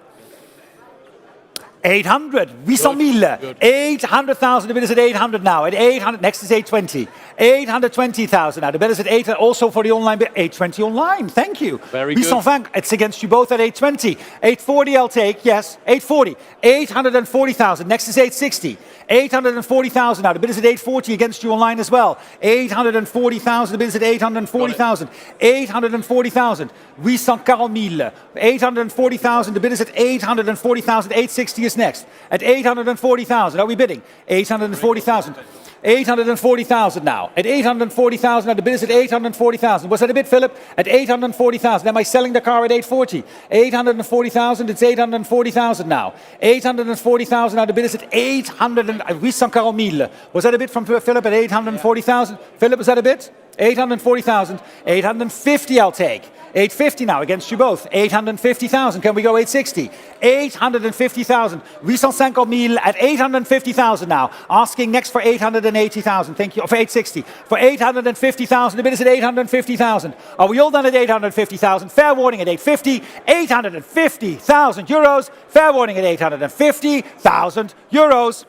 800, 800,000. 800,000, the bid is at 800 now. At 800, next is 820. 820,000 now. The bid is at 800, also for the online bid. 820 online, thank you. Very good. 820, it's against you both at 820. 840 I'll take, yes. 840. 840,000, next is 860. 840,000 now. The bid is at 840 against you online as well. 840,000, the bid is at 840,000. 840,000. 840,000. 840,000, the bid is at 840,000. 860 is next. At 840,000, are we bidding? 840,000. 840,000 now. At 840,000, now the bid is at 840,000. Was that a bid, Philip? At 840,000. Am I selling the car at 840? 840,000, it's 840,000 now. 840,000, now the bid is at 840,000. Was that a bid from Philip at 840,000? Philip, was that a bid? 840,000. 850 I'll take. 850 now against you both. 850,000. Can we go 860? 850,000. 850,000 at 850,000 now. Asking next for 880,000. Thank you. For 860. For 850,000. The bid is at 850,000. Are we all done at 850,000? Fair warning at 850. 850,000 euros. Fair warning at 850,000 euros.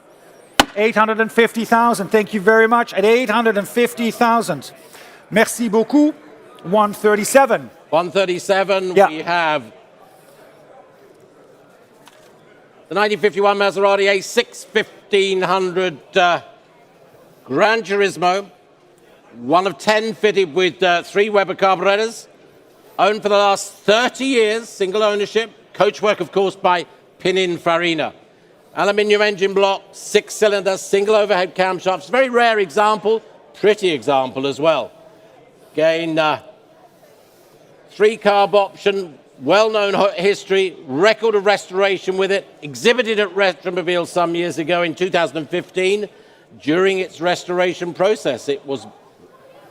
850,000. Thank you very much. At 850,000. Merci beaucoup. 137. 137, Yeah. we have the 1951 Maserati A6 1500 Gran Turismo, one of 10 fitted with 3 Weber carburetors, owned for the last 30 years, single ownership, coachwork, of course, by Pininfarina. Aluminium engine block, 6-cylinder, single overhead camshafts, very rare example, pretty example as well. Again, 3-carb option, well-known history, record of restoration with it, exhibited at Retromobile some years ago in 2015. During its restoration process, it was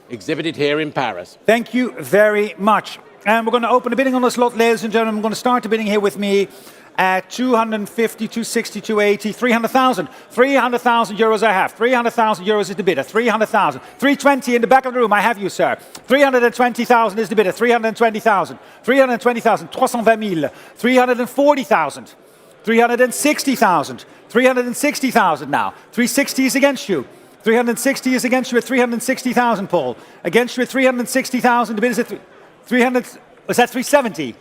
exhibited here in Paris. Thank you very much. And we're going to open the bidding on this lot, ladies and gentlemen. I'm going to start the bidding here with me at 250, 260, 280, 300,000. 300,000 euros I have. 300,000 euros is the bidder. 300,000. 320 in the back of the room. I have you, sir. 320,000 is the bidder. 320,000. 320,000. 320,000. 340,000. 360,000. 360,000 now. 360 is against you. 360 is against you at 360,000, Paul. Against you at 360,000. The bid is at 300. Was that 370?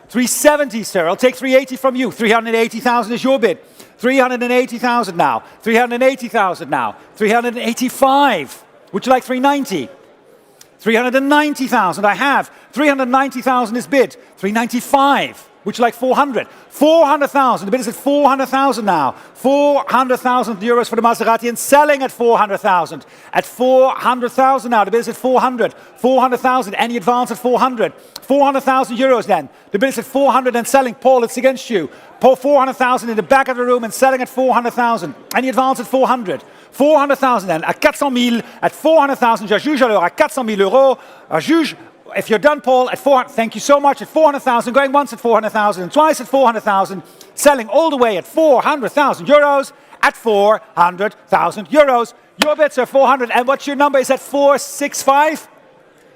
370, sir. I'll take 380 from you. 380,000 is your bid. 380,000 now. 380,000 now. 385. Would you like 390? 390,000 I have. 390,000 is bid. 395. Would you like 400? 400,000. The bid is at 400,000 now. 400,000 euros for the Maserati and selling at 400,000. At 400,000 now. The bid is at 400. 400,000. Any advance at 400? 400,000 euros then. The bid is at 400 and selling. Paul, it's against you. Paul, 400,000 in the back of the room and selling at 400,000. Any advance at 400? 400,000 then. At 400,000. At 400,000. Je juge alors à 400,000 euros. Juge. If you're done, Paul, at 400, thank you so much, at 400,000, going once at 400,000 and twice at 400,000, selling all the way at 400,000 euros, at 400,000 euros. Your bids are 400, and what's your number? Is that 465?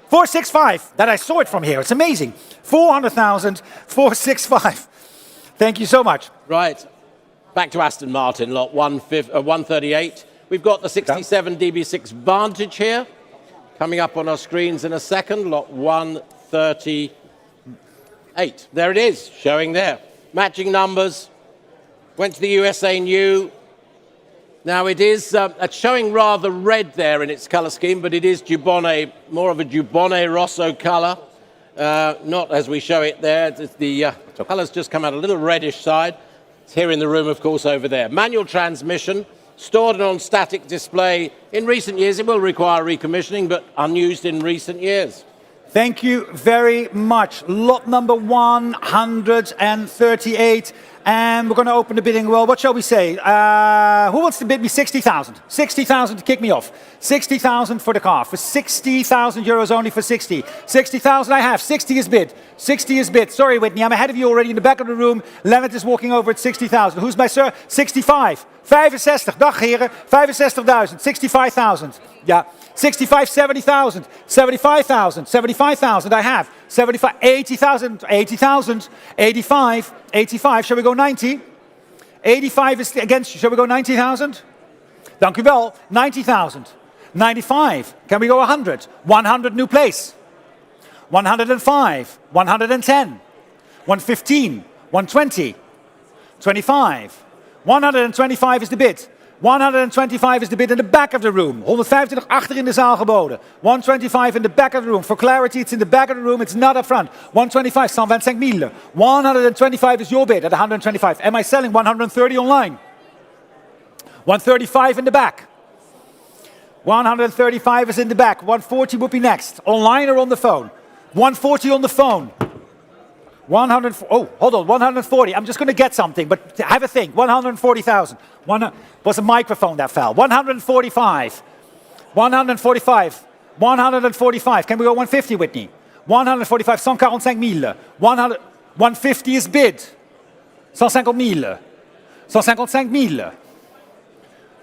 465. That I saw it from here. It's amazing. 400,000, 465. Thank you so much. Right. Back to Aston Martin, lot 138. We've got the 67 DB6 Vantage here. Coming up on our screens in a second, lot 138. There it is, showing there. Matching numbers. Went to the USA new. Now it is it's showing rather red there in its colour scheme, but it is Dubonnet, more of a Dubonnet Rosso colour. Not as we show it there. The colour's just come out a little reddish side. It's here in the room, of course, over there. Manual transmission. Stored and on static display. In recent years, it will require recommissioning, but unused in recent years. Thank you very much. Lot number 138. And we're going to open the bidding. Well, what shall we say? Who wants to bid me 60,000? 60,000 to kick me off. 60,000 for the car. For 60,000 euros only for 60. 60,000 I have. 60 is bid. 60 is bid. Sorry, Whitney, I'm ahead of you already in the back of the room. Leonard is walking over at 60,000. Who's my sir? 65. 65. Dag heren. 65,000. 65,000. Yeah. 65, 70,000. 75,000. 75,000 I have. 75, 80,000. 80,000. 85. 85. Shall we go 90? 85 is against you. Shall we go 90,000? Dank u wel. 90,000. 95. Can we go 100? 100 new place. 105. 110. 115. 120. 25. 125 is the bid. 125 is the bid in the back of the room. 125 achter in de zaal geboden. 125 in the back of the room. For clarity, it's in the back of the room. It's not up front. 125, 125,000. 125 is your bid at 125. Am I selling 130 online? 135 in the back. 135 is in the back. 140 would be next. Online or on the phone? 140 on the phone. 100. Oh, hold on. 140. I'm just going to get something, but have a think. 140,000. Was a microphone that fell. 145. 145. 145. Can we go 150, Whitney? 145. 145,000. 150 is bid. 150,000. 155,000.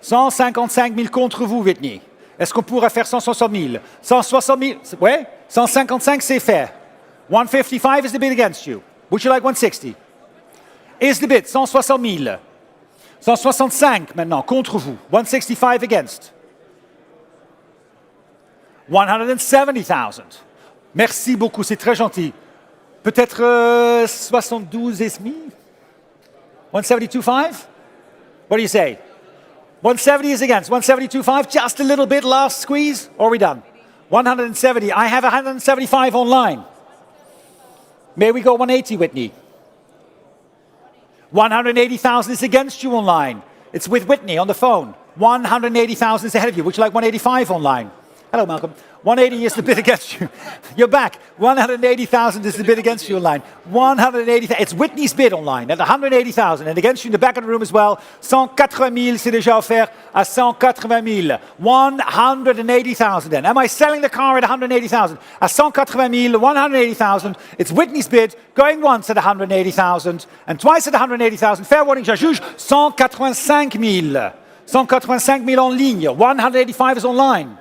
155,000 contre vous, Whitney. Est-ce qu'on pourrait faire 160,000? 160,000. Ouais. 155, c'est fait. 155 is the bid against you. Would you like 160? Is the bid 160,000. 165 maintenant, contre vous. 165 against. 170,000. Merci beaucoup, c'est très gentil. Peut-être 72 et demi? 172,5? What do you say? 170 is against. 172,5, just a little bit, last squeeze, or are we done? 170. I have 175 online. May we go 180, Whitney? 180,000 is against you online. It's with Whitney on the phone. 180,000 is ahead of you. Would you like 185 online? Hello, Malcolm. 180 is the bid against you. You're back. 180,000 is the bid against you online. 180,000. It's Whitney's bid online at 180,000. And against you in the back of the room as well. 180,000, c'est déjà offert à 180,000. 180,000 then. Am I selling the car at 180,000? At 180,000, 180,000. It's Whitney's bid going once at 180,000 and twice at 180,000. Fair warning, je juge 185,000. 185,000 en ligne. 185 is online.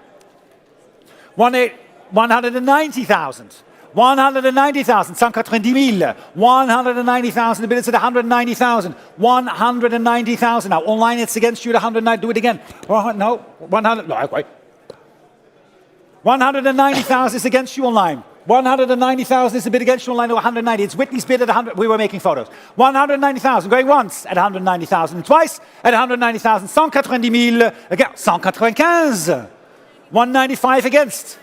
190,000. 190,000. 190,000. 190,000. The bid is at 190,000. 190,000. Now online it's against you at 190. Do it again. No. 100. No, wait. 190,000 is against you online. 190,000 is the bid against you online to 190. It's Whitney's bid at 100. We were making photos. 190,000 going once at 190,000 and twice at 190,000. 190,000 again. 195. 195 against.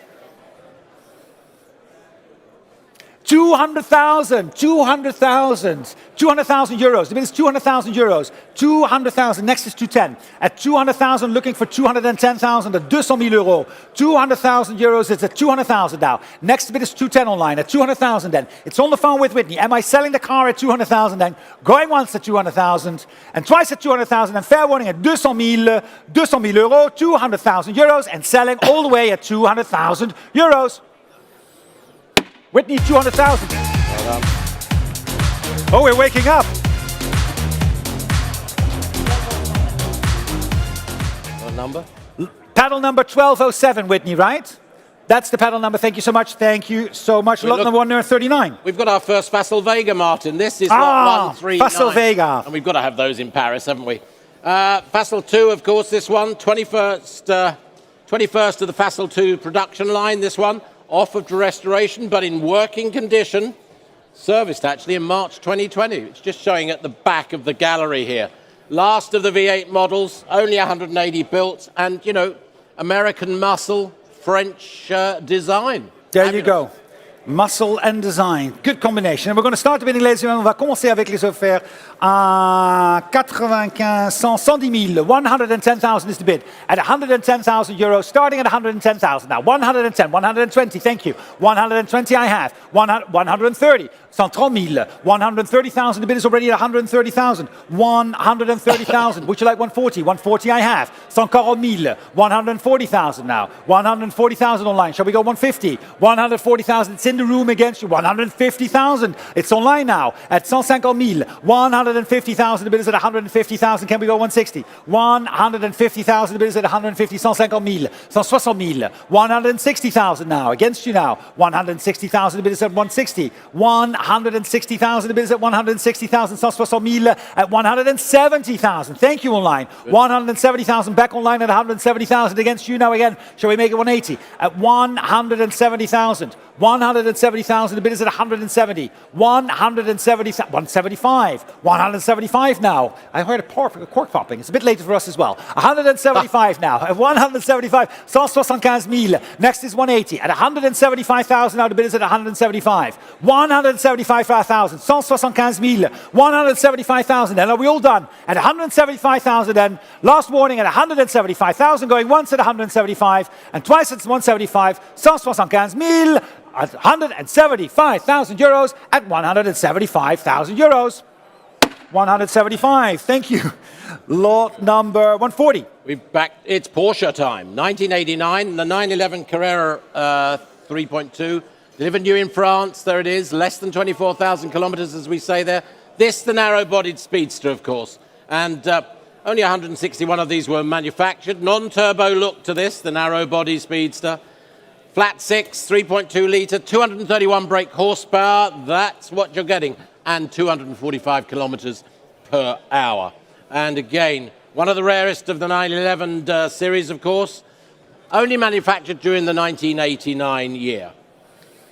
200,000. 200,000. 200,000 euros. The bid is 200,000 euros. 200,000. Next is 210. At 200,000, looking for 210,000 at 200,000 euros. 200,000 euros. It's at 200,000 now. Next bid is 210 online at 200,000 then. It's on the phone with Whitney. Am I selling the car at 200,000 then? Going once at 200,000 and twice at 200,000 and fair warning at 200,000. 200,000 euros. 200,000 euros and selling all the way at 200,000 euros. Whitney, 200,000. Well done. Oh, we're waking up. What number? Paddle number 1207, Whitney, right? That's the paddle number. Thank you so much. Thank you so much. Lot number 139. We've got our first Facile Vega, Martin. This is lot 139. Facile Vega. And we've got to have those in Paris, haven't we? Facile 2, of course, this one. 21st of the Facile 2 production line, this one. Offered to restoration, but in working condition. Serviced, actually, in March 2020. It's just showing at the back of the gallery here. Last of the V8 models, only 180 built, and, you know, American muscle, French design. There you go. Muscle and design. Good combination. And we're going to start the bidding, ladies and gentlemen. On va commencer avec les offerts 95, 100, 110 000, 110,000 is the bid. At 110,000 euros, starting at 110,000. Now, 110, 120, thank you. 120 I have. 130, 130 000, 130,000, the bid is already at 130,000. 130,000, would you like 140? 140 I have. 140 000, 140,000 now. 140,000 online. Shall we go 150? 140,000, it's in the room against you. 150,000, it's online now. At 150 000, 150,000, the bid is at 150,000. Can we go 160? 150,000, the bid is at 150, 150 000, 160 000, 160,000 now. Against you now. 160,000, the bid is at 160. 160,000, the bid is at 160,000, 160 000 at 170,000. Thank you online. 170,000 back online at 170,000 against you now again. Shall we make it 180? At 170,000. 170,000, the bid is at 170. 175. 175 now. I heard a cork popping. It's a bit later for us as well. 175 now. At 175. 175 000. Next is 180. At 175,000 now, the bid is at 175. 175,000. 175 000. 175,000. And are we all done? At 175,000 then. Last warning at 175,000. Going once at 175 and twice at 175. 175 000. At 175,000 euros at 175,000 euros. 175, thank you. Lot number 140. It's Porsche time. 1989, the 911 Carrera 3.2. Delivered new in France, there it is. Less than 24,000 kilometers, as we say there. This, the narrow-bodied speedster, of course. And only 161 of these were manufactured. Non-turbo look to this, the narrow-body speedster. Flat six, 3.2 litre, 231 brake horsepower, that's what you're getting, and 245 kilometres per hour. And again, one of the rarest of the 911 series, of course, only manufactured during the 1989 year.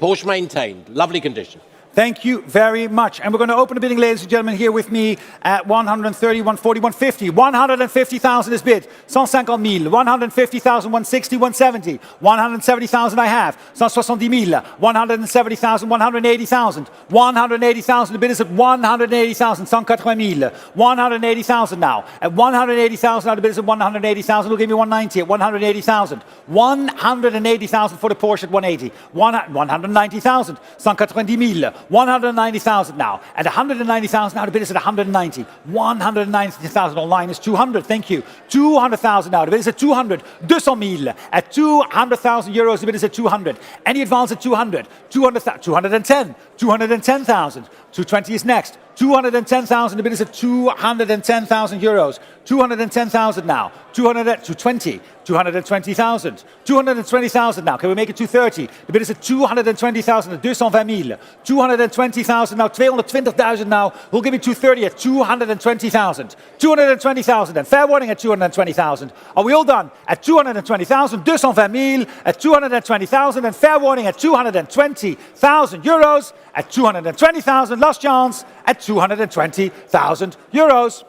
Porsche maintained, lovely condition. Thank you very much. And we're going to open the bidding, ladies and gentlemen, here with me at 130, 140, 150. 150,000 is bid. 150 000. 150,000, 160, 170. 170,000 I have. 170 000. 170,000, 180,000. 180,000, the bid is at 180,000. 180 000. 180,000 now. At 180,000 now, the bid is at 180,000. We'll give me 190 at 180,000. 180,000 for the Porsche at 180. 190,000. 190 000. 190,000 now. At 190,000 now, the bid is at 190. 190,000 online is 200. Thank you. 200,000 now. The bid is at 200. 200 000. At 200,000 euros, the bid is at 200. Any advance at 200. 210. 210,000. 220 is next. 210,000, the bid is at 210,000 euros. 210,000 now. 220. 220,000. 220,000 now. Can we make it 230? The bid is at 220,000 at 220 000. 220,000 now. 220,000 now. We'll give you 230 at 220,000. 220,000 and fair warning at 220,000. Are we all done? At 220,000. 220 000 at 220,000 and fair warning at 220,000 euros. At 220,000. Last chance at 220,000 euros.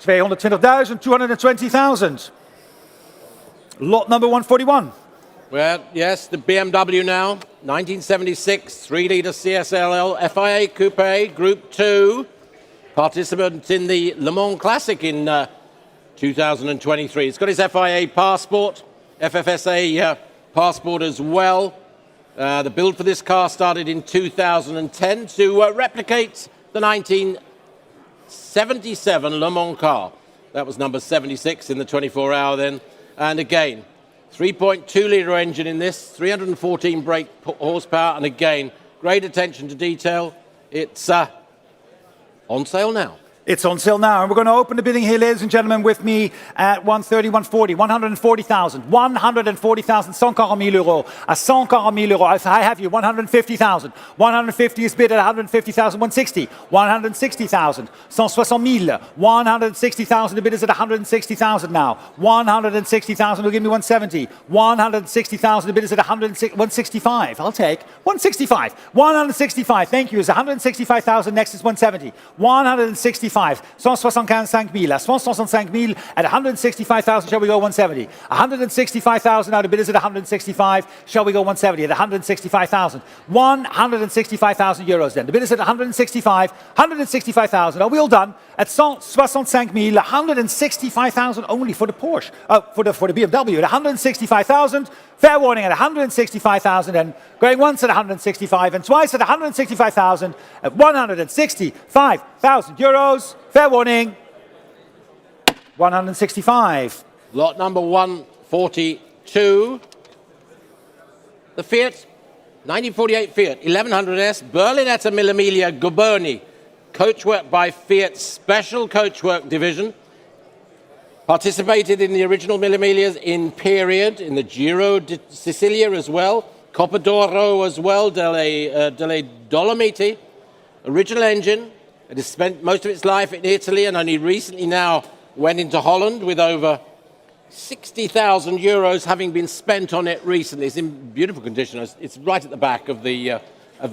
220,000, 220,000. Lot number 141. Well, yes, the BMW now. 1976, 3-litre CSLL FIA Coupe Group 2. Participant in the Le Mans Classic in 2023. It's got his FIA passport, FFSA passport as well. The build for this car started in 2010 to replicate the 1977 Le Mans car. That was number 76 in the 24-hour then. And again, 3.2-litre engine in this, 314 brake horsepower, and again, great attention to detail. It's on sale now. It's on sale now, and we're going to open the bidding here, ladies and gentlemen, with me at 130, 140, 140,000, 140,000, 140 000 euros, à 140 000 euros. I have you, 150,000. 150 is bid at 150,000, 160, 160,000, 160 000, 160,000. The bid is at 160,000 now. 160,000 will give me 170. 160,000. The bid is at 165. I'll take 165. 165. Thank you. It's 165,000. Next is 170. 160,000. 165, 165,000, 165,000 at 165,000, shall we go 170? 165,000, now the bid is at 165, shall we go 170 at 165,000? 165,000 euros then. The bid is at 165, 165,000. Are we all done? At 165,000, 165,000 only for the Porsche, for the BMW at 165,000. Fair warning at 165,000 and going once at 165 and twice at 165,000 at 165,000 euros. Fair warning. 165. Lot number 142. The Fiat, 1948 Fiat, 1100S, Berlinetta Mille Miglia Goboni. Coachwork by Fiat's Special Coachwork Division. Participated in the original Mille Miglias in period, in the Giro di Sicilia as well, Coppa d'Oro as well, delle Dolomiti. Original engine. It has spent most of its life in Italy and only recently now went into Holland with over 60,000 euros having been spent on it recently. It's in beautiful condition. It's right at the back of the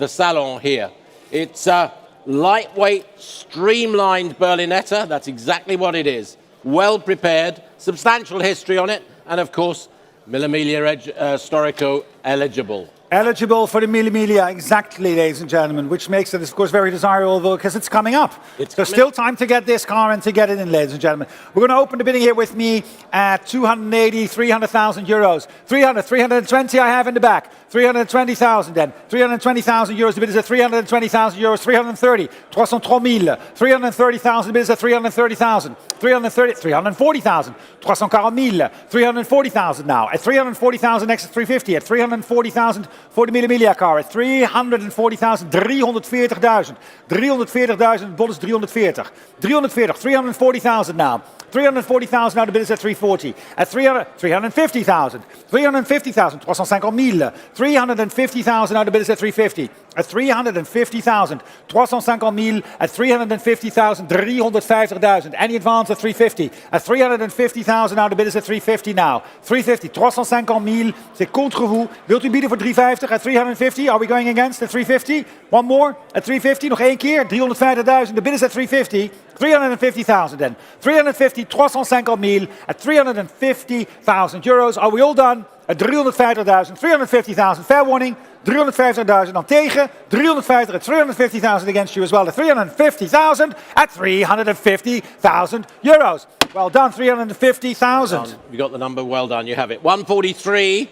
salon here. It's a lightweight, streamlined Berlinetta. That's exactly what it is. Well prepared, substantial history on it, and of course, Mille Miglia Storico eligible. Eligible for the Mille Miglia, exactly, ladies and gentlemen, which makes it, of course, very desirable because it's coming up. There's still time to get this car and to get it in, ladies and gentlemen. We're going to open the bidding here with me at 280, 300,000 euros. 300, 320 I have in the back. 320,000 then. 320,000 euros, the bid is at 320,000 euros. 330, 330,000. 330,000, the bid is at 330,000. 340,000. 340,000. 340,000 now. At 340,000 next to 350. At 340,000 voor de Mille Miglia car. At 340,000. 340,000. 340,000. Bot is 340. 340,000 now. 340,000 now, the bid is at 340. At 350,000. 350,000. 350,000. 350,000 now, the bid is at 350. At 350,000. 350,000. At 350,000. 350,000. Any advance at 350. At 350,000 now, the bid is at 350 now. 350. 350,000. C'est contre vous. Wilt u bieden voor 350? At 350. Are we going against at 350? One more. At 350. Nog één keer. 350,000. The bid is at 350. 350,000 then. 350, 350,000 at 350,000 euros. Are we all done? At 350,000, 350,000. Fair warning. 350,000 dan tegen. 350 at 350,000 against you as well. At 350,000 at 350,000 euros. Well done, 350,000. You got the number, well done, you have it. 143,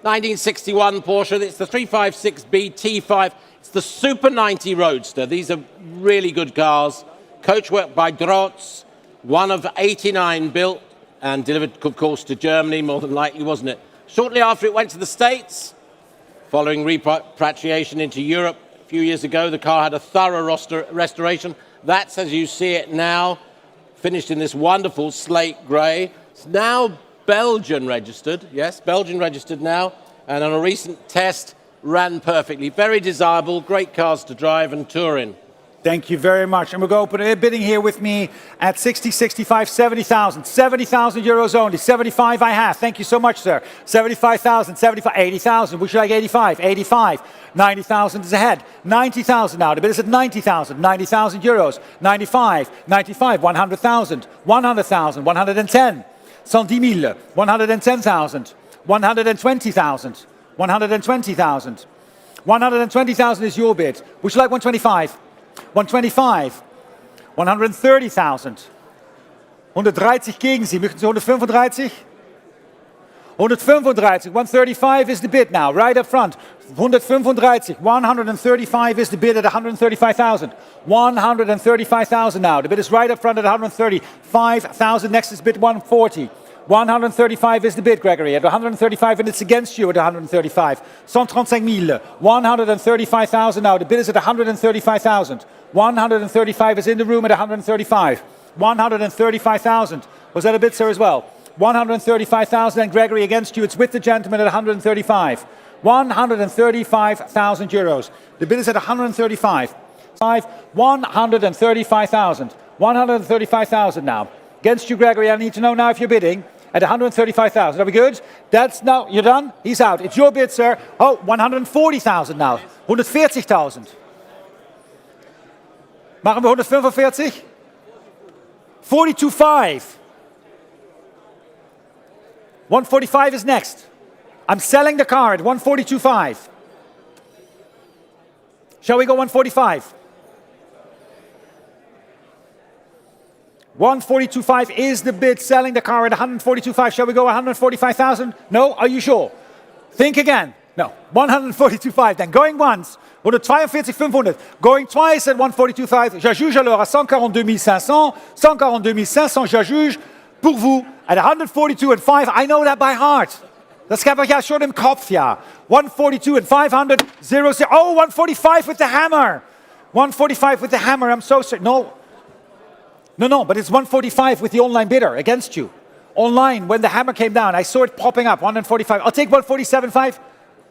1961 Porsche. It's the 356B T5. It's the Super 90 Roadster. These are really good cars. Coachwork by Drotz, one of 89 built and delivered, of course, to Germany, more than likely, wasn't it? Shortly after it went to the States, following repatriation into Europe a few years ago, the car had a thorough restoration. That's as you see it now, finished in this wonderful slate grey. It's now Belgian registered, yes, Belgian registered now, and on a recent test, ran perfectly. Very desirable, great cars to drive and tour in. Thank you very much. And we'll go open a bidding here with me at 60, 65, 70,000. 70,000 euros only. 75 I have. Thank you so much, sir. 75,000, 75, 80,000. Would you like 85? 85. 90,000 is ahead. 90,000 now. The bid is at 90,000. 90,000 euros. 95, 95, 100,000. 100,000, 110. 110,000. 110,000. 120,000. 120,000. 120,000 is your bid. Would you like 125? 125, 130,000, 130 gegen Sie, möchten Sie 135? 135, 135 is the bid now, right up front. 135, 135 is the bid at 135,000. 135,000 now, the bid is right up front at 135,000, next is bid 140. 135 is the bid, Gregory, at 135, and it's against you at 135. 135,000. 135,000 now. The bid is at 135,000. 135 is in the room at 135. 135,000. Was that a bid, sir, as well? 135,000, and Gregory against you. It's with the gentleman at 135. 135,000 euros. The bid is at 135. 135,000. 135,000 now. Against you, Gregory, I need to know now if you're bidding. At 135,000. Are we good? That's now, you're done? He's out. It's your bid, sir. Oh, 140,000 now. 140,000. Machen wir 145? 42.5. 145 is next. I'm selling the car at 142.5. Shall we go 145? 142.5 is the bid, selling the car at 142.5. Shall we go 145,000? No? Are you sure? Think again. No. 142.5 then. Going once. 142,500. Going twice at 142.5. J'ajuge alors à 142,500. 142,500, j'ajuge pour vous at 142,500. I know that by heart. Das habe ich ja schon im Kopf, ja. 142,500. 0, 0. Oh, 145 with the hammer. 145 with the hammer. I'm so sorry. No. No, but it's 145 with the online bidder against you. Online, when the hammer came down, I saw it popping up, 145. I'll take 147.5.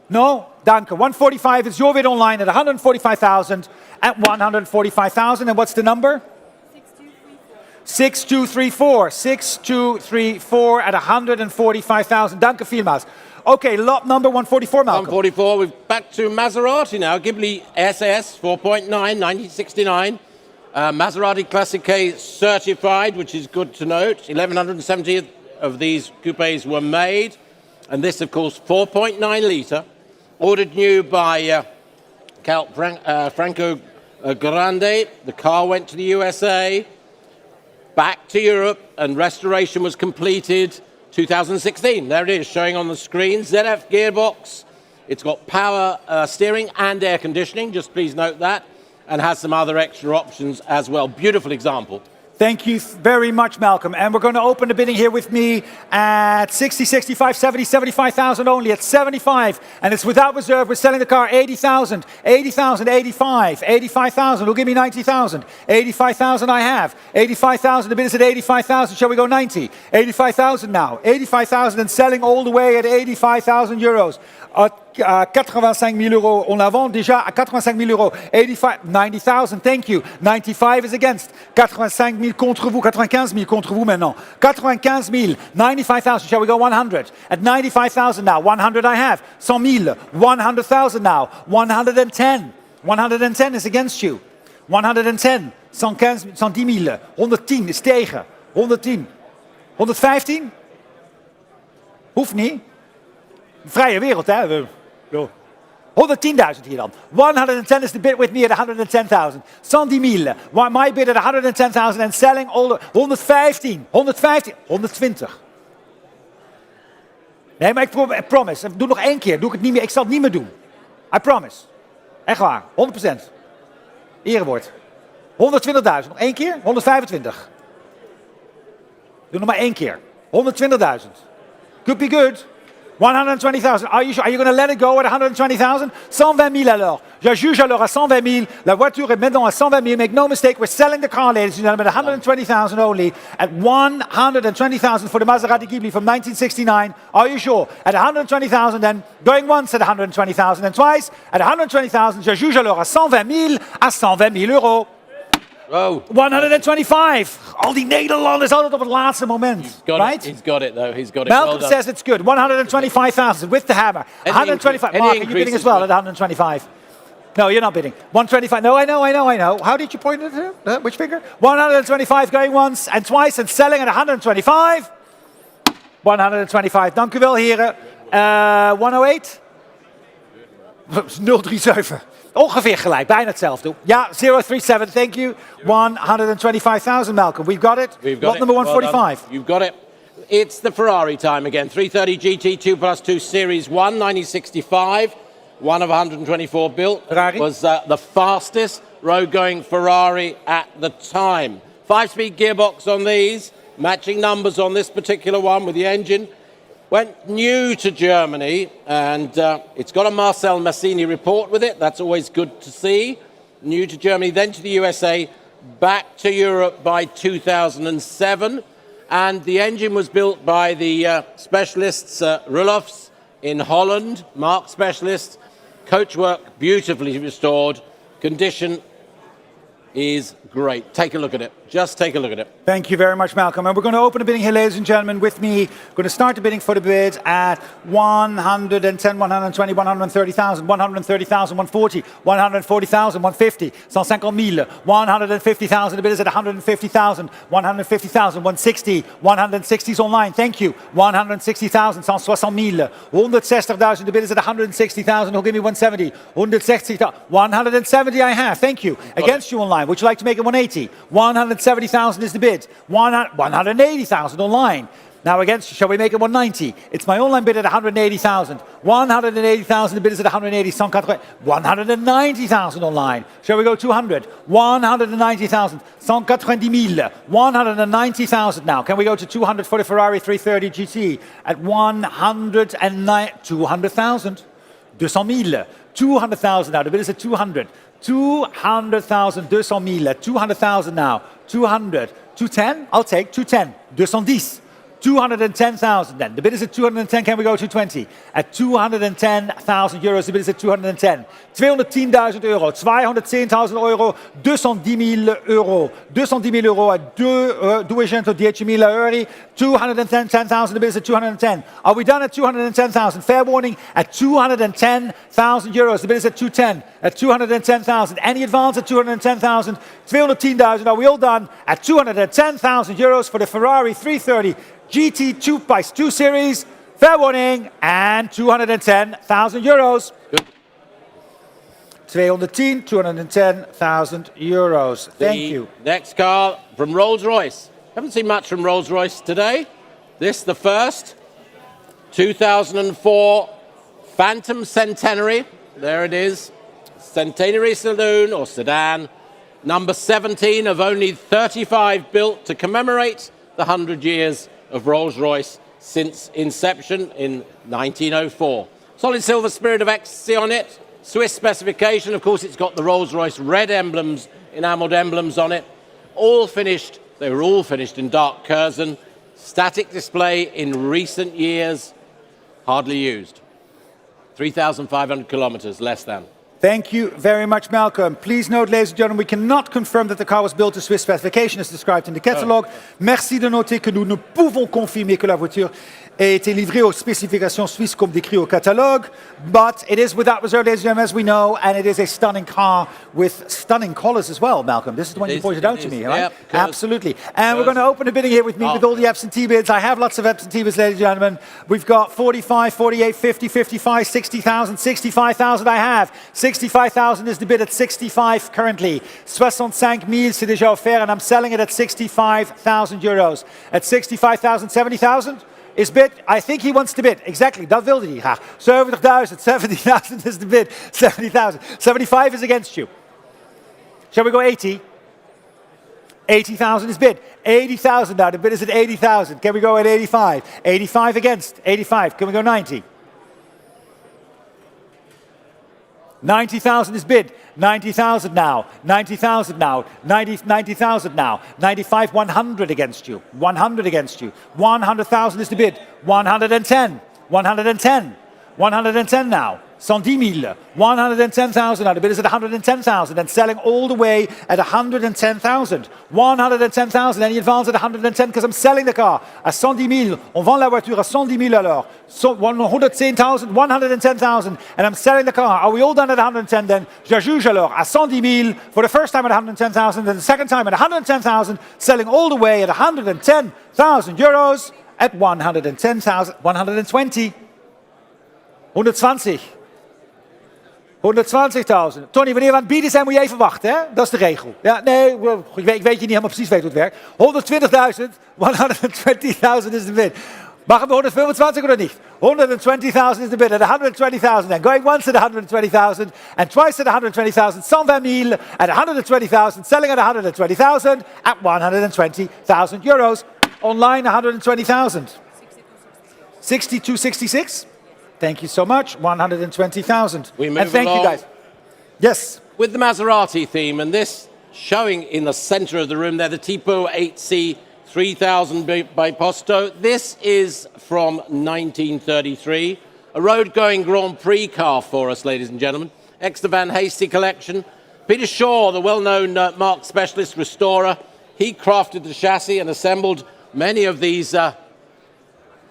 No, danke. 145 is your bid online at 145,000 at 145,000. And what's the number? 6234. 6234 at 145,000. Danke vielmals. Okay, lot number 144, Malcolm. 144, we're back to Maserati now. Ghibli SS 4.9, 1969. Maserati Classic K certified, which is good to note. 1,170 of these coupes were made. And this, of course, 4.9 litre. Ordered new by Franco Grande. The car went to the USA, back to Europe, and restoration was completed 2016. There it is, showing on the screen. ZF gearbox. It's got power steering and air conditioning. Just please note that. And has some other extra options as well. Beautiful example. Thank you very much, Malcolm. And we're going to open the bidding here with me at 60, 65, 70, 75,000 only at 75. And it's without reserve. We're selling the car 80,000, 80,000, 85, 85,000. Who'll give me 90,000? 85,000 I have. 85,000. The bid is at 85,000. Shall we go 90? 85,000 now. 85,000 and selling all the way at 85,000 euros. À 85 000 euros. On la vend déjà à 85 000 euros. 85, 90,000, thank you. 95 is against. 85 000 contre vous. 95 000 contre vous maintenant. 95 000. 95,000. Shall we go 100? At 95,000 now. 100 I have. 100 000. 100,000 now. 110. 110 is against you. 110. 110 000. 110 is tegen. 110. 115? Hoeft niet. Vrije wereld, hè? 110,000 hier dan. 110 is the bid with me at 110,000. 110 000. My bid at 110,000 and selling all the 115. 115. 120. Nee, maar ik promise. Doe nog één keer. Doe ik het niet meer. Ik zal het niet meer doen. I promise. Echt waar. 100%. Erewoord. 120.000. Nog één keer. 125. Doe nog maar één keer. 120.000. Could be good. 120,000. Are you sure? Are you going to let it go at 120,000? 120 000 alors. Je juge alors à 120 000. La voiture est maintenant à 120 000. Make no mistake, we're selling the car, ladies and gentlemen, at 120,000 only. At 120,000 for the Maserati Ghibli from 1969. Are you sure? At 120,000 then. Going once at 120,000 and twice at 120,000. Je juge alors à 120 000 à 120 000 euros. Oh. 125. Al die Nederlanders altijd op het laatste moment. Right? He's got it, though. He's got it. Malcolm well says it's good. 125,000 with the hammer. 125. Mark, are you bidding as well at 125? No, you're not bidding. 125. No, I know. How did you point it to? Which finger? 125 going once and twice and selling at 125. 125. Dank u wel, heren. 108? 037. Ongeveer gelijk, bijna hetzelfde. Ja, 037, thank you. 125,000, Malcolm. We've got it. Lot number 145. Well, you've got it. It's the Ferrari time again. 330 GT 2+2 Series 1, 1965. One of 124 built. Ferrari. Was the fastest road-going Ferrari at the time. 5-speed gearbox on these. Matching numbers on this particular one with the engine. Went new to Germany, and it's got a Marcel Massini report with it. That's always good to see. New to Germany, then to the USA, back to Europe by 2007. And the engine was built by the specialists, Roelofs in Holland, Marques specialists. Coachwork beautifully restored. Condition is great. Take a look at it. Just take a look at it. Thank you very much, Malcolm. And we're going to open the bidding here, ladies and gentlemen, with me. We're going to start the bidding for the bids at 110, 120, 130,000, 130,000, 140, 140,000, 150, 150,000, 150,000. The bid is at 150,000, 150,000, 160, 160's online. Thank you. 160,000, 160,000, 160,000. The bid is at 160,000. Who'll give me 170? 160,000, 170 I have. Thank you. Against you online. Would you like to make it 180? 170,000 is the bid. 180,000 online. Now against you, shall we make it 190? It's my online bid at 180,000. 180,000, the bid is at 180. 190,000 online. Shall we go 200? 190,000. 190,000. 190,000 now. Can we go to 200 for the Ferrari 330 GT at 200,000. 200,000. 200,000 now. The bid is at 200. 200,000, 200,000, 200,000 now. 200, 210, I'll take 210, 210. 210,000 then. The bid is at 210, can we go to 220? At 210,000 euros, the bid is at 210. 210,000 euro, 210,000 euro, 210,000 euro. 210,000 euro at 210,000 euro. 210,000, the bid is at 210. Are we done at 210,000? Fair warning, at 210,000 euros, the bid is at 210. At 210,000. Any advance at 210,000? 210,000, are we all done? At 210,000 euros for the Ferrari 330 GT 2x2 series, fair warning, and 210,000 euros. Good. 210,000 euros. Thank you. Next car from Rolls-Royce. Haven't seen much from Rolls-Royce today. This, the first. 2004 Phantom Centenary. There it is. Centenary Saloon or Sedan. Number 17 of only 35 built to commemorate the 100 years of Rolls-Royce since inception in 1904. Solid silver Spirit of Ecstasy on it. Swiss specification. Of course, it's got the Rolls-Royce red emblems, enameled emblems on it. All finished. They were all finished in dark Curzon. Static display in recent years. Hardly used. 3,500 kilometers, less than. Thank you very much, Malcolm. Please note, ladies and gentlemen, we cannot confirm that the car was built to Swiss specification as described in the catalogue. Merci de noter que nous ne pouvons confirmer que la voiture a été livrée aux spécifications suisses comme décrit au catalogue, but it is without reserve, ladies and gentlemen, as we know, and it is a stunning car with stunning colours as well, Malcolm. This is the one you pointed out to me, right? Yep, absolutely. And we're going to open the bidding here with me with all the absentee bids. I have lots of absentee bids, ladies and gentlemen. We've got 45, 48, 50, 55, 60,000, 65,000 I have. 65,000 is the bid at 65 currently. 65,000 c'est déjà offert, and I'm selling it at 65,000 euros. At 65,000, 70,000? Is bid, I think he wants to bid. Exactly, dat wilde hij graag. 70,000, 70,000 is the bid. 70,000. 75 is against you. Shall we go 80? 80,000 is bid. 80,000 now, the bid is at 80,000. Can we go at 85? 85 against. 85, can we go 90? 90,000 is bid. 90,000 now. 90,000 now. 90,000 now. 95, 100 against you. 100 against you. 100,000 is the bid. 110. 110. 110 now. 110,000. 110,000 now. The bid is at 110,000 and selling all the way at 110,000. 110,000. Any advance at 110 because I'm selling the car à 110,000. On vend la voiture à 110,000 alors. 110,000, 110,000 and I'm selling the car. Are we all done at 110 then? Je juge alors à 110,000 for the first time at 110,000 and the second time at 110,000, selling all the way at 110,000 euros at 110,000, 120. 120. 120.000. Tony, wanneer we aan het bieden zijn, moet je even wachten, hè? Dat is de regel. Ja, nee, ik weet je niet helemaal precies weet hoe het werkt. 120.000, 120,000 is de bid. Mag het 125 of niet? 120,000 is the bid at 120,000 then. Going once at 120,000 and twice at 120,000. 120,000 at 120,000. Selling at 120,000 at 120,000 euros. Online 120,000. 6266. Thank you so much. 120,000. We move and thank along you guys. Yes. with the Maserati theme, and this showing in the center of the room there, the Tipo 8C 3000 by Posto. This is from 1933, a road-going Grand Prix car for us, ladies and gentlemen. Extra Van Hasty collection, Peter Shaw, the well-known Marques specialist restorer, he crafted the chassis and assembled many of these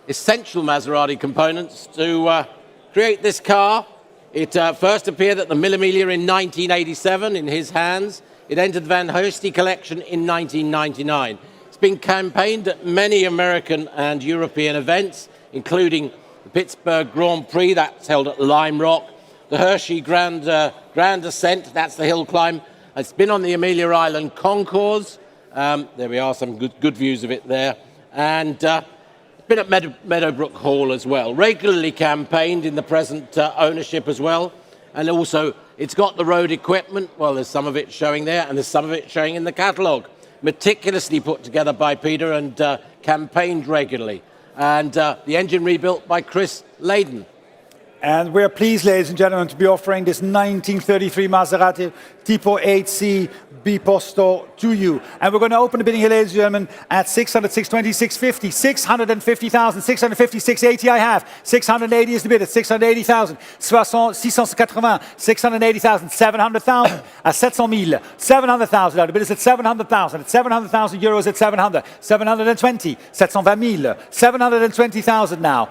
essential Maserati components to create this car. It first appeared at the Mille Miglia in 1987 in his hands. It entered the Van Heusty collection in 1999. It's been campaigned at many American and European events, including the Pittsburgh Grand Prix, that's held at Lime Rock, the Hershey Grand Ascent, that's the hill climb. It's been on the Amelia Island Concours. There we are, some good views of it there. And it's been at Meadowbrook Hall as well. Regularly campaigned in the present ownership as well. And also, it's got the road equipment. Well, there's some of it showing there, and there's some of it showing in the catalogue. Meticulously put together by Peter and campaigned regularly. And the engine rebuilt by Chris Layden. And we're pleased, ladies and gentlemen, to be offering this 1933 Maserati Tipo 8C Biposto to you. And we're going to open the bidding here, ladies and gentlemen, at 600, 620, 650, 650,000, 650, 680 I have. 680 is the bid at 680,000. 680, 680,000, 700,000 at 700,000. 700,000. Now the bid is at 700,000. At 700,000 euros at 700. 720, 720,000. 720,000 now.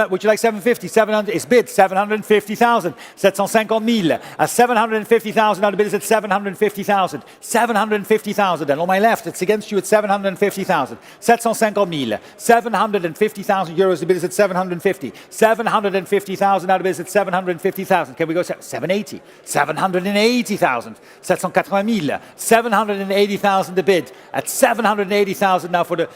Would you like 750? 700 is bid. 750,000. 750,000. At 750,000. Now the bid is at 750,000. 750,000. And on my left, it's against you at 750,000. 750,000. 750,000 euros. The bid is at 750. 750,000. Now the bid is at 750,000. Can we go 780? 780,000. 780,000. 780,000 the bid at 780,000 now for the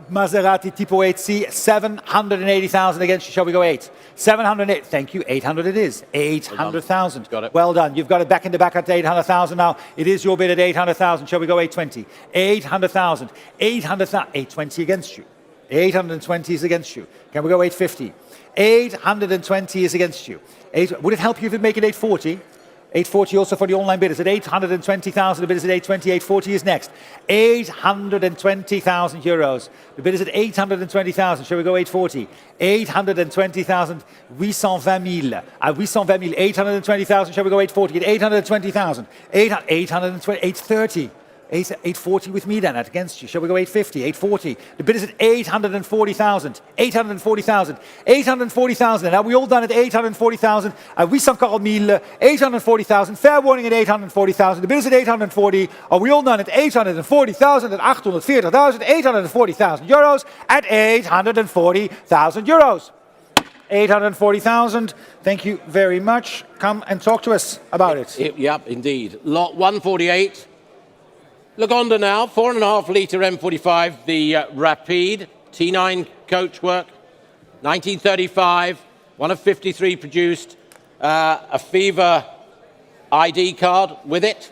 Maserati Tipo 8C. 780,000 against you. Shall we go 8? 708. Thank you. 800 it is. 800,000. Got it. Well done. You've got it back in the back at 800,000 now. It is your bid at 800,000. Shall we go 820? 800,000. 800,000. 820 against you. 820 is against you. Can we go 850? 820 is against you. Would it help you if we make it 840? 840 also for the online bidders at 820,000. The bid is at 820. 840 is next. 820,000 euros. The bid is at 820,000. Shall we go 840? 820,000. 820,000. 820,000. Shall we go 840? At 820,000. 830. 840 with me then against you. Shall we go 850? 840. The bid is at 840,000. 840,000. 840,000. And are we all done at 840,000? 840,000. 840,000. Fair warning at 840,000. The bid is at 840. Are we all done at 840,000? At 840,000. 840,000 euros. At 840,000 euros. 840,000. Thank you very much. Come and talk to us about it. Yep, indeed. Lot 148. Lagonda now, 4.5 litre M45, the Rapide T9 coachwork, 1935, one of 53 produced, a Fever ID card with it,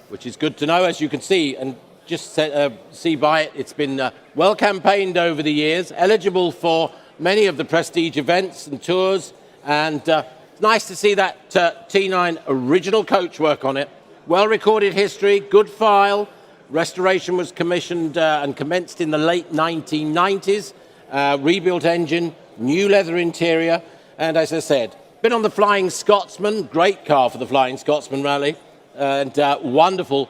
which is good to know, as you can see, and just see by it, it's been well campaigned over the years, eligible for many of the prestige events and tours, and it's nice to see that T9 original coachwork on it. Well recorded history, good file. Restoration was commissioned and commenced in the late 1990s. Rebuilt engine, new leather interior, and as I said, been on the Flying Scotsman, great car for the Flying Scotsman rally, and wonderful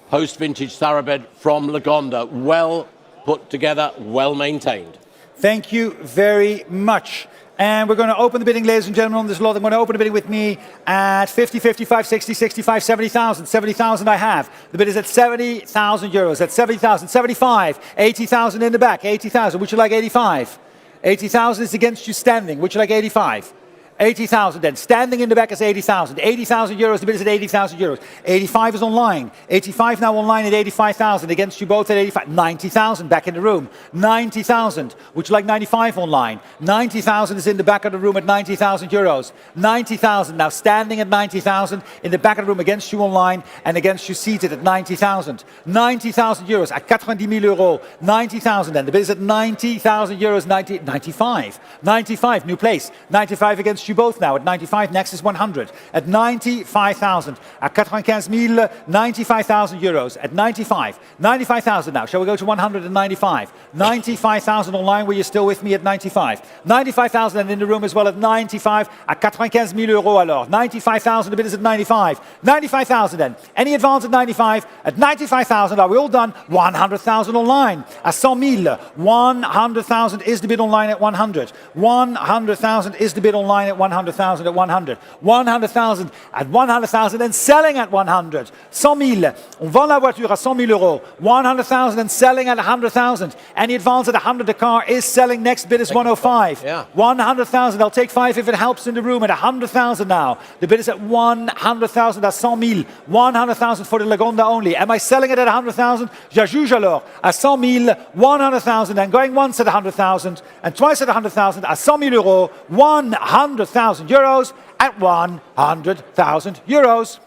post-vintage thoroughbred from Lagonda. Well put together, well maintained. Thank you very much. And we're going to open the bidding, ladies and gentlemen, on this lot. I'm going to open the bidding with me at 50, 55, 60, 65, 70,000. 70,000 I have. The bid is at 70,000 euros. At 70,000, 75, 80,000 in the back. 80,000. Would you like 85? 80,000 is against you standing. Would you like 85? 80,000 then. Standing in the back is 80,000. 80,000 euros. The bid is at 80,000 euros. 85 is online. 85 now online at 85,000. Against you both at 85. 90,000 back in the room. 90,000. Would you like 95 online? 90,000 is in the back of the room at 90,000 euros. 90,000 now standing at 90,000 in the back of the room against you online and against you seated at 90,000. 90,000 euros at 90,000 euros. 90,000 then. The bid is at 90,000 euros. 95. 95. New place. 95 against you you both now. At 95, next is 100. At 95,000. At 95,000, 95,000 euros. At 95. 95,000 now. Shall we go to 195? 95,000 online. Were you still with me at 95? 95,000 and in the room as well at 95. At 95,000 euros alors. 95,000, the bid is at 95. 95,000 then. Any advance at 95? At 95,000, are we all done? 100,000 online. At 100,000. 100,000 is the bid online at 100. 100,000 is the bid online at 100,000 at 100. 100,000 at 100,000 and selling at 100. 100,000. On vend la voiture à 100,000 euros. 100,000 and selling at 100,000. Any advance at 100, the car is selling. Next bid is 105. Yeah. 100,000. I'll take 5 if it helps in the room at 100,000 now. The bid is at 100,000 à 100,000. 100,000 for the Lagonda only. Am I selling it at 100,000? J'ajuge alors à 100,000, 100,000 and going once at 100,000 and twice at 100,000 à 100,000 euros. 100,000 euros at 100,000 euros.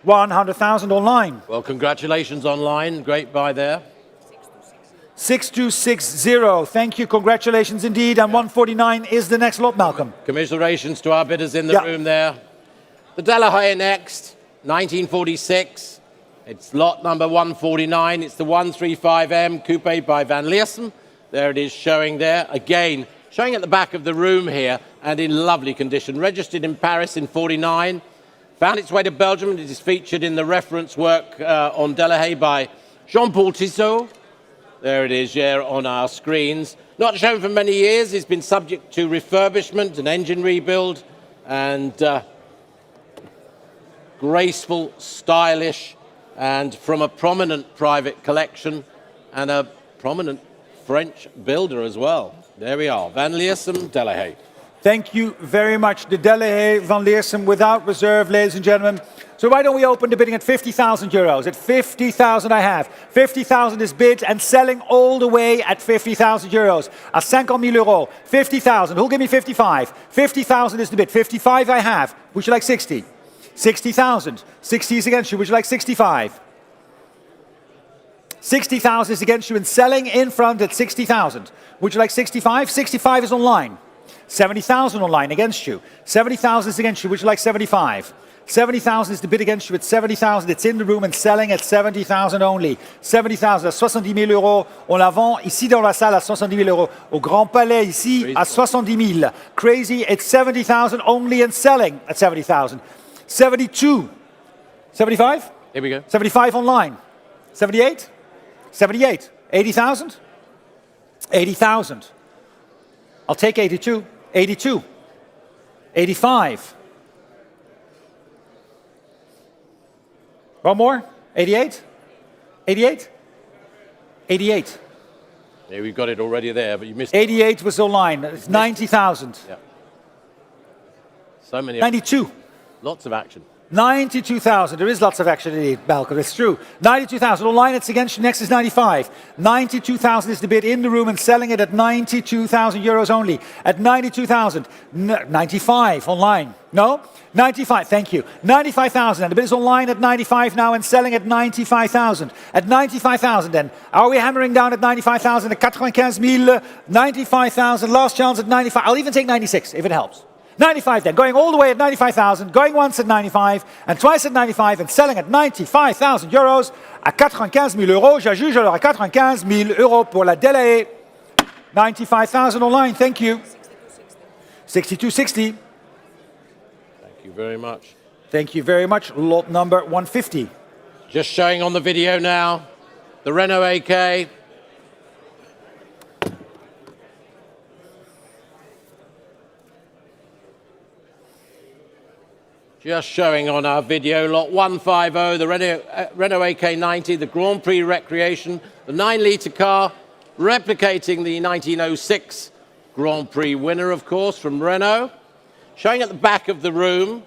100,000 online. Well, congratulations online. Great buy there. 6260. Thank you. Congratulations indeed. And 149 is the next lot, Malcolm. Commiserations to our bidders in the Yeah. room there. The Delahaye next, 1946. It's lot number 149. It's the 135M coupe by Van Leersum. There it is showing there. Again, showing at the back of the room here and in lovely condition. Registered in Paris in 49. Found its way to Belgium and it is featured in the reference work on Delahaye by Jean-Paul Tissot. There it is, yeah, on our screens. Not shown for many years. It's been subject to refurbishment and engine rebuild and graceful, stylish, and from a prominent private collection and a prominent French builder as well. There we are, Van Leersum, Delahaye. Thank you very much. The Delahaye Van Leersum without reserve, ladies and gentlemen. So why don't we open the bidding at 50,000 euros? At 50,000 I have. 50,000 is bid and selling all the way at 50,000 euros. À 50,000 euros. 50,000. Who'll give me 55? 50,000 is the bid. 55 I have. Would you like 60? 60,000. 60 is against you. Would you like 65? 60,000 is against you and selling in front at 60,000. Would you like 65? 65 is online. 70,000 online against you. 70,000 is against you. Would you like 75? 70,000 is the bid against you at 70,000. It's in the room and selling at 70,000 only. 70,000 à 70,000 euros. On la vend ici dans la salle à 70,000 euros. Au Grand Palais ici à 70,000. Crazy, it's 70,000 only and selling at 70,000. 72. 75? Here we go. 75 online. 78? 78. 80,000? 80,000. I'll take 82. 82. 85. One more? 88? 88? 88. Yeah, we've got it already there, but you missed 88 was online. It's 90,000. Yeah. So many. 92. Lots of action. 92,000. There is lots of action indeed, Malcolm. It's true. 92,000. Online, it's against you. Next is 95. 92,000 is the bid in the room and selling it at 92,000 euros only. At 92,000. 95 online. No? 95. Thank you. 95,000. And the bid is online at 95 now and selling at 95,000. At 95,000 then. Are we hammering down at 95,000? At 95,000. 95,000. Last chance at 95. I'll even take 96 if it helps. 95 then, going all the way at 95,000, going once at 95 and twice at 95 and selling at 95,000 euros à 95,000 euros. J'ajuge alors à 95,000 euros pour la Delahaye. 95,000 online, thank you. 6260. Thank you very much. Thank you very much. Lot number 150. Just showing on the video now, the Renault AK. Just showing on our video, lot 150, the Renault AK90, the Grand Prix Recreation, the 9-litre car, replicating the 1906 Grand Prix winner, of course, from Renault. Showing at the back of the room,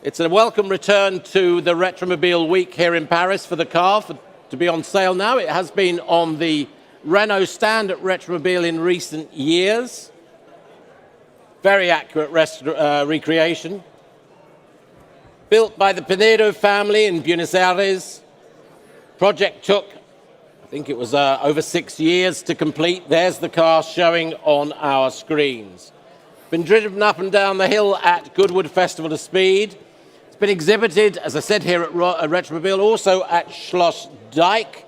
it's a welcome return to the Retromobile Week here in Paris for the car, to be on sale now. It has been on the Renault stand at Retromobile in recent years. Very accurate recreation. Built by the Pinedo family in Buenos Aires. Project took, I think it was over 6 years to complete. There's the car showing on our screens. Been driven up and down the hill at Goodwood Festival of Speed. It's been exhibited, as I said, here at Retromobile, also at Schloss Dijk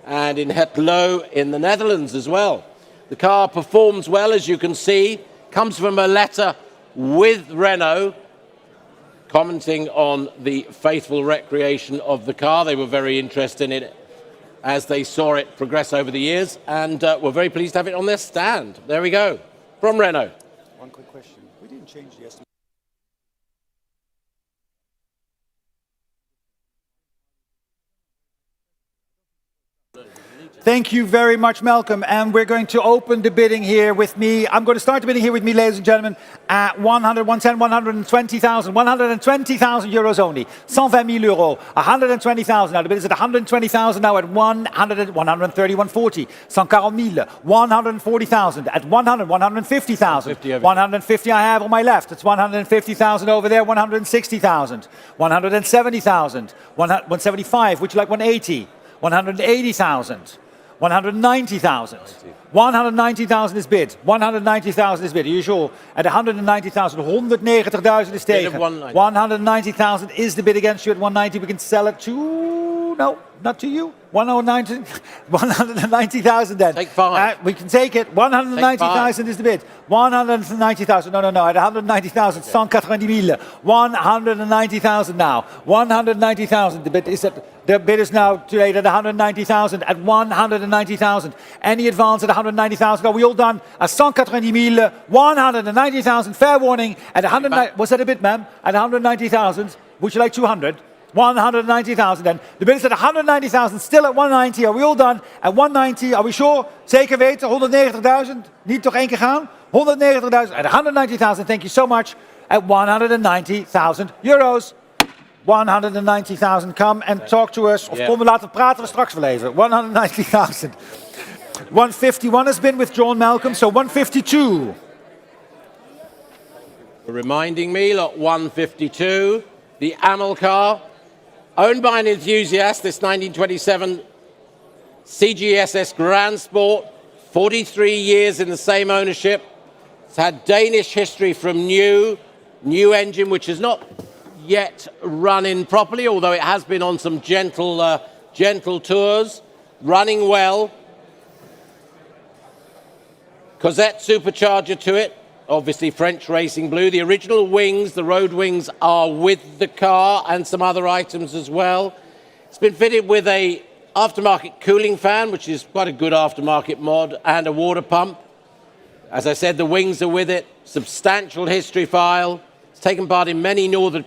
and in Hetlo in the Netherlands as well. The car performs well, as you can see, comes from a letter with Renault, commenting on the faithful recreation of the car. They were very interested in it as they saw it progress over the years, and were very pleased to have it on their stand. There we go, from Renault. One quick question. We didn't change the estimate. Thank you very much, Malcolm. And we're going to open the bidding here with me. I'm going to start the bidding here with me, ladies and gentlemen, at 100, 110, 120,000. 120,000 euros only. 120,000 euros. 120,000. Now the bid is at 120,000 now at 130, 140. 140,000. 140,000. At 100, 150,000. 150 I have on my left. It's 150,000 over there. 160,000. 170,000. 175. Would you like 180? 180,000. 190,000. 190,000 is bid. 190,000 is bid. Are you sure? At 190,000, 190,000 is taken. 190,000 is the bid against you at 190. We can sell it to... No, not to you. 190,000 then. Take 5. We can take it. 190,000 is the bid. 190,000. No. At 190,000. 190,000. 190,000 now. 190,000. The bid is at... The bid is now today at 190,000, at 190,000. Any advance at 190,000? Are we all done? At 190,000, 190,000. Fair warning. At 190, was that a bid, ma'am? At 190,000. Would you like 200? 190,000 then. The bid is at 190,000, still at 190. Are we all done? At 190, are we sure? Zeker weten, 190,000. Niet toch één keer gaan? 190,000 at 190,000. Thank you so much. At 190,000 euros. 190,000, come and talk to us. Of kom we laten praten we straks wel even. 190,000. 151 has been withdrawn, Malcolm, so 152. Reminding me, lot 152, the Amel car, owned by an enthusiast, this 1927 CGSS Grand Sport, 43 years in the same ownership. It's had Danish history from new engine, which is not yet running properly, although it has been on some gentle tours, running well. Cosette supercharger to it, obviously French racing blue. The original wings, the road wings, are with the car and some other items as well. It's been fitted with a aftermarket cooling fan, which is quite a good aftermarket mod, and a water pump. As I said, the wings are with it, substantial history file. It's taken part in many Northern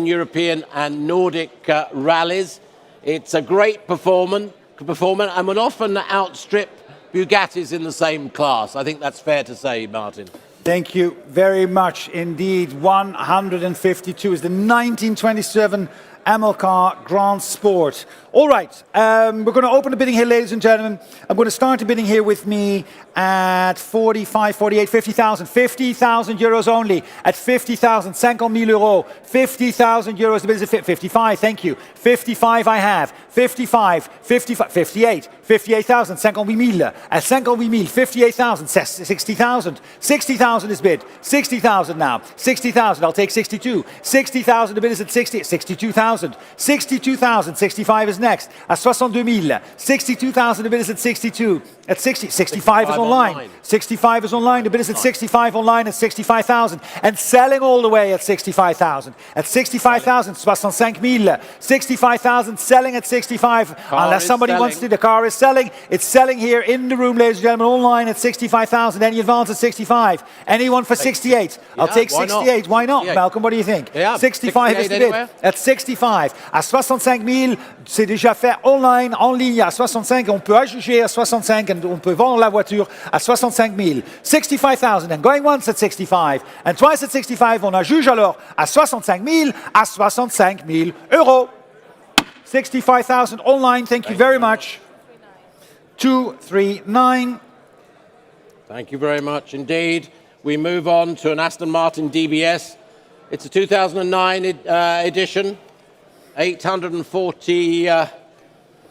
European and Nordic rallies. It's a great performer and would often outstrip Bugattis in the same class. I think that's fair to say, Martin. Thank you very much indeed. 152 is the 1927 Amel car Grand Sport. All right, we're going to open the bidding here, ladies and gentlemen. I'm going to start the bidding here with me at 45, 48, 50,000. 50,000 euros only at 50,000. 50,000 euros. 50,000 euros. The bid is at 55. Thank you. 55 I have. 55, 55, 58. 58,000. 50,000. At 50,000. 58,000. 60,000. 60,000 is bid. 60,000 now. 60,000. I'll take 62. 60,000. The bid is at 60. 62,000. 62,000. 65 is next. At 62,000. 62,000. The bid is at 62. At 60. 65 is online. 65 is online. The bid is at 65 online at 65,000. And selling all the way at 65,000. At 65,000. 65,000. 65,000. Selling at 65. Unless somebody wants to. The car is selling. It's selling here in the room, ladies and gentlemen, online at 65,000. Any advance at 65? Anyone for 68? I'll take 68. Why not? Malcolm, what do you think? 65 is the bid. At 65. À 65,000, c'est déjà fait online, en ligne. À 65, on peut ajouter à 65 and on peut vendre la voiture à 65,000. 65,000 and going once at 65 and twice at 65, on ajoute alors à 65,000 à 65,000 euros. 65,000 online, thank you very much. 239. Thank you very much indeed. We move on to an Aston Martin DBS. It's a 2009 edition. 840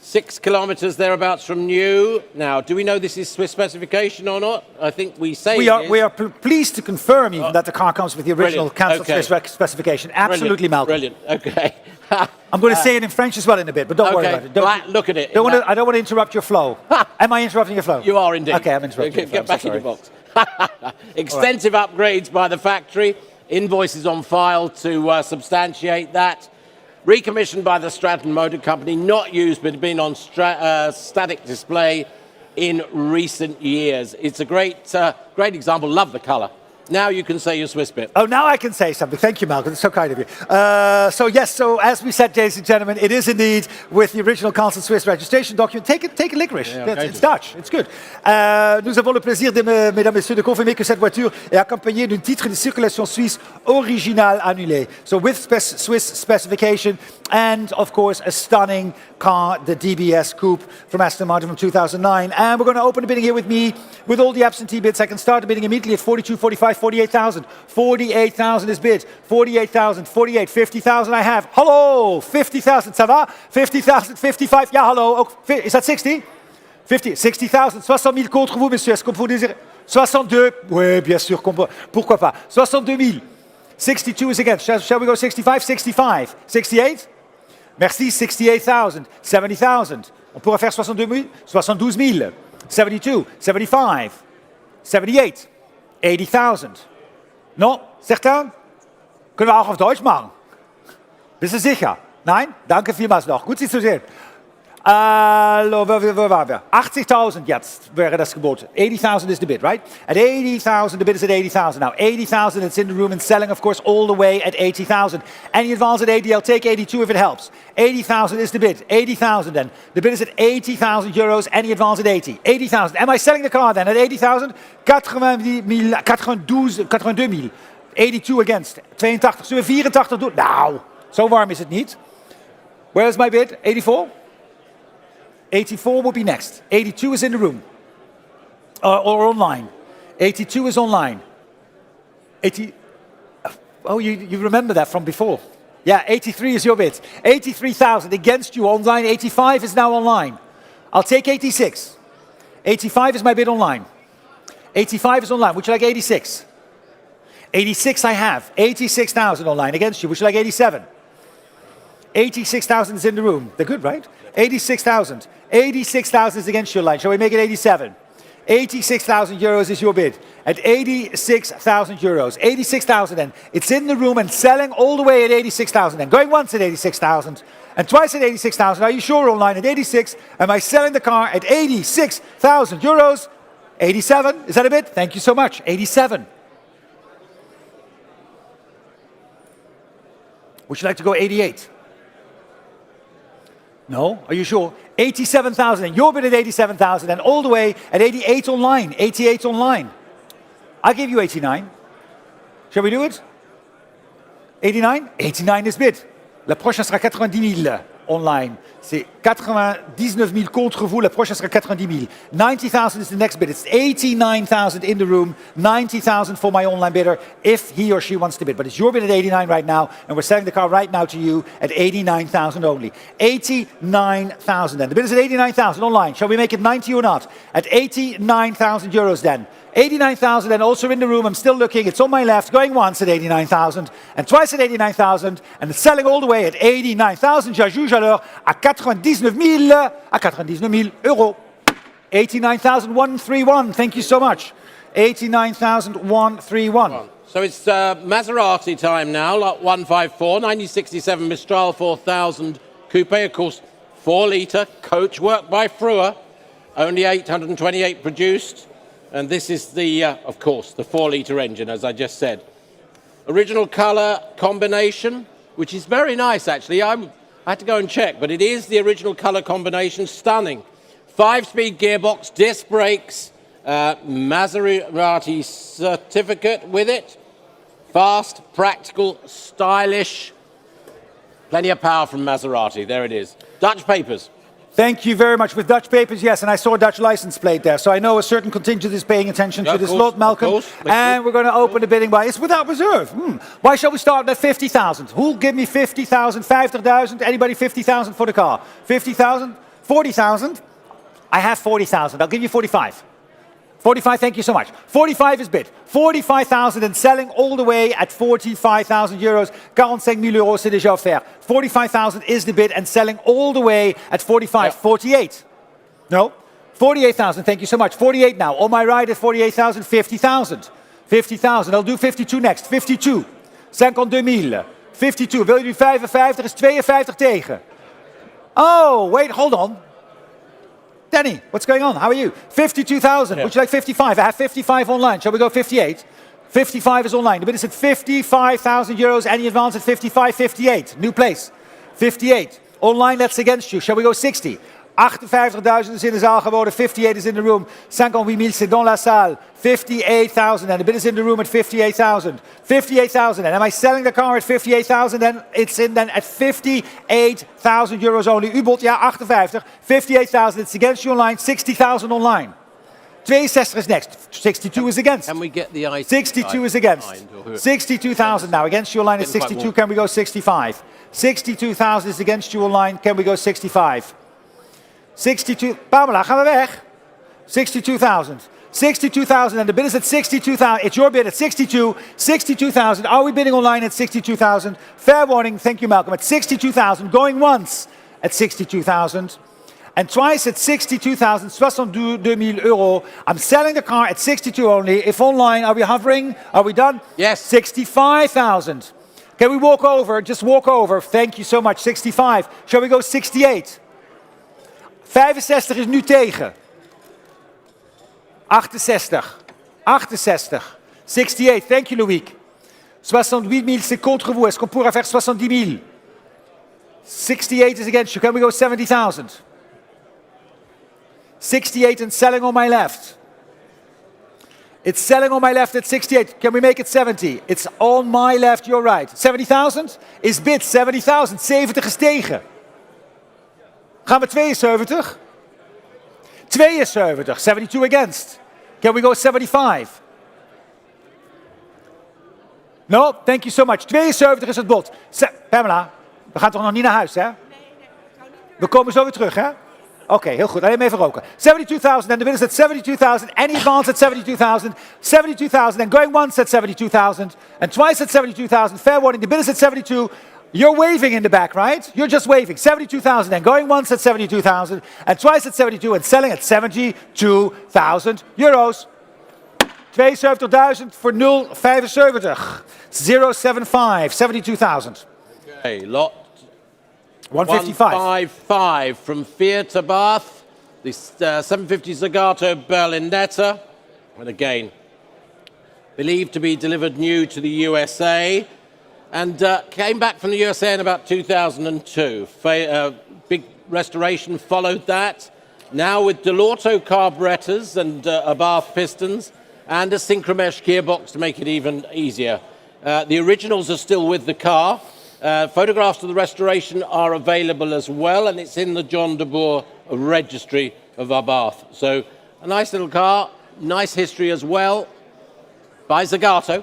6 kilometres thereabouts from new. Now, do we know this is Swiss specification or not? I think we say We are pleased to confirm even that the car comes with the original Brilliant. cancelled Swiss specification. Absolutely, Malcolm. Brilliant. Okay. I'm going to say it in French as well in a bit, but don't worry about it. Right, look at it. I don't want to interrupt your flow. Am I interrupting your flow? You are indeed. Okay, I'm interrupting your flow. Get back in your box. Extensive upgrades by the factory. Invoices on file to substantiate that. Recommissioned by the Stratton Motor Company, not used but been on static display in recent years. It's a great example. Love the colour. Now you can say your Swiss bit. Oh, now I can say something. Thank you, Malcolm. It's so kind of you. So as we said, ladies and gentlemen, it is indeed with the original Council Swiss registration document. Take a licorice. Yeah, It's Dutch. It's good. Nous avons le plaisir, mesdames et messieurs, de confirmer que cette voiture est accompagnée d'un titre de circulation suisse original annulé. So with Swiss specification and, of course, a stunning car, the DBS Coupe from Aston Martin from 2009. And we're going to open the bidding here with me, with all the absentee bids. I can start the bidding immediately at 42, 45, 48,000. 48,000 is bid. 48,000, 48, 50,000 I have. Hello, 50,000, ça va? 50,000, 55, yeah, hello. Is that 60? 50, 60,000, 60 000 contre vous, monsieur. Est-ce qu'on peut désirer? 62, oui, bien sûr, pourquoi pas. 62 000. 62 is against. Shall we go 65? 65. 68? Merci, 68,000. 70,000. On pourrait faire 62 000? 72 000. 72, 75, 78, 80,000. Non? Certain? Können wir auch auf Deutsch machen? Bist du sicher? Nein? Danke vielmals noch. Gut, Sie zu sehen. Hallo, wo waren wir? 80,000 jetzt wäre das Gebot. 80,000 is the bid, right? At 80,000, the bid is at 80,000. Now, 80,000, it's in the room and selling, of course, all the way at 80,000. Any advance at 80, I'll take 82 if it helps. 80,000 is the bid. 80,000 then. The bid is at 80,000 euros. Any advance at 80. 80,000. Am I selling the car then at 80,000? 82,000. 82 against. 82. Zullen we 84 doen? Nou, zo warm is het niet. Where's my bid? 84? 84 would be next. 82 is in the room. Or online. 82 is online. 80. Oh, you remember that from before. Yeah, 83 is your bid. 83,000 against you online. 85 is now online. I'll take 86. 85 is my bid online. 85 is online. Would you like 86? 86 I have. 86,000 online against you. Would you like 87? 86,000 is in the room. They're good, right? 86,000. 86,000 is against your line. Shall we make it 87? 86,000 euros is your bid. At 86,000 euros. 86,000 then. It's in the room and selling all the way at 86,000 then. Going once at 86,000 and twice at 86,000. Are you sure online at 86? Am I selling the car at 86,000 euros? 87? Is that a bid? Thank you so much. 87. Would you like to go 88? No? Are you sure? 87,000 and your bid at 87,000 and all the way at 88 online. 88 online. I'll give you 89. Shall we do it? 89? 89 is bid. La prochaine sera 90 000 online. C'est 99 000 contre vous. La prochaine sera 90 000. 90,000 is the next bid. It's 89,000 in the room. 90,000 for my online bidder if he or she wants to bid. But it's your bid at 89 right now. And we're selling the car right now to you at 89,000 only. 89,000 then. The bid is at 89,000 online. Shall we make it 90 or not? At 89,000 euros then. 89,000 and also in the room. I'm still looking. It's on my left. Going once at 89,000 and twice at 89,000 and selling all the way at 89,000. J'ajoute alors à 99 000 euros. 89,131. Thank you so much. 89,131. So it's Maserati time now, lot 154, 1967 Mistral 4000 Coupe, of course, 4-litre, coach work by Frewer, only 828 produced. And this is the, of course, the 4-litre engine, as I just said. Original colour combination, which is very nice, actually. I had to go and check, but it is the original colour combination. Stunning. 5-speed gearbox, disc brakes, Maserati certificate with it. Fast, practical, stylish. Plenty of power from Maserati. There it is. Dutch papers. Thank you very much. With Dutch papers, yes, and I saw a Dutch license plate there, so I know a certain contingent is paying attention to this lot, Malcolm. And we're going to open the bidding by, it's without reserve. Why shall we start at 50,000? Who'll give me 50,000, 50,000? Anybody 50,000 for the car? 50,000? 40,000. I have 40,000. I'll give you 45. 45, thank you so much. 45 is bid. 45,000 and selling all the way at 45,000 euros. 45,000 euros, c'est déjà offert. 45,000 is the bid and selling all the way at 45. Yeah. 48. No. 48,000, thank you so much. 48 now. On my right at 48,000, 50,000. 50,000. I'll do 52 next. 52. 52,000. 52. Wil je nu 55? Is 52 tegen. Oh, wait, hold on. Danny, what's going on? How are you? 52,000. Yeah. Would you like 55? I have 55 online. Shall we go 58? 55 is online. The bid is at 55,000 euros. Any advance at 55, 58. New place. 58. Online, that's against you. Shall we go 60? 58,000 is in de zaal geboden. 58 is in the room. 58,000, c'est dans la salle. 58,000. And the bid is in the room at 58,000. 58,000. And am I selling the car at 58,000? Then it's in then at 58,000 euros only. U-bod, ja, 58. 58,000. It's against you online. 60,000 online. 62 is next. 62 is against. Can we get the IT 62 is against. 62,000 now. Against you online is 62. Can we go 65? 62,000 is against you online. Can we go 65? 62, Pamela, gaan we weg? 62,000. 62,000 and the bid is at 62,000. It's your bid at 62. 62,000. Are we bidding online at 62,000? Fair warning. Thank you, Malcolm. At 62,000. Going once at 62,000. And twice at 62,000. 62,000 euro. I'm selling the car at 62 only. If online, are we hovering? Are we done? Yes. 65,000. Can we walk over? Just walk over. Thank you so much. 65. Shall we go 68? 65 is nu tegen. 68. 68. 68. Thank you, Loïc. 68,000, c'est contre vous. Est-ce qu'on pourra faire 70,000? 68 is against you. Can we go 70,000? 68 and selling on my left. It's selling on my left at 68. Can we make it 70? It's on my left, you're right. 70,000 is bid. 70,000. 70 is tegen. Gaan we 72? 72. 72 against. Can we go 75? No, thank you so much. 72 is het bod. Pamela, we gaan toch nog niet naar huis, hè? Nee, we komen zo weer terug, hè? Oké, heel goed. Alleen even roken. 72,000 and the bid is at 72,000. Any advance at 72,000. 72,000 and going once at 72,000. And twice at 72,000. Fair warning, the bid is at 72. You're waving in the back, right? You're just waving. 72,000 and going once at 72,000 and twice at 72 and selling at 72,000 euros. 72,000 voor 0,75. 075, 72,000. Okay, lot 155. 155 from Fear to Bath. The 750 Zagato Berlinetta. And again, believed to be delivered new to the USA. And came back from the USA in about 2002. Big restoration followed that. Now with Delorto carburetors and Abarth pistons and a Synchromesh gearbox to make it even easier. The originals are still with the car. Photographs of the restoration are available as well, and it's in the John de Boer registry of Abarth. So a nice little car, nice history as well, by Zagato.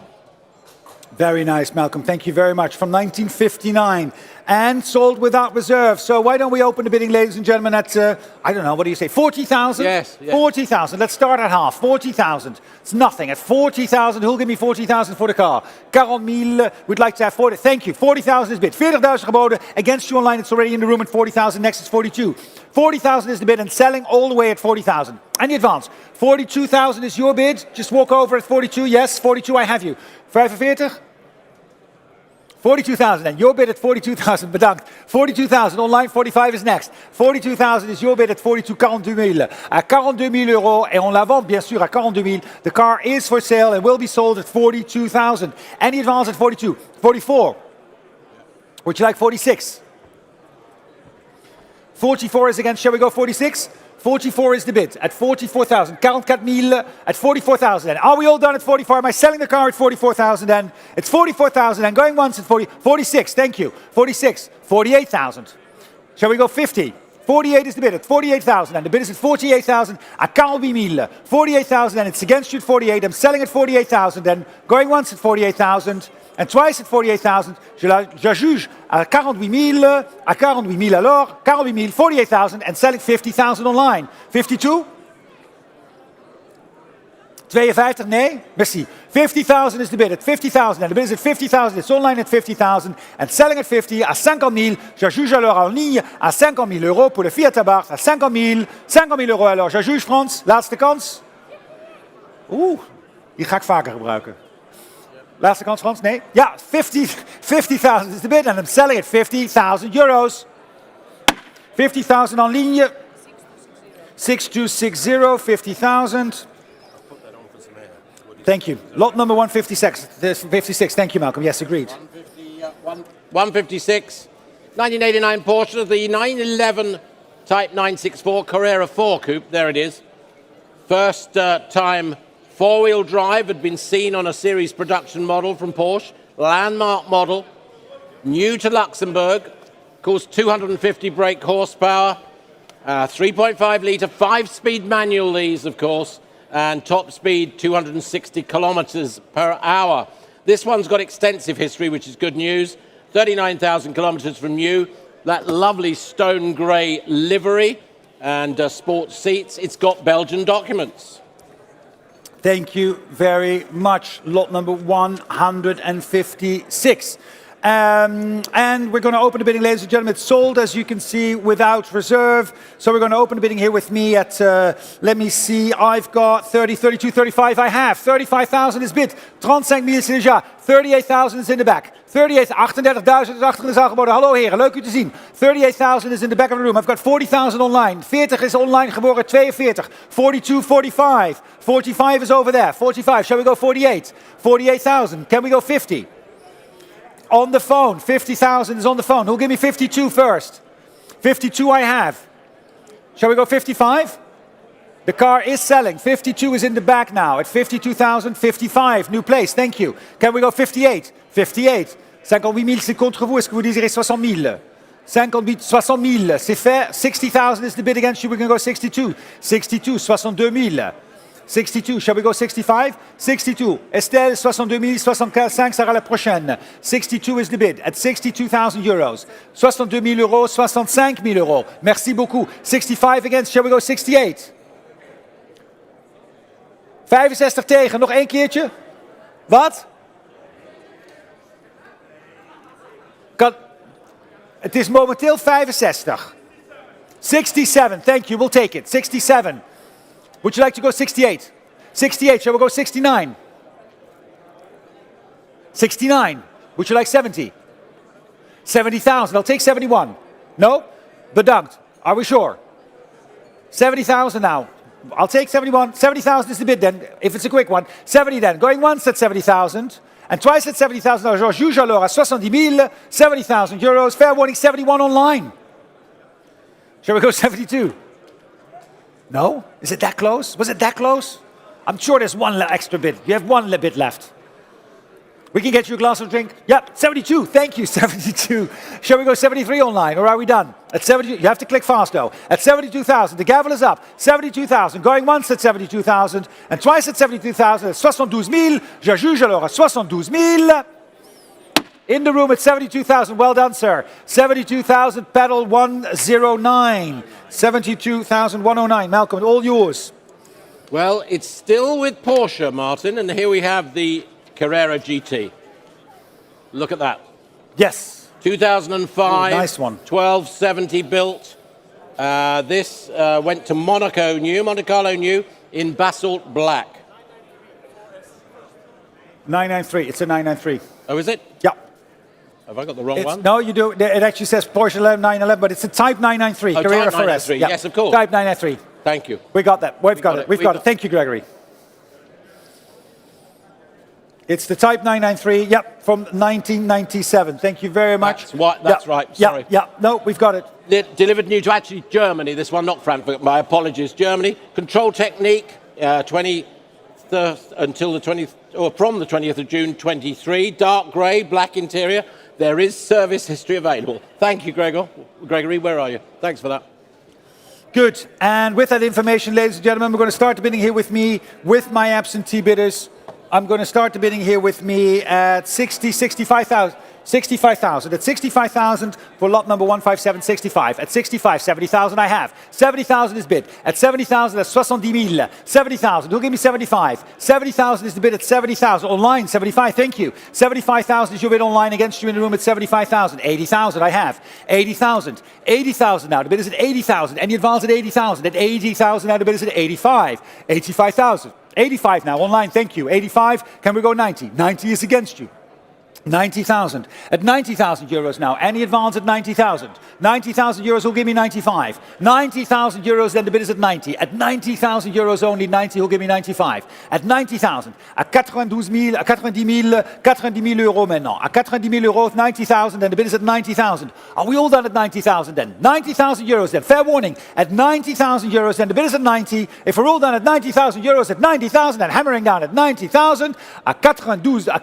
Very nice, Malcolm. Thank you very much. From 1959 and sold without reserve. So why don't we open the bidding, ladies and gentlemen, at, I don't know, what do you say, 40,000? Yes. 40,000. Let's start at half. 40,000. It's nothing. At 40,000, who'll give me 40,000 for the car? 40,000. We'd like to have 40. Thank you. 40,000 is bid. 40,000 geboden. Against you online, it's already in the room at 40,000. Next is 42. 40,000 is the bid and selling all the way at 40,000. Any advance? 42,000 is your bid. Just walk over at 42. Yes, 42, I have you. 45? 42,000 and your bid at 42,000, bedankt. 42,000 online, 45 is next. 42,000 is your bid at 42, 42,000. À 42,000 euros, et on la vend bien sûr à 42,000. The car is for sale and will be sold at 42,000. Any advance at 42? 44. Would you like 46? 44 is against, shall we go 46? 44 is the bid at 44,000. 44,000 at 44,000. And are we all done at 44? Am I selling the car at 44,000 then? It's 44,000 and going once at 46. Thank you. 46. 48,000. Shall we go 50? 48 is the bid at 48,000, and the bid is at 48,000 à 48 000. 48,000, and it's against you at 48. I'm selling at 48,000, then going once at 48,000, and twice at 48,000. Je juge à 48 000, à 48 000 alors, 48 000, 48,000, and selling 50,000 online. 52? 52, nee? Merci. 50,000 is the bid at 50,000, and the bid is at 50,000, it's online at 50,000, and selling at 50, à 50 000, je juge alors en ligne à 50 000 euros pour le Fiat Abarth, à 50 000 euros alors, je juge Frans, laatste kans. Oeh, die ga ik vaker gebruiken. Laatste kans Frans, nee? Ja, 50,000 is the bid, and I'm selling at 50,000 euros. 50,000 en ligne, 6260, 50,000. Thank you. Lot number 156. 56. Thank you, Malcolm. Yes, agreed. 156. 1989 Porsche of the 911 Type 964 Carrera 4 Coupe. There it is. First time four-wheel drive had been seen on a series production model from Porsche. Landmark model. New to Luxembourg. Of course, 250 brake horsepower. 3.5 litre, 5-speed manual these, of course. And top speed 260 kilometers per hour. This one's got extensive history, which is good news. 39,000 kilometers from new. That lovely stone grey livery and sports seats. It's got Belgian documents. Thank you very much. Lot number 156. And we're going to open the bidding, ladies and gentlemen. It's sold, as you can see, without reserve. So we're going to open the bidding here with me at, let me see, I've got 30, 32, 35 I have. 35,000 is bid. 35,000 is déjà. 38,000 is in the back. 38,000 is achter in de zaal geboden. Hallo heren, leuk u te zien. 38,000 is in the back of the room. I've got 40,000 online. 40 is online geboren, 42. 42, 45. 45 is over there. 45, shall we go 48? 48,000, can we go 50? On the phone, 50,000 is on the phone. Who'll give me 52 first? 52 I have. Shall we go 55? The car is selling. 52 is in the back now at 52,000. 55, new place, thank you. Can we go 58? 58. 58 000, c'est contre vous. Est-ce que vous désirez 60 000? 58, 60 000, c'est fait. 60,000 is the bid against you. We can go 62. 62, 62 000. 62, shall we go 65? 62, Estelle, 62 000, 65 sera la prochaine. 62 is the bid at 62,000 euros. 62 000 euros, 65 000 euros. Merci beaucoup. 65 against, shall we go 68? 65 tegen, nog één keertje. Wat? Het is momenteel 65. 67, thank you, we'll take it. 67. Would you like to go 68? 68, shall we go 69? 69. Would you like 70? 70,000, I'll take 71. No? Bedankt. Are we sure? 70,000 now. I'll take 71. 70,000 is the bid then, if it's a quick one. 70 then. Going once at 70,000. And twice at 70,000. Georges juge alors à 70 000. 70,000 euros. Fair warning, 71 online. Shall we go 72? No? Is it that close? Was it that close? I'm sure there's one extra bid. You have one bid left. We can get you a glass of drink. Yep, 72. Thank you, 72. Shall we go 73 online, or are we done? At 72, you have to click fast though. At 72,000, the gavel is up. 72,000, going once at 72,000, and twice at 72,000, at 72 000. Je juge alors à 72 000. In the room at 72,000. Well done, sir. 72,000, pedal 109. 72,109. Malcolm, all yours. Well, it's still with Porsche, Martin, and here we have the Carrera GT. Look at that. Yes. 2005. Ooh, nice one. 1270 built. This went to Monte Carlo new, in basalt black. 993. It's a 993. Oh, is it? Yeah. Have I got the wrong one? No, you do. It actually says Porsche 911, but it's a Type 993. Oh, Carrera Type 993. Yeah. Yes, of course. Type 993. Thank you. We got that. We've got it. We've got it. Thank you, Gregory. It's the Type 993, yep, from 1997. Thank you very much. That's right, sorry. Yeah, no, we've got it. Delivered new to actually Germany, this one, not Frankfurt. My apologies, Germany. Control technique, from the 20th of June 23. Dark grey, black interior. There is service history available. Thank you, Gregory. Where are you? Thanks for that. Good. And with that information, ladies and gentlemen, we're going to start the bidding here with me, with my absentee bidders. I'm going to start the bidding here with me at 65,000. 65,000. At 65,000 for lot number 15765. At 65, 70,000 I have. 70,000 is bid. At 70,000, that's 70,000. 70,000. Who'll give me 75? 70,000 is the bid at 70,000. Online, 75. Thank you. 75,000 is your bid online against you in the room at 75,000. 80,000 I have. 80,000. 80,000 now. The bid is at 80,000. Any advance at 80,000? At 80,000 now. The bid is at 85. 85,000. 85 now. Online. Thank you. 85. Can we go 90? 90 is against you. 90,000. At 90,000 euros now. Any advance at 90,000? 90,000 euros will give me 95. 90,000 euros, then the bid is at 90. At 90,000 euros only, 90 will give me 95. At 90,000, à 90 000 euros maintenant. À 90 000 euros, 90,000, then the bid is at 90,000. Are we all done at 90,000 then? 90,000 euros then. Fair warning. At 90,000 euros, then the bid is at 90. If we're all done at 90,000 euros, at 90,000, then hammering down at 90,000, à 90 000 euros, 90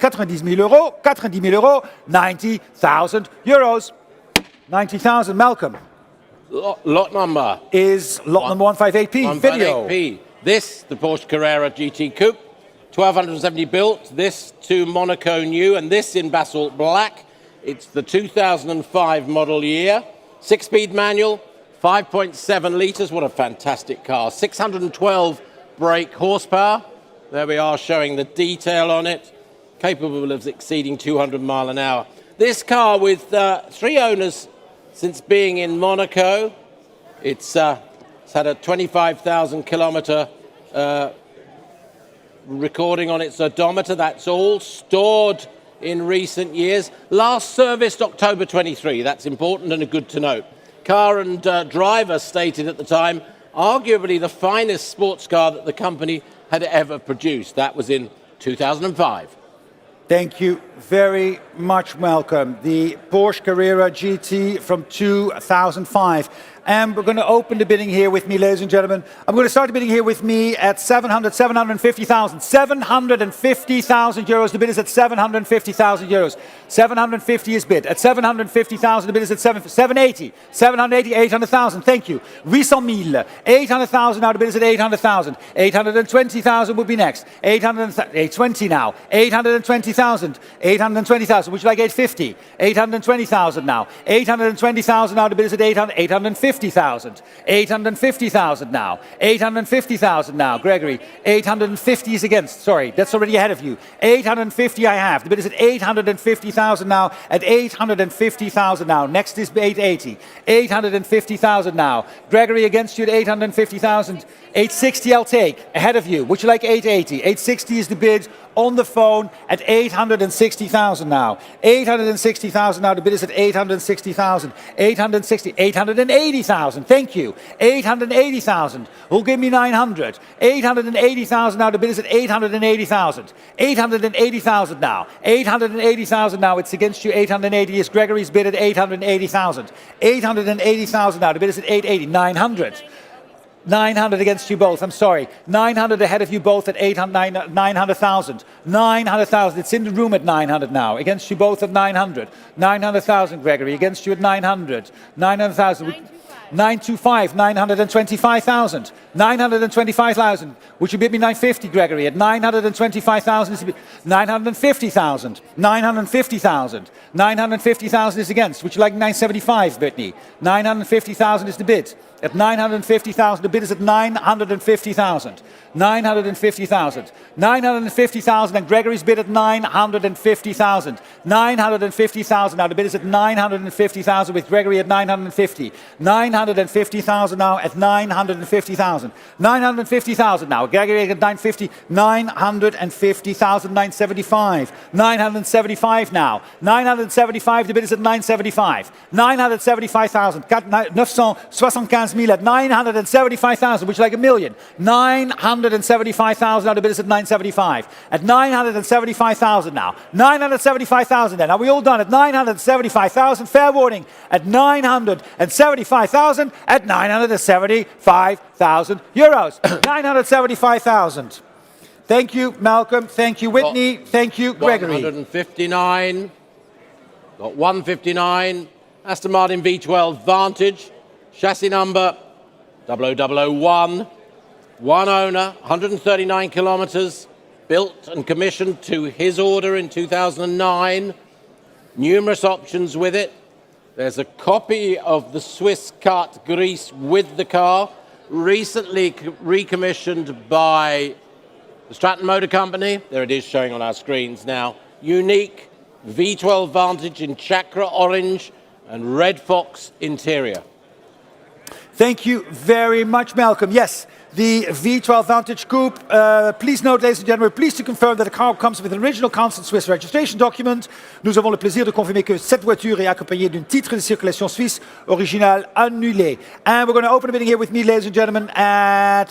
000 euros, 90,000 euros. 90,000, Malcolm. Lot number Is lot number 158P. Video. 158P. This, the Porsche Carrera GT Coupe, 1270 built. This to Monaco new, and this in basalt black. It's the 2005 model year. 6-speed manual, 5.7 litres. What a fantastic car. 612 brake horsepower. There we are showing the detail on it. Capable of exceeding 200 mile an hour. This car with 3 owners since being in Monaco. It's had a 25,000 kilometer recording on its odometer. That's all stored in recent years. Last serviced October 23. That's important and good to note. Car and driver stated at the time, arguably the finest sports car that the company had ever produced. That was in 2005. Thank you very much, Malcolm. The Porsche Carrera GT from 2005. And we're going to open the bidding here with me, ladies and gentlemen. I'm going to start the bidding here with me at 750,000. 750,000 euros. The bid is at 750,000 euros. 750 is bid. At 750,000, the bid is at 780. 780, 800,000. Thank you. 800,000. 800,000 now. The bid is at 800,000. 820,000 would be next. 820 now. 820,000. 820,000. Would you like 850? 820,000 now. 820,000 now. The bid is at 850,000. 850,000 now. 850,000 now. Gregory, 850 is against. Sorry, that's already ahead of you. 850 I have. The bid is at 850,000 now. At 850,000 now. Next is 880. 850,000 now. Gregory against you at 850,000. 860 I'll take. Ahead of you. Would you like 880? 860 is the bid on the phone at 860,000 now. 860,000 now. The bid is at 860,000. 860. 880,000. Thank you. 880,000. Who'll give me 900? 880,000 now. The bid is at 880,000. 880,000 now. 880,000 now. It's against you. 880 is Gregory's bid at 880,000. 880,000 now. The bid is at 880. 900. 900 against you both. I'm sorry. 900 ahead of you both at 900,000. 900,000. It's in the room at 900 now. Against you both at 900. 900,000, Gregory. Against you at 900. 900,000. 925, 925,000. 925,000. Would you bid me 950, Gregory? At 925,000, 950,000. 950,000. 950,000 is against. Would you like 975, Brittany? 950,000 is the bid. At 950,000, the bid is at 950,000. 950,000. 950,000 and Gregory's bid at 950,000. 950,000 now. The bid is at 950,000 with Gregory at 950. 950,000 now at 950,000. 950,000 now. Gregory at 950. 950,000. 975. 975 now. 975. The bid is at 975. 975,000. 975,000 at 975,000. Would you like a million? 975,000 now. The bid is at 975. At 975,000 now. 975,000 then. Are we all done? At 975,000. Fair warning. At 975,000. At 975,000 euros. 975,000. Thank you, Malcolm. Thank you, Whitney. Thank you, Gregory. 159. Got 159. Aston Martin V12 Vantage. Chassis number 0001, one owner, 139 kilometers, built and commissioned to his order in 2009. Numerous options with it. There's a copy of the Swiss cut Gris with the car, recently recommissioned by the Stratton Motor Company. There it is showing on our screens now. Unique V12 Vantage in chakra orange and red fox interior. Thank you very much, Malcolm. Yes, the V12 Vantage Coupe. Please note, ladies and gentlemen, pleased to confirm that the car comes with an original Council Swiss registration document. Nous avons le plaisir de confirmer que cette voiture est accompagnée d'un titre de circulation suisse original annulé. And we're going to open a bidding here with me, ladies and gentlemen, at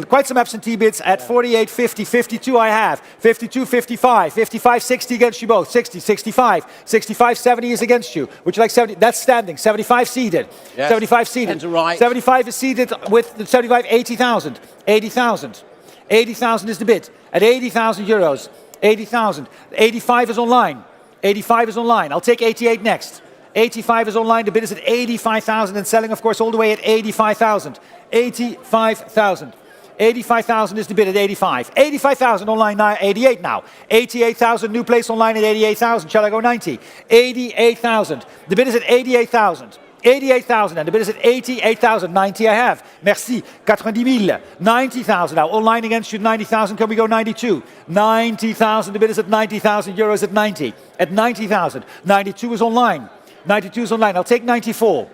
quite some absentee bids at 48.50, 52 I have, 52, 55, 55, 60 against you both, 60, 65, 65, 70 is against you. Would you like 70? That's standing, 75 seated, yes. 75 seated, Right. 75 is seated with 75, 80,000, 80,000, 80,000 is the bid, at 80,000 euros, 80,000, 85 is online, 85 is online, I'll take 88 next, 85 is online, the bid is at 85,000 and selling of course all the way at 85,000, 85,000, 85,000 is the bid at 85, 85,000 online now, 88 now, 88,000 new place online at 88,000, shall I go 90, 88,000, the bid is at 88,000, 88,000 and the bid is at 88,000, 90 I have, merci, 90,000, 90,000 now, online against you, 90,000, can we go 92, 90,000, the bid is at 90,000 euros at 90, at 90,000, 92 is online, 92 is online, I'll take 94,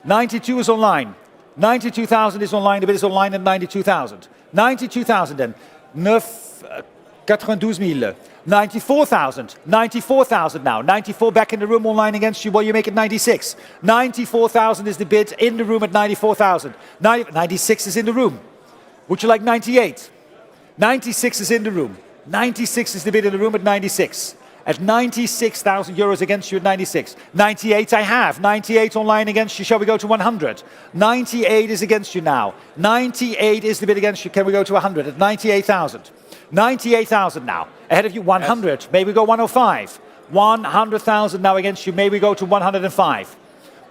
92 is online, 92,000 is online, the bid is online at 92,000, 92,000 then, 92,000, 94,000, 94,000 now, 94 back in the room online against you, well you make it 96, 94,000 is the bid in the room at 94,000, 96 is in the room, would you like 98, 96 is in the room, 96 is the bid in the room at 96, at 96,000 euros against you at 96, 98 I have, 98 online against you, shall we go to 100, 98 is against you now, 98 is the bid against you, can we go to 100 at 98,000, 98,000 now, ahead of you 100, yes. May we go 105, 100,000 now against you, may we go to 105,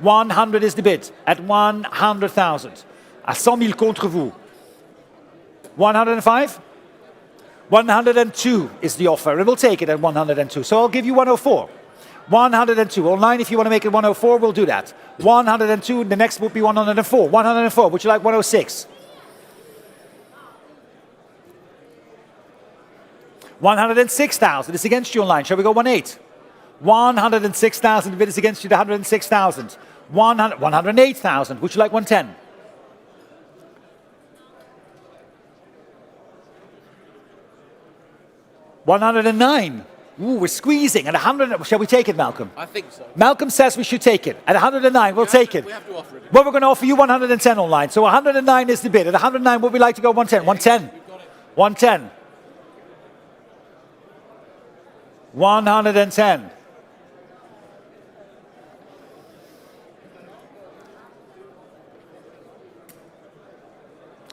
100 is the bid, at 100,000, à 100,000 contre vous, 105, 102 is the offer, and we'll take it at 102, so I'll give you 104, 102, online if you want to make it 104, we'll do that, 102, the next will be 104, 104, would you like 106? 106,000 is against you online. Shall we go 18? 106,000, the bid is against you, the 106,000. 108,000, would you like 110? 109. Ooh, we're squeezing. At 100, shall we take it, Malcolm? I think so. Malcolm says we should take it. At 109, we'll take it. We have to offer it. Well, we're going to offer you 110 online. So 109 is the bid. At 109, would we like to go 110? 110. 110. 110.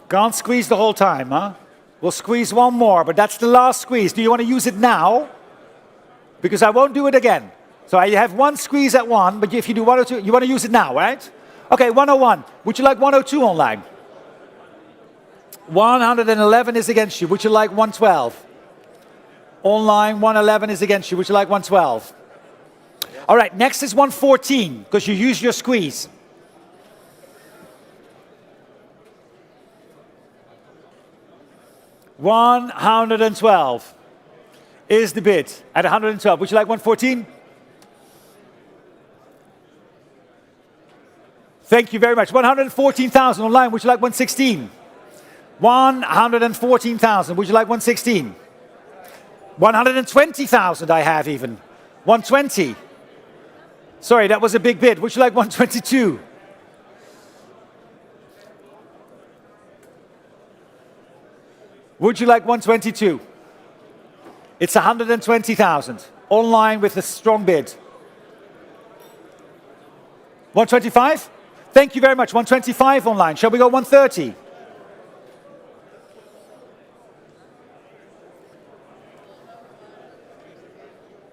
Can't squeeze the whole time, huh? We'll squeeze one more, but that's the last squeeze. Do you want to use it now? Because I won't do it again. So I have one squeeze at one, but if you do 102, you want to use it now, right? Okay, 101. Would you like 102 online? 111 is against you. Would you like 112? Online, 111 is against you. Would you like 112? All right, next is 114, because you used your squeeze. $112 is the bid at 112. Would you like 114? Thank you very much. 114,000 online. Would you like 116? 114,000. Would you like 116? 120,000 I have even. 120. Sorry, that was a big bid. Would you like 122? Would you like 122? It's 120,000. Online with a strong bid. 125? Thank you very much. 125 online. Shall we go 130?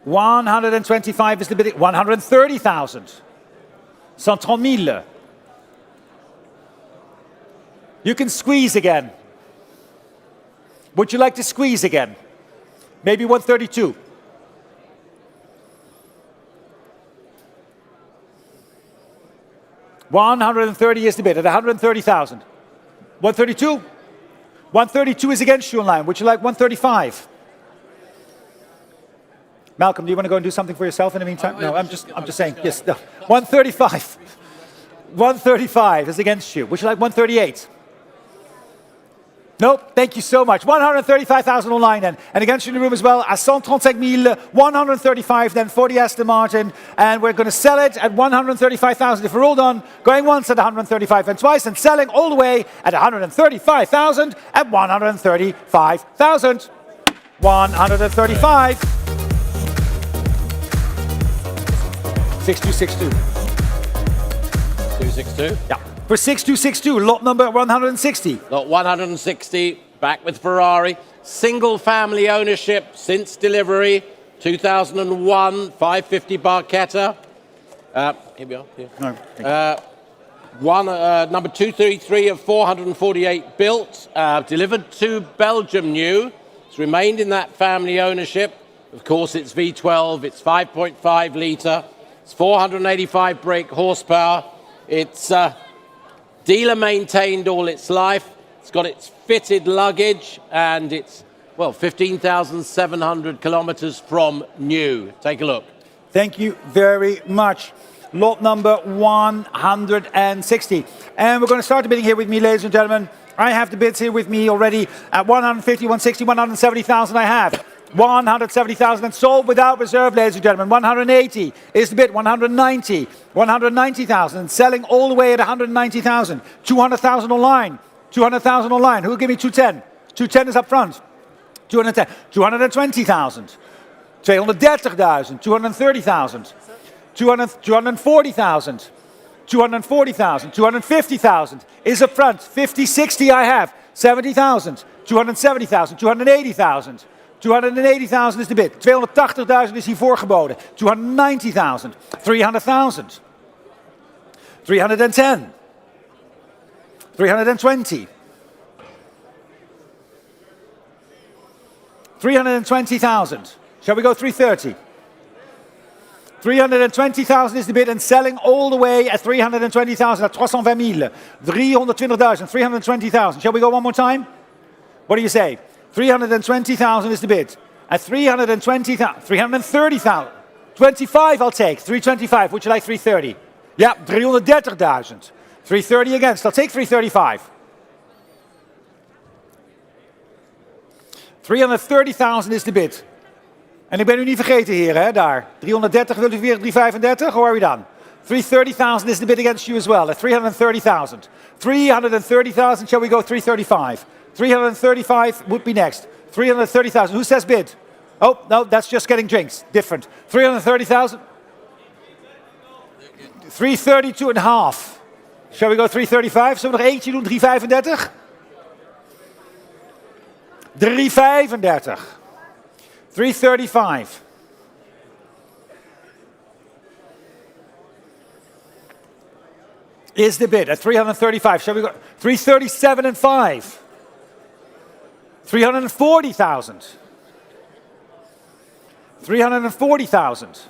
$125 is the bid. 130,000. 130,000. You can squeeze again. Would you like to squeeze again? Maybe 132. $130 is the bid at 130,000. 132? 132 is against you in line. Would you like 135? Malcolm, do you want to go and do something for yourself in the meantime? No, I'm just saying. Yes, no. 135. 135 is against you. Would you like 138? Nope, thank you so much. 135,000 online then. And against you in the room as well, à 135,135 then for the Aston Martin. And we're going to sell it at 135,000. If we're all done, going once at 135 and twice, and selling all the way at 135,000 at 135,000. 135. 6262. 262. Yeah. For 6262, lot number 160. Lot 160, back with Ferrari. Single family ownership since delivery, 2001, 550 Barchetta. Here we are. Here. No, Number 233 of 448 built, delivered to Belgium new. It's remained in that family ownership. Of course, it's V12, it's 5.5 litre, it's 485 brake horsepower. It's dealer maintained all its life. It's got its fitted luggage, and it's, well, 15,700 kilometers from new. Take a look. Thank you very much. Lot number 160. And we're going to start the bidding here with me, ladies and gentlemen. I have the bids here with me already at 150, 160, 170,000 I have. 170,000 and sold without reserve, ladies and gentlemen. 180 is the bid. 190, 190,000 and selling all the way at 190,000. 200,000 online. 200,000 online. Who will give me 210? 210 is up front. 210. 220,000. 230,000. 230,000. 240,000. 240,000. 250,000 is up front. 50, 60 I have. 70,000. 270,000. 280,000. 280,000 is de bid. 280,000 is hiervoor geboden. 290,000. 300,000. 310. 320. 320,000. Shall we go 330? 320,000 is de bid and selling all the way at 320,000 at 320,000. 320,000. 320,000. Shall we go one more time? What do you say? 320,000 is the bid. At 320,000, 330,000. 25 I'll take. 325. Would you like 330? Yeah, 330,000. 330 against. I'll take 335. 330,000 is de bid. En ik ben u niet vergeten, heren, hè, daar. 330, wilt u weer 335? Or are we done? 330,000 is the bid against you as well, at 330,000. 330,000, shall we go 335? 335 would be next. 330,000, who says bid? Oh, no, that's just getting drinks, different. 330,000. 332 and a half. Shall we go 335? Zullen we nog eentje doen, 335? 335. 335. Is the bid at 335. Shall we go 337 and 5? 340,000. 340,000.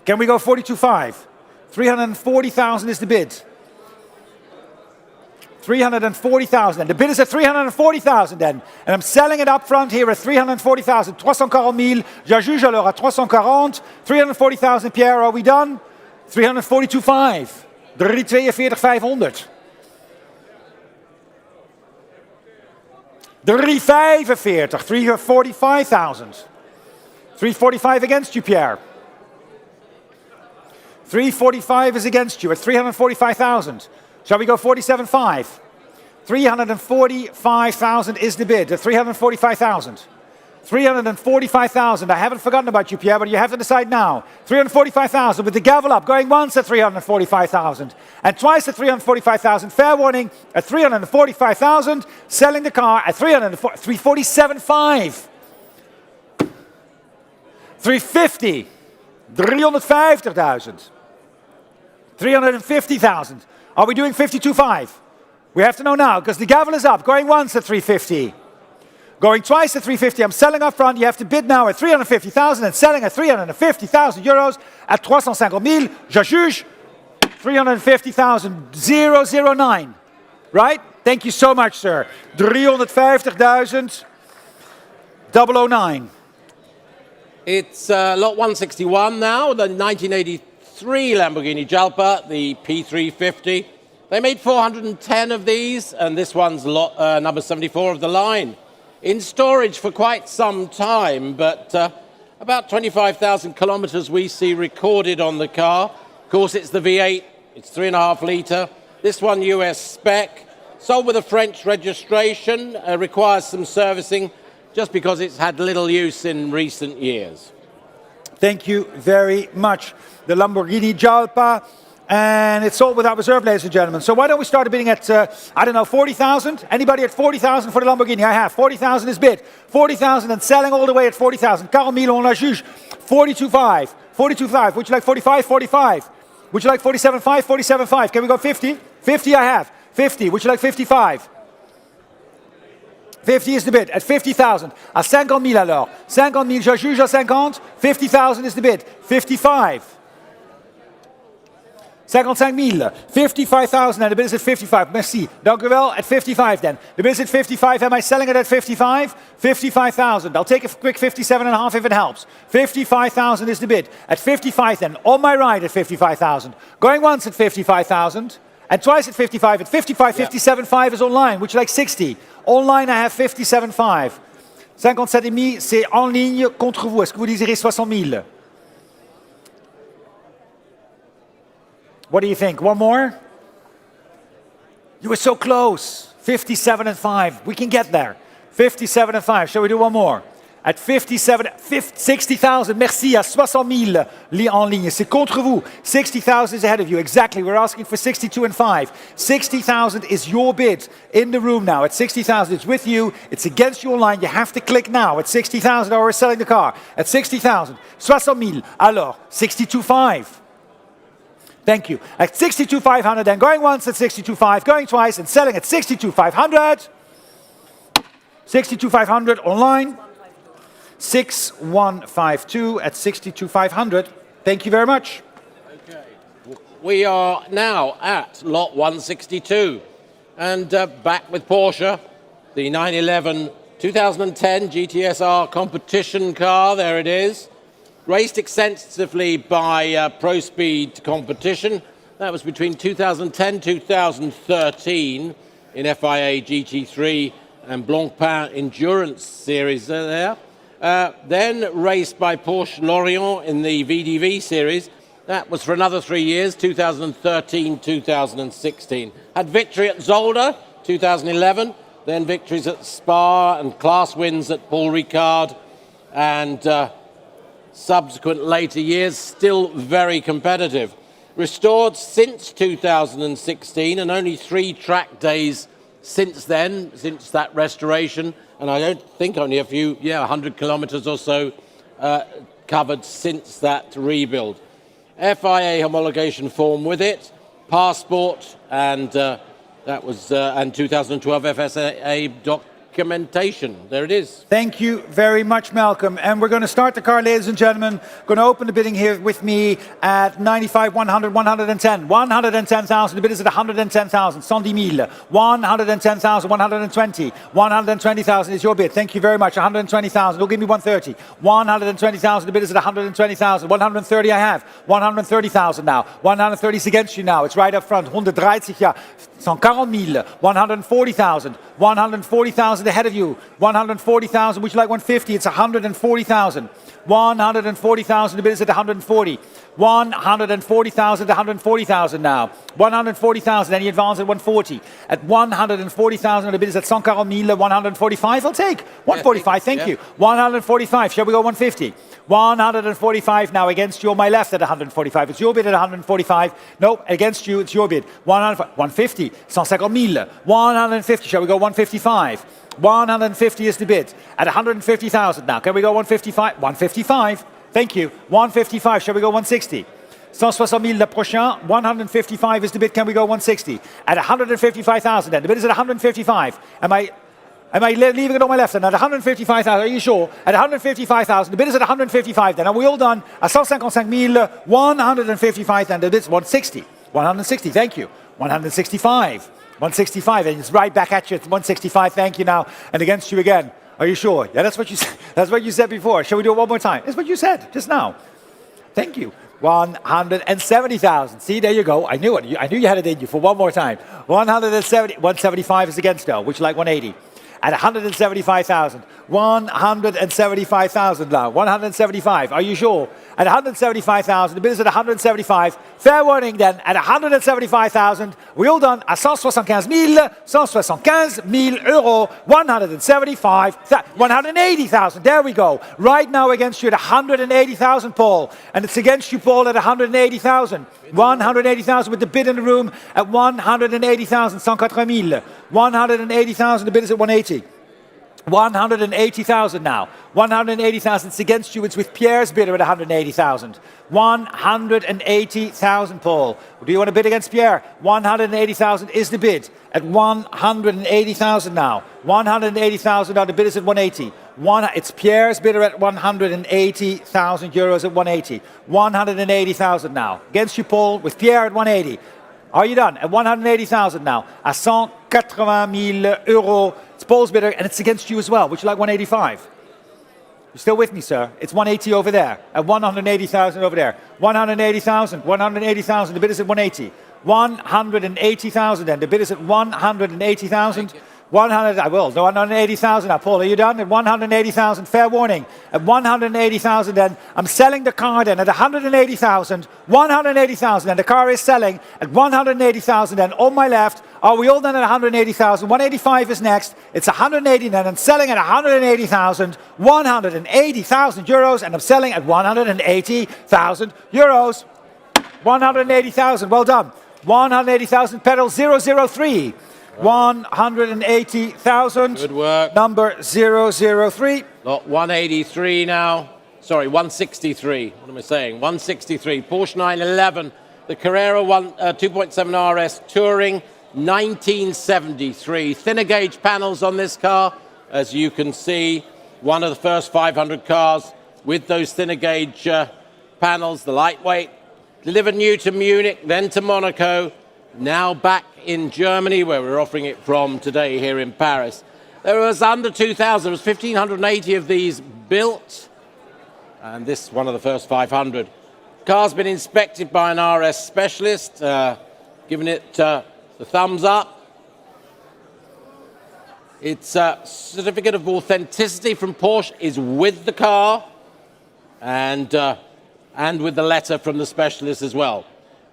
Can we go 42.5? 340,000 is the bid. 340,000 then. The bid is at 340,000 then. And I'm selling it up front here at 340,000. 340,000. J'ajuge alors à 340. 340,000, Pierre, are we done? 342.5. 342,500. 345. 345,000. 345 against you, Pierre. 345 is against you at 345,000. Shall we go 47.5? 345,000 is the bid. 345,000. 345,000. I haven't forgotten about you, Pierre, but you have to decide now. 345,000 with the gavel up, going once at 345,000 and twice at 345,000. Fair warning at 345,000. Selling the car at 347.5. 350. 350,000. 350,000. Are we doing 52.5? We have to know now, because the gavel is up. Going once at 350. Going twice at 350. I'm selling up front. You have to bid now at 350,000 and selling at 350,000 euros at 350,000. Je juge 350,000. 009. Right? Thank you so much, sir. 350,000. 009. It's lot 161 now, the 1983 Lamborghini Jalpa, the P350. They made 410 of these, and this one's lot number 74 of the line. In storage for quite some time, but about 25,000 kilometers we see recorded on the car. Of course, it's the V8, it's 3.5 litre. This one US spec, sold with a French registration, requires some servicing just because it's had little use in recent years. Thank you very much. The Lamborghini Jalpa, and it's sold without reserve, ladies and gentlemen. So why don't we start bidding at, I don't know, 40,000? Anybody at 40,000 for the Lamborghini? I have. 40,000 is bid. 40,000 and selling all the way at 40,000. 40 000, on la juge. 42.5. 42.5. Would you like 45? 45. Would you like 47.5? 47.5. Can we go 50? 50 I have. 50. Would you like 55? 50 is the bid, at 50,000. À 50 000 alors. 50 000, je juge à 50. 50,000 is the bid. 55. 55 000. 55,000 and the bid is at 55. Merci. Dank u wel. At 55 then. The bid is at 55. Am I selling it at 55? 55,000. I'll take a quick 57.5 if it helps. 55,000 is the bid. At 55 then. On my right at 55,000. Going once at 55,000. And twice at 55. At 55, 57.5 is online. Would you like 60? Online, I have 57.5. 57,5, c'est en ligne contre vous. Est-ce que vous désirez 60 000? What do you think? One more? You were so close. 57.5. We can get there. 57.5. Shall we do one more? At 60,000, merci, à 60 000 en ligne. C'est contre vous. 60,000 is ahead of you. Exactly. We're asking for 62.5. 60,000 is your bid in the room now. At 60,000, it's with you. It's against your line. You have to click now. At 60,000, or we're selling the car. At 60,000, 60 000. Alors, 62.5. Thank you. At 62,500, then going once at 62.5, going twice, and selling at 62,500. 62,500 online. 6152 at 62,500. Thank you very much. Okay. We are now at lot 162 and back with Porsche, the 911 2010 GTSR competition car. There it is. Raced extensively by Pro Speed competition. That was between 2010 2013 in FIA GT3 and Blancpain Endurance Series there. Then raced by Porsche Lorient in the VDV series. That was for another 3 years, 2013, 2016. Had victory at Zolder, 2011, then victories at Spa and class wins at Paul Ricard, and subsequent later years, still very competitive. Restored since 2016 and only 3 track days since then, since that restoration. And I don't think only a few, 100 kilometers or so covered since that rebuild. FIA homologation form with it, passport, and that was and 2012 FSA documentation. There it is. Thank you very much, Malcolm. And we're going to start the car, ladies and gentlemen. Going to open the bidding here with me at 95, 100, 110. 110,000. The bid is at 110,000. 110,000. 110,000. 120. 120,000 is your bid. Thank you very much. 120,000. Don't give me 130. 120,000. The bid is at 120,000. 130 I have. 130,000 now. 130 is against you now. It's right up front. 130, ja. 140,000. 140,000. 140,000 ahead of you. 140,000. Would you like 150? It's 140,000. 140,000. The bid is at 140. 140,000 to 140,000 now. 140,000. Any advance at 140. At 140,000. The bid is at 140,000. 145. I'll take 145. Thank you. 145. Shall we go 150? 145 now against you on my left at 145. It's your bid at 145. No, against you, it's your bid. 150. 150,000. 150. Shall we go 155? 150 is the bid at 150,000 now. Can we go 155? 155. Thank you. 155. Shall we go 160? 160 000 le prochain. 155 is the bid. Can we go 160? At 155,000 then. The bid is at 155. Am I leaving it on my left then? At 155,000, are you sure? At 155,000, the bid is at 155 then. Are we all done? À 155 000, 155 then. The bid is 160. 160, thank you. 165. 165, and it's right back at you at 165, thank you now. And against you again. Are you sure? Yeah, that's what you said. That's what you said before. Shall we do it one more time? That's what you said just now. Thank you. 170,000. See, there you go. I knew it. I knew you had it in you for one more time. 175 is against though, which like 180. At 175,000. 175,000 now. 175. Are you sure? At 175,000. The bid is at 175. Fair warning then. At 175,000. We all done à 175 000. 175 000 euros. 180,000. There we go. Right now against you at 180,000, Paul. And it's against you, Paul, at 180,000. 180,000 with the bid in the room at 180,000. 180 000. 180,000. The bid is at 180. 180,000 now. 180,000. It's against you. It's with Pierre's bidder at 180,000. 180,000, Paul. Do you want to bid against Pierre? 180,000 is the bid at 180,000 now. 180,000 now. The bid is at 180. It's Pierre's bidder at 180,000 euros at 180. 180,000 now. Against you, Paul, with Pierre at 180. Are you done? At 180,000 now. À 180 000 euros. It's Paul's bidder, and it's against you as well. Would you like 185? You're still with me, sir? It's 180 over there. At 180,000 over there. 180,000. 180,000. The bid is at 180. 180,000 then. The bid is at 180,000. 100, I will. 180,000 now. Paul, are you done? At 180,000, fair warning. At 180,000 then, I'm selling the car then at 180,000. 180,000 and the car is selling at 180,000 then on my left. Are we all done at 180,000? 185 is next. It's 180 then. I'm selling at 180,000. 180,000 euros and I'm selling at 180,000 euros. 180,000, well done. 180,000, pedal 003. 180,000. Good work. Number 003. Lot 183 now. Sorry, 163. What am I saying? 163. Porsche 911. The Carrera 2.7 RS Touring 1973. Thinner gauge panels on this car. As you can see, one of the first 500 cars with those thinner gauge panels, the lightweight. Delivered new to Munich, then to Monaco. Now back in Germany, where we're offering it from today here in Paris. There was under 2,000, there was 1,580 of these built, and this is one of the first 500. Car's been inspected by an RS specialist, giving it the thumbs up. Its certificate of authenticity from Porsche is with the car, and with the letter from the specialist as well.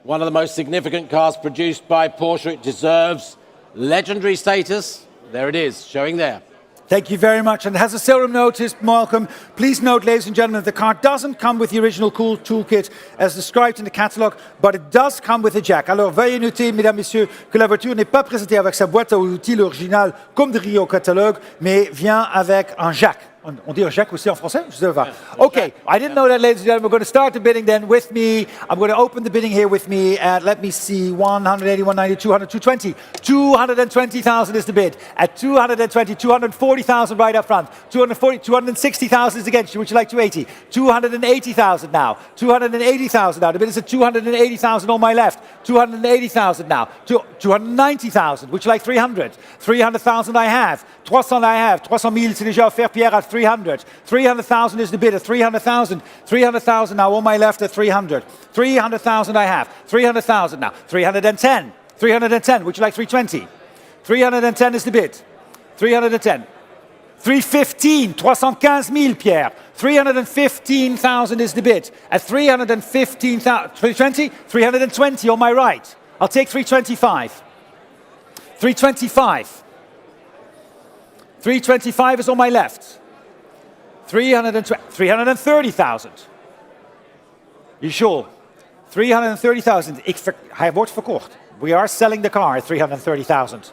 One of the most significant cars produced by Porsche. It deserves legendary status. There it is, showing there. Thank you very much. And it has a serial notice, Malcolm. Please note, ladies and gentlemen, the car doesn't come with the original cool toolkit as described in the catalogue, but it does come with a jack. Alors, veuillez noter, mesdames, messieurs, que la voiture n'est pas présentée avec sa boîte à outils originale comme décrit au catalogue, mais vient avec un jack. On dit un jack aussi en français? Je sais pas. Okay, I didn't know that, ladies and gentlemen. We're going to start the bidding then with me. I'm going to open the bidding here with me at, let me see, 180, 190, 200, 220. 220,000 is the bid. At 220, 240,000 right up front. 240, 260,000 is against you. Would you like 280? 280,000 now. 280,000 now. The bid is at 280,000 on my left. 280,000 now. 290,000. Would you like 300? 300,000 I have. 300 I have. 300,000 c'est déjà offert, Pierre, at 300. 300,000 is the bid at 300,000. 300,000 now on my left at 300. 300,000 I have. 300,000 now. 310. 310. Would you like 320? 310 is the bid. 310. 315. 315,000, Pierre. 315,000 is the bid. At 315,000. 320? 320 on my right. I'll take 325. 325. 325 is on my left. 330,000. You sure? 330,000. Hij wordt verkocht. We are selling the car at 330,000.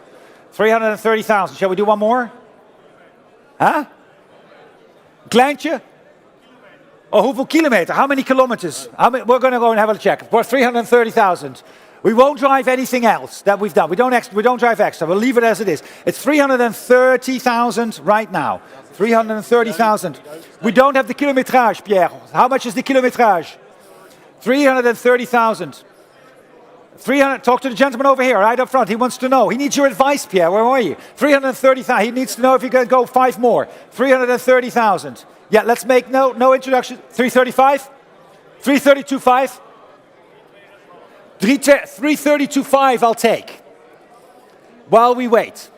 330,000. Shall we do one more? Huh? Kleintje? Oh, hoeveel kilometer? How many kilometers? We're going to go and have a check. For 330,000. We won't drive anything else that we've done. We don't drive extra. We'll leave it as it is. It's 330,000 right now. 330,000. We don't have the kilometrage, Pierre. How much is the kilometrage? 330,000. 300. Talk to the gentleman over here, right up front. He wants to know. He needs your advice, Pierre. Where are you? 330,000. He needs to know if you can go 5 more. 330,000. Yeah, let's make no introduction. 335? 332.5? 332.5 I'll take. While we wait.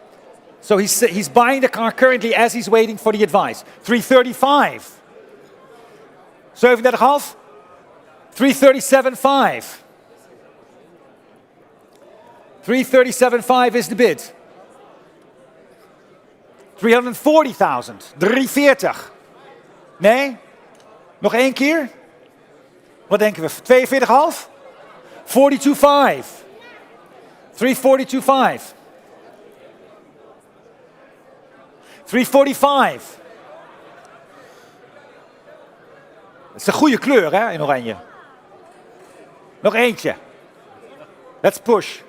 So he's buying the car currently as he's waiting for the advice. 335. 37,5. 337.5. 337.5 is the bid. 340,000. 340. Nee? Nog 1 keer? Wat denken we? 42,5? 42.5. 342.5. 345. Dat is een goede kleur, hè, in oranje. Nog eentje. Let's push.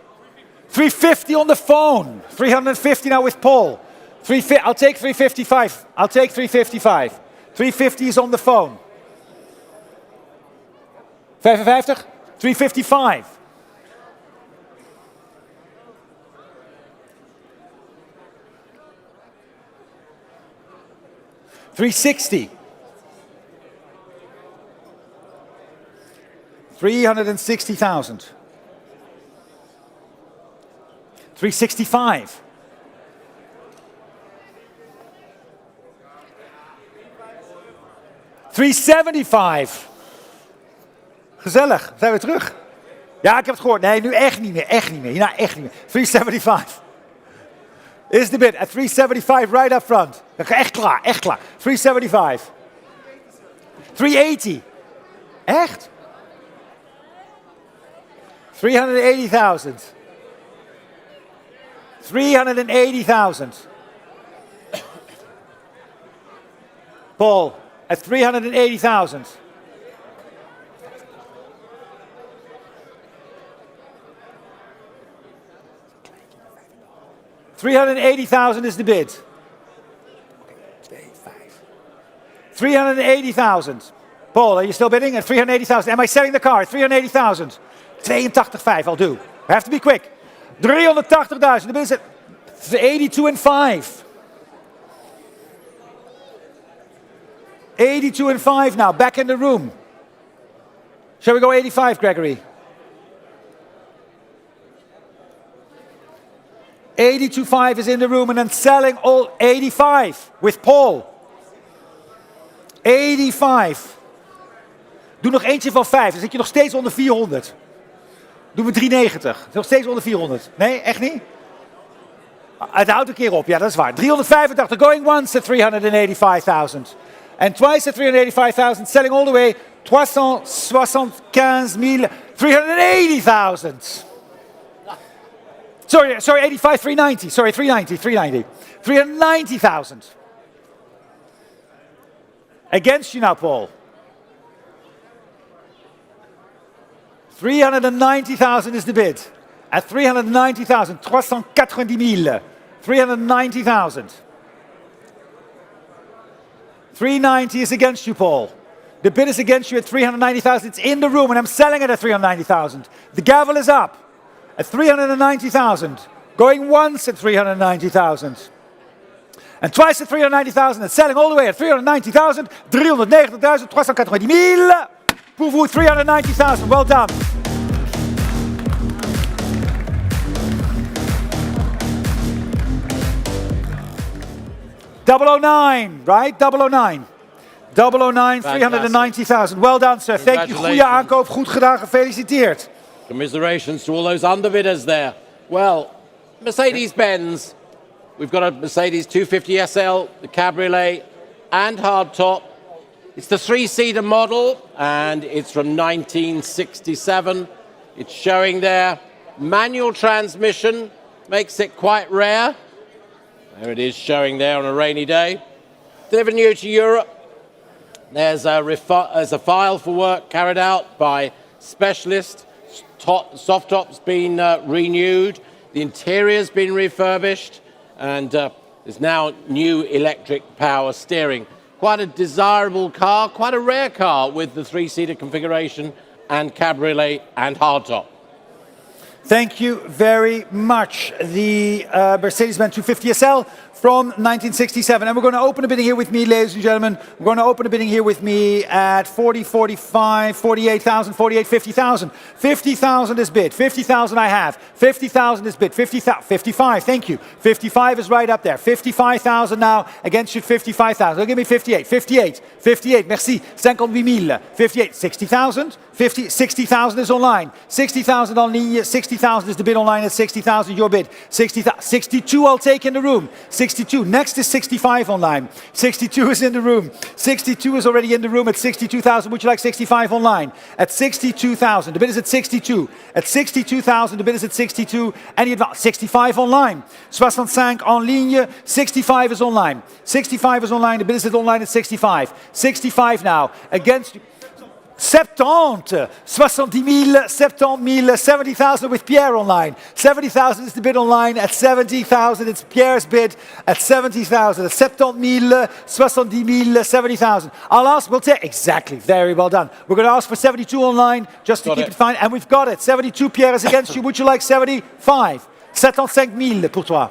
350 on the phone. 350 now with Paul. I'll take 355. I'll take 355. 350 is on the phone. 55? 355. 360. 360,000. 365. 375. Gezellig, zijn we terug. Ja, ik heb het gehoord. Nee, nu echt niet meer. Echt niet meer. Ja, echt niet meer. 375. Is the bid at 375 right up front. Echt klaar, echt klaar. 375. 380. Echt? 380,000. 380,000. Paul, at 380,000. 380,000 is the bid. 380,000. Paul, are you still bidding at 380,000? Am I selling the car? 380,000. 82.5, I'll do. We have to be quick. 380,000. The bid is at 82.5. 82.5 now, back in the room. Shall we go 85, Gregory? 82.5 is in the room and then selling all 85 with Paul. 85. Doe nog eentje van 5, dan zit je nog steeds onder 400. Doen we 390. Nog steeds onder 400. Nee, echt niet? Het houdt een keer op, ja dat is waar. 385, going once at 385,000. And twice at 385,000, selling all the way 380,000. Sorry, 85, 390. Sorry, 390. 390,000. Against you now, Paul. 390,000 is the bid. At 390,000, 390,000. 390,000. 390 is against you, Paul. The bid is against you at 390,000. It's in the room and I'm selling it at 390,000. The gavel is up at 390,000. Going once at 390,000. And twice at 390,000 and selling all the way at 390,000. 390,000, 390,000. Pour vous, 390,000. Well done. $009, right? 009. 009, 390,000. Well done, sir. Thank you. Goede aankoop, goed gedaan, gefeliciteerd. Commiserations to all those underbidders there. Well, Mercedes-Benz. We've got a Mercedes 250 SL, the Cabriolet, and hardtop. It's the 3-seater model, and it's from 1967. It's showing there. Manual transmission makes it quite rare. There it is showing there on a rainy day. Delivered new to Europe. There's a file for work carried out by specialists. Soft top's been renewed. The interior's been refurbished, and there's now new electric power steering. Quite a desirable car, quite a rare car with the three-seater configuration and cabriolet and hardtop. Thank you very much. The Mercedes-Benz 250 SL from 1967. And we're going to open a bidding here with me, ladies and gentlemen. We're going to open a bidding here with me at 40, 45, 48,000, 48, 50,000. 50,000 is bid. 50,000 I have. 50,000 is bid. 55, thank you. 55 is right up there. 55,000 now against you, 55,000. Give me 58. 58. 58, merci. 58,000. 58. 60,000. 60,000 is online. 60,000 on ligne. 60,000 is the bid online at 60,000. Your bid. 62 I'll take in the room. 62. Next is 65 online. 62 is in the room. 62 is already in the room at 62,000. Would you like 65 online? At 62,000. The bid is at 62. At 62,000, the bid is at 62. Any advance? 65 online. 65 en ligne. 65 is online. 65 is online. The bid is at online at 65. 65 now. Against 70, 70,000, 70,000, 70,000 with Pierre online. 70,000 is the bid online at 70,000. It's Pierre's bid at 70,000. 70,000, 70,000, 70,000. I'll ask, we'll take, exactly, very well done. We're going to ask for 72 online just to keep it fine. And we've got it. 72, Pierre is against you. Would you like 75? 75,000 pour toi.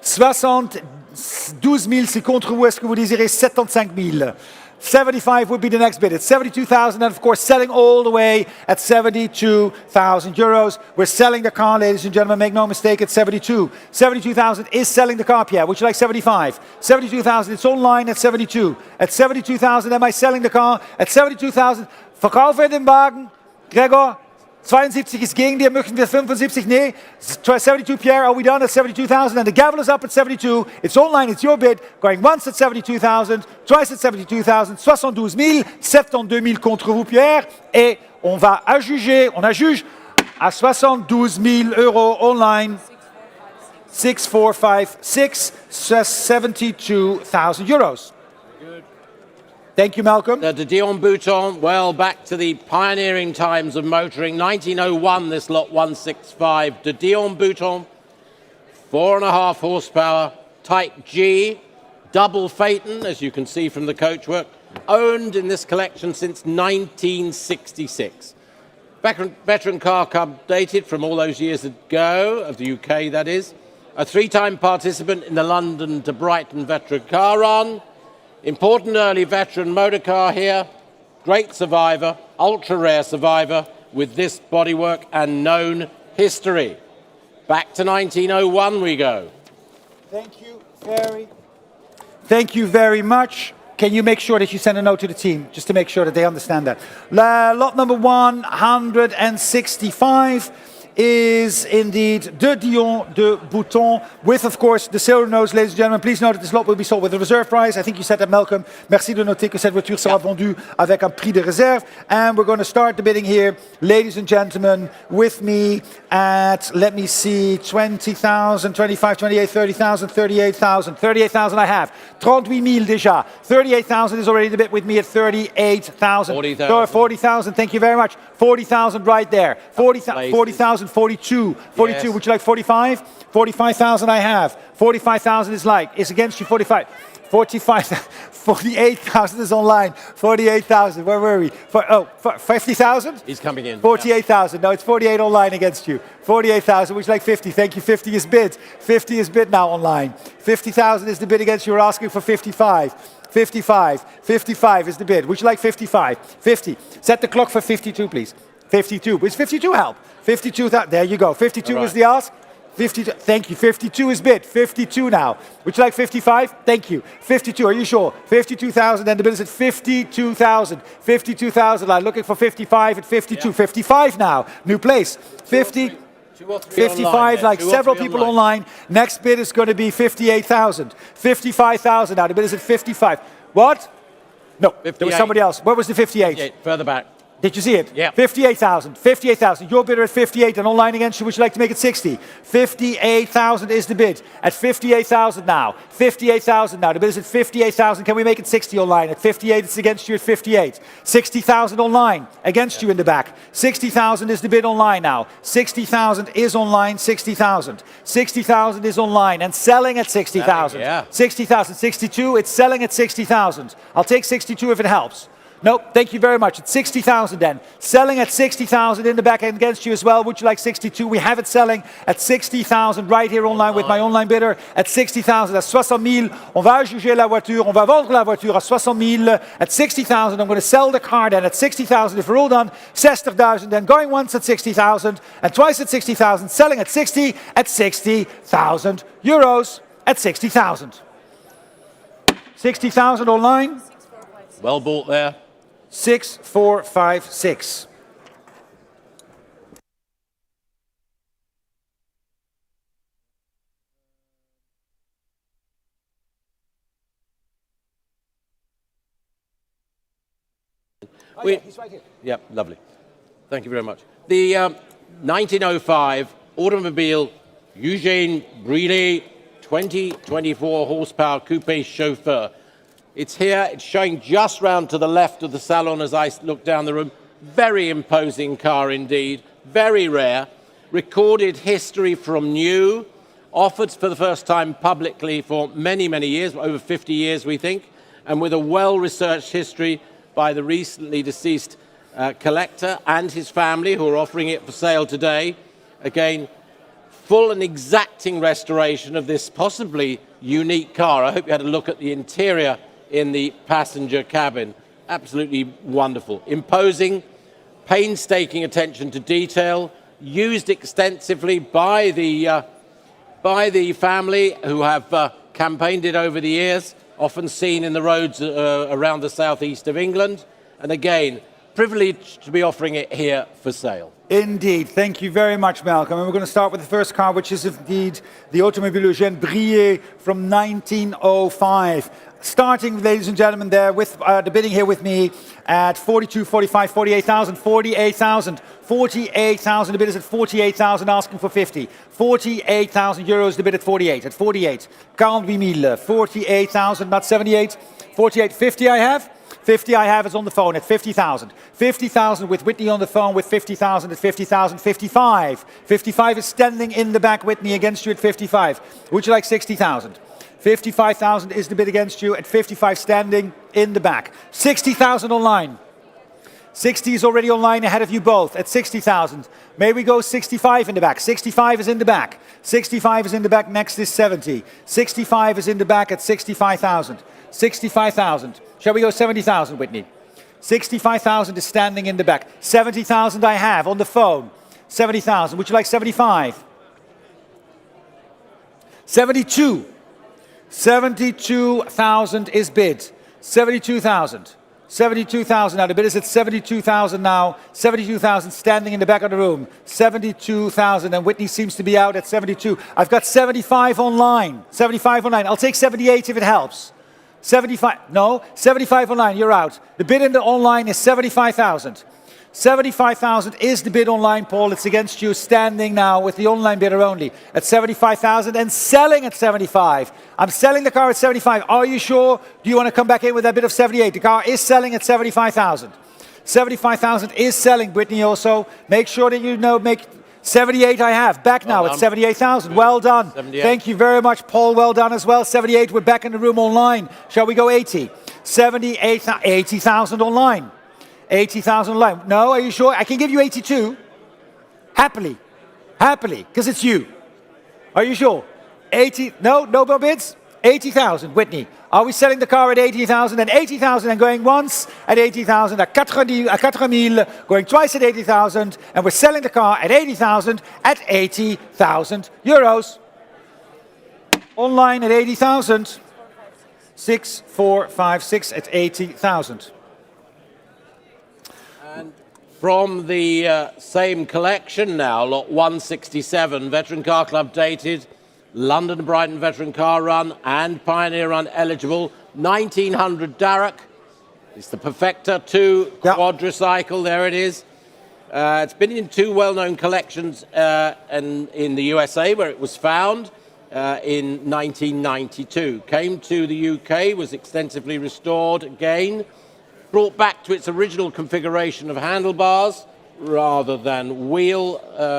72,000, c'est contre vous. Est-ce que vous désirez 75,000? 75 would be the next bid. It's 72,000 and of course selling all the way at 72,000 euros. We're selling the car, ladies and gentlemen, make no mistake, it's 72. 72,000 is selling the car, Pierre. Would you like 75? 72,000, it's online at 72. At 72,000, am I selling the car? At 72,000, verkaufe den Wagen. Gregor, 72 is gegen dir, möchten wir 75? Nee. 72, Pierre, are we done at 72,000? And the gavel is up at 72. It's online, it's your bid. Going once at 72,000, twice at 72,000, 72,000, 72,000 contre vous, Pierre. Et on va adjuger, on adjuge à 72,000 euros online. 6456, 72,000 euros. Thank you, Malcolm. The de Dion Bouton, well, back to the pioneering times of motoring. 1901, this lot 165. De Dion Bouton, 4.5 horsepower, Type G, double phaeton, as you can see from the coachwork, owned in this collection since 1966. Veteran car club dated from all those years ago, of the UK that is. A 3-time participant in the London to Brighton veteran car run. Important early veteran motor car here, great survivor, ultra rare survivor with this bodywork and known history. Back to 1901 we go. Thank you very much. Can you make sure that you send a note to the team, just to make sure that they understand that? Lot number 165 is indeed de Dion de Bouton, with of course the silver nose, ladies and gentlemen. Please note that this lot will be sold with a reserve price. I think you said that, Malcolm. Merci de noter que cette voiture sera vendue avec un prix de réserve. And we're going to start the bidding here, ladies and gentlemen, with me at, let me see, 20,000, 25, 28, 30,000, 38,000. 38,000 I have. 38,000 déjà. 38,000 is already the bid with me at 38,000. 40,000. 40,000, thank you very much. 40,000 right there. 40,000, 42. 42, yes. Would you like 45? 45,000 I have. 45,000 is against you, 45. 48,000 is online. 48,000, where were we? 50,000? He's coming in. 48,000, no, it's 48 online against you. 48,000, would you like 50? Thank you, 50 is bid. 50 is bid now online. 50,000 is the bid against you, we're asking for 55. 55 is the bid. Would you like 55? 50. Set the clock for 52, please. 52. Is 52 help? 52, there you go. 52 is the ask. 52, thank you. 52 is bid. 52 now. Would you like 55? Thank you. 52, are you sure? 52,000, and the bid is at 52,000. 52,000, I'm looking for 55 at 52. Yeah. 55 now. New place. 50. 55, like several people online. Next bid is going to be 58,000. 55,000 now. The bid is at 55. What? No, 58. There was somebody else. Where was the 58? 58, further back. Did you see it? Yeah. 58,000. 58,000. Your bidder at 58 and online against you. Would you like to make it 60? 58,000 is the bid. At 58,000 now. 58,000 now. The bid is at 58,000. Can we make it 60 online? At 58, it's against you at 58. 60,000 online against you in the back. 60,000 is the bid online now. 60,000 is online. 60,000. 60,000 is online and selling at 60,000. Yeah. 60,000. 62. It's selling at 60,000. I'll take 62 if it helps. Nope, thank you very much. It's 60,000 then. Selling at 60,000 in the back end against you as well. Would you like 62? We have it selling at 60,000 right here online with my online bidder at 60,000. At 60,000, on va juger la voiture. On va vendre la voiture à 60,000. At 60,000, I'm going to sell the car then at 60,000. If we're all done, 60,000. Then going once at 60,000 and twice at 60,000. Selling at 60 at 60,000 euros at 60,000. 60,000 online. Well bought there. 6456. He's right here. Yep, lovely. Thank you very much. The 1905 automobile Eugène Brillet 2024 horsepower coupe chauffeur. It's here, it's showing just round to the left of the salon as I look down the room. Very imposing car indeed, very rare. Recorded history from new, offered for the first time publicly for many, many years, over 50 years we think, and with a well-researched history by the recently deceased collector and his family who are offering it for sale today. Again, full and exacting restoration of this possibly unique car. I hope you had a look at the interior in the passenger cabin. Absolutely wonderful. Imposing, painstaking attention to detail, used extensively by the family who have campaigned it over the years, often seen in the roads around the southeast of England. And again, privileged to be offering it here for sale. Indeed. Thank you very much, Malcolm. And we're going to start with the first car, which is indeed the Automobile Eugène Brillet from 1905. Starting, ladies and gentlemen, there with the bidding here with me at 42, 45, 48,000, 48,000, 48,000. The bid is at 48,000, asking for 50. 48,000 euros, the bid at 48. At 48, 48,000, 48,000, not 78. 48, 50 I have. 50 I have is on the phone at 50,000. 50,000 with Whitney on the phone with 50,000 at 50,000. 55. 55 is standing in the back, Whitney, against you at 55. Would you like 60,000? 55,000 is the bid against you at 55, standing in the back. 60,000 online. 60 is already online ahead of you both at 60,000. May we go 65 in the back? 65 is in the back. 65 is in the back. Next is 70. 65 is in the back at 65,000. 65,000. Shall we go 70,000, Whitney? 65,000 is standing in the back. 70,000 I have on the phone. 70,000. Would you like 75? 72. 72,000 is bid. 72,000. 72,000 now. The bid is at 72,000 now. 72,000 standing in the back of the room. 72,000, and Whitney seems to be out at 72. I've got 75 online. 75 online. I'll take 78 if it helps. 75. No, 75 online. You're out. The bid in the online is 75,000. 75,000 is the bid online, Paul. It's against you, standing now with the online bidder only at 75,000 and selling at 75. I'm selling the car at 75. Are you sure? Do you want to come back in with that bid of 78? The car is selling at 75,000. 75,000 is selling, Brittany, also. Make sure that you know, make 78 I have. Back now at 78,000. Well done. 78. Thank you very much, Paul. Well done as well. 78, we're back in the room online. Shall we go 80? 78, 80,000 online. 80,000 online. No, are you sure? I can give you 82. Happily. Happily, because it's you. Are you sure? 80, no more bids? 80,000, Whitney. Are we selling the car at 80,000 and 80,000 and going once at 80,000, at 4,000, going twice at 80,000, and we're selling the car at 80,000 at 80,000 euros. Online at 80,000. 6456 at 80,000. From the same collection now, lot 167, Veteran Car Club dated, London and Brighton Veteran Car Run and Pioneer Run eligible, 1900 Darrock, It's the Perfecta 2 Yeah. quadricycle. There it is. It's been in two well-known collections in the USA, where it was found in 1992. Came to the UK, was extensively restored again, brought back to its original configuration of handlebars rather than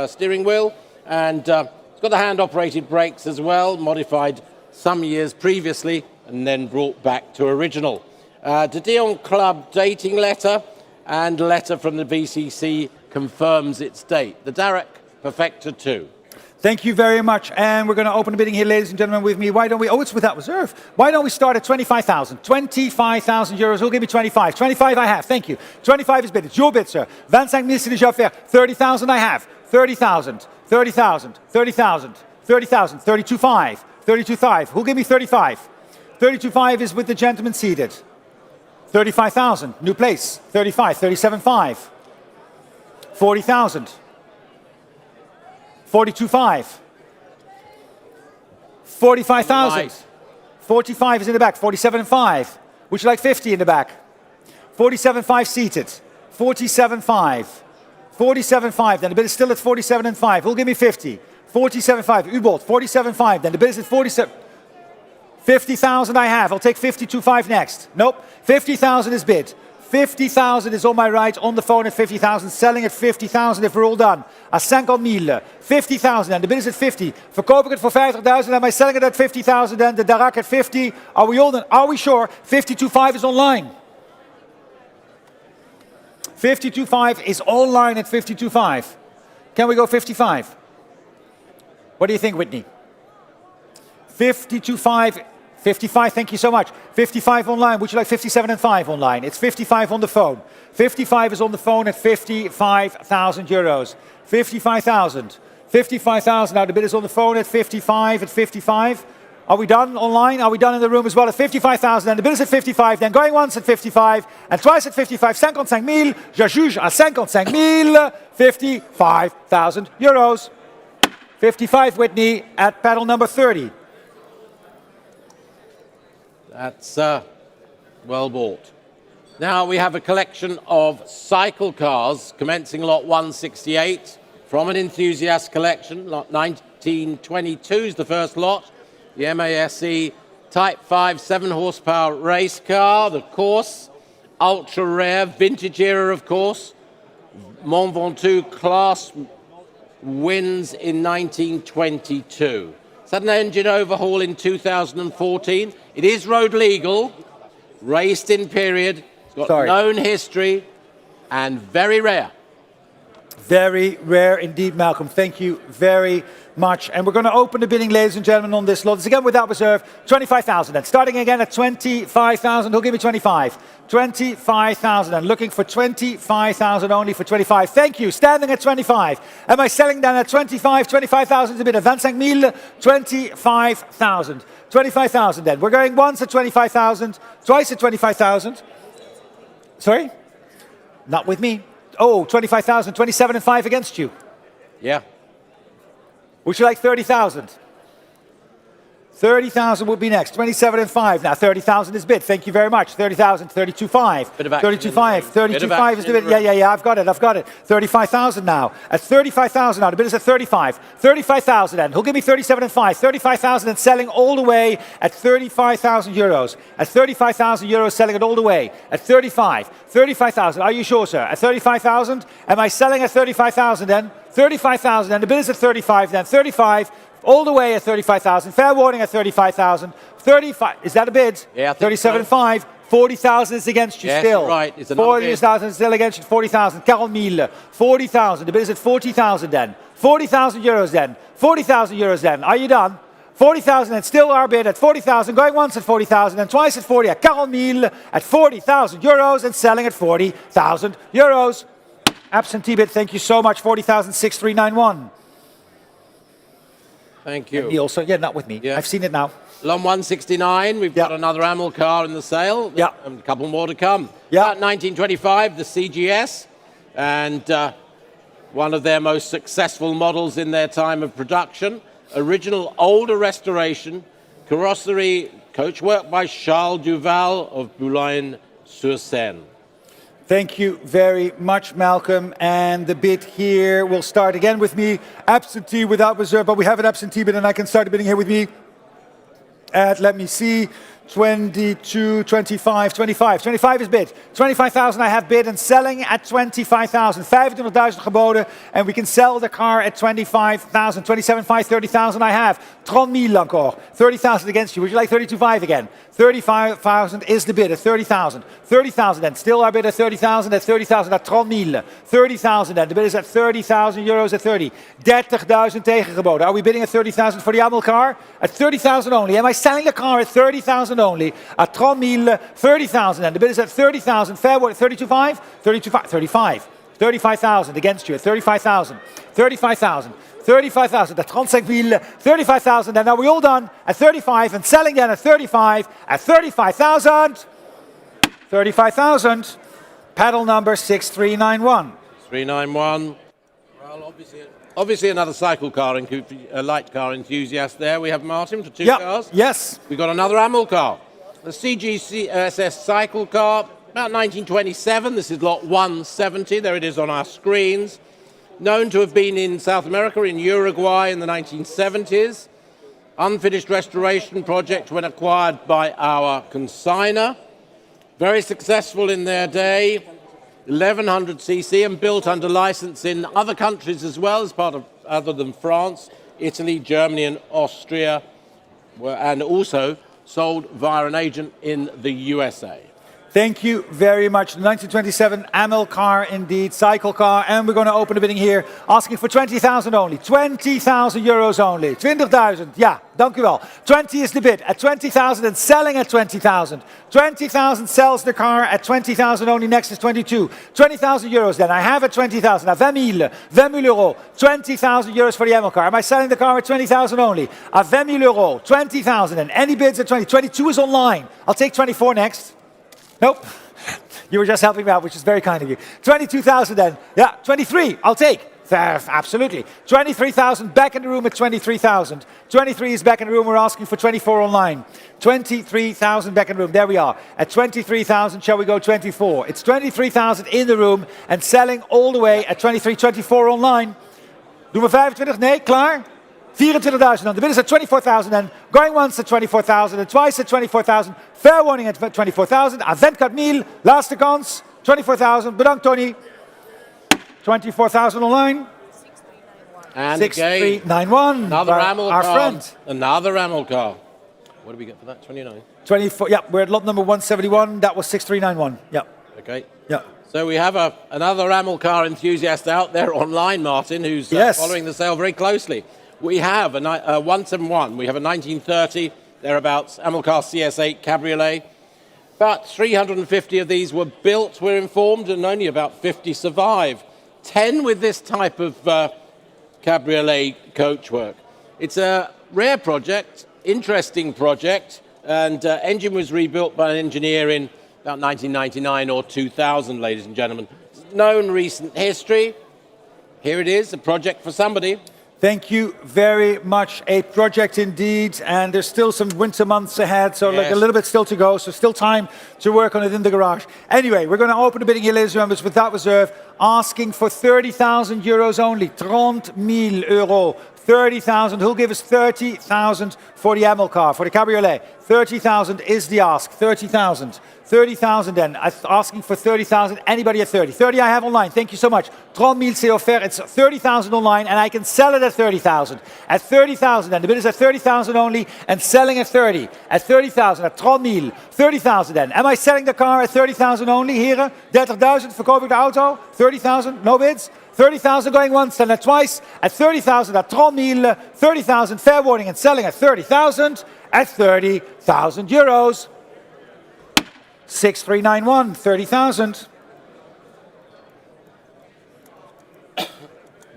steering wheel, and it's got the hand-operated brakes as well, modified some years previously, and then brought back to original. De Dion Club dating letter and letter from the BCC confirms its date. The Darracq Perfecta 2. Thank you very much. And we're going to open the bidding here, ladies and gentlemen, with me. Why don't we, oh, it's without reserve. Why don't we start at 25,000? 25,000 euros. Who'll give me 25? 25 I have. Thank you. 25 is bid. It's your bid, sir. 25 000 de Joffre. 30,000 I have. 30,000. 30,000. 30,000. 30,000. 32.5. 32.5. Who'll give me 35? 32.5 is with the gentleman seated. 35,000. New place. 35. 37.5. 40,000. 42.5. 45,000. 45 is in the back. 47.5. Would you like 50 in the back? 47.5 seated. 47.5. 47.5. Then the bid is still at 47.5. Who'll give me 50? 47.5. U-Bolt. 47.5. Then the bid is at 47. 50,000 I have. I'll take 52.5 next. Nope. 50,000 is bid. 50,000 is on my right, on the phone at 50,000, selling at 50,000 if we're all done. À 50,000. 50,000 and the bid is at 50. Verkoop ik het voor 50,000 and am I selling it at 50,000 and the Darracq at 50? Are we all done? Are we sure? 52.5 is online. 52.5 is online at 52.5. Can we go 55? What do you think, Whitney? 52.5. 55, thank you so much. 55 online. Would you like 57.5 online? It's 55 on the phone. 55 is on the phone at 55,000 euros. 55,000. 55,000. Now the bid is on the phone at 55. At 55. Are we done online? Are we done in the room as well at 55,000? And the bid is at 55. Then going once at 55 and twice at 55. 55,000. Je juge à 55,000. 55,000 euros. 55, Whitney, at paddle number 30. That's well bought. Now we have a collection of cycle cars commencing lot 168 from an enthusiast collection. Lot 1922 is the first lot. The MASE Type 5 7 horsepower race car. The course, ultra rare, vintage era of course. Mont Ventoux class wins in 1922. It's had an engine overhaul in 2014. It is road legal, raced in period, it's got known history, and very rare. Very rare indeed, Malcolm. Thank you very much. And we're going to open the bidding, ladies and gentlemen, on this lot. It's again without reserve. 25,000. And starting again at 25,000. Who'll give me 25? 25,000. And looking for 25,000 only for 25. Thank you. Standing at 25. Am I selling down at 25? 25,000 is a bit. 25,000. 25,000. 25,000 then. We're going once at 25,000. Twice at 25,000. Sorry? Not with me. Oh, 25,000, 27.5 against you. Yeah. Would you like 30,000? 30,000 would be next. 27.5. Now 30,000 is bid. Thank you very much. 30,000, 32.5. 32.5. 32.5 is the bid. Yeah. I've got it. 35,000 now. At 35,000 now. The bid is at 35. 35,000 then. Who'll give me 37.5? 35,000 and selling all the way at 35,000 euros. At 35,000 euros, selling it all the way. At 35. 35,000. Are you sure, sir? At 35,000? Am I selling at 35,000 then? 35,000 and the bid is at 35 then. 35. All the way at 35,000. Fair warning at 35,000. 35. Is that a bid? Yeah. 37.5. 40,000 is against you still. Yes, right. It's 40,000 is still against you. 40,000. 40,000. 40,000. The bid is at 40,000 then. 40,000 euros then. 40,000 euros then. Are you done? 40,000 and still our bid at 40,000. Going once at 40,000 and twice at 40. At 40,000 at 40,000 euros and selling at 40,000 euros. Absentee bid. Thank you so much. 40,6391. Thank you. And he also, not with me. Yeah. I've seen it now. Long 169, we've got another Amel car in the sale. Yeah. And a couple more to come. Yeah. About 1925, the CGS, and one of their most successful models in their time of production. Original older restoration, carrossery, coachwork by Charles Duval of sur Seine. Thank you very much, Malcolm. And the bid here will start again with me. Absentee without reserve, but we have an absentee bid, and I can start the bidding here with me at, let me see, 22, 25, 25. 25 is bid. 25,000 I have bid and selling at 25,000. 25,000 geboden. And we can sell the car at 25,000. 27,500, 30,000 I have. 30,000 encore. 30,000 against you. Would you like 32,500 again? 35,000 is the bid at 30,000. 30,000 then. Still our bid at 30,000. At 30,000 at 30,000. 30,000 then. The bid is at 30,000 euros at 30. 30,000 tegengeboden. Are we bidding at 30,000 for the Amel car? At 30,000 only. Am I selling the car at 30,000 only? At 30,000, 30,000 then. The bid is at 30,000. Fair word. 32,500? 32,500. 35. 35,000 against you at 35,000. 35,000. 35,000 at 35,000. 35,000 and now we're all done at 35 and selling then at 35 at 35,000. 35,000. Paddle number 6391. 391. Well, obviously another cycle car, a light car enthusiast there. We have Martin for two cars. Yes. We've got another Amel car. The CGCSS cycle car, about 1927. This is lot 170. There it is on our screens. Known to have been in South America, in Uruguay in the 1970s. Unfinished restoration project when acquired by our consignor. Very successful in their day. 1100cc and built under license in other countries as well, as part of other than France, Italy, Germany and Austria, and also sold via an agent in the USA. Thank you very much. The 1927 Amel car, indeed, cycle car. And we're going to open the bidding here, asking for 20,000 only. 20,000 euros only. 20,000, ja, dank u wel. 20 is the bid at 20,000 and selling at 20,000. 20,000 sells the car at 20,000 only. Next is 22. 20,000 euros then. I have at 20,000. At 20,000. 20,000 euro. 20,000 euros for the Amel car. Am I selling the car at 20,000 only? At 20,000 euro. 20,000 and any bids at 20. 22 is online. I'll take 24 next. Nope. You were just helping me out, which is very kind of you. 22,000 then. Yeah, 23. I'll take. Absolutely. 23,000 back in the room at 23,000. 23 is back in the room. We're asking for 24 online. 23,000 back in the room. There we are. At 23,000, shall we go 24? It's 23,000 in the room and selling all the way at 23, 24 online. Doen we 25? Nee, klaar? 24,000 dan. The bid is at 24,000 and going once at 24,000 and twice at 24,000. Fair warning at 24,000. Avent 4,000. Laatste kans. 24,000. Bedankt, Tony. 24,000 online. And 6391. Another Amel our car. Friend. Another Amel car. What do we get for that? 29. 24. Yeah, we're at lot number 171. That was 6391. Yeah. Okay. Yeah. So we have another Amel car enthusiast out there online, Martin, who's following the sale very closely. We have a 171, we have a 1930, thereabouts, Amel car CS8 Cabriolet. About 350 of these were built, we're informed, and only about 50 survive. 10 with this type of Cabriolet coachwork. It's a rare project, interesting project, and engine was rebuilt by an engineer in about 1999 or 2000, ladies and gentlemen. Known recent history. Here it is, a project for somebody. Thank you very much. A project indeed, and there's still some winter months ahead, so like a little bit still to go, so still time to work on it in the garage. Anyway, we're going to open the bidding here, ladies and gentlemen, without reserve, asking for 30,000 euros only. 30,000 euro. 30,000. Who'll give us 30,000 for the Amel car, for the Cabriolet? 30,000 is the ask. 30,000. 30,000 then. Asking for 30,000. Anybody at 30? 30 I have online. Thank you so much. 30,000 c'est offert. It's 30,000 online and I can sell it at 30,000. At 30,000 then. The bid is at 30,000 only and selling at 30. At 30,000. At 30,000. 30,000 then. Am I selling the car at 30,000 only? Heren? 30,000. Verkoop ik de auto? 30,000. No bids? 30,000 going once and at twice. At 30,000. At 30,000. 30,000. Fair warning and selling at 30,000. At 30,000 euros. 6391, 30,000.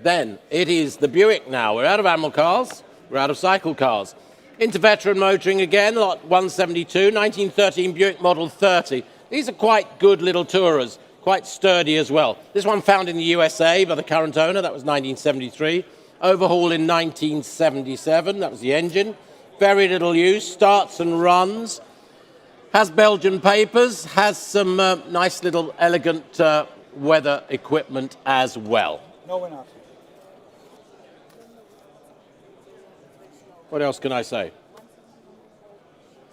Then it is the Buick now. We're out of Amel cars. We're out of cycle cars. Into veteran motoring again, lot 172, 1913 Buick Model 30. These are quite good little tourers, quite sturdy as well. This one found in the USA by the current owner, that was 1973. Overhaul in 1977, that was the engine. Very little use, starts and runs. Has Belgian papers, has some nice little elegant weather equipment as well. No, we're not. What else can I say?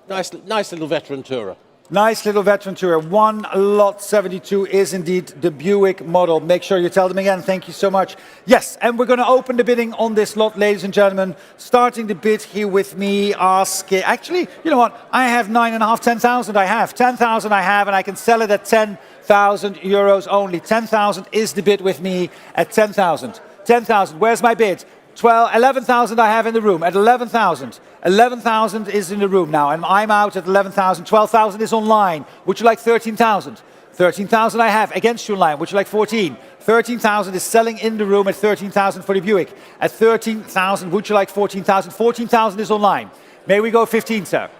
Nice little veteran tourer. Nice little veteran tourer. One lot 72 is indeed the Buick model. Make sure you tell them again. Thank you so much. Yes, and we're going to open the bidding on this lot, ladies and gentlemen. Starting the bid here with me, actually, you know what? I have 9.5, 10,000 I have. 10,000 I have, and I can sell it at 10,000 euros only. 10,000 is the bid with me at 10,000. 10,000, where's my bid? 11,000 I have in the room at 11,000. 11,000 is in the room now, and I'm out at 11,000. 12,000 is online. Would you like 13,000? 13,000 I have against you online. Would you like 14? 13,000 is selling in the room at 13,000 for the Buick. At 13,000, would you like 14,000? 14,000 is online. May we go 15, sir?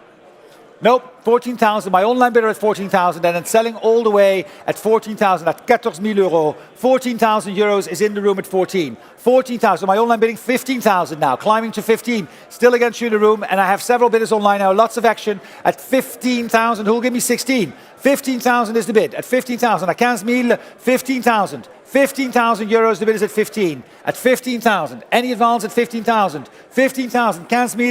Nope, 14,000. My online bidder at 14,000, and then selling all the way at 14,000 at 14,000 euros. 14,000 euros is in the room at 14. 14,000. My online bidding 15,000 now, climbing to 15. Still against you in the room, and I have several bidders online now. Lots of action at 15,000. Who'll give me 16? 15,000 is the bid. At 15,000, at 15,000, 15,000. 15,000 euros, the bid is at 15. At 15,000. Any advance at 15,000? 15,000. 15,000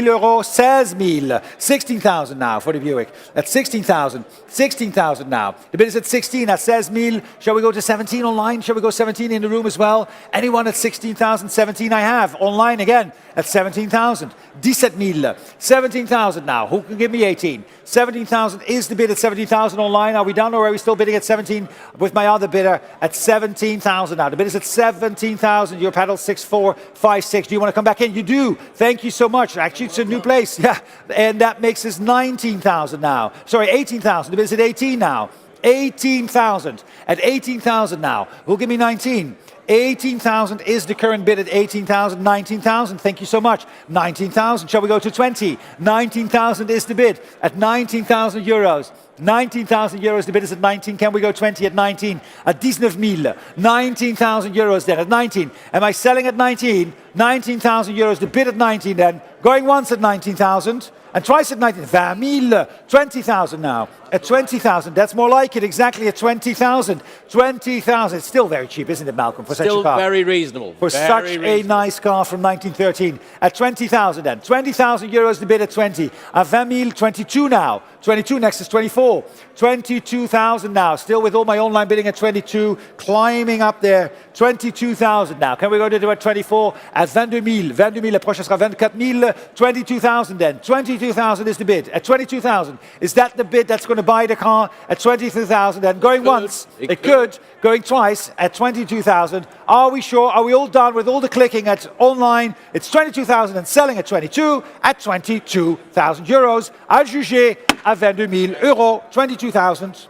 euros, 16,000. 16,000 now for the Buick. At 16,000. 16,000 now. The bid is at 16. At 16,000. Shall we go to 17 online? Shall we go 17 in the room as well? Anyone at 16,000? 17 I have. Online again at 17,000. 17,000. 17,000 now. Who can give me 18? 17,000 is the bid at 17,000 online. Are we done, or are we still bidding at 17 with my other bidder at 17,000 now? The bid is at 17,000. Your paddle 6456. Do you want to come back in? You do. Thank you so much. Actually, it's a new place. Yeah. And that makes us 19,000 now. Sorry, 18,000. The bid is at 18 now. 18,000. At 18,000 now. Who'll give me 19? 18,000 is the current bid at 18,000. 19,000. Thank you so much. 19,000. Shall we go to 20? 19,000 is the bid at 19,000 euros. 19,000 euros. The bid is at 19. Can we go 20 at 19? At 19,000. 19,000 euros then at 19. Am I selling at 19? 19,000 euros. The bid at 19 then. Going once at 19,000. And twice at 19, 20,000, 20,000 now. At 20,000, that's more like it, exactly at 20,000. 20,000, it's still very cheap, isn't it, Malcolm, for such a car? Still very reasonable. For such a nice car from 1913. At 20,000 then. 20,000 euros the bid at 20. At 20,000, 22 now. 22, next is 24. 22,000 now, still with all my online bidding at 22, climbing up there. 22,000 now. Can we go to at 24? At 22,000. 22,000, la prochaine sera 24,000. 22,000 then. 22,000 is the bid. At 22,000, is that the bid that's going to buy the car? At 22,000 then. Going once, it could. Going twice at 22,000. Are we sure? Are we all done with all the clicking at online? It's 22,000 and selling at 22 at 22,000 euros. À juger à 22,000 euros. 22,000.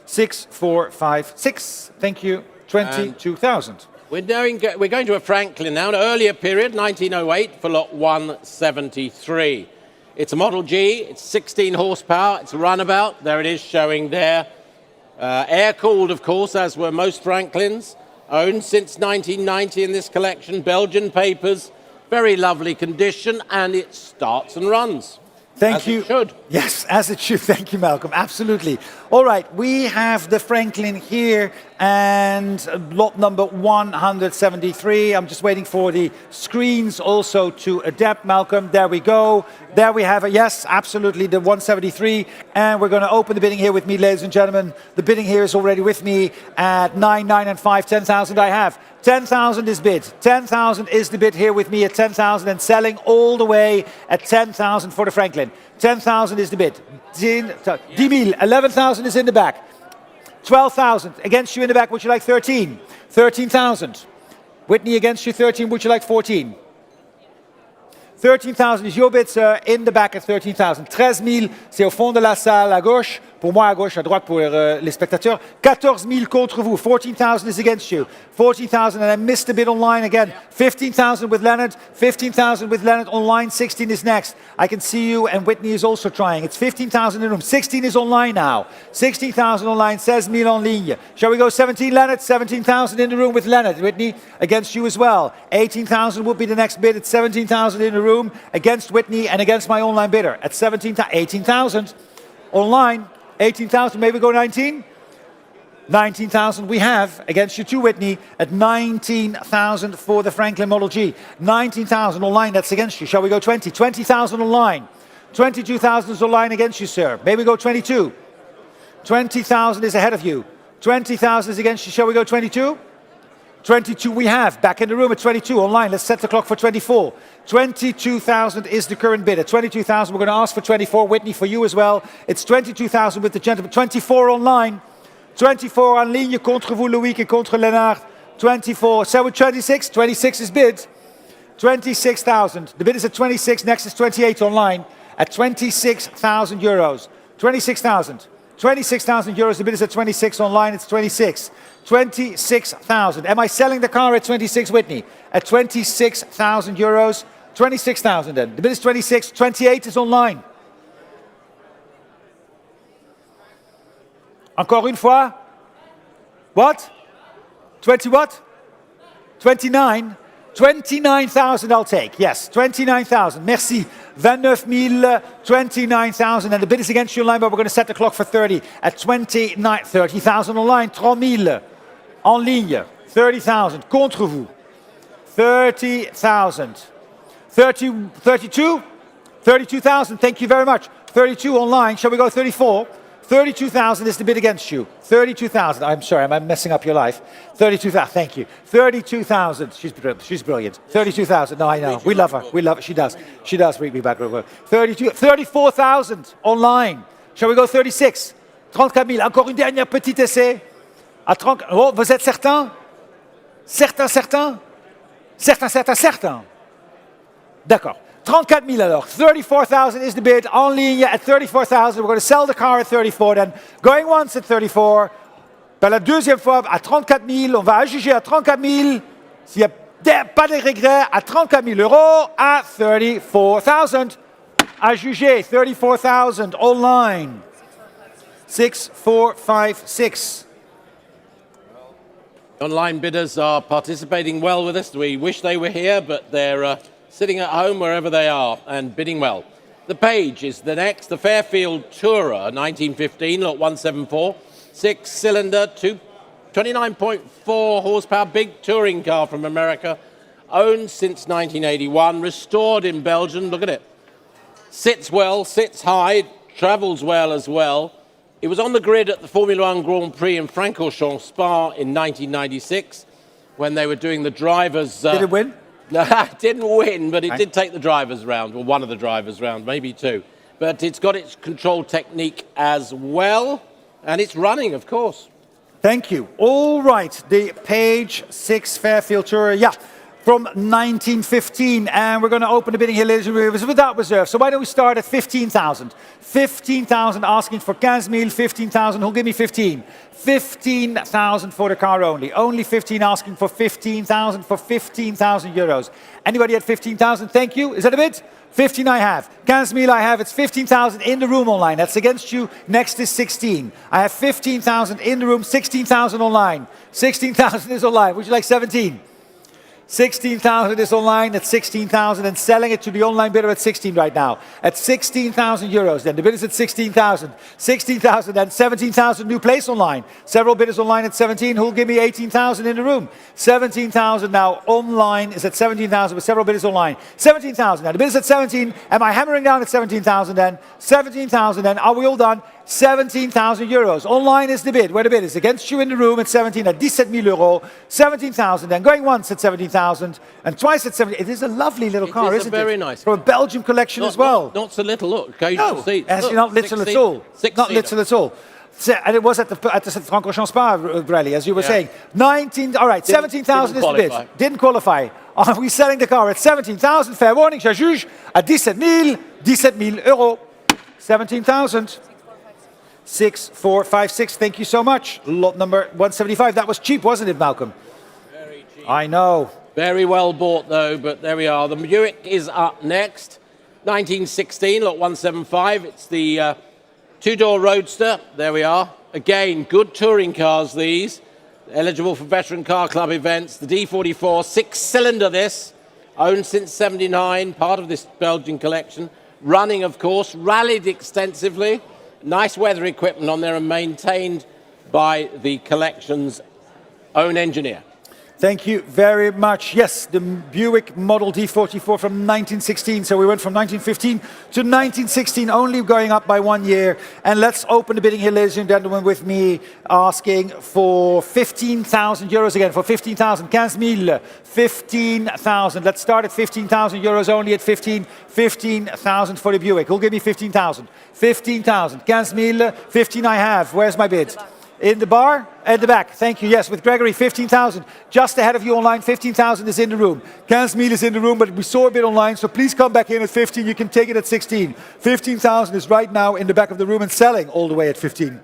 6456. Thank you. 22,000. We're going to a Franklin now, an earlier period, 1908 for lot 173. It's a Model G, it's 16 horsepower, it's a runabout. There it is showing there. Air-cooled, of course, as were most Franklins. Owned since 1990 in this collection. Belgian papers, very lovely condition, and it starts and runs. Thank you. As it should. Yes, as it should. Thank you, Malcolm. Absolutely. All right, we have the Franklin here and lot number 173. I'm just waiting for the screens also to adapt, Malcolm. There we go. There we have it. Yes, absolutely, the 173. And we're going to open the bidding here with me, ladies and gentlemen. The bidding here is already with me at 9, 9 and 5, 10,000 I have. 10,000 is bid. 10,000 is the bid here with me at 10,000 and selling all the way at 10,000 for the Franklin. 10,000 is the bid. 10,000, 11,000 is in the back. 12,000 against you in the back. Would you like 13? 13,000. Whitney against you 13. Would you like 14? 13,000 is your bid, sir, in the back at 13,000. 13,000, c'est au fond de la salle à gauche. Pour moi, à gauche, à droite pour les spectateurs. 14,000 contre vous. 14,000 is against you. 14,000, and I missed a bid online again. 15,000 with Leonard. 15,000 with Leonard online. 16 is next. I can see you, and Whitney is also trying. It's 15,000 in the room. 16 is online now. 16,000 online. 16,000 en ligne. Shall we go 17, Leonard? 17,000 in the room with Leonard. Whitney against you as well. 18,000 would be the next bid. It's 17,000 in the room against Whitney and against my online bidder at 18,000. Online, 18,000, maybe go 19? 19,000 we have against you too, Whitney, at 19,000 for the Franklin Model G. 19,000 online, that's against you. Shall we go 20? 20,000 online. 22,000 is online against you, sir. Maybe go 22. 20,000 is ahead of you. 20,000 is against you. Shall we go 22? 22 we have. Back in the room at 22 online. Let's set the clock for 24. 22,000 is the current bid. At 22,000, we're going to ask for 24. Whitney, for you as well. It's 22,000 with the gentleman. 24 online. 24 en ligne contre vous, Loïc, et contre Lennart. 24. So with 26. 26 is bid. 26,000. The bid is at 26. Next is 28 online at 26,000 euros. 26,000. 26,000 euros. The bid is at 26 online. It's 26. 26,000. Am I selling the car at 26, Whitney? At 26,000 euros. 26,000 then. The bid is 26. 28 is online. Encore une fois? What? 20 what? 29? 29,000 I'll take. Yes, 29,000. Merci. 29,000, 29,000. And the bid is against you online, but we're going to set the clock for 30. At 29, 30,000 online. 30,000 en ligne. 30,000 contre vous. 30,000. 32? 32,000. Thank you very much. 32 online. Shall we go 34? 32,000 is the bid against you. 32,000. I'm sorry, I'm messing up your life. 32,000. Thank you. 32,000. She's brilliant. 32,000. No, I know. We love her. We love her. She does. She does read me back. 34,000 online. Shall we go 36? 34,000. Encore une dernière petite essai. À 30. Oh, vous êtes certain? Certain. D'accord. 34,000 alors. 34,000 is the bid. En ligne at 34,000. We're going to sell the car at 34 then. Going once at 34. Par la deuxième fois à 34,000. On va ajuger à 34,000. S'il n'y a pas de regrets, à 34,000 euros à 34,000. Ajuger 34,000 online. 6456. Online bidders are participating well with us. We wish they were here, but they're sitting at home wherever they are and bidding well. The page is the next, the Fairfield Tourer 1915, lot 174, 6-cylinder, 29.4 horsepower, big touring car from America, owned since 1981, restored in Belgium. Look at it. Sits well, sits high, travels well as well. It was on the grid at the Formula One Grand Prix in Francorchamps Spa in 1996 when they were doing the drivers. Did it win? No, it didn't win, but it did take the drivers round, or one of the drivers round, maybe two. But it's got its control technique as well, and it's running, of course. Thank you. All right, the page 6 Fairfield Tourer, yeah, from 1915. And we're going to open the bidding here, ladies and gentlemen. It was without reserve. So why don't we start at 15,000? 15,000 asking for 15,000. 15,000, who'll give me 15? 15,000 for the car only. Only 15 asking for 15,000 for 15,000 euros. Anybody at 15,000? Thank you. Is that a bid? 15 I have. 15,000 I have. It's 15,000 in the room online. That's against you. Next is 16. I have 15,000 in the room. 16,000 online. 16,000 is online. Would you like 17? 16,000 is online at 16,000 and selling it to the online bidder at 16 right now. At 16,000 euros then. The bid is at 16,000. 16,000 and 17,000 new place online. Several bidders online at 17. Who'll give me 18,000 in the room? 17,000 now online is at 17,000 with several bidders online. 17,000 now. The bid is at 17. Am I hammering down at 17,000 then? 17,000 then. Are we all done? 17,000 euros. Online is the bid. Where the bid is against you in the room at 17 at 17,000 euros. 17,000 then. Going once at 17,000 and twice at 17. It is a lovely little car, isn't it? Very nice. From a Belgian collection as well. Not so little. Look, No, actually not little at all. Not little at all. And it was at the Francorchamps Spa rally, as you were saying. 19. All right, 17,000 is the bid. Didn't qualify. Are we selling the car at 17,000? Fair warning, je juge à 17,000 euros. 17,000. 6456. Thank you so much. Lot number 175. That was cheap, wasn't it, Malcolm? Very cheap. I know. Very well bought, though, but there we are. The Buick is up next. 1916, lot 175. It's the two-door Roadster. There we are. Again, good touring cars, these. Eligible for Veteran Car Club events. The D44, 6-cylinder this. Owned since 79, part of this Belgian collection. Running, of course. Rallied extensively. nice weather equipment on there and maintained by the collection's own engineer. Thank you very much. Yes, the Buick Model D44 from 1916. So we went from 1915 to 1916, only going up by 1 year. And let's open the bidding here, ladies and gentlemen, with me asking for 15,000 euros again. For 15,000, 15,000, 15,000. Let's start at 15,000 euros, only at 15,000 for the Buick. Who'll give me 15,000? 15,000, 15,000, 15 I have. Where's my bid? In the bar? At the back. Thank you. Yes, with Gregory, 15,000. Just ahead of you online, 15,000 is in the room. 15,000 is in the room, but we saw a bit online, so please come back in at 15. You can take it at 16. 15,000 is right now in the back of the room and selling all the way at 15.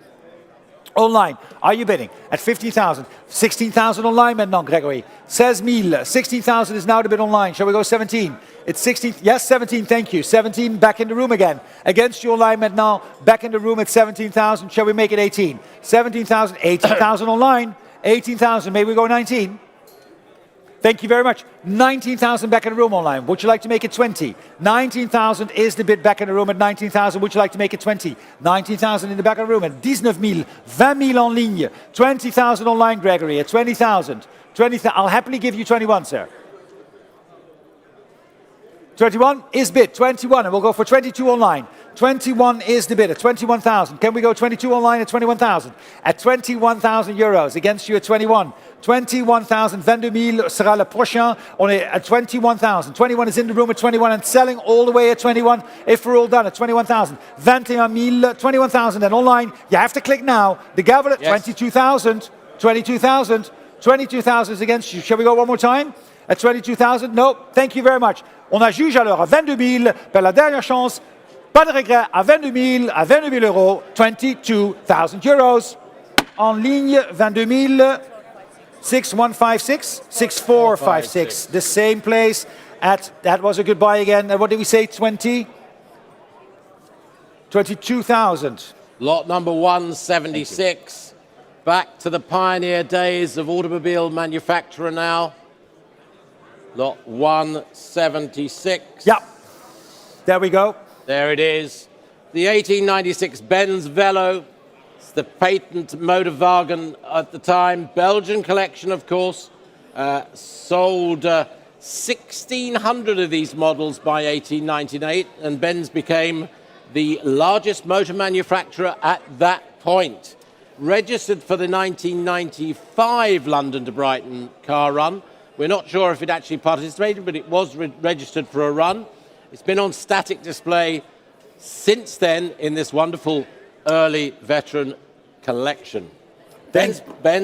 Online, are you bidding at 15,000? 16,000 online maintenant, Gregory. 16,000. 16,000 is now the bid online. Shall we go 17? It's 16. Yes, 17, thank you. 17, back in the room again. Against you online maintenant, back in the room at 17,000. Shall we make it 18? 17,000, 18,000 online. 18,000, maybe we go 19? Thank you very much. 19,000 back in the room online. Would you like to make it 20? 19,000 is the bid back in the room at 19,000. Would you like to make it 20? 19,000 in the back of the room at 19,000. 20,000 en ligne. 20,000 online, Gregory, at 20,000. 20,000. I'll happily give you 21, sir. 21 is bid. 21, and we'll go for 22 online. 21 is the bid at 21,000. Can we go 22 online at 21,000? At 21,000 euros. Against you at 21. 21,000. 22,000 sera le prochain. On est at 21,000. 21 is in the room at 21 and selling all the way at 21. If we're all done at 21,000. 21,000. 21,000 and online. You have to click now. The gavel at 22,000. 22,000. 22,000 is against you. Shall we go one more time? At 22,000? No. Thank you very much. On a juge alors à 22,000. Per la dernière chance. Pas de regret, à 22,000 euros, 22,000 euros. En ligne, 22,000, 6156, 6456. The same place at, that was a good buy again. What did we say, 22,000. Lot number 176. Back to the pioneer days of automobile manufacturer now. Lot 176. Yeah, there we go. There it is. The 1896 Benz Velo. It's the patent Motorwagen at the time. Belgian collection, of course. Sold 1,600 of these models by 1898, and Benz became the largest motor manufacturer at that point. Registered for the 1995 London to Brighton car run. We're not sure if it actually participated, but it was registered for a run. It's been on static display since then in this wonderful early veteran collection. Benz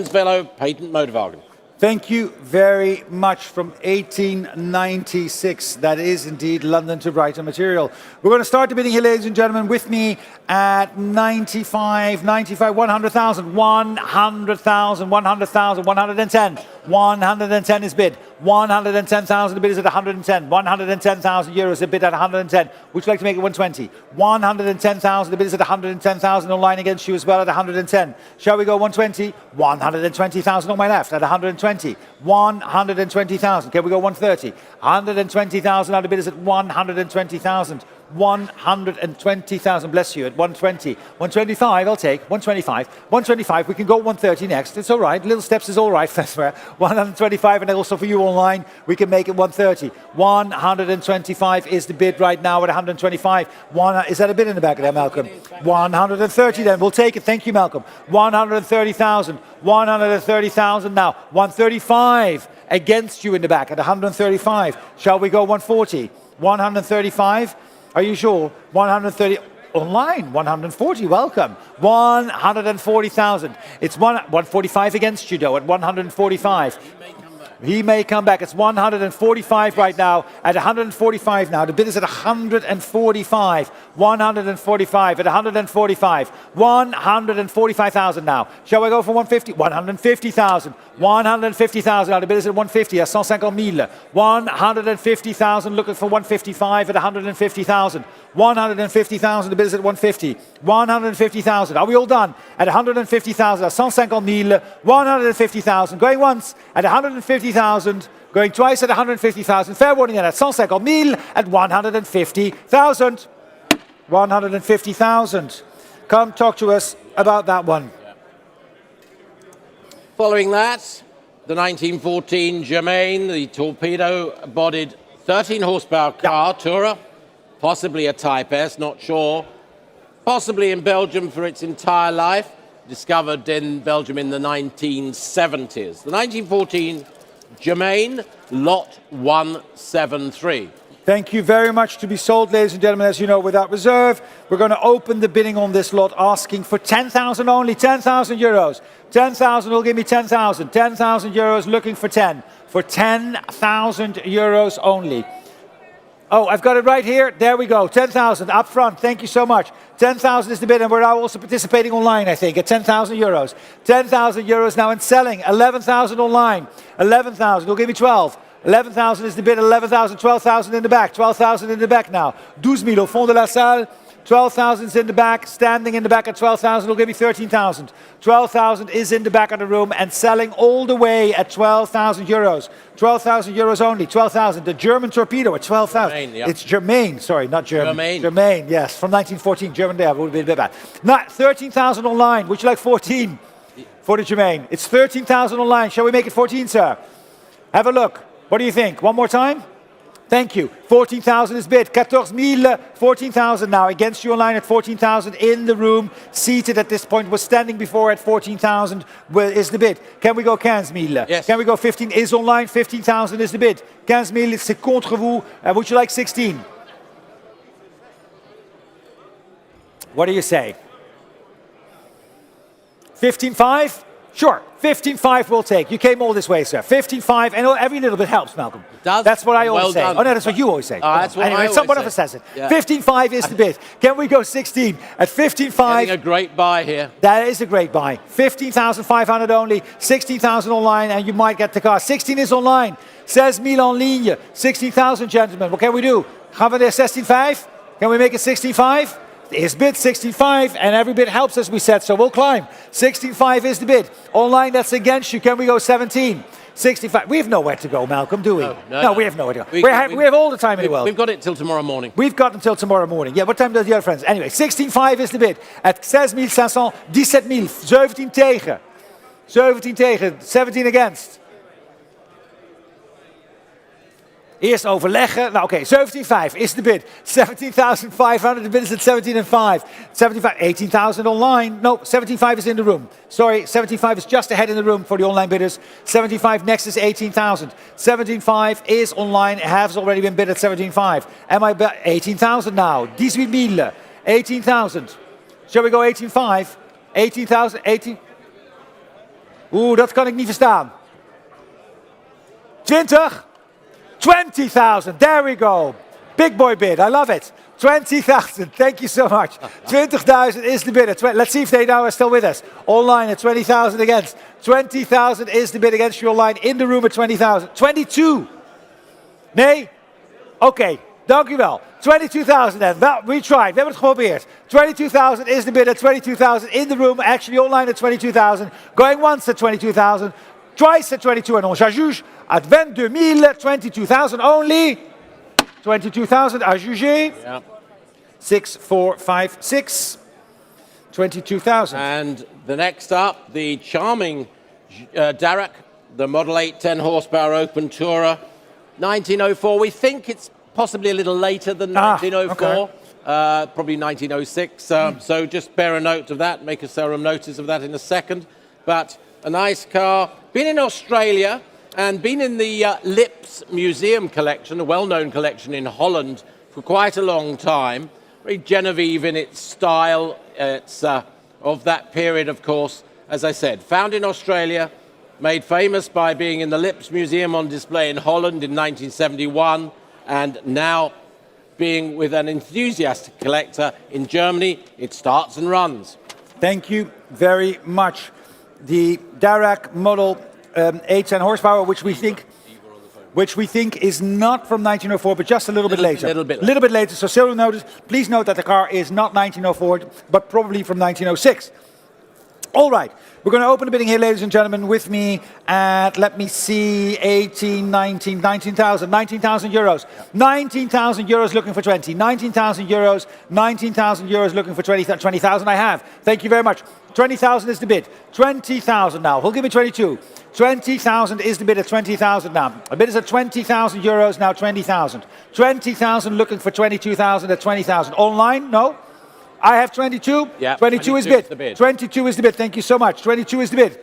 Velo Patent Motorwagen. Thank you very much. From 1896. That is indeed London to Brighton material. We're going to start the bidding here, ladies and gentlemen, with me at 95, 100,000, 100,000, 100,000, 110. 110 is bid. 110,000, the bid is at 110. 110,000 euros, the bid at 110. Would you like to make it 120? 110,000, the bid is at 110,000 online against you as well at 110. Shall we go 120? 120,000 on my left at 120. 120,000. Can we go 130? 120,000, now the bid is at 120,000. 120,000, bless you, at 120. 125, I'll take. 125. 125, we can go 130 next. It's all right. Little steps is all right. 125, and also for you online, we can make it 130. 125 is the bid right now at 125. Is that a bid in the back of there, Malcolm? 130 then. We'll take it. Thank you, Malcolm. 130,000. 130,000 now. 135 against you in the back at 135. Shall we go 140? 135. Are you sure? 130 online. 140. Welcome. 140,000. It's 145 against you though at 145. He may come back. It's 145 right now. At 145 now. The bid is at 145. 145 at 145. 145,000 now. Shall we go for 150? 150,000. 150,000 now. The bid is at 150. At 150,000. 150,000. Looking for 155 at 150,000. 150,000. The bid is at 150. 150,000. Are we all done? At 150,000. At 150,000. 150,000. Going once at 150,000. Going twice at 150,000. Fair warning then at 150,000 at 150,000. 150,000. come talk to us about that one. Following that, the 1914 Germain, the torpedo-bodied 13-horsepower car, Tourer, possibly a Type S, not sure. Possibly in Belgium for its entire life, discovered in Belgium in the 1970s. The 1914 Germain, Lot 173. Thank you very much. To be sold, ladies and gentlemen, as you know, without reserve. We're going to open the bidding on this lot, asking for 10,000 only, 10,000 euros. 10,000 will give me 10,000. 10,000 euros, looking for 10. For 10,000 euros only. Oh, I've got it right here. There we go. 10,000 up front. Thank you so much. 10,000 is the bid, and we're now also participating online, I think, at 10,000 euros. 10,000 euros now in selling. 11,000 online. 11,000 will give me 12. 11,000 is the bid. 11,000, 12,000 in the back. 12,000 in the back now. 12,000 au fond de la salle. 12,000 is in the back, standing in the back at 12,000 will give me 13,000. 12,000 is in the back of the room and selling all the way at 12,000 euros. 12,000 euros only, 12,000. The German torpedo at 12,000. Yep. It's Germain, sorry, not German. Germain. Germain, yes, from 1914. German there would be a bit bad. Now, 13,000 online. Would you like 14 for the Germain? It's 13,000 online. Shall we make it 14, sir? Have a look. What do you think? One more time? Thank you. 14,000 is bid. 14,000, 14,000 now. Against you online at 14,000 in the room. Seated at this point. Was standing before at 14,000 is the bid. Can we go 15,000? Yes. Can we go 15? Is online. 15,000 is the bid. 15,000, c'est contre vous. Would you like 16? What do you say? 15,500? Sure, 15,500 we'll take. You came all this way, sir. 15,500, and every little bit helps, Malcolm. That's what I always say. done. Oh, no, that's what you always say. That's what I always someone say. else says it. Yeah. 15,500 is the bid. Can we go 16? At 15,500, Getting a great buy here. that is a great buy. 15,500 only, 16,000 online, and you might get the car. 16 is online. 16,000 en ligne. 16,000, gentlemen. What can we do? Gaan we there 16,500? Can we make it 16,500? Is bid 16,500, and every bid helps, as we said, so we'll climb. 16,500 is the bid. Online, that's against you. Can we go 17? 65. We have nowhere to go, Malcolm, do we? No. We have nowhere to go. We have all the time in the world. We've got it till tomorrow morning. We've got until tomorrow morning. Yeah, what time does the other friends? Anyway, 16,500 is the bid. At 6,500, 17,000, 17 tegen. 17 tegen, 17 against. Eerst overleggen. Nou oké, 17,500 is de bid. 17,500, de bid is at 17,500. 17,500, 18,000 online. No, 17,500 is in the room. Sorry, 17,500 is just ahead in the room for the online bidders. 17,500 next is 18,000. 17,500 is online, has already been bid at 17,500. Am I 18,000 now? 18,000. 18,000. Shall we go 18,500? 18,000, 18. Oeh, dat kan ik niet verstaan. 20. 20,000, there we go. Big boy bid, I love it. 20,000, thank you so much. 20,000 is the bid. Let's see if they now are still with us. Online at 20,000 against. 20,000 is the bid against you online. In the room at 20,000. 22. Nee? Oké, dank u wel. 22,000 then. Well, we tried. We hebben het geprobeerd. 22,000 is the bid at 22,000 in the room. Actually online at 22,000. Going once at 22,000. Twice at 22 and on juge at 22,000, 22,000 only. 22,000 à juger. Yeah. 6, 4, 5, 6. 22,000. And the next up, the charming Darracq, the Model 8 10 horsepower open tourer, 1904. We think it's possibly a little later than 1904. Okay. Probably 1906. So just bear a note of that. Make a thorough notice of that in a second. But a nice car. Been in Australia and been in the Lips Museum collection, a well-known collection in Holland, for quite a long time. Very Genevieve in its style. It's of that period, of course, as I said. Found in Australia, made famous by being in the Lips Museum on display in Holland in 1971, and now being with an enthusiastic collector in Germany. It starts and runs. Thank you very much. The Darracq Model 8 10 horsepower, which we think is not from 1904, but just a little bit later. Little bit later. So serial notice. Please note that the car is not 1904, but probably from 1906. All right, we're going to open the bidding here, ladies and gentlemen, with me at, let me see, 18, 19, 19,000 euros. 19,000 euros looking for 20. 19,000 euros, 19,000 euros looking for 20,000 I have. Thank you very much. 20,000 is the bid. 20,000 now. Who'll give me 22? 20,000 is the bid at 20,000 now. The bid is at 20,000 euros, now 20,000. 20,000 looking for 22,000 at 20,000. Online? No? I have 22. Yeah, 22 is the bid. 22 is the bid. Thank you so much. 22 is the bid.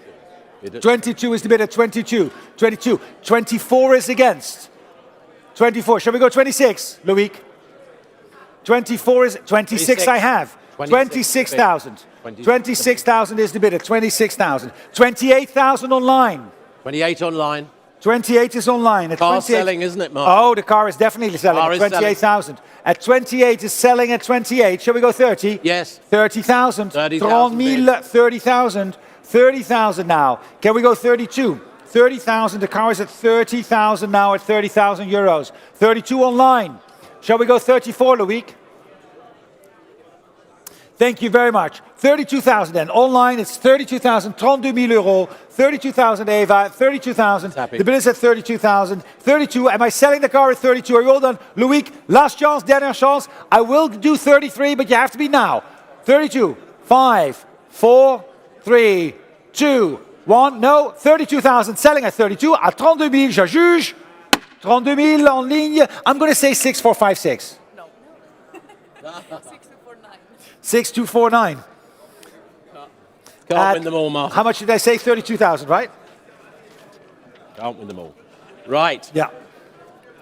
22 is the bid at 22. 22. 24 is against. 24. Shall we go 26, Loic? 24 is 26 I have. 26,000. 26,000 is the bid at 26,000. 28,000 online. 28 online. 28 is online. At Car 28, selling, isn't it, Mark? Oh, the car is definitely selling Car at is selling. 28,000. At 28 is selling at 28. Shall we go 30? Yes. 30,000. 30,000 bid. 30,000. 30,000 now. Can we go 32? 30,000. The car is at 30,000 now at 30,000 euros. 32 online. Shall we go 34, Loic? Thank you very much. 32,000 then. Online, it's 32,000, 32,000 euros. 32,000 Eva, 32,000. The bid is at 32,000. 32. Am I selling the car at 32? Are you all done? Loic, last chance, dernière chance. I will do 33, but you have to be now. 32. 5, 4, 3, 2, 1. No, 32,000. Selling at 32. À 32,000, je juge. 32,000 en ligne. I'm going to say 6456. No. 6249. Can't win them all, Mark. How much did I say? 32,000, right? Can't win them all. Right. Yeah.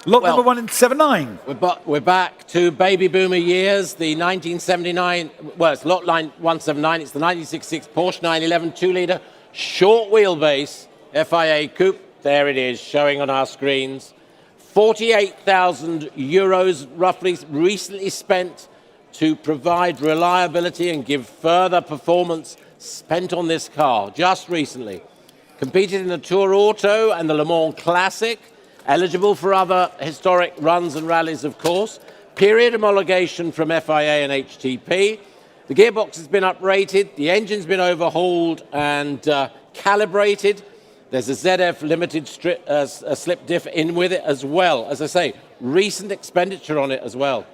Lot number 179. We're back to baby boomer years, the 1979, well, it's lot line 179, it's the 1966 Porsche 911 2-litre short wheelbase FIA coupe. There it is, showing on our screens. 48,000 euros roughly recently spent to provide reliability and give further performance spent on this car just recently. Competed in the Tour Auto and the Le Mans Classic, eligible for other historic runs and rallies, of course. Period homologation from FIA and HTP. The gearbox has been uprated, the engine's been overhauled and calibrated. There's a ZF limited slip diff in with it as well. As I say, recent expenditure on it as well.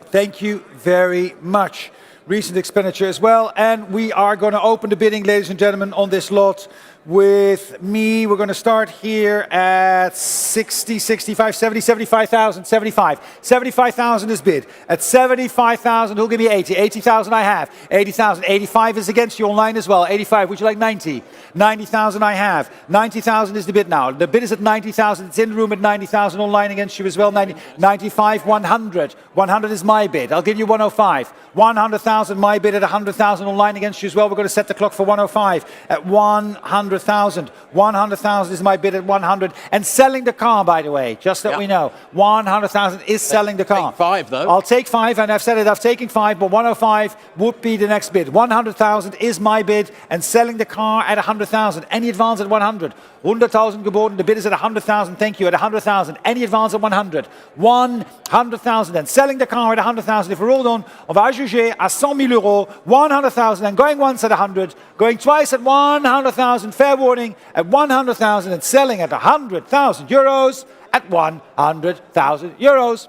Thank you very much. Recent expenditure as well. And we are going to open the bidding, ladies and gentlemen, on this lot with me. We're going to start here at 60, 65, 70, 75,000, 75. 75,000 is bid. At 75,000, who'll give me 80? 80,000 I have. 80,000. 85 is against you online as well. 85. Would you like 90? 90,000 I have. 90,000 is the bid now. The bid is at 90,000. It's in the room at 90,000 online against you as well. 90, 95, 100. 100 is my bid. I'll give you 105. 100,000 my bid at 100,000 online against you as well. We're going to set the clock for 105 at 100,000. 100,000 is my bid at 100. And selling the car, by the way, just that we know. 100,000 is selling the car. Take 5, though. I'll take 5, and I've said it, I've taken 5, but 105 would be the next bid. 100,000 is my bid, and selling the car at 100,000. Any advance at 100. 100,000 geboten, the bid is at 100,000, thank you, at 100,000. Any advance at 100. 100,000, and selling the car at 100,000. If we're all done, on va juger à 100,000 euros, 100,000, and going once at 100, going twice at 100,000, fair warning, at 100,000, and selling at 100,000 euros, at 100,000 euros.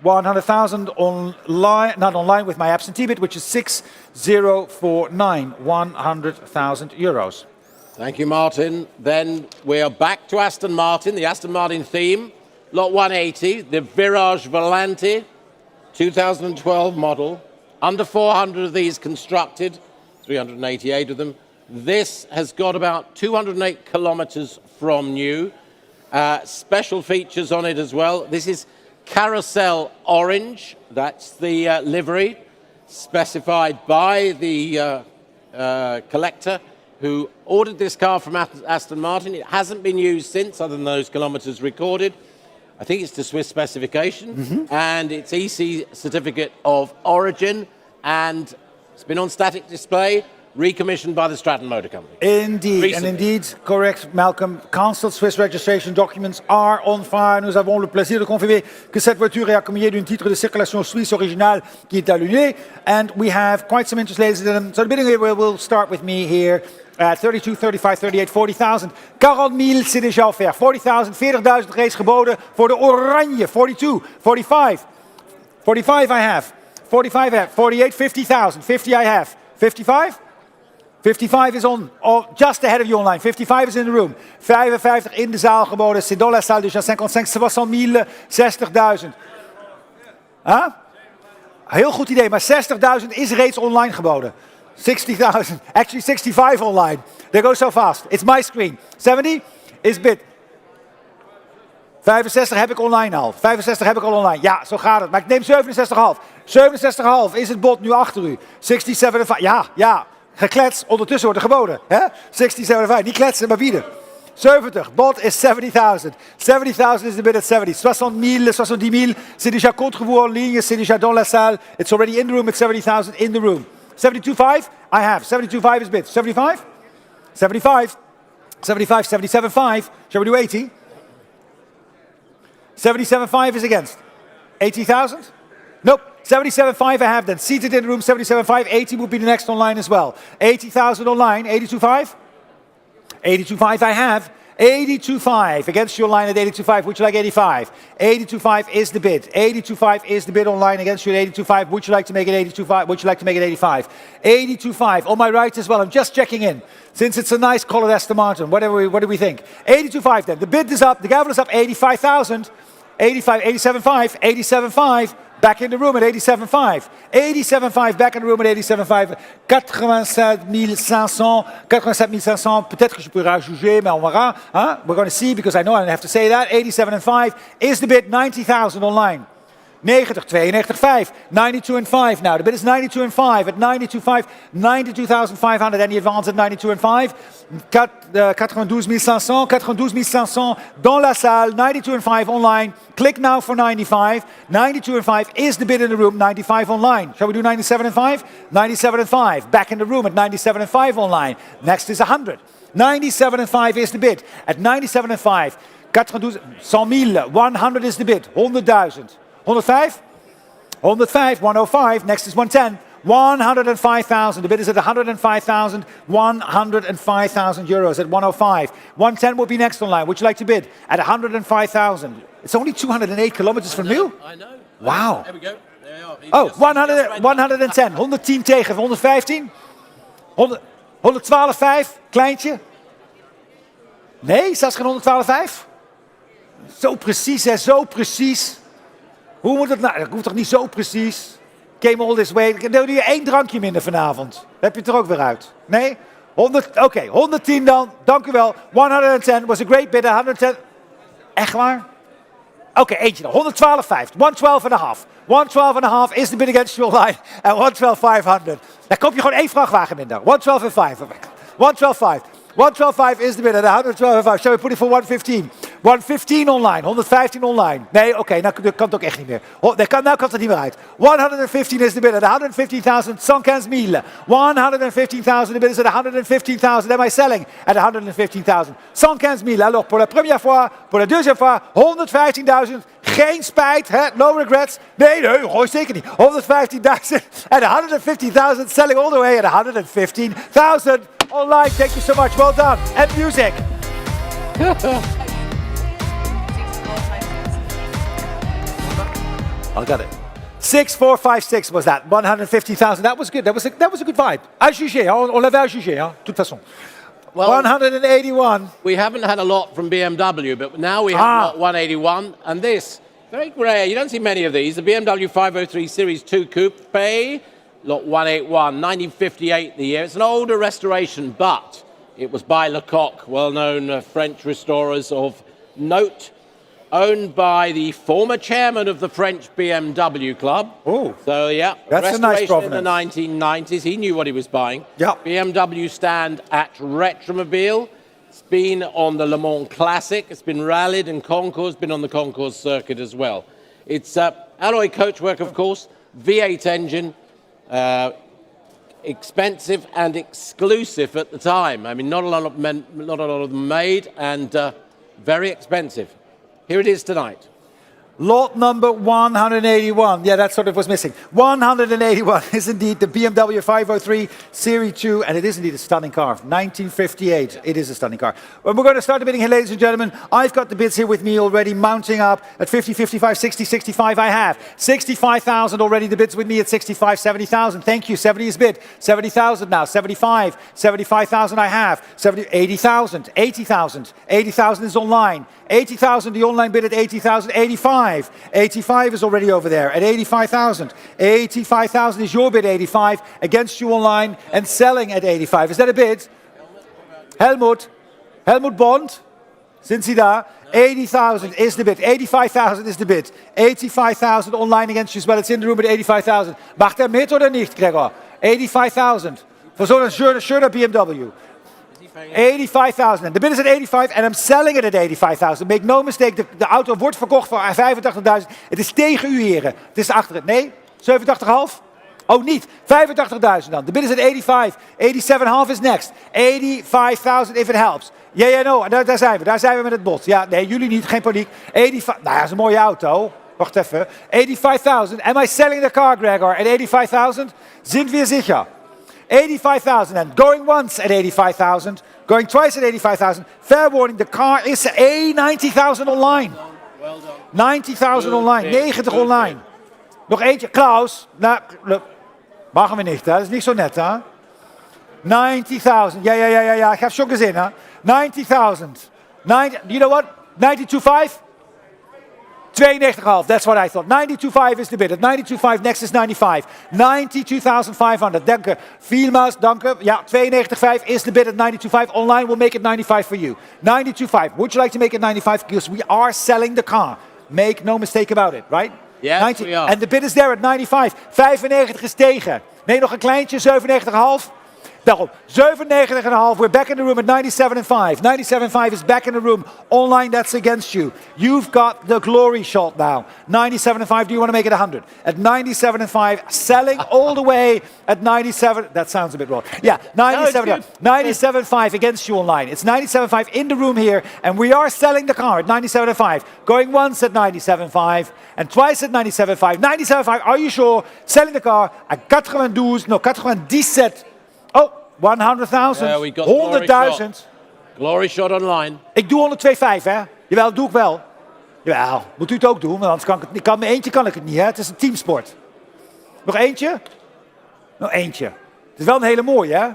100,000 online, not online with my absentee bid, which is 6049, 100,000 euros. Thank you, Martin. Then we are back to Aston Martin, the Aston Martin theme. Lot 180, the Virage Volante, 2012 model. Under 400 of these constructed, 388 of them. This has got about 208 kilometers from new. Special features on it as well. This is Carousel Orange. That's the livery specified by the collector who ordered this car from Aston Martin. It hasn't been used since, other than those kilometers recorded. I think it's to Swiss specification, and it's EC certificate of origin, and it's been on static display recommissioned by the Stratton Motor Company. Indeed, Recently. and indeed, correct, Malcolm. Council Swiss registration documents are on file. Nous avons le plaisir de confirmer que cette voiture est accompagnée d'un titre de circulation suisse original qui est annulé. And we have quite some interest, ladies and gentlemen. So the bidding will start with me here. 32, 35, 38, 40,000. 40,000, c'est déjà offert. 40,000, 40,000 reeds geboden voor de oranje. 42, 45. 45 I have. 45 I have. 48, 50,000. 50 I have. 55? 55 is on, just ahead of you online. 55 is in the room. 55 in de zaal geboden. C'est dans la salle déjà. 55, 60,000, 60,000. Huh? Heel goed idee, maar 60,000 is reeds online geboden. 60,000, actually 65 online. They go so fast. It's my screen. 70 is bid. 65 heb ik online al. 65 heb ik al online. Ja, zo gaat het. Maar ik neem 67,5. 67,5 is het bod nu achter u. 67,5. Ja. Geklets. Ondertussen wordt er geboden. 67,5. Niet kletsen, maar bieden. 70. Bod is 70,000. 70,000 is the bid at 70. 60,000, 70,000. C'est déjà contre vous en ligne. C'est déjà dans la salle. It's already in the room. It's 70,000 in the room. 72,5. I have. 72,5 is bid. 75. 75. 75. 77,5. Shall we do 80? 77,5 is against. 80,000? Nope. 77,5 I have then. Seated in the room, 77,5. 80 would be the next online as well. 80,000 online. 82,5? 82,5 I have. 82,5 against your line at 82,5. Would you like 85? 82,5 is the bid. 82,5 is the bid online against you at 82,5. Would you like to make it 82,5? Would you like to make it 85? 82,5 on my right as well. I'm just checking in. Since it's a nice colored Aston Martin, what do we think? 82,5 then. The bid is up. The gavel is up. 85,000. 85, 87,5. 87,5. Back in the room at 87,5. 87,5 back in the room at 87,5. 87,500. 87,500. Peut-être que je pourrais juger, mais on verra. Huh? We're going to see because I know I don't have to say that. 87,5 is the bid. 90,000 online. 90, 92,5. 92,5 now. The bid is 92,5 at 92,5. 92,500. Any advance at 92,5. 92,500. 92,500 dans la salle. 92,5 online. Click now for 95. 92,5 is the bid in the room. 95 online. Shall we do 97,5? 97,5. Back in the room at 97,5 online. Next is 100. 97,5 is the bid. At 97,5. 100,000. 100 is the bid. 100,000. 105? 105, 105. Next is 110. 105,000. The bid is at 105,000. 105,000 euros at 105. 110 will be next online. Would you like to bid? At 105,000. It's only 208 kilometers from you? I know. Wow. There we go. There you are. Oh, 110. 110 tegen 115. 112,5. Kleintje. Nee, zelfs geen 112,5? Zo precies, hè. Zo precies. Hoe moet het nou? Dat hoeft toch niet zo precies? Came all this way. Dan doe je 1 drankje minder vanavond. Dan heb je het er ook weer uit. Nee? 100, oké, 110 dan. Dank u wel. 110 was a great bid. 110. Echt waar? Oké, eentje dan. 112,5. 112,5. 112,5 is the bid against your line. En 112,500. Dan koop je gewoon 1 vrachtwagen minder. 112,5. 112,5. 112,5 is the bid at 112,5. Shall we put it for 115? 115 online. 115 online. Nee, oké, nou kan het ook echt niet meer. Nou kan het niet meer uit. 115 is the bid at 115,000. 115,000. 115,000. The bid is at 115,000. Am I selling at 115,000? 115,000. Alors, pour la première fois, pour la deuxième fois, 115,000. Geen spijt, hè? No regrets. Nee, gooi zeker niet. 115,000 at 115,000. Selling all the way at 115,000. Online, thank you so much. Well done. And music. I got it. 6456 was that. 150,000. That was good. That was a good vibe. À juger. On l'avait à juger, hein, de toute façon. Well, 181. we haven't had a lot from BMW, but now we have lot 181. And this, very rare. You don't see many of these. The BMW 503 Series 2 Coupe, lot 181, 1958 the year. It's an older restoration, but it was by Lecoq, well-known French restorers of note, owned by the former chairman of the French BMW club. Oh, so yeah, that's a nice restoration in the provenance. 1990s. He knew what he was buying. Yeah. BMW stand at Retromobile. It's been on the Le Mans Classic. It's been rallied in concours. Been on the concours circuit as well. It's alloy coachwork, of course. V8 engine. expensive and exclusive at the time. I mean, not a lot of them made, and very expensive. Here it is tonight. Lot number 181. Yeah, that's what it was missing. 181 is indeed the BMW 503 Series 2, and it is indeed a stunning car. 1958. It is a stunning car. Well, we're going to start the bidding here, ladies and gentlemen. I've got the bids here with me already, mounting up at 50, 55, 60, 65. I have 65,000 already. The bids with me at 65, 70,000. Thank you. 70 is bid. 70,000 now. 75, 75,000 I have. 70, 80,000, 80,000. 80,000 is online. 80,000, the online bid at 80,000, 85. 85 is already over there at 85,000. 85,000 is your bid, 85, against you online and selling at 85. Is that a bid? Helmut Bond, sind Sie da? 80,000 is the bid. 85,000 is the bid. 85,000 online against you as well. It's in the room at 85,000. Macht mit oder nicht, Gregor? 85,000 for zo'n schöner BMW. 85,000. The bid is at 85 and I'm selling it at 85,000. Make no mistake, de auto wordt verkocht voor 85.000. Het is tegen u, heren. Het is achter het. Nee? 87,5? Oh, niet. 85.000 dan. The bid is at 85. 87,5 is next. 85,000 if it helps. Yeah, no. Daar zijn we. Daar zijn we met het bod. Ja, nee, jullie niet. Geen paniek. 85. Nou ja, dat is een mooie auto. Wacht even. 85,000. Am I selling the car, Gregor? At 85,000? Sind wir sicher? 85,000 and going once at 85,000, going twice at 85,000. Fair warning, the car is 90,000 online. Well done. 90,000 online, 90 online. Nog eentje, Klaus. Nou, machen we niet, hè? Dat is niet zo net, hè? 90,000, ja, ik heb schon gezien, hè? 90,000. You know what? 92,5? 92,5, that's what I thought. 92,5 is the bid. At 92,5, next is 95. 92,500. Danke. Vielmaals, danke. Ja, 92,5 is the bid at 92,5. Online will make it 95 for you. 92,5. Would you like to make it 95? Because we are selling the car. Make no mistake about it, right? Yes, 90. we are. And the bid is there at 95. 95 is tegen. Nee, nog een kleintje, 97,5. Daarom, 97,5. We're back in the room at 97,5. 97,5 is back in the room. Online, that's against you. You've got the glory shot now. 97,5. Do you want to make it 100? At 97,5, selling all the way at 97. That sounds a bit wrong. Yeah, 97,5 against you online. It's 97,5 in the room here, and we are selling the car at 97,5. Going once at 97,5 and twice at 97,5. 97,5. Are you sure? Selling the car at 97. Oh, 100,000. Yeah, we got 100,000. Glory shot online. Ik doe 102,5, hè? Jawel, dat doe ik wel. Jawel, moet u het ook doen, want anders kan ik het niet. Met eentje kan ik het niet, hè? Het is een teamsport. Nog eentje? Nog eentje. Het is wel een hele mooie, hè?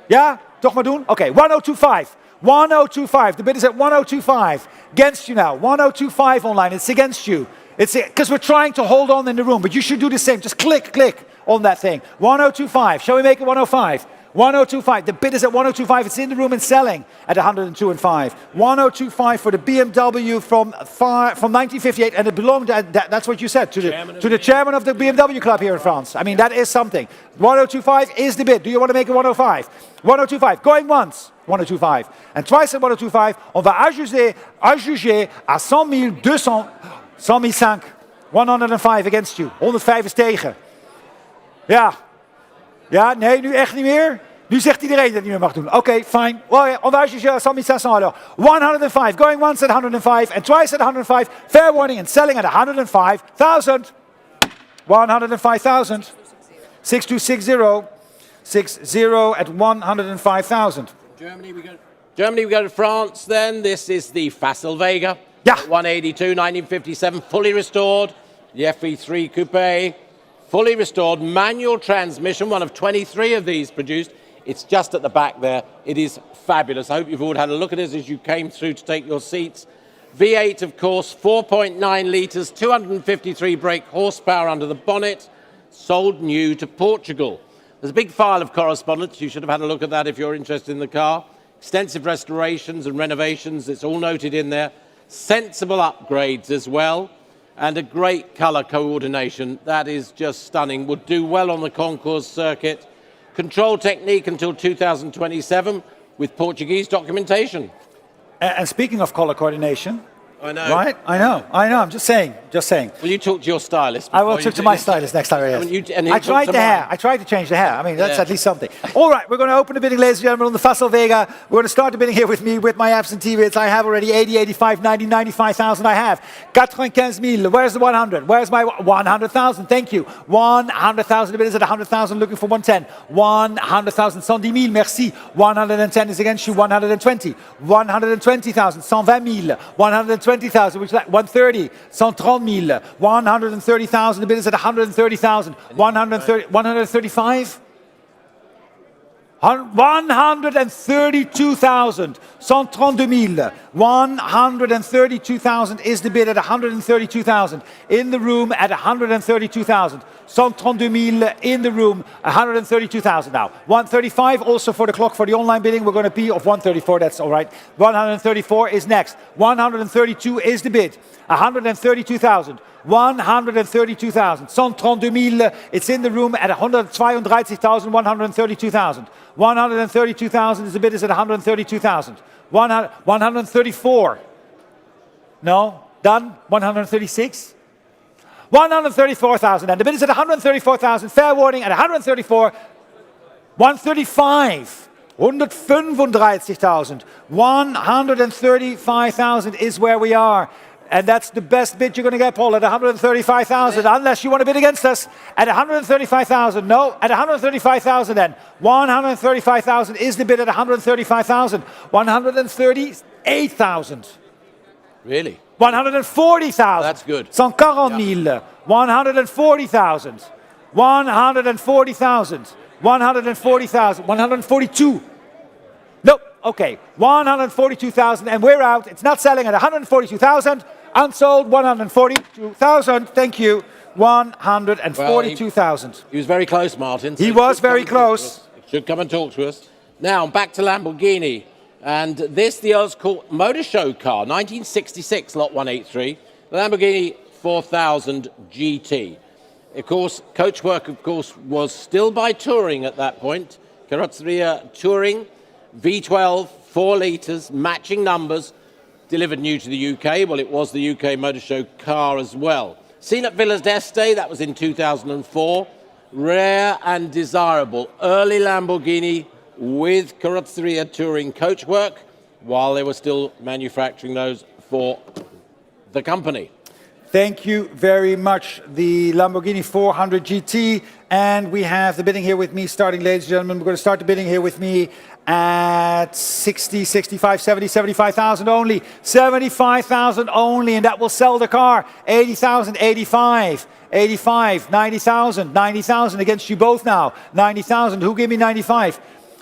Ja? Toch maar doen? Oké, 1025. 1025. The bid is at 1025. Against you now. 1025 online. It's against you. It's because we're trying to hold on in the room, but you should do the same. Just click on that thing. 1025. Shall we make it 105? 1025. The bid is at 1025. It's in the room and selling at 102.5. 1025 for the BMW from 1958, and it belonged. That's what you said to the chairman of the BMW club here in France. I mean, that is something. 1025 is the bid. Do you want to make it 105? 1025. Going once. 1025. And twice at 1025. On va ajuster à 100,200. 100,500. 105 against you. 105 is tegen. Ja. Ja, nee, nu echt niet meer. Nu zegt iedereen dat het niet meer mag doen. Oké, fine. Well, on va juger à 100,500 alors. 105. Going once at 105 and twice at 105. Fair warning and selling at 105,000. 105,000. 6260. 60 at 105,000. Germany, we go to France then. This is the Facel Vega. Yeah. 182, 1957, fully restored. The FE3 Coupe, fully restored. Manual transmission, one of 23 of these produced. It's just at the back there. It is fabulous. I hope you've all had a look at it as you came through to take your seats. V8, of course, 4.9 litres, 253 brake horsepower under the bonnet. Sold new to Portugal. There's a big file of correspondence. You should have had a look at that if you're interested in the car. Extensive restorations and renovations. It's all noted in there. Sensible upgrades as well. And a great colour coordination. That is just stunning. Would do well on the concours circuit. Control technique until 2027 with Portuguese documentation. And speaking of colour coordination, I know. Right? I know. I'm just saying. Will you talk to your stylist? I will before you talk to do my this? stylist next time. Yes. And he'll I talk tried to the hair. mine. I tried to change the hair. I mean, that's Yeah. at least something. All right, we're going to open the bidding, ladies and gentlemen, on the Fassel Vega. We're going to start the bidding here with me, with my absentee bids. I have already 80, 85, 90, 95,000. I have 95,000. Where's the 100? Where's my 100,000? Thank you. 100,000. The bid is at 100,000, looking for 110. 100,000. 110,000. Merci. 110 is against you. 120. 120,000. 120,000. 120,000. Which is like 130. 130,000. 130,000. The bid is at 130,000. 135. 132,000. 132,000. 132,000 is the bid at 132,000. In the room at 132,000. 132,000 in the room, 132,000 now. 135 also for the clock for the online bidding. We're going to be of 134, that's all right. 134 is next. 132 is the bid. 132,000. 132,000. 132,000. It's in the room at 132,000. 132,000. 132,000 is the bid is at 132,000. 134. No? Done? 136? 134,000. And the bid is at 134,000. Fair warning at 134. 135. 135,000. 135,000 is where we are. And that's the best bid you're going to get, Paul, at 135,000, unless you want to bid against us. At 135,000, no, at 135,000 then. 135,000 is the bid at 135,000. 138,000. Really? 140,000. That's good. 140,000. 140,000. 140,000. 140,000. 142. Nope. Okay. 142,000, and we're out. It's not selling at 142,000. Unsold. 142,000. Thank you. 142,000. He was very close, Martin. So He was very close. He should come and talk to us. Now, back to Lamborghini. And this, the Earl's Court Motor Show car, 1966, lot 183. The Lamborghini 4000 GT. Of course, Coachwork, of course, was still by Touring at that point. Carrozzeria Touring, V12, 4 litres, matching numbers, delivered new to the UK. Well, it was the UK Motor Show car as well. Seen at Villas d'Este, that was in 2004. Rare and desirable. Early Lamborghini with Carrozzeria Touring coachwork, while they were still manufacturing those for the company. Thank you very much. The Lamborghini 400 GT. And we have the bidding here with me starting, ladies and gentlemen. We're going to start the bidding here with me at 60, 65, 70, 75,000 only. 75,000 only, and that will sell the car. 80,000, 85, 85, 90,000, 90,000 against you both now. 90,000, who gave me 95?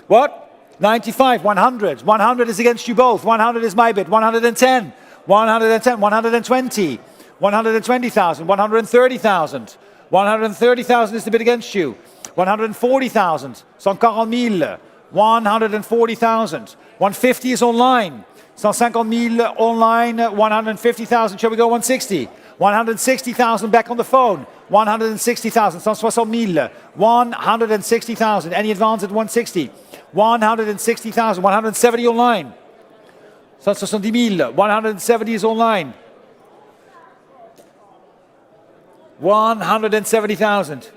What? 95, 100. 100 is against you both. 100 is my bid. 110, 110, 120. 120,000, 130,000. 130,000 is the bid against you. 140,000. 140,000. 140,000. 150 is online. 150,000 online. 150,000. Shall we go 160? 160,000 back on the phone. 160,000. 160,000. 160,000. Any advance at 160? 160,000. 170 online. 170,000. 170 is online. 170,000.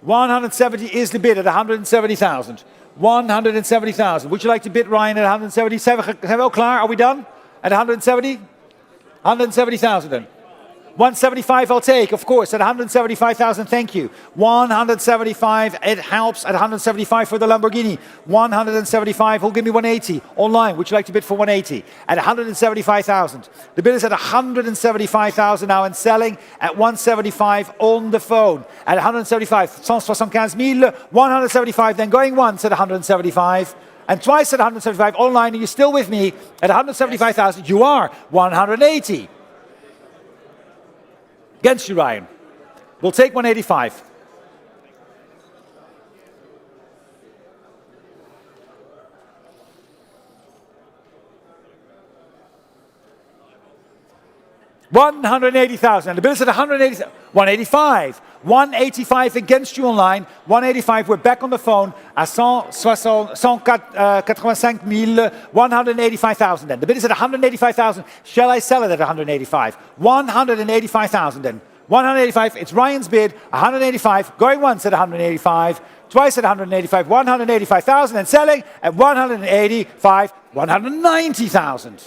170 is the bid at 170,000. 170,000. Would you like to bid, Ryan, at 177? Zijn we al klaar? Are we done? At 170? 170,000 then. 175 I'll take, of course, at 175,000, thank you. 175, it helps at 175 for the Lamborghini. 175, who'll give me 180 online? Would you like to bid for 180? At 175,000. The bid is at 175,000 now and selling at 175 on the phone. At 175, 175,000, 175, then going once at 175. And twice at 175 online, and you're still with me at 175,000. You are 180. Against you, Ryan. We'll take 185. $180,000. The bid is at 185. 185 against you online. 185. We're back on the phone. à 185 000, 185,000 then. The bid is at 185,000. Shall I sell it at 185? 185,000 then. 185, it's Ryan's bid, 185, going once at 185, twice at 185, 185,000 and selling at 185, 190,000.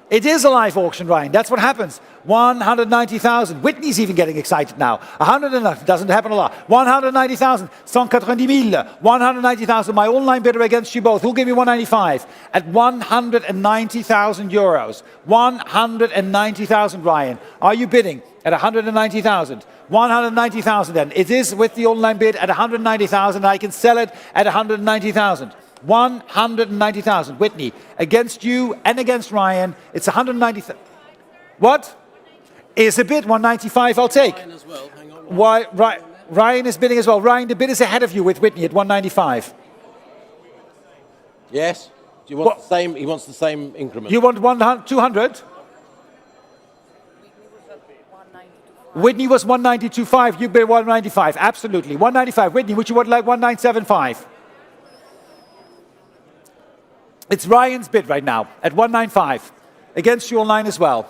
It is a live auction, Ryan. That's what happens. 190,000. Whitney's even getting excited now. 100 doesn't happen a lot. 190,000. 190 000. 190,000. My online bidder against you both. Who'll give me 195? At 190,000 euros. 190,000, Ryan. Are you bidding at 190,000? 190,000 then. It is with the online bid at 190,000. I can sell it at 190,000. 190,000. Whitney, against you and against Ryan, it's 190,000. What? Is a bid 195, I'll take. Ryan as well. Hang on. Why, Ryan is bidding as well. Ryan, the bid is ahead of you with Whitney at 195. Yes. Do you want the same? He wants the same increment. You want 200? Whitney was 192.5. You bid 195. Absolutely. 195. Whitney, would you want like 1975? It's Ryan's bid right now at 195. Against you online as well.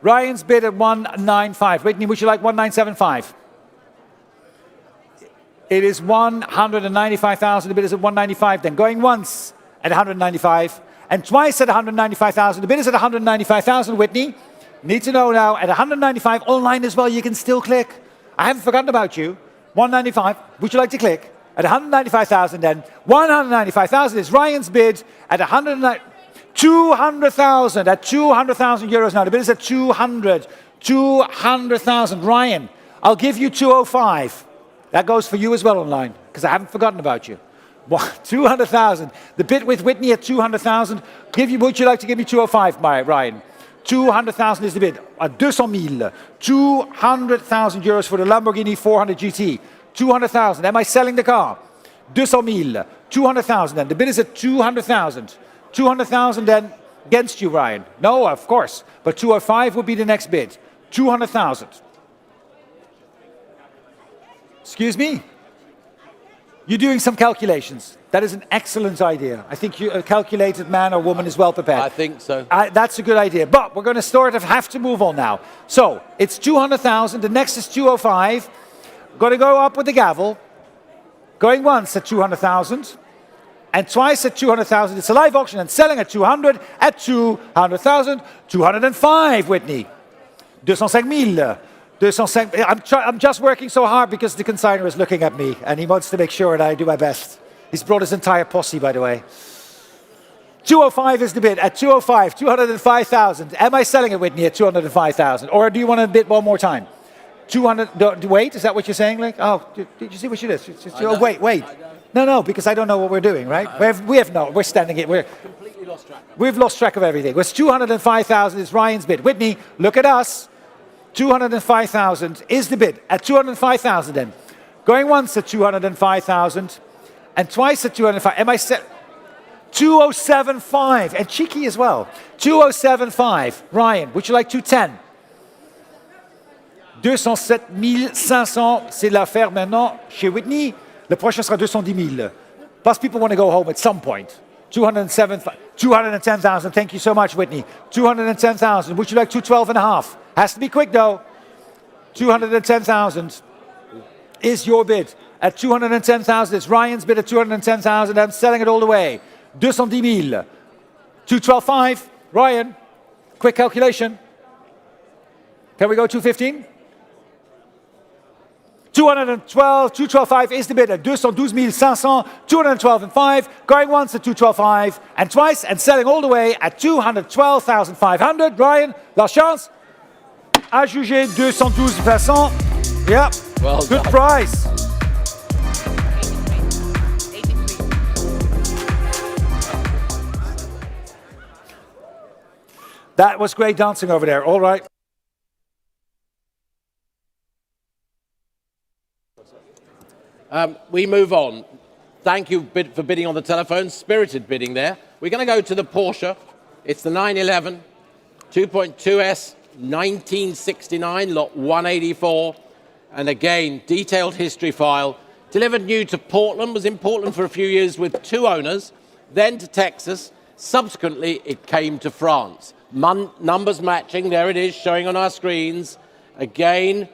Ryan's bid at 195. Whitney, would you like 1975? It is 195,000. The bid is at 195. Then going once at 195 and twice at 195,000. The bid is at 195,000. Whitney, need to know now at 195 online as well. You can still click. I haven't forgotten about you. 195. Would you like to click? At 195,000 then. 195,000 is Ryan's bid at 200,000. At 200,000 euros now. The bid is at 200. 200,000. Ryan, I'll give you 205. That goes for you as well online, because I haven't forgotten about you. 200,000. The bid with Whitney at 200,000. Would you like to give me 205, Ryan? 200,000 is the bid. 200,000. 200,000 euros for the Lamborghini 400 GT. 200,000. Am I selling the car? 200,000. 200,000 then. The bid is at 200,000. 200,000 then against you, Ryan. No, of course. But 205 would be the next bid. 200,000. Excuse me? You're doing some calculations. That is an excellent idea. I think a calculated man or woman is well prepared. I think so. That's a good idea. But we're going to have to move on now. So it's 200,000. The next is 205. Got to go up with the gavel. Going once at 200,000. And twice at 200,000. It's a live auction and selling at 200. At 200,000. 205, Whitney. 205,000. 205. I'm just working so hard because the consignor is looking at me and he wants to make sure that I do my best. He's brought his entire posse, by the way. 205 is the bid. At 205, 205,000. Am I selling it, Whitney, at 205,000? Or do you want to bid one more time? 200, wait, is that what you're saying? Like, oh, did you see what she did? Wait. No, because I don't know what we're doing, right? We're standing it. We're completely lost track. We've lost track of everything. It was 205,000 is Ryan's bid. Whitney, look at us. 205,000 is the bid. At 205,000 then. Going once at 205,000 and twice at 205. Am I set? 207.5 and cheeky as well. 207.5. Ryan, would you like 210? 207,500, c'est l'affaire maintenant chez Whitney. Le prochain sera 210 000. Plus people want to go home at some point. 210,000. Thank you so much, Whitney. 210,000. Would you like 212.5? Has to be quick though. 210,000 is your bid. At 210,000, it's Ryan's bid at 210,000. I'm selling it all the way. 210,000. 212.5. Ryan, quick calculation. Can we go 215? 212, 212.5 is the bid at 212,500, 212.5, going once at 212.5 and twice and selling all the way at 212,500. Ryan, last chance. À juger 212,500. Yeah, well good done. price. 83. That was great dancing over there. All right. We move on. Thank you for bidding on the telephone. Spirited bidding there. We're going to go to the Porsche. It's the 911 2.2S 1969 lot 184. And again, detailed history file. Delivered new to Portland, was in Portland for a few years with 2 owners, then to Texas. Subsequently, it came to France. Numbers matching, there it is, showing on our screens. Again,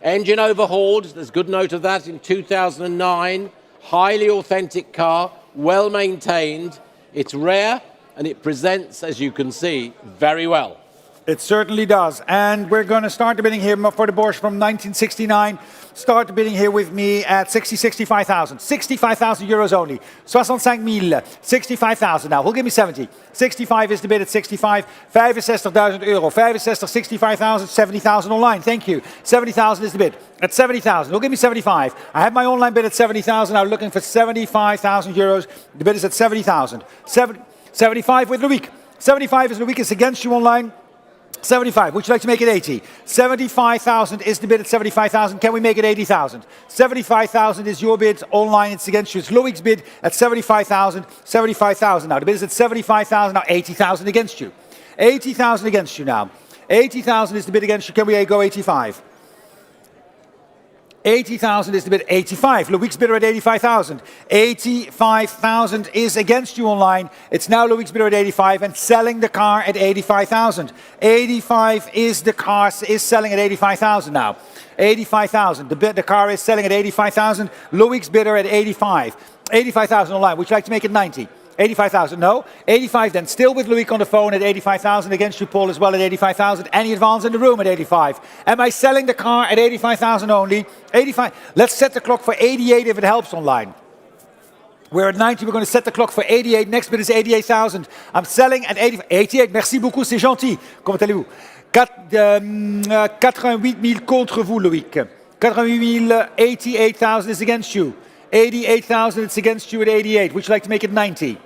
engine overhauled, there's good note of that, in 2009. Highly authentic car, well maintained. It's rare, and it presents, as you can see, very well. It certainly does. And we're going to start the bidding here for the Porsche from 1969. Start the bidding here with me at 65,000. 65,000 euros only. 65,000. 65,000 now. Who'll give me 70? 65 is the bid at 65. 65,000 euro. 65, 65,000, 70,000 online. Thank you. 70,000 is the bid at 70,000. Who'll give me 75? I have my online bid at 70,000. I'm looking for 75,000 euros. The bid is at 70,000. 75 with Loïc. 75 is Loïc. It's against you online. 75, would you like to make it 80? 75,000 is the bid at 75,000. Can we make it 80,000? 75,000 is your bid online. It's against you. It's Loïc's bid at 75,000. 75,000 now. The bid is at 75,000. Now 80,000 against you. 80,000 against you now. 80,000 is the bid against you. Can we go 85? 80,000 is the bid, 85. Loïc's bidder at 85,000. 85,000 is against you online. It's now Loïc's bidder at 85 and selling the car at 85,000. 85 is the car, is selling at 85,000 now. 85,000. The car is selling at 85,000. Loïc's bidder at 85. 85,000 online. Would you like to make it 90? 85,000, no. 85 then, still with Loïc on the phone at 85,000, against you, Paul, as well at 85,000. Any advance in the room at 85? Am I selling the car at 85,000 only? 85. Let's set the clock for 88 if it helps online. We're at 90, we're going to set the clock for 88. Next bid is 88,000. I'm selling at 88. Merci beaucoup, c'est gentil. Comment allez-vous? 88 000 contre vous, Loïc. 88 000, 88,000 is against you. 88,000, it's against you at 88. Would you like to make it 90?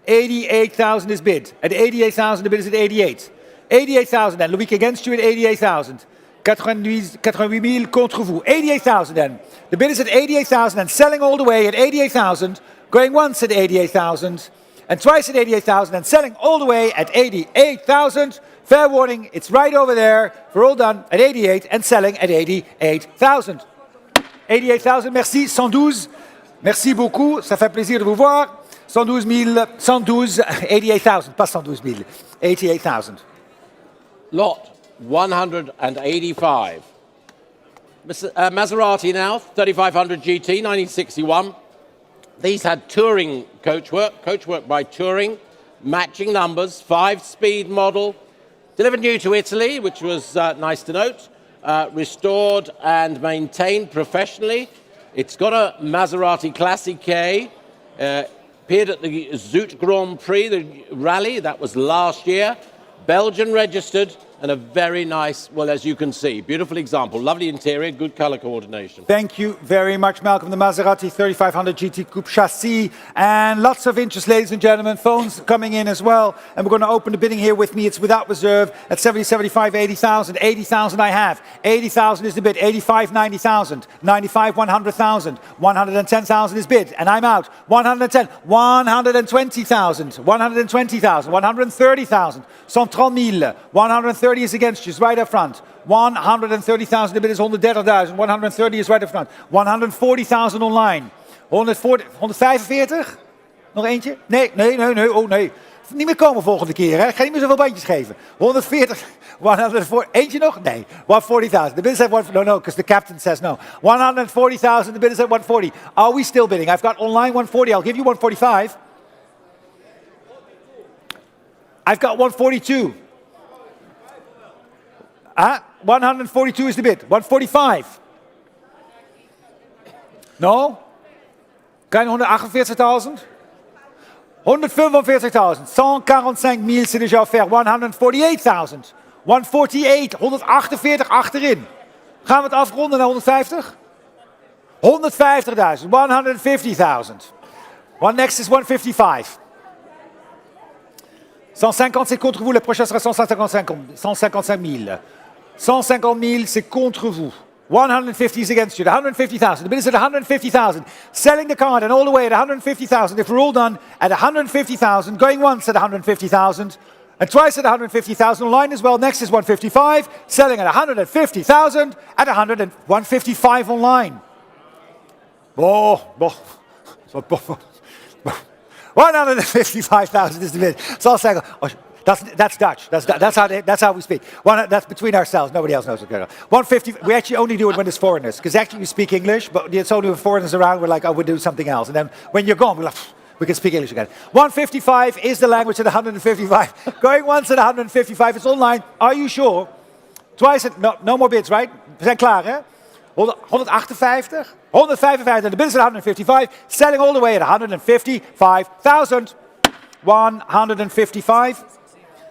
88,000 is bid. At 88,000, the bid is at 88. 88,000 then. Loïc against you at 88,000. 88 000 contre vous. 88,000 then. The bid is at 88,000 and selling all the way at 88,000. Going once at 88,000 and twice at 88,000 and selling all the way at 88,000. Fair warning, it's right over there. We're all done at 88 and selling at 88,000. 88,000, merci. 112, merci beaucoup. Ça fait plaisir de vous voir. 112 000, 112, 88,000, pas 112 000, 88,000. Lot 185. Maserati now, 3500 GT, 1961. These had touring coachwork by Touring, matching numbers, 5-speed model, delivered new to Italy, which was nice to note. Restored and maintained professionally. It's got a Maserati Classique, appeared at the Zoot Grand Prix, the rally, that was last year. Belgian registered and a very nice, well, as you can see, beautiful example. Lovely interior, good color coordination. Thank you very much, Malcolm. The Maserati 3500 GT Coupe Chassis. And lots of interest, ladies and gentlemen. Phones coming in as well. And we're going to open the bidding here with me. It's without reserve at 70, 75, 80,000. 80,000 I have. 80,000 is the bid. 85, 90,000. 95, 100,000. 110,000 is bid. And I'm out. 110, 120,000. 120,000. 130,000. 130 000. 130 is against you, it's right up front. 130,000, the bid is 130,000. 130 is right up front. 140,000 online. 140, 145? Nog eentje? Nee. Oh nee. Niet meer komen volgende keer, hè? Ik ga niet meer zoveel bandjes geven. 140, 140, eentje nog? Nee. 140,000. The bid is at 140. No, because the captain says no. 140,000, the bid is at 140. Are we still bidding? I've got online 140. I'll give you 145. I've got 142. 142 is the bid. 145. No? Keine 148,000? 145,000. 145 000, c'est déjà offert. 148,000. 148. 148 achterin. Gaan we het afronden naar 150? 150,000. 150,000. One next is 155. 150, c'est contre vous. Le prochain sera 155 000. 150 000, c'est contre vous. 150 is against you. 150,000. The bid is at 150,000. Selling the card and all the way at 150,000. If we're all done at 150,000, going once at 150,000 and twice at 150,000 online as well. Next is 155. Selling at 150,000 at 155 online. 155,000 is the bid. So I'll say, that's Dutch. That's how we speak. That's between ourselves. Nobody else knows. 150. We actually only do it when there's foreigners, because actually we speak English, but it's only when foreigners around. We're like, oh, we'll do something else. And then when you're gone, we're like, we can speak English again. 155 is the language at 155. Going once at 155. It's online. Are you sure? Twice at no more bids, right? We zijn klaar, hè? 158. 155. The bid is at 155. Selling all the way at 155,000. 155.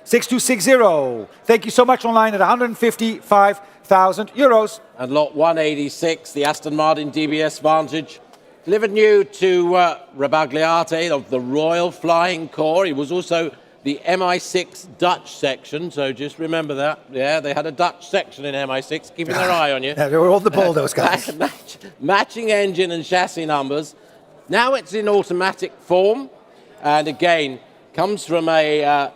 6260. Thank you so much online at 155,000 euros. And lot 186, the Aston Martin DBS Vantage, delivered new to Rabagliate of the Royal Flying Corps. He was also the MI6 Dutch section, so just remember that. Yeah, they had a Dutch section in MI6, keeping their eye on you. Yeah, they were all the ball, those guys. Matching engine and chassis numbers. Now it's in automatic form, and again, comes from a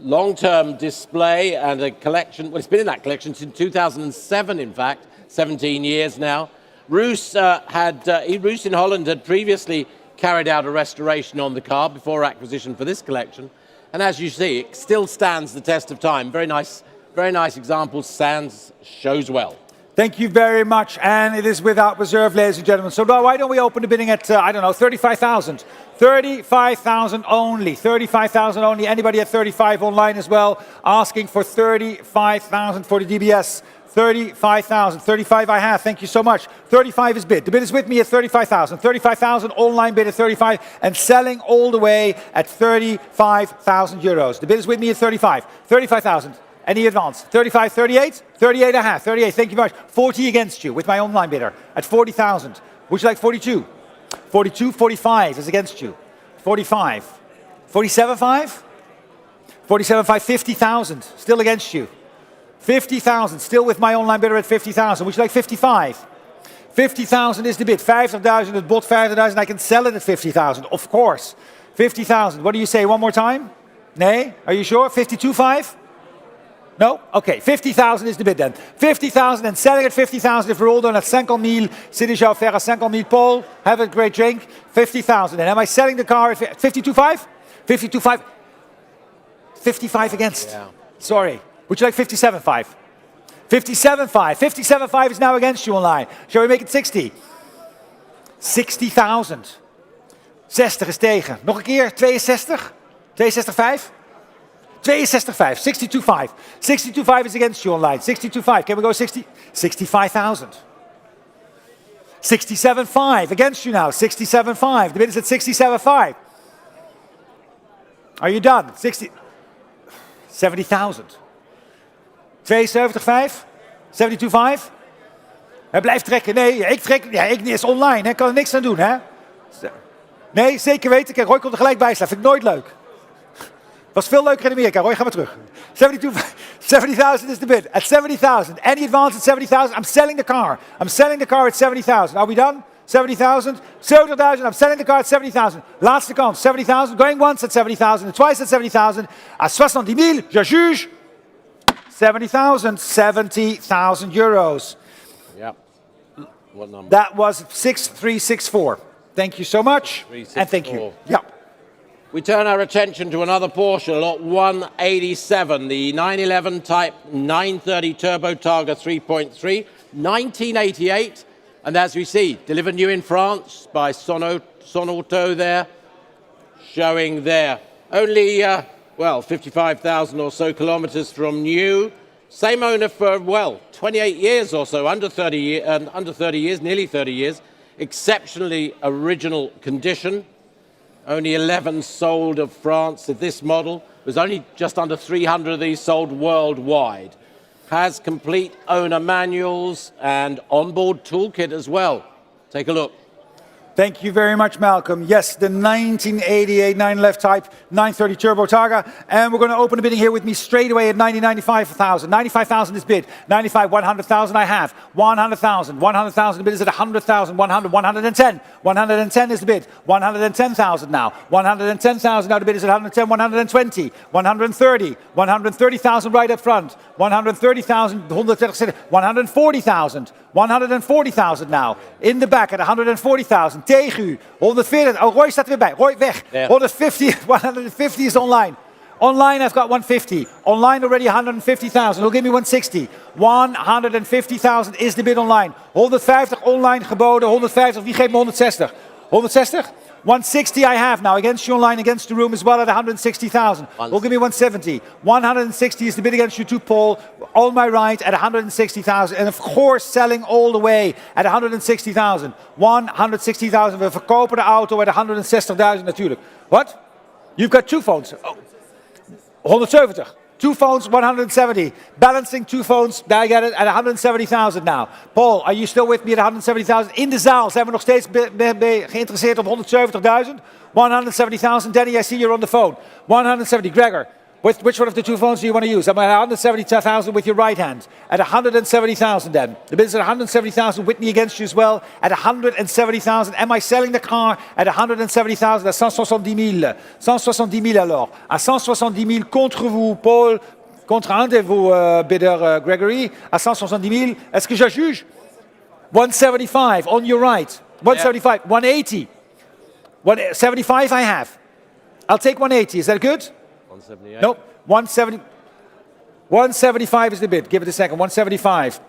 long-term display and a collection. Well, it's been in that collection since 2007, in fact, 17 years now. Roos in Holland had previously carried out a restoration on the car before acquisition for this collection. And as you see, it still stands the test of time. Very nice example. Shows well. Thank you very much. And it is without reserve, ladies and gentlemen. So why don't we open the bidding at, I don't know, 35,000. 35,000 only. 35,000 only. Anybody at 35 online as well? Asking for 35,000 for the DBS. 35,000. 35 I have. Thank you so much. 35 is bid. The bid is with me at 35,000. 35,000 online bid at 35 and selling all the way at 35,000 euros. The bid is with me at 35. 35,000. Any advance? 35, 38? 38 I have. 38. Thank you very much. 40 against you with my online bidder at 40,000. Would you like 42? 42, 45 is against you. 45. 47.5? 47.5, 50,000. Still against you. 50,000, still with my online bidder at 50,000. Would you like 55? 50,000 is the bid. 50,000 at bot, 50,000. I can sell it at 50,000, of course. 50,000. What do you say? One more time? Nay? Are you sure? 52.5? No? Okay. 50,000 is the bid then. 50,000 and selling at 50,000. If we're all done at 50,000, c'est déjà offert à 50,000. Paul, have a great drink. 50,000. And am I selling the car at 52.5? 52.5. 55 against. Yeah. Sorry. Would you like 57.5? 57.5. 57.5 is now against you online. Shall we make it 60? 60,000. 60 is tegen. Nog een keer. 62? 62.5? 62.5. 62.5. 62.5 is against you online. 62.5. Can we go 60? 65,000. 67.5 against you now. 67.5. The bid is at 67.5. Are you done? 70,000. 72,5? 72,5? Hij blijft trekken. Nee, ik trek. Ja, ik is online. Hè. Kan er niks aan doen, hè? Nee, zeker weten. Kijk, Roy komt er gelijk bij staan. Vind ik nooit leuk. Was veel leuker in Amerika. Roy, ga maar terug. 70,000 is the bid. At 70,000. Any advance at 70,000? I'm selling the car. I'm selling the car at 70,000. Are we done? 70,000. 70,000. I'm selling the car at 70,000. Laatste kans. 70,000. Going once at 70,000. And twice at 70,000. À 70,000. Je juge. 70,000. 70,000 euros. Yep. What number? That was 6364. Thank you so much. And thank you. Yeah. We turn our attention to another Porsche, lot 187, the 911 Type 930 Turbo Targa 3.3, 1988. And as we see, delivered new in France by Sonauto there, showing there. Only, 55,000 or so kilometers from new. Same owner for, 28 years or so, under 30 years, nearly 30 years. Exceptionally original condition. Only 11 sold of France of this model. There's only just under 300 of these sold worldwide. Has complete owner manuals and onboard toolkit as well. Take a look. Thank you very much, Malcolm. Yes, the 1988 911 Type 930 Turbo Targa. And we're going to open the bidding here with me straight away at 95,000. 95,000 is bid. 95, 100,000 I have. 100,000. 100,000 the bid is at 100,000. 100, 110. 110 is the bid. 110,000 now. 110,000 now the bid is at 110, 120. 130. 130,000 right up front. 130,000, 140,000. 140,000 now. In the back at 140,000. Tegen u. 140. Oh, Roy staat er weer bij. Roy, weg. Yeah. 150 is online. Online, I've got 150. Online already 150,000. He'll give me 160. 150,000 is the bid online. 150 online geboden. 150. Wie geeft me 160? 160? 160 I have now against you online, against the room as well at 160,000. We'll give me 170. 160 is the bid against you too, Paul. On my right at 160,000. And of course selling all the way at 160,000. 160,000. We verkopen de auto at 160,000 natuurlijk. What? You've got two phones. Oh. 170. Two phones, 170. Balancing two phones, I get it, at 170,000 now. Paul, are you still with me at 170,000? In de zaal zijn we nog steeds geïnteresseerd op 170,000. 170,000. Danny, I see you're on the phone. 170. Gregor, which one of the two phones do you want to use? I'm at 170,000 with your right hand. At 170,000 then. The bid is at 170,000. Whitney against you as well at 170,000. Am I selling the car at 170,000? À 170,000. 170,000 alors. À 170,000 contre vous, Paul. Contre un de vos bidders, Gregory. À 170,000. Est-ce que je juge? 175 on your right. 175. Yeah. 180. 175 I have. I'll take 180. Is that good? 178. Nope. 170. 175 is the bid. Give it a second. 175.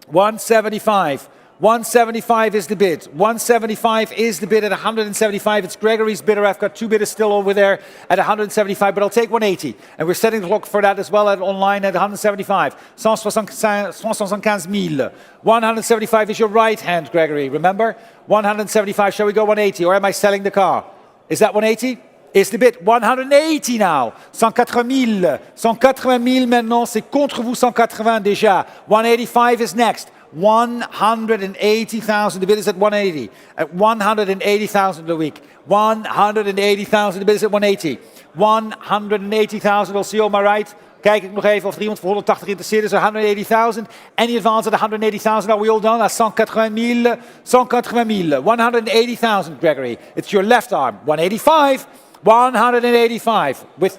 175. 175 is the bid. 175 is the bid at 175. It's Gregory's bidder. I've got two bidders still over there at 175, but I'll take 180. And we're setting the clock for that as well at online at 175. 175,000. 175 is your right hand, Gregory. Remember? 175. Shall we go 180? Or am I selling the car? Is that 180? Is the bid 180 now. 180,000. 180,000 maintenant. C'est contre vous 180 déjà. 185 is next. 180,000. The bid is at 180. At 180,000 a week. 180,000. The bid is at 180. 180,000. We'll see on my right. Kijk ik nog even of er iemand voor 180 geïnteresseerd is. 180,000. Any advance at 180,000? Are we all done? At 180,000. 180,000. 180,000, Gregory. It's your left arm. 185. 185 with,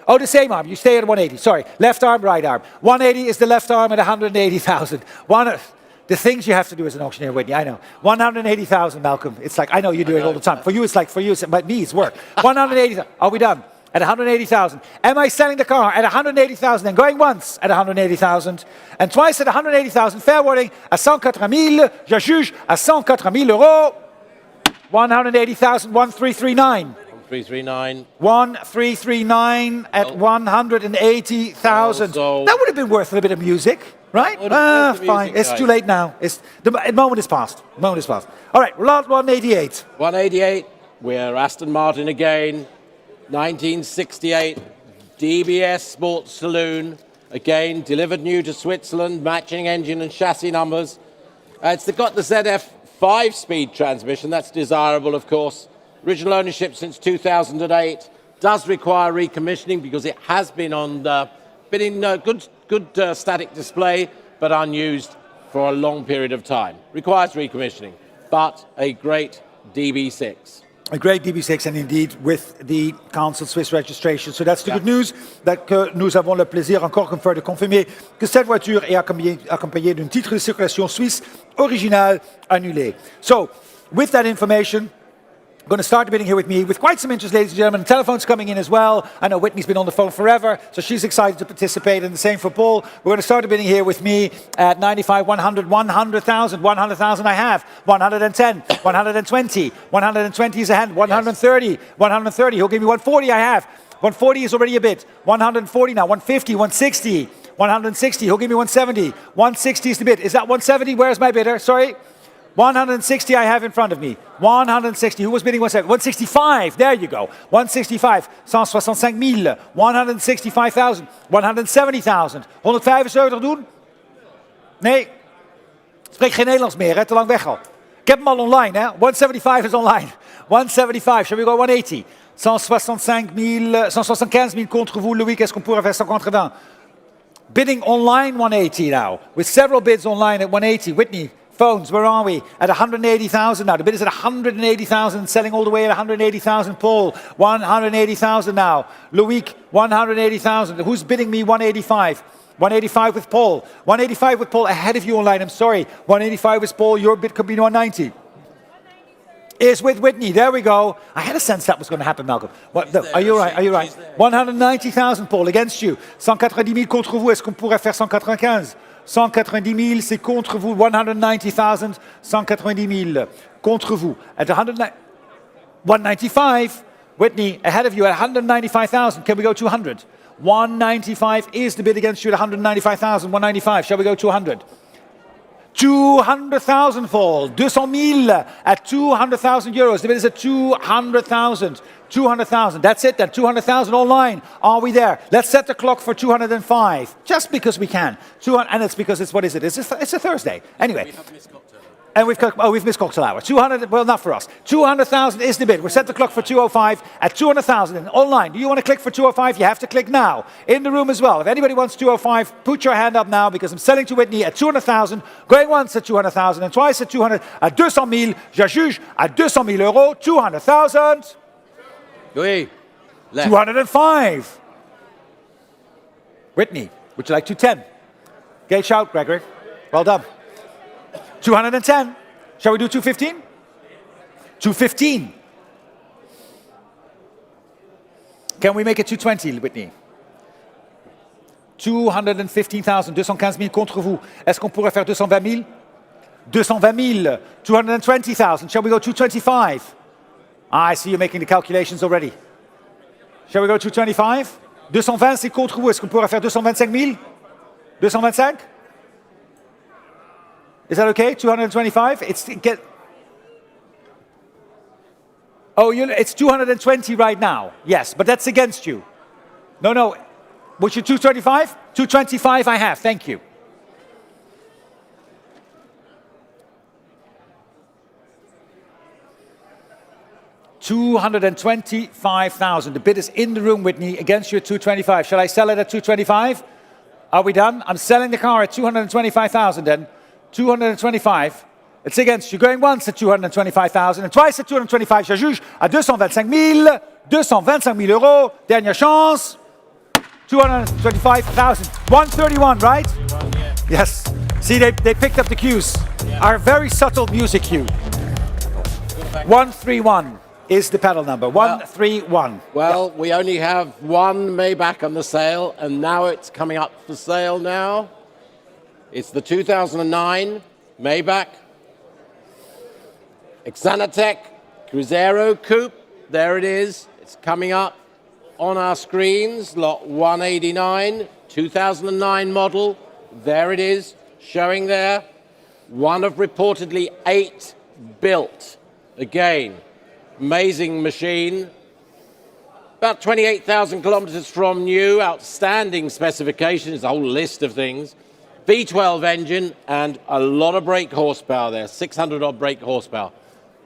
oh, the same arm. You stay at 180. Sorry, left arm, right arm. 180 is the left arm at 180,000. The things you have to do as an auctioneer, Whitney, I know. 180,000, Malcolm. It's like, I know you do it all the time. For you, it's like, but me, it's work. 180,000. Are we done? At 180,000. Am I selling the car at 180,000 and going once at 180,000 and twice at 180,000? Fair warning, à 180,000. Je juge à 180,000 euros. 180,000, 1339. 1339. 1339 at 180,000. That would have been worth a bit of music, right? Fine. It's too late now. The moment is past. The moment is past. All right, lot 188. 188. We're Aston Martin again. 1968. DBS Sports Saloon. Again, delivered new to Switzerland. Matching engine and chassis numbers. It's got the ZF 5-speed transmission. That's desirable, of course. Original ownership since 2008, does require recommissioning because it has been in good static display, but unused for a long period of time. Requires recommissioning, but a great DB6. A great DB6 and indeed with the Council Swiss registration. So that's the good news. Que nous avons le plaisir encore une fois de confirmer que cette voiture est accompagnée d'un titre de circulation suisse original annulé. So with that information, I'm going to start the bidding here with me with quite some interest, ladies and gentlemen. Telephones coming in as well. I know Whitney's been on the phone forever, so she's excited to participate, and the same for Paul. We're going to start the bidding here with me at 95, 100, 100,000. 100,000 I have. 110, 120. 120 is a hand. 130, yes. 130. He'll give me 140 I have. 140 is already a bid. 140 now. 150, 160. 160. He'll give me 170. 160 is the bid. Is that 170? Where's my bidder? Sorry. 160 I have in front of me. 160. Who was bidding 170? 165. There you go. 165. 165,000. 165,000. 170,000. 175 doen? Nee. Spreek geen Nederlands meer, hè? Te lang weg al. Ik heb hem al online, hè? 175 is online. 175. Shall we go 180? 175,000 contre vous, Louis. Qu'est-ce qu'on pourrait faire 180? Bidding online 180 now. With several bids online at 180. Whitney. Phones, where are we? At 180,000 now. The bid is at 180,000, selling all the way at 180,000. Paul, 180,000 now. Loic, 180,000. Who's bidding me 185? 185 with Paul. 185 with Paul, ahead of you online, I'm sorry. 185 with Paul, your bid could be 190. Is with Whitney, there we go. I had a sense that was going to happen, Malcolm. What, no, are you right? Are you right? 190,000, Paul, against you. 190 000 contre vous, est-ce qu'on pourrait faire 195? 190 000, c'est contre vous. 190,000, 190 000 contre vous. At 195, Whitney, ahead of you at 195,000. Can we go 200? 195 is the bid against you at 195,000. 195, shall we go 200? 200,000 Paul, 200 000 at 200,000 euros. The bid is at 200,000. 200,000, that's it then, 200,000 online. Are we there? Let's set the clock for 205, just because we can. And it's because it's, what is it? It's a Thursday. Anyway. And we've missed cocktail hour. 200, well, not for us. 200,000 is the bid. We set the clock for 205 at 200,000 and online. Do you want to click for 205? You have to click now. In the room as well. If anybody wants 205, put your hand up now because I'm selling to Whitney at 200,000, going once at 200,000 and twice at 200, at 200 000. Je juge à 200 000 euros, 200,000. Oui. 205. Whitney, would you like 210? Okay, shout, Gregory. Well done. 210. Shall we do 215? 215. Can we make it 220, Whitney? 215,000. 215 000 contre vous. Est-ce qu'on pourrait faire 220 000? 220 000. 220,000. Shall we go 225? I see you making the calculations already. Shall we go 225? 220, c'est contre vous. Est-ce qu'on pourrait faire 225 000? 225? Is that okay? 225? It's 220 right now. Yes, but that's against you. No. Would you 225? 225 I have. Thank you. $225,000. The bid is in the room, Whitney, against you at 225. Shall I sell it at 225? Are we done? I'm selling the car at 225,000 then. 225. It's against you. Going once at 225,000 and twice at 225. Je juge à 225 000. 225 000 euros. Dernière chance. 225,000. 131, right? Yes. See, they picked up the cues. Our very subtle music cue. 131. Is the pedal number 131. Well, we only have one Maybach on the sale, and now it's coming up for sale now. It's the 2009 Maybach Exanatec Cruzeiro Coupe. There it is. It's coming up on our screens. Lot 189, 2009 model. There it is, showing there. One of reportedly 8 built. Again. Amazing machine. About 28,000 kilometers from new. Outstanding specifications, a whole list of things. V12 engine and a lot of brake horsepower there. 600 odd brake horsepower.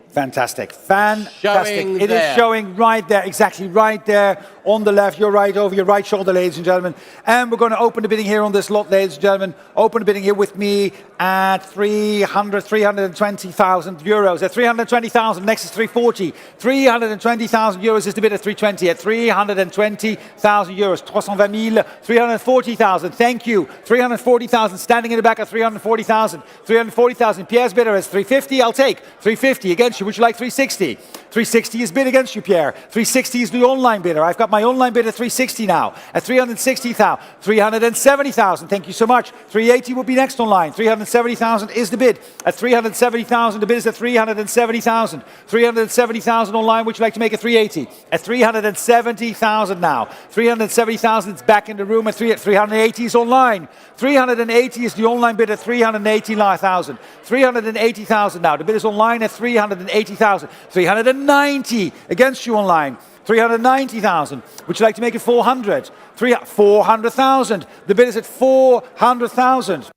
Fantastic. Fantastic. It is showing right there, exactly right there on the left. You're right over your right shoulder, ladies and gentlemen. And we're going to open the bidding here on this lot, ladies and gentlemen. Open the bidding here with me at 320,000 euros. At 320,000, next is 340. 320,000 euros is the bid at 320. At 320,000 euros, 320 000, 340,000. Thank you. 340,000, standing in the back at 340,000. 340,000. Pierre's bidder is 350. I'll take 350 against you. Would you like 360? 360 is bid against you, Pierre. 360 is the online bidder. I've got my online bid at 360 now. At 360,000. 370,000. Thank you so much. 380 will be next online. 370,000 is the bid. At 370,000, the bid is at 370,000. 370,000 online. Would you like to make it 380? At 370,000 now. 370,000 is back in the room. At 380 is online. 380 is the online bid at 380,000. 380,000 now. The bid is online at 380,000. 390 against you online. 390,000. Would you like to make it 400? 400,000. The bid is at 400,000.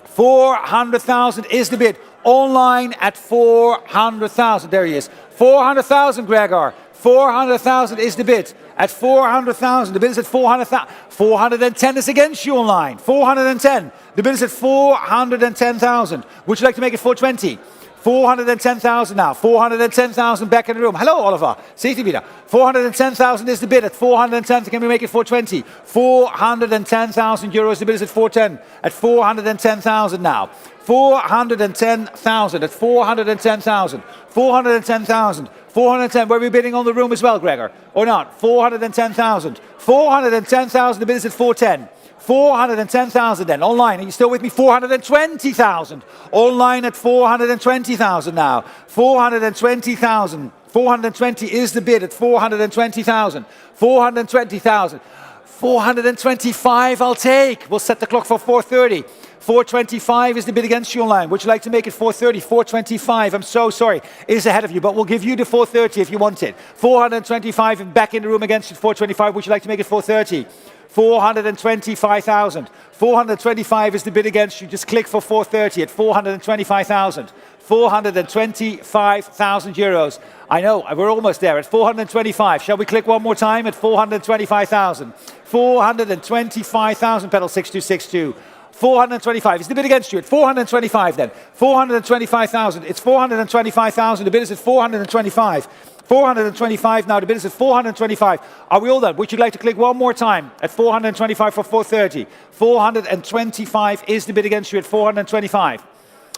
400,000 is the bid. online at 400,000. There he is. 400,000, Gregor. 400,000 is the bid. At 400,000, the bid is at 400,000. 410 is against you online. 410. The bid is at 410,000. Would you like to make it 420? 410,000 now. 410,000 back in the room. Hello, Oliver. Seht ihr wieder. 410,000 is the bid. At 410, can we make it 420? 410,000 euros. The bid is at 410. At 410,000 now. 410,000. At 410,000. 410,000. 410. Were we bidding on the room as well, Gregor? Or not? 410,000. 410,000. The bid is at 410. 410,000 then. Online, are you still with me? 420,000. Online at 420,000 now. 420,000. 420 is the bid at 420,000. 420,000. 425 I'll take. We'll set the clock for 4:30. 425 is the bid against you online. Would you like to make it 4:30? 425, I'm so sorry, is ahead of you, but we'll give you the 4:30 if you want it. 425 and back in the room against you, 425. Would you like to make it 4:30? 425,000. 425 is the bid against you. Just click for 4:30 at 425,000. 425,000 euros. I know, we're almost there at 425. Shall we click one more time at 425,000? 425,000, pedal 6262. 425 is the bid against you at 425 then. 425,000. It's 425,000. The bid is at 425. 425 now. The bid is at 425. Are we all done? Would you like to click one more time at 425 for 4:30? 425 is the bid against you at 425.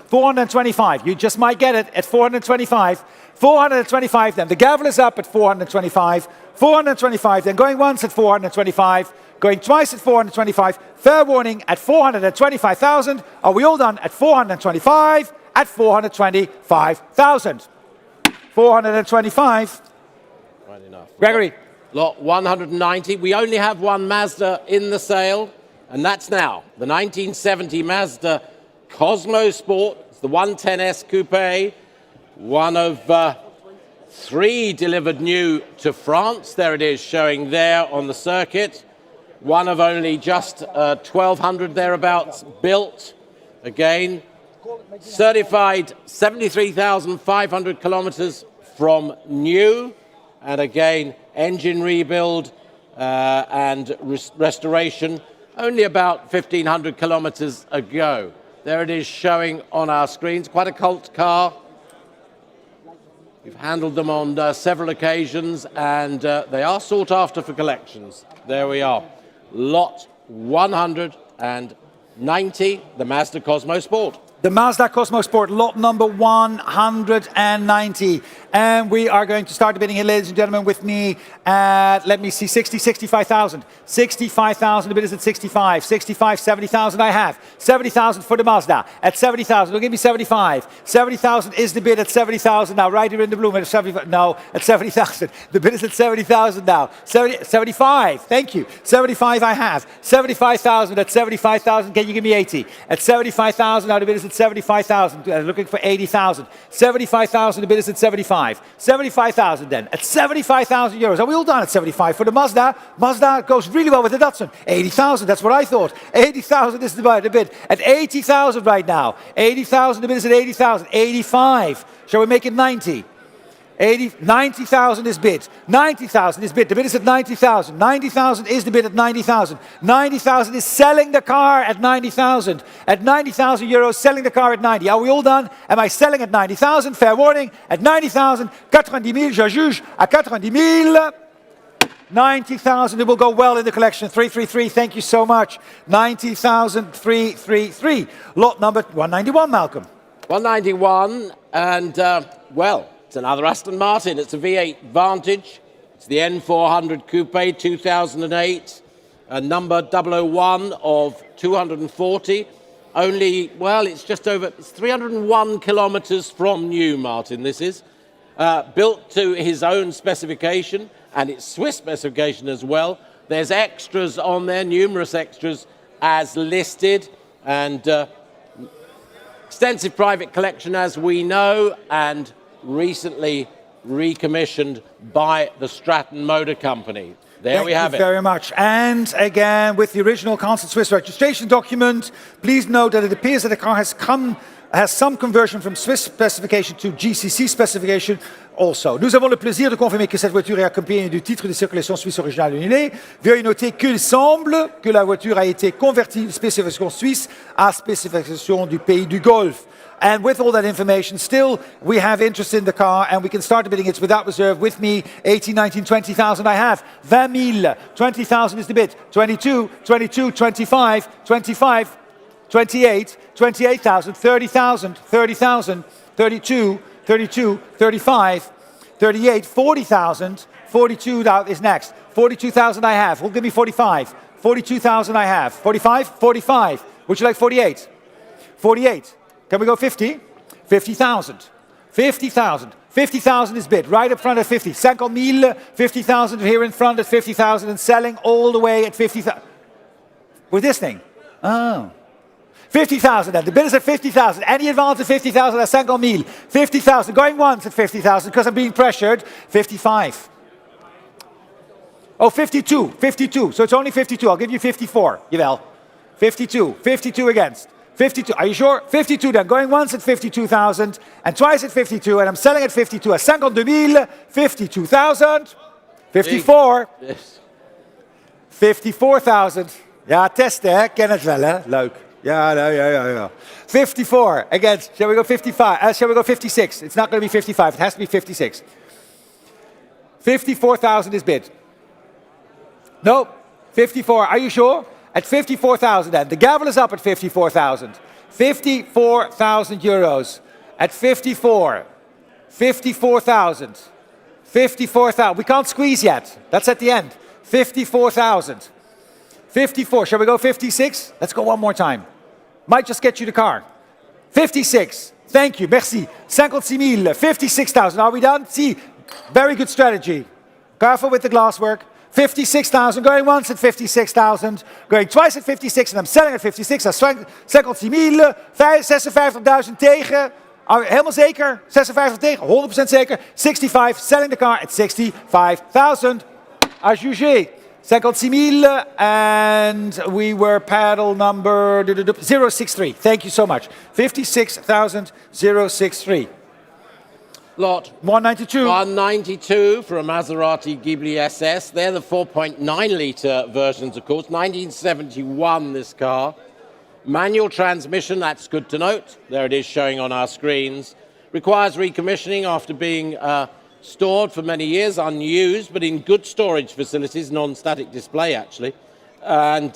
425. You just might get it at 425. 425 then. The gavel is up at 425. 425 then. Going once at 425. Going twice at 425. Fair warning at 425,000. Are we all done at 425? At 425,000. 425. Right enough. Gregory. Lot 190. We only have one Mazda in the sale, and that's now. The 1970 Mazda Cosmo Sport. It's the 110S Coupe. One of three delivered new to France. There it is, showing there on the circuit. One of only just 1,200 thereabouts built. Again, certified 73,500 kilometers from new. And again, engine rebuild and restoration only about 1,500 kilometers ago. There it is showing on our screens. Quite a cult car. We've handled them on several occasions, and they are sought after for collections. There we are. Lot 190, the Mazda Cosmo Sport. The Mazda Cosmo Sport, lot number 190. And we are going to start the bidding here, ladies and gentlemen, with me at, let me see, 65,000. 65,000, the bid is at 65. 65, 70,000 I have. 70,000 for the Mazda. At 70,000, don't give me 75. 70,000 is the bid at 70,000 now. Right here in the bloom at 75, no, at 70,000. The bid is at 70,000 now. 75, thank you. 75 I have. 75,000 at 75,000, can you give me 80? At 75,000, now the bid is at 75,000, looking for 80,000. 75,000, the bid is at 75. 75,000 then, at 75,000 euros. Are we all done at 75 for the Mazda? Mazda goes really well with the Datsun. 80,000, that's what I thought. 80,000 is the bid. At 80,000 right now. 80,000, the bid is at 80,000. 85. Shall we make it 90? 90,000 is bid. 90,000 is bid. The bid is at 90,000. 90,000 is the bid at 90,000. 90,000 is selling the car at 90,000. At 90,000 euros, selling the car at 90. Are we all done? Am I selling at 90,000? Fair warning. At 90,000, 90,000, je juge à 90,000. 90,000, it will go well in the collection. 333, thank you so much. 90,000, 333. Lot number 191, Malcolm. 191, and well, it's another Aston Martin. It's a V8 Vantage. It's the N400 Coupe 2008, number 001 of 240. Only, well, it's just over, it's 301 kilometers from new, Martin, this is. Built to his own specification, and it's Swiss specification as well. There's extras on there, numerous extras as listed, and extensive private collection, as we know, and recently recommissioned by the Stratton Motor Company. There we have it. Thank you very much. And again, with the original Council Swiss registration document, please note that it appears that the car has come has some conversion from Swiss specification to GCC specification also. Nous avons le plaisir de confirmer que cette voiture est accompagnée du titre de circulation suisse original annulé. Veuillez noter qu'il semble que la voiture a été convertie de spécification suisse à spécification du pays du Golfe. And with all that information, still, we have interest in the car, and we can start bidding. It's without reserve. With me, 18, 19, 20,000 I have. 20,000. 20,000 is the bid. 22, 22, 25, 25, 28, 28,000, 30,000, 30,000, 32, 32, 35, 38, 40,000, 42 is next. 42,000 I have. Who'll give me 45? 42,000 I have. 45? 45. Would you like 48? 48. Can we go 50? 50,000. 50,000. 50,000 is bid. Right up front at 50. 50,000. 50,000 here in front at 50,000 and selling all the way at 50,000. With this thing. Oh. 50,000 then. The bid is at 50,000. Any advance at 50,000 at 50,000. 50,000. Going once at 50,000 because I'm being pressured. 55. Oh, 52. 52. So it's only 52. I'll give you 54. Jawel. 52. 52 against. 52. Are you sure? 52 then. Going once at 52,000 and twice at 52. And I'm selling at 52. At 52,000. 52,000. 54. Yes. 54,000. Ja, testen hè. Ken het wel hè. Leuk. Ja. 54 against. Shall we go 55? Shall we go 56? It's not going to be 55. It has to be 56. 54,000 is bid. No. 54. Are you sure? At 54,000 then. The gavel is up at 54,000. 54,000 euros. At 54. 54,000. 54,000. We can't squeeze yet. That's at the end. 54,000. 54. Shall we go 56? Let's go one more time. Might just get you the car. 56. Thank you. Merci. 56,000. 56,000. Are we done? See. Very good strategy. Careful with the glasswork. 56,000, going once at 56,000, going twice at 56, and I'm selling at 56. Dat is 56,000, 56,000 tegen. Helemaal zeker? 56 tegen, 100% zeker. 65, selling the car at 65,000. À juger. 56,000, and we were paddle number 063. Thank you so much. 56,063. Lot 192. 192 for a Maserati Ghibli SS. They're the 4.9 litre versions, of course. 1971, this car. Manual transmission, that's good to note. There it is showing on our screens. Requires recommissioning after being stored for many years, unused, but in good storage facilities, non-static display actually. And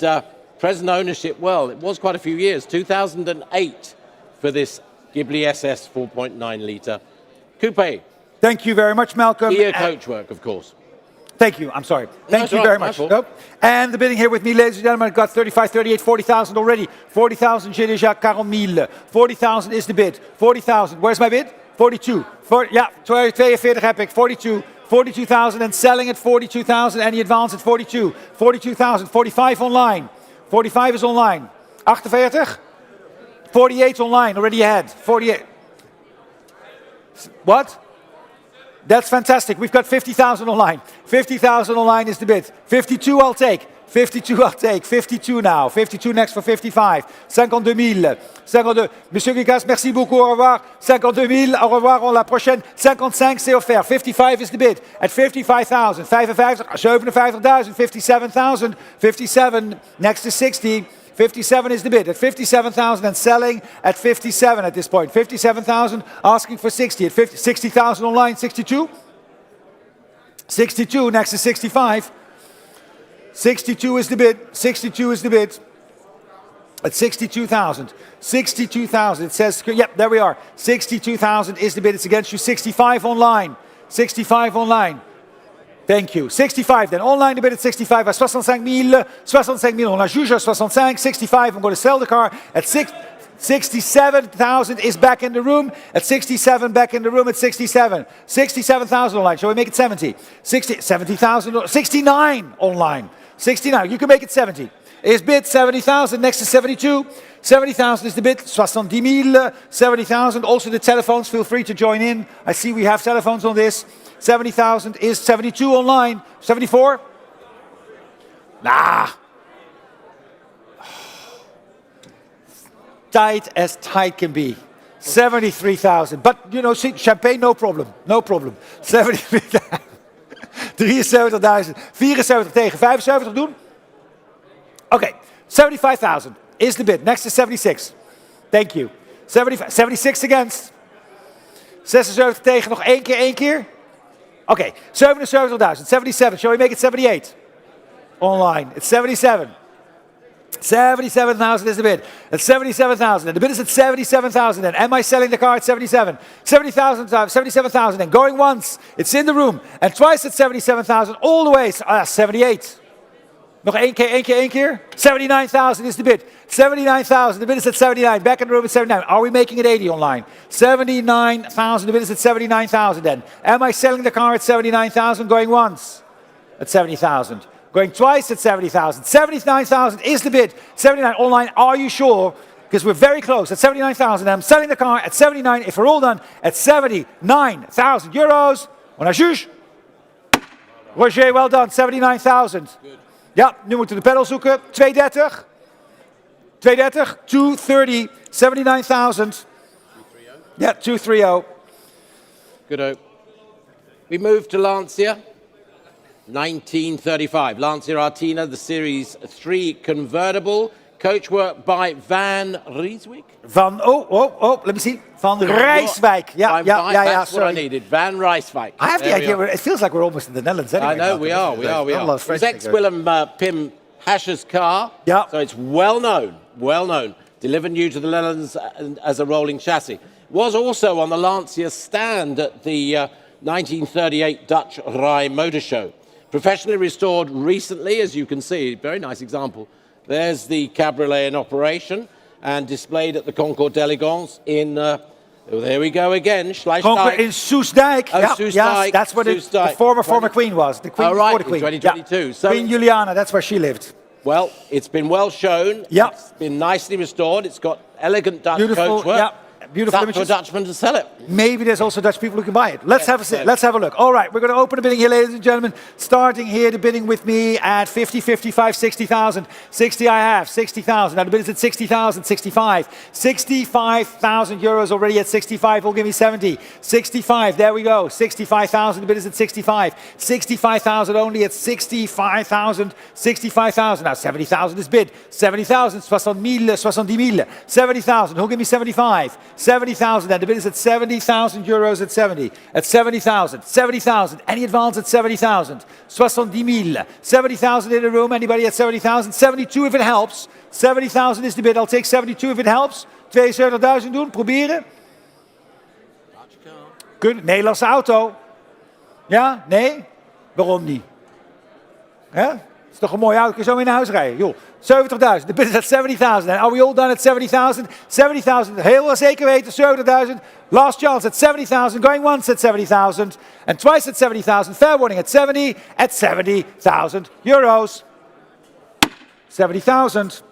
present ownership, well, it was quite a few years. 2008 for this Ghibli SS 4.9 litre. Coupe. Thank you very much, Malcolm. Gear coachwork, of course. Thank you. I'm sorry. Thank you right, very much. Nope. And the bidding here with me, ladies and gentlemen, I've got 35, 38, 40,000 already. 40,000, j'ai déjà 40,000. 40,000 is the bid. 40,000. Where's my bid? 42. Yeah, 42 heb ik. 42. 42,000 and selling at 42,000. Any advance at 42. 42,000. 45 online. 45 is online. 48. 48 online. Already ahead. 48. What? That's fantastic. We've got 50,000 online. 50,000 online is the bid. 52 I'll take. 52 I'll take. 52 now. 52 next for 55. 52,000. 52. Monsieur Guigas, merci beaucoup. Au revoir. 52,000. Au revoir. On la prochaine. 55 c'est offert. 55 is the bid. At 55,000. 55. 57,000. 57,000. 57 next to 60. 57 is the bid. At 57,000 and selling at 57 at this point. 57,000 asking for 60. At 60,000 online. 62. 62 next to 65. 62 is the bid. 62 is the bid. At 62,000. 62,000. It says, yep, there we are. 62,000 is the bid. It's against you. 65 online. 65 online. Thank you. 65 then. Online the bid at 65 at 65,000. 65,000. On la juge at 65. 65. I'm going to sell the car at 67,000 is back in the room. At 67 back in the room at 67. 67,000 online. Shall we make it 70? 70,000. 69 online. 69. You can make it 70. Is bid 70,000 next to 72. 70,000 is the bid. 70,000. 70,000. Also the telephones. Feel free to join in. I see we have telephones on this. 70,000 is 72 online. 74? Nah. Tight as tight can be. 73,000. But, you know, see, champagne, no problem. No problem. 73,000. 73.000. 74 tegen 75 doen? Okay, 75,000 is the bid. Next is 76. Thank you. 76 against. 76 tegen, nog één keer. Okay, 77,000. 77. Shall we make it 78? Online. It's 77. 77,000 is the bid. It's 77,000. And the bid is at 77,000. And am I selling the car at 77? 77,000. And going once. It's in the room. And twice at 77,000. All the way. 78. Nog één keer. 79,000 is the bid. 79,000. The bid is at 79. Back in the room at 79. Are we making it 80 online? 79,000. The bid is at 79,000 then. Am I selling the car at 79,000? Going once at 70,000. Going twice at 70,000. 79,000 is the bid. 79 online. Are you sure? Because we're very close at 79,000. I'm selling the car at 79. If we're all done at 79,000 euros. On a juge. Roger, well done. 79,000. Ja, nu moeten we de pedal zoeken. 230. 230. 230. 79,000. Ja, 230. Good. We move to Lancia. 1935. Lancia Artina, the Series 3 convertible. Coachwork by Van Rijswijk. Let me see. Van Rijswijk. Yeah, That's sorry. what I needed. Van Rijswijk. I have the idea, it feels like we're almost in the Netherlands anyway. I know, we are. It's ex-Willem Pim Hascher's car. Yeah. So it's well known. Delivered new to the Netherlands as a rolling chassis. Was also on the Lancia stand at the 1938 Dutch Rai Motor Show. Professionally restored recently, as you can see, very nice example. There's the cabriolet in operation and displayed at the Concours d'Elegance in, there we go again, Concours in Soestdijk. Soestdijk. Yes, that's where the former queen was. The queen before the queen. 2022. Yeah. So, Queen Juliana, that's where she lived. Well, it's been well shown. Yeah. It's been nicely restored. It's got elegant Dutch Beautiful, coachwork. yeah. Beautiful It's up to a images. Dutchman to sell it. Maybe there's also Dutch people who can buy it. Let's have a look. All right, we're going to open the bidding here, ladies and gentlemen. Starting here, the bidding with me at 50, 55, 60,000. 60 I have, 60,000. Now the bid is at 60,000, 65. 65,000 euros already at 65. Will give me 70. 65, there we go. 65,000, the bid is at 65. 65,000 only at 65,000. 65,000. Now 70,000 is bid. 70,000, 70,000. 70,000, who'll give me 75? 70,000, and the bid is at 70,000 euros at 70. At 70,000. 70,000. Any advance at 70,000? 70,000. 70,000 in the room. Anybody at 70,000? 72 if it helps. 70,000 is the bid. I'll take 72 if it helps. 72.000 doen. Proberen. Good. Nederlandse auto. Ja? Nee? Waarom niet? Ja? Het is toch een mooie auto. Kun je zo mee naar huis rijden. Joh. 70,000. The bid is at 70,000. And are we all done at 70,000? 70,000. Heel zeker weten. 70,000. Last chance at 70,000. Going once at 70,000. And twice at 70,000. Fair warning at 70. At 70,000 euros. 70,000.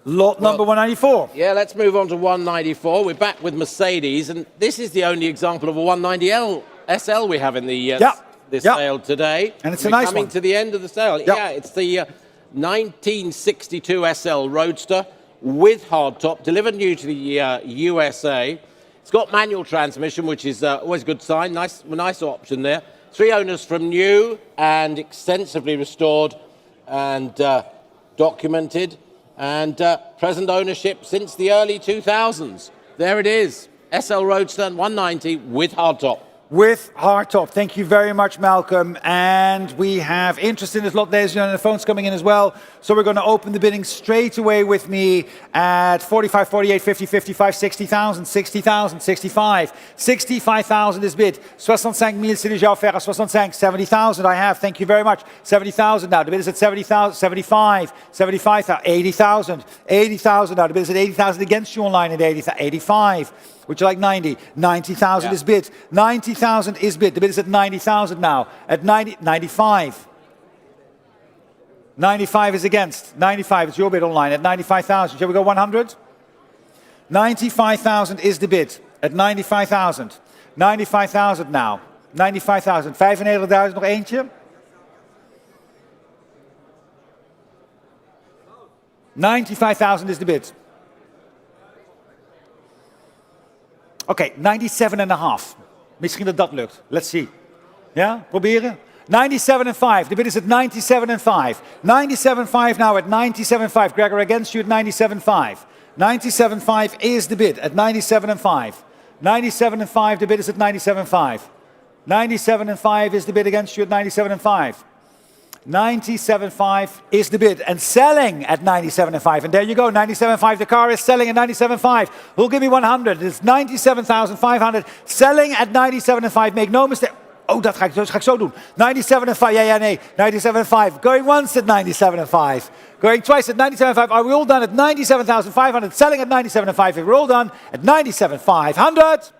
Lot number 194. Yeah, let's move on to 194. We're back with Mercedes, and this is the only example of a 190L SL we have in the sale today. And it's a nice coming one. to the end of the sale. Yeah, it's the 1962 SL Roadster with hardtop, delivered new to the USA. It's got manual transmission, which is always a good sign. Nice option there. 3 owners from new and extensively restored and documented. And present ownership since the early 2000s. There it is. SL Roadster 190 with hardtop. With hardtop. Thank you very much, Malcolm. And we have interest in this lot, ladies and gentlemen. The phone's coming in as well. So we're going to open the bidding straight away with me at 45, 48, 50, 55, 60,000, 60,000, 65. 65,000 is bid. 65,000, c'est déjà offert à 65. 70,000 I have. Thank you very much. 70,000 now. The bid is at 70,000, 75, 75,000, 80,000. 80,000 now. The bid is at 80,000 against you online at 85. Would you like 90? 90,000 is bid. 90,000 is bid. The bid is at 90,000 now. At 95. 95 is against. 95 is your bid online at 95,000. Shall we go 100? 95,000 is the bid. At 95,000. 95,000 now. 95,000. 95.000 nog eentje. 95,000 is the bid. Oké, 97,5. Misschien dat dat lukt. Let's see. Ja, proberen. 97,5. The bid is at 97,5. 97,5 now at 97,5. Gregor, against you at 97,5. 97,5 is the bid at 97,5. 97,5. The bid is at 97,5. 97,5 is the bid against you at 97,5. 97.5 is the bid and selling at 97.5. And there you go, 97.5. The car is selling at 97.5. Who'll give me 100? It's 97,500 selling at 97.5. Make no mistake. Oh, dat ga ik zo doen. 97.5. Ja, nee. 97.5. Going once at 97.5. Going twice at 97.5. Are we all done at 97,500? Selling at 97.5. If we're all done at 97,500.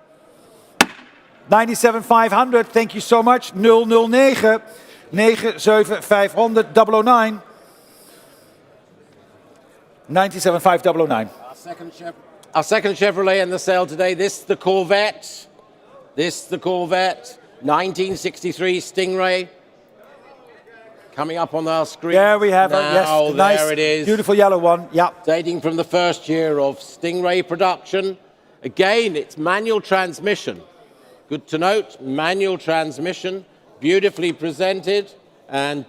97,500. Thank you so much. 009. 97500 009. 97,500 009. Our second Chevrolet in the sale today. This the Corvette. 1963 Stingray. Coming up on our screen. There we have it. Yes, there nice, it is. Beautiful yellow one. Yeah. Dating from the first year of Stingray production. Again, it's manual transmission. Good to note, manual transmission. Beautifully presented. And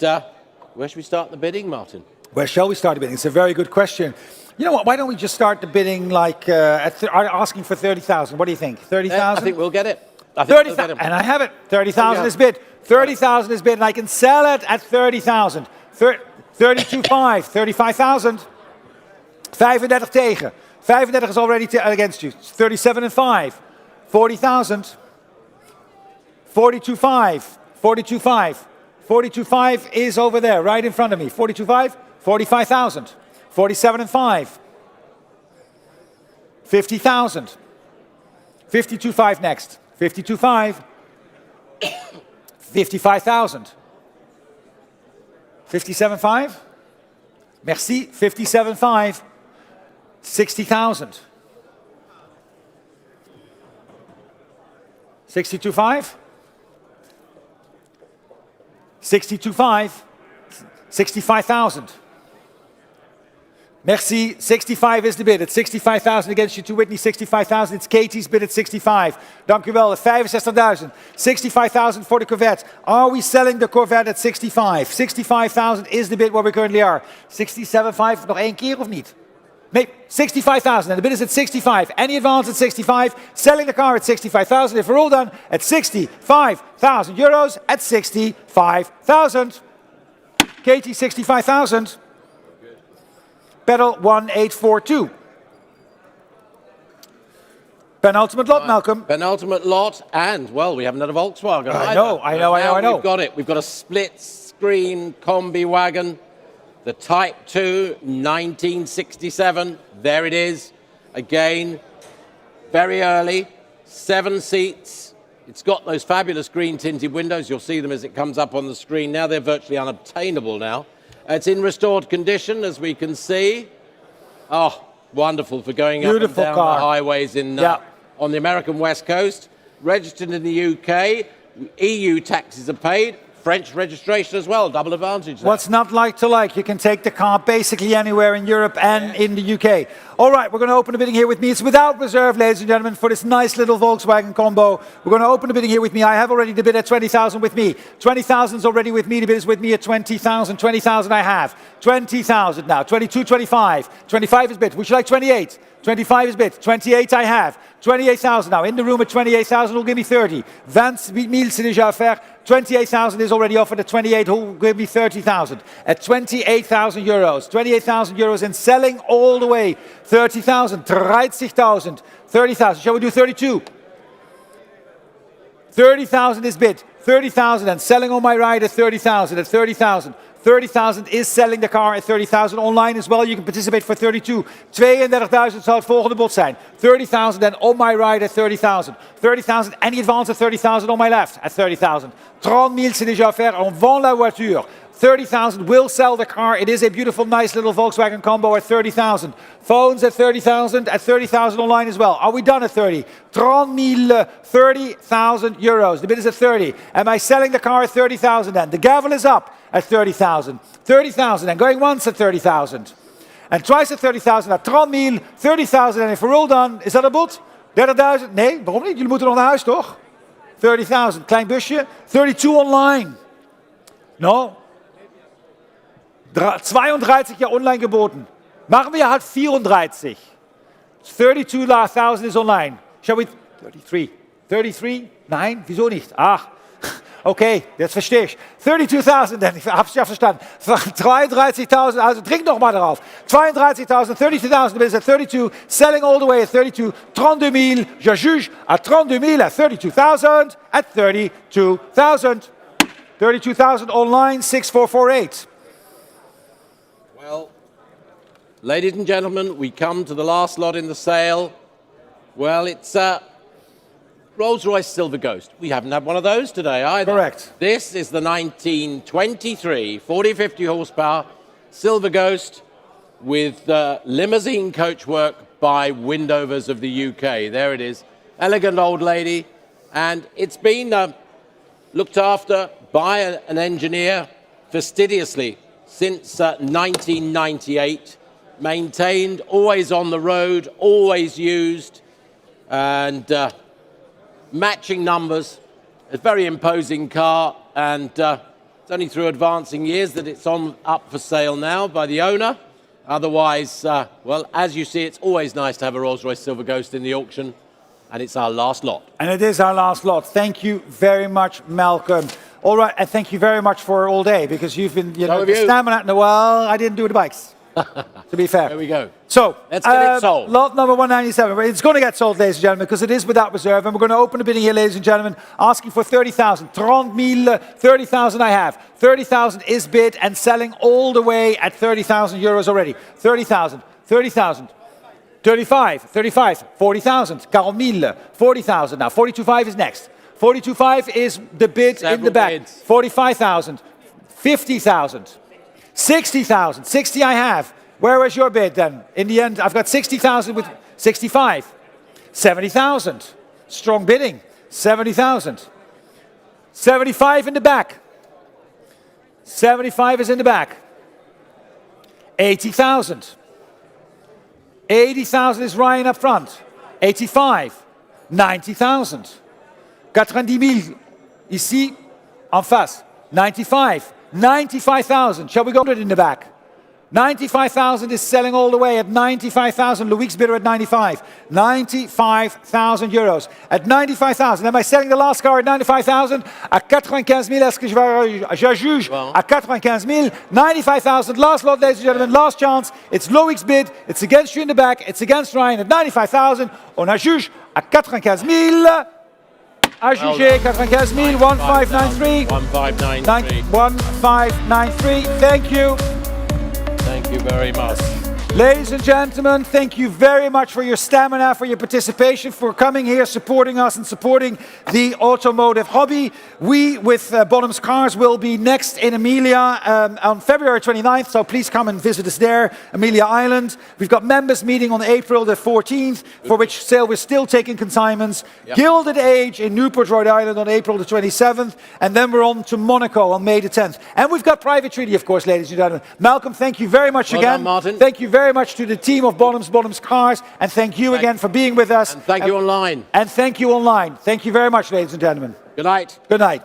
where should we start the bidding, Martin? Where shall we start the bidding? It's a very good question. You know what? Why don't we just start the bidding like asking for 30,000? What do you think? 30,000? I think we'll get it. 30,000, and I have it. 30,000 is bid. 30,000 is bid, and I can sell it at 30,000. 32,500, 35,000. 35 tegen. 35 is already against you. 37,500. 40,000. 42,500. 42,500. 42,500 is over there, right in front of me. 42,500. 45,000. 47,500. 50,000. 52,500 next. 52,500. 55,000. 57,500. Merci. 57,500. 60,000. 62,500. 62,500. 65,000. Merci. 65 is the bid. It's 65,000 against you to Whitney. 65,000. It's Katie's bid at 65. Dank u wel. 65,000. 65,000 for the Corvette. Are we selling the Corvette at 65? 65,000 is the bid where we currently are. 67,500 nog één keer of niet? Nee, 65,000. And the bid is at 65. Any advance at 65? Selling the car at 65,000. If we're all done at 65,000 euros at 65,000. Katie, 65,000. Pedal 1842. Penultimate lot, Malcolm. Penultimate lot, and, well, we have another Volkswagen. I know. We've got it. We've got a split-screen combi wagon, the Type 2, 1967. There it is. Again, very early, 7 seats. It's got those fabulous green tinted windows. You'll see them as it comes up on the screen now. They're virtually unobtainable now. It's in restored condition, as we can see. Oh, wonderful for going up and down the highways on the American West Coast. Registered in the UK. EU taxes are paid. French registration as well, double advantage there. What's not like to like? You can take the car basically anywhere in Europe and in the UK. All right, we're going to open the bidding here with me. It's without reserve, ladies and gentlemen, for this nice little Volkswagen combo. We're going to open the bidding here with me. I have already the bid at 20,000 with me. 20,000 is already with me. The bid is with me at 20,000. 20,000 I have. 20,000 now. 22, 25. 25 is bid. Would you like 28? 25 is bid. 28 I have. 28,000 now. In the room at 28,000 will give me 30. 20 000 c'est déjà offert. 28,000 is already offered at 28. Who will give me 30,000? At 28,000 euros. 28,000 euros and selling all the way. 30,000. 30,000. 30,000. Shall we do 32? 30,000 is bid. 30,000 and selling on my ride at 30,000. At 30,000. 30,000 is selling the car at 30,000. Online as well, you can participate for 32. 32,000 zou het volgende bod zijn. 30,000 and on my ride at 30,000. 30,000, any advance at 30,000 on my left at 30,000. 30 000 c'est déjà offert. On vend la voiture. 30,000 will sell the car. It is a beautiful, nice little Volkswagen combo at 30,000. Phones at 30,000. At 30,000 online as well. Are we done at 30? 30,000 euros. The bid is at 30. Am I selling the car at 30,000 then? The gavel is up at 30,000. 30,000 and going once at 30,000. And twice at 30,000 at 30,000. 30,000 and if we're all done, is that a bot? 30.000? Nee, waarom niet? Jullie moeten nog naar huis, toch? 30.000, klein busje. 32 online. No. 32 ja online geboten. Machen wir halt 34. 32.000 is online. Shall we? 33. 33? Nein, wieso nicht? Ach, okay, jetzt verstehe ich. 32.000, denn ich habe es ja verstanden. 32.000, also trink noch mal darauf. 32.000, 32.000, is at 32, selling all the way at 32, 32.000, je juge at 32.000 at 32.000, at 32.000. 32.000 online, 6448. Well, ladies and gentlemen, we come to the last lot in the sale. Well, it's Rolls-Royce Silver Ghost. We haven't had one of those today either. Correct. This is the 1923 40-50 horsepower Silver Ghost with limousine coachwork by Windovers of the UK. There it is. Elegant old lady. And it's been looked after by an engineer fastidiously since 1998. Maintained, always on the road, always used. And matching numbers, a very imposing car, and it's only through advancing years that it's up for sale now by the owner. Otherwise, well, as you see, it's always nice to have a Rolls-Royce Silver Ghost in the auction, and it's our last lot. And it is our last lot. Thank you very much, Malcolm. All right, and thank you very much for all day, because you've been, the stamina. No, well, I didn't do the bikes, to be fair. There we go. So, let's get it sold. Lot number 197. It's going to get sold, ladies and gentlemen, because it is without reserve. And we're going to open the bidding here, ladies and gentlemen, asking for 30,000. 30,000, 30,000 I have. 30,000 is bid and selling all the way at 30,000 euros already. 30,000, 30,000. 35, 35, 40,000. 40,000, 40,000 now. 42.5 is next. 42.5 is the bid Several in the back. bids. 45,000, 50,000, 60,000. 60 I have. Where was your bid then? In the end, I've got 60,000 with 65. 70,000. Strong bidding. 70,000. 75 in the back. 75 is in the back. 80,000. 80,000 is Ryan up front. 85. 90,000. 90,000. Ici, en face. 95. 95,000. Shall we go with it in the back? 95,000 is selling all the way at 95,000. Loïc's bidder at 95. 95,000 euros. At 95,000. Am I selling the last car at 95,000? À 95,000. Est-ce que je juge? À 95,000. 95,000. Last lot, ladies and gentlemen. Last chance. It's Loïc's bid. It's against you in the back. It's against Ryan at 95,000. On a juge à 95,000. À juger 95,000. 1593. 1593. 1593. Thank you. Thank you very much. Ladies and gentlemen, thank you very much for your stamina, for your participation, for coming here, supporting us and supporting the automotive hobby. We, with Bonhams Cars, will be next in Emilia on February 29th, so please come and visit us there, Emilia Island. We've got members meeting on April the 14th, for which sale we're still taking consignments. Yep. Gilded Age in Newport, Rhode Island on April the 27th, and then we're on to Monaco on May the 10th. And we've got private treaty, of course, ladies and gentlemen. Malcolm, thank you very much again. Done, Martin. Thank you very much to the team of Bonhams Cars, and thank you again for being with us. And thank you online. And thank you online. Thank you very much, ladies and gentlemen. Good night. Good night.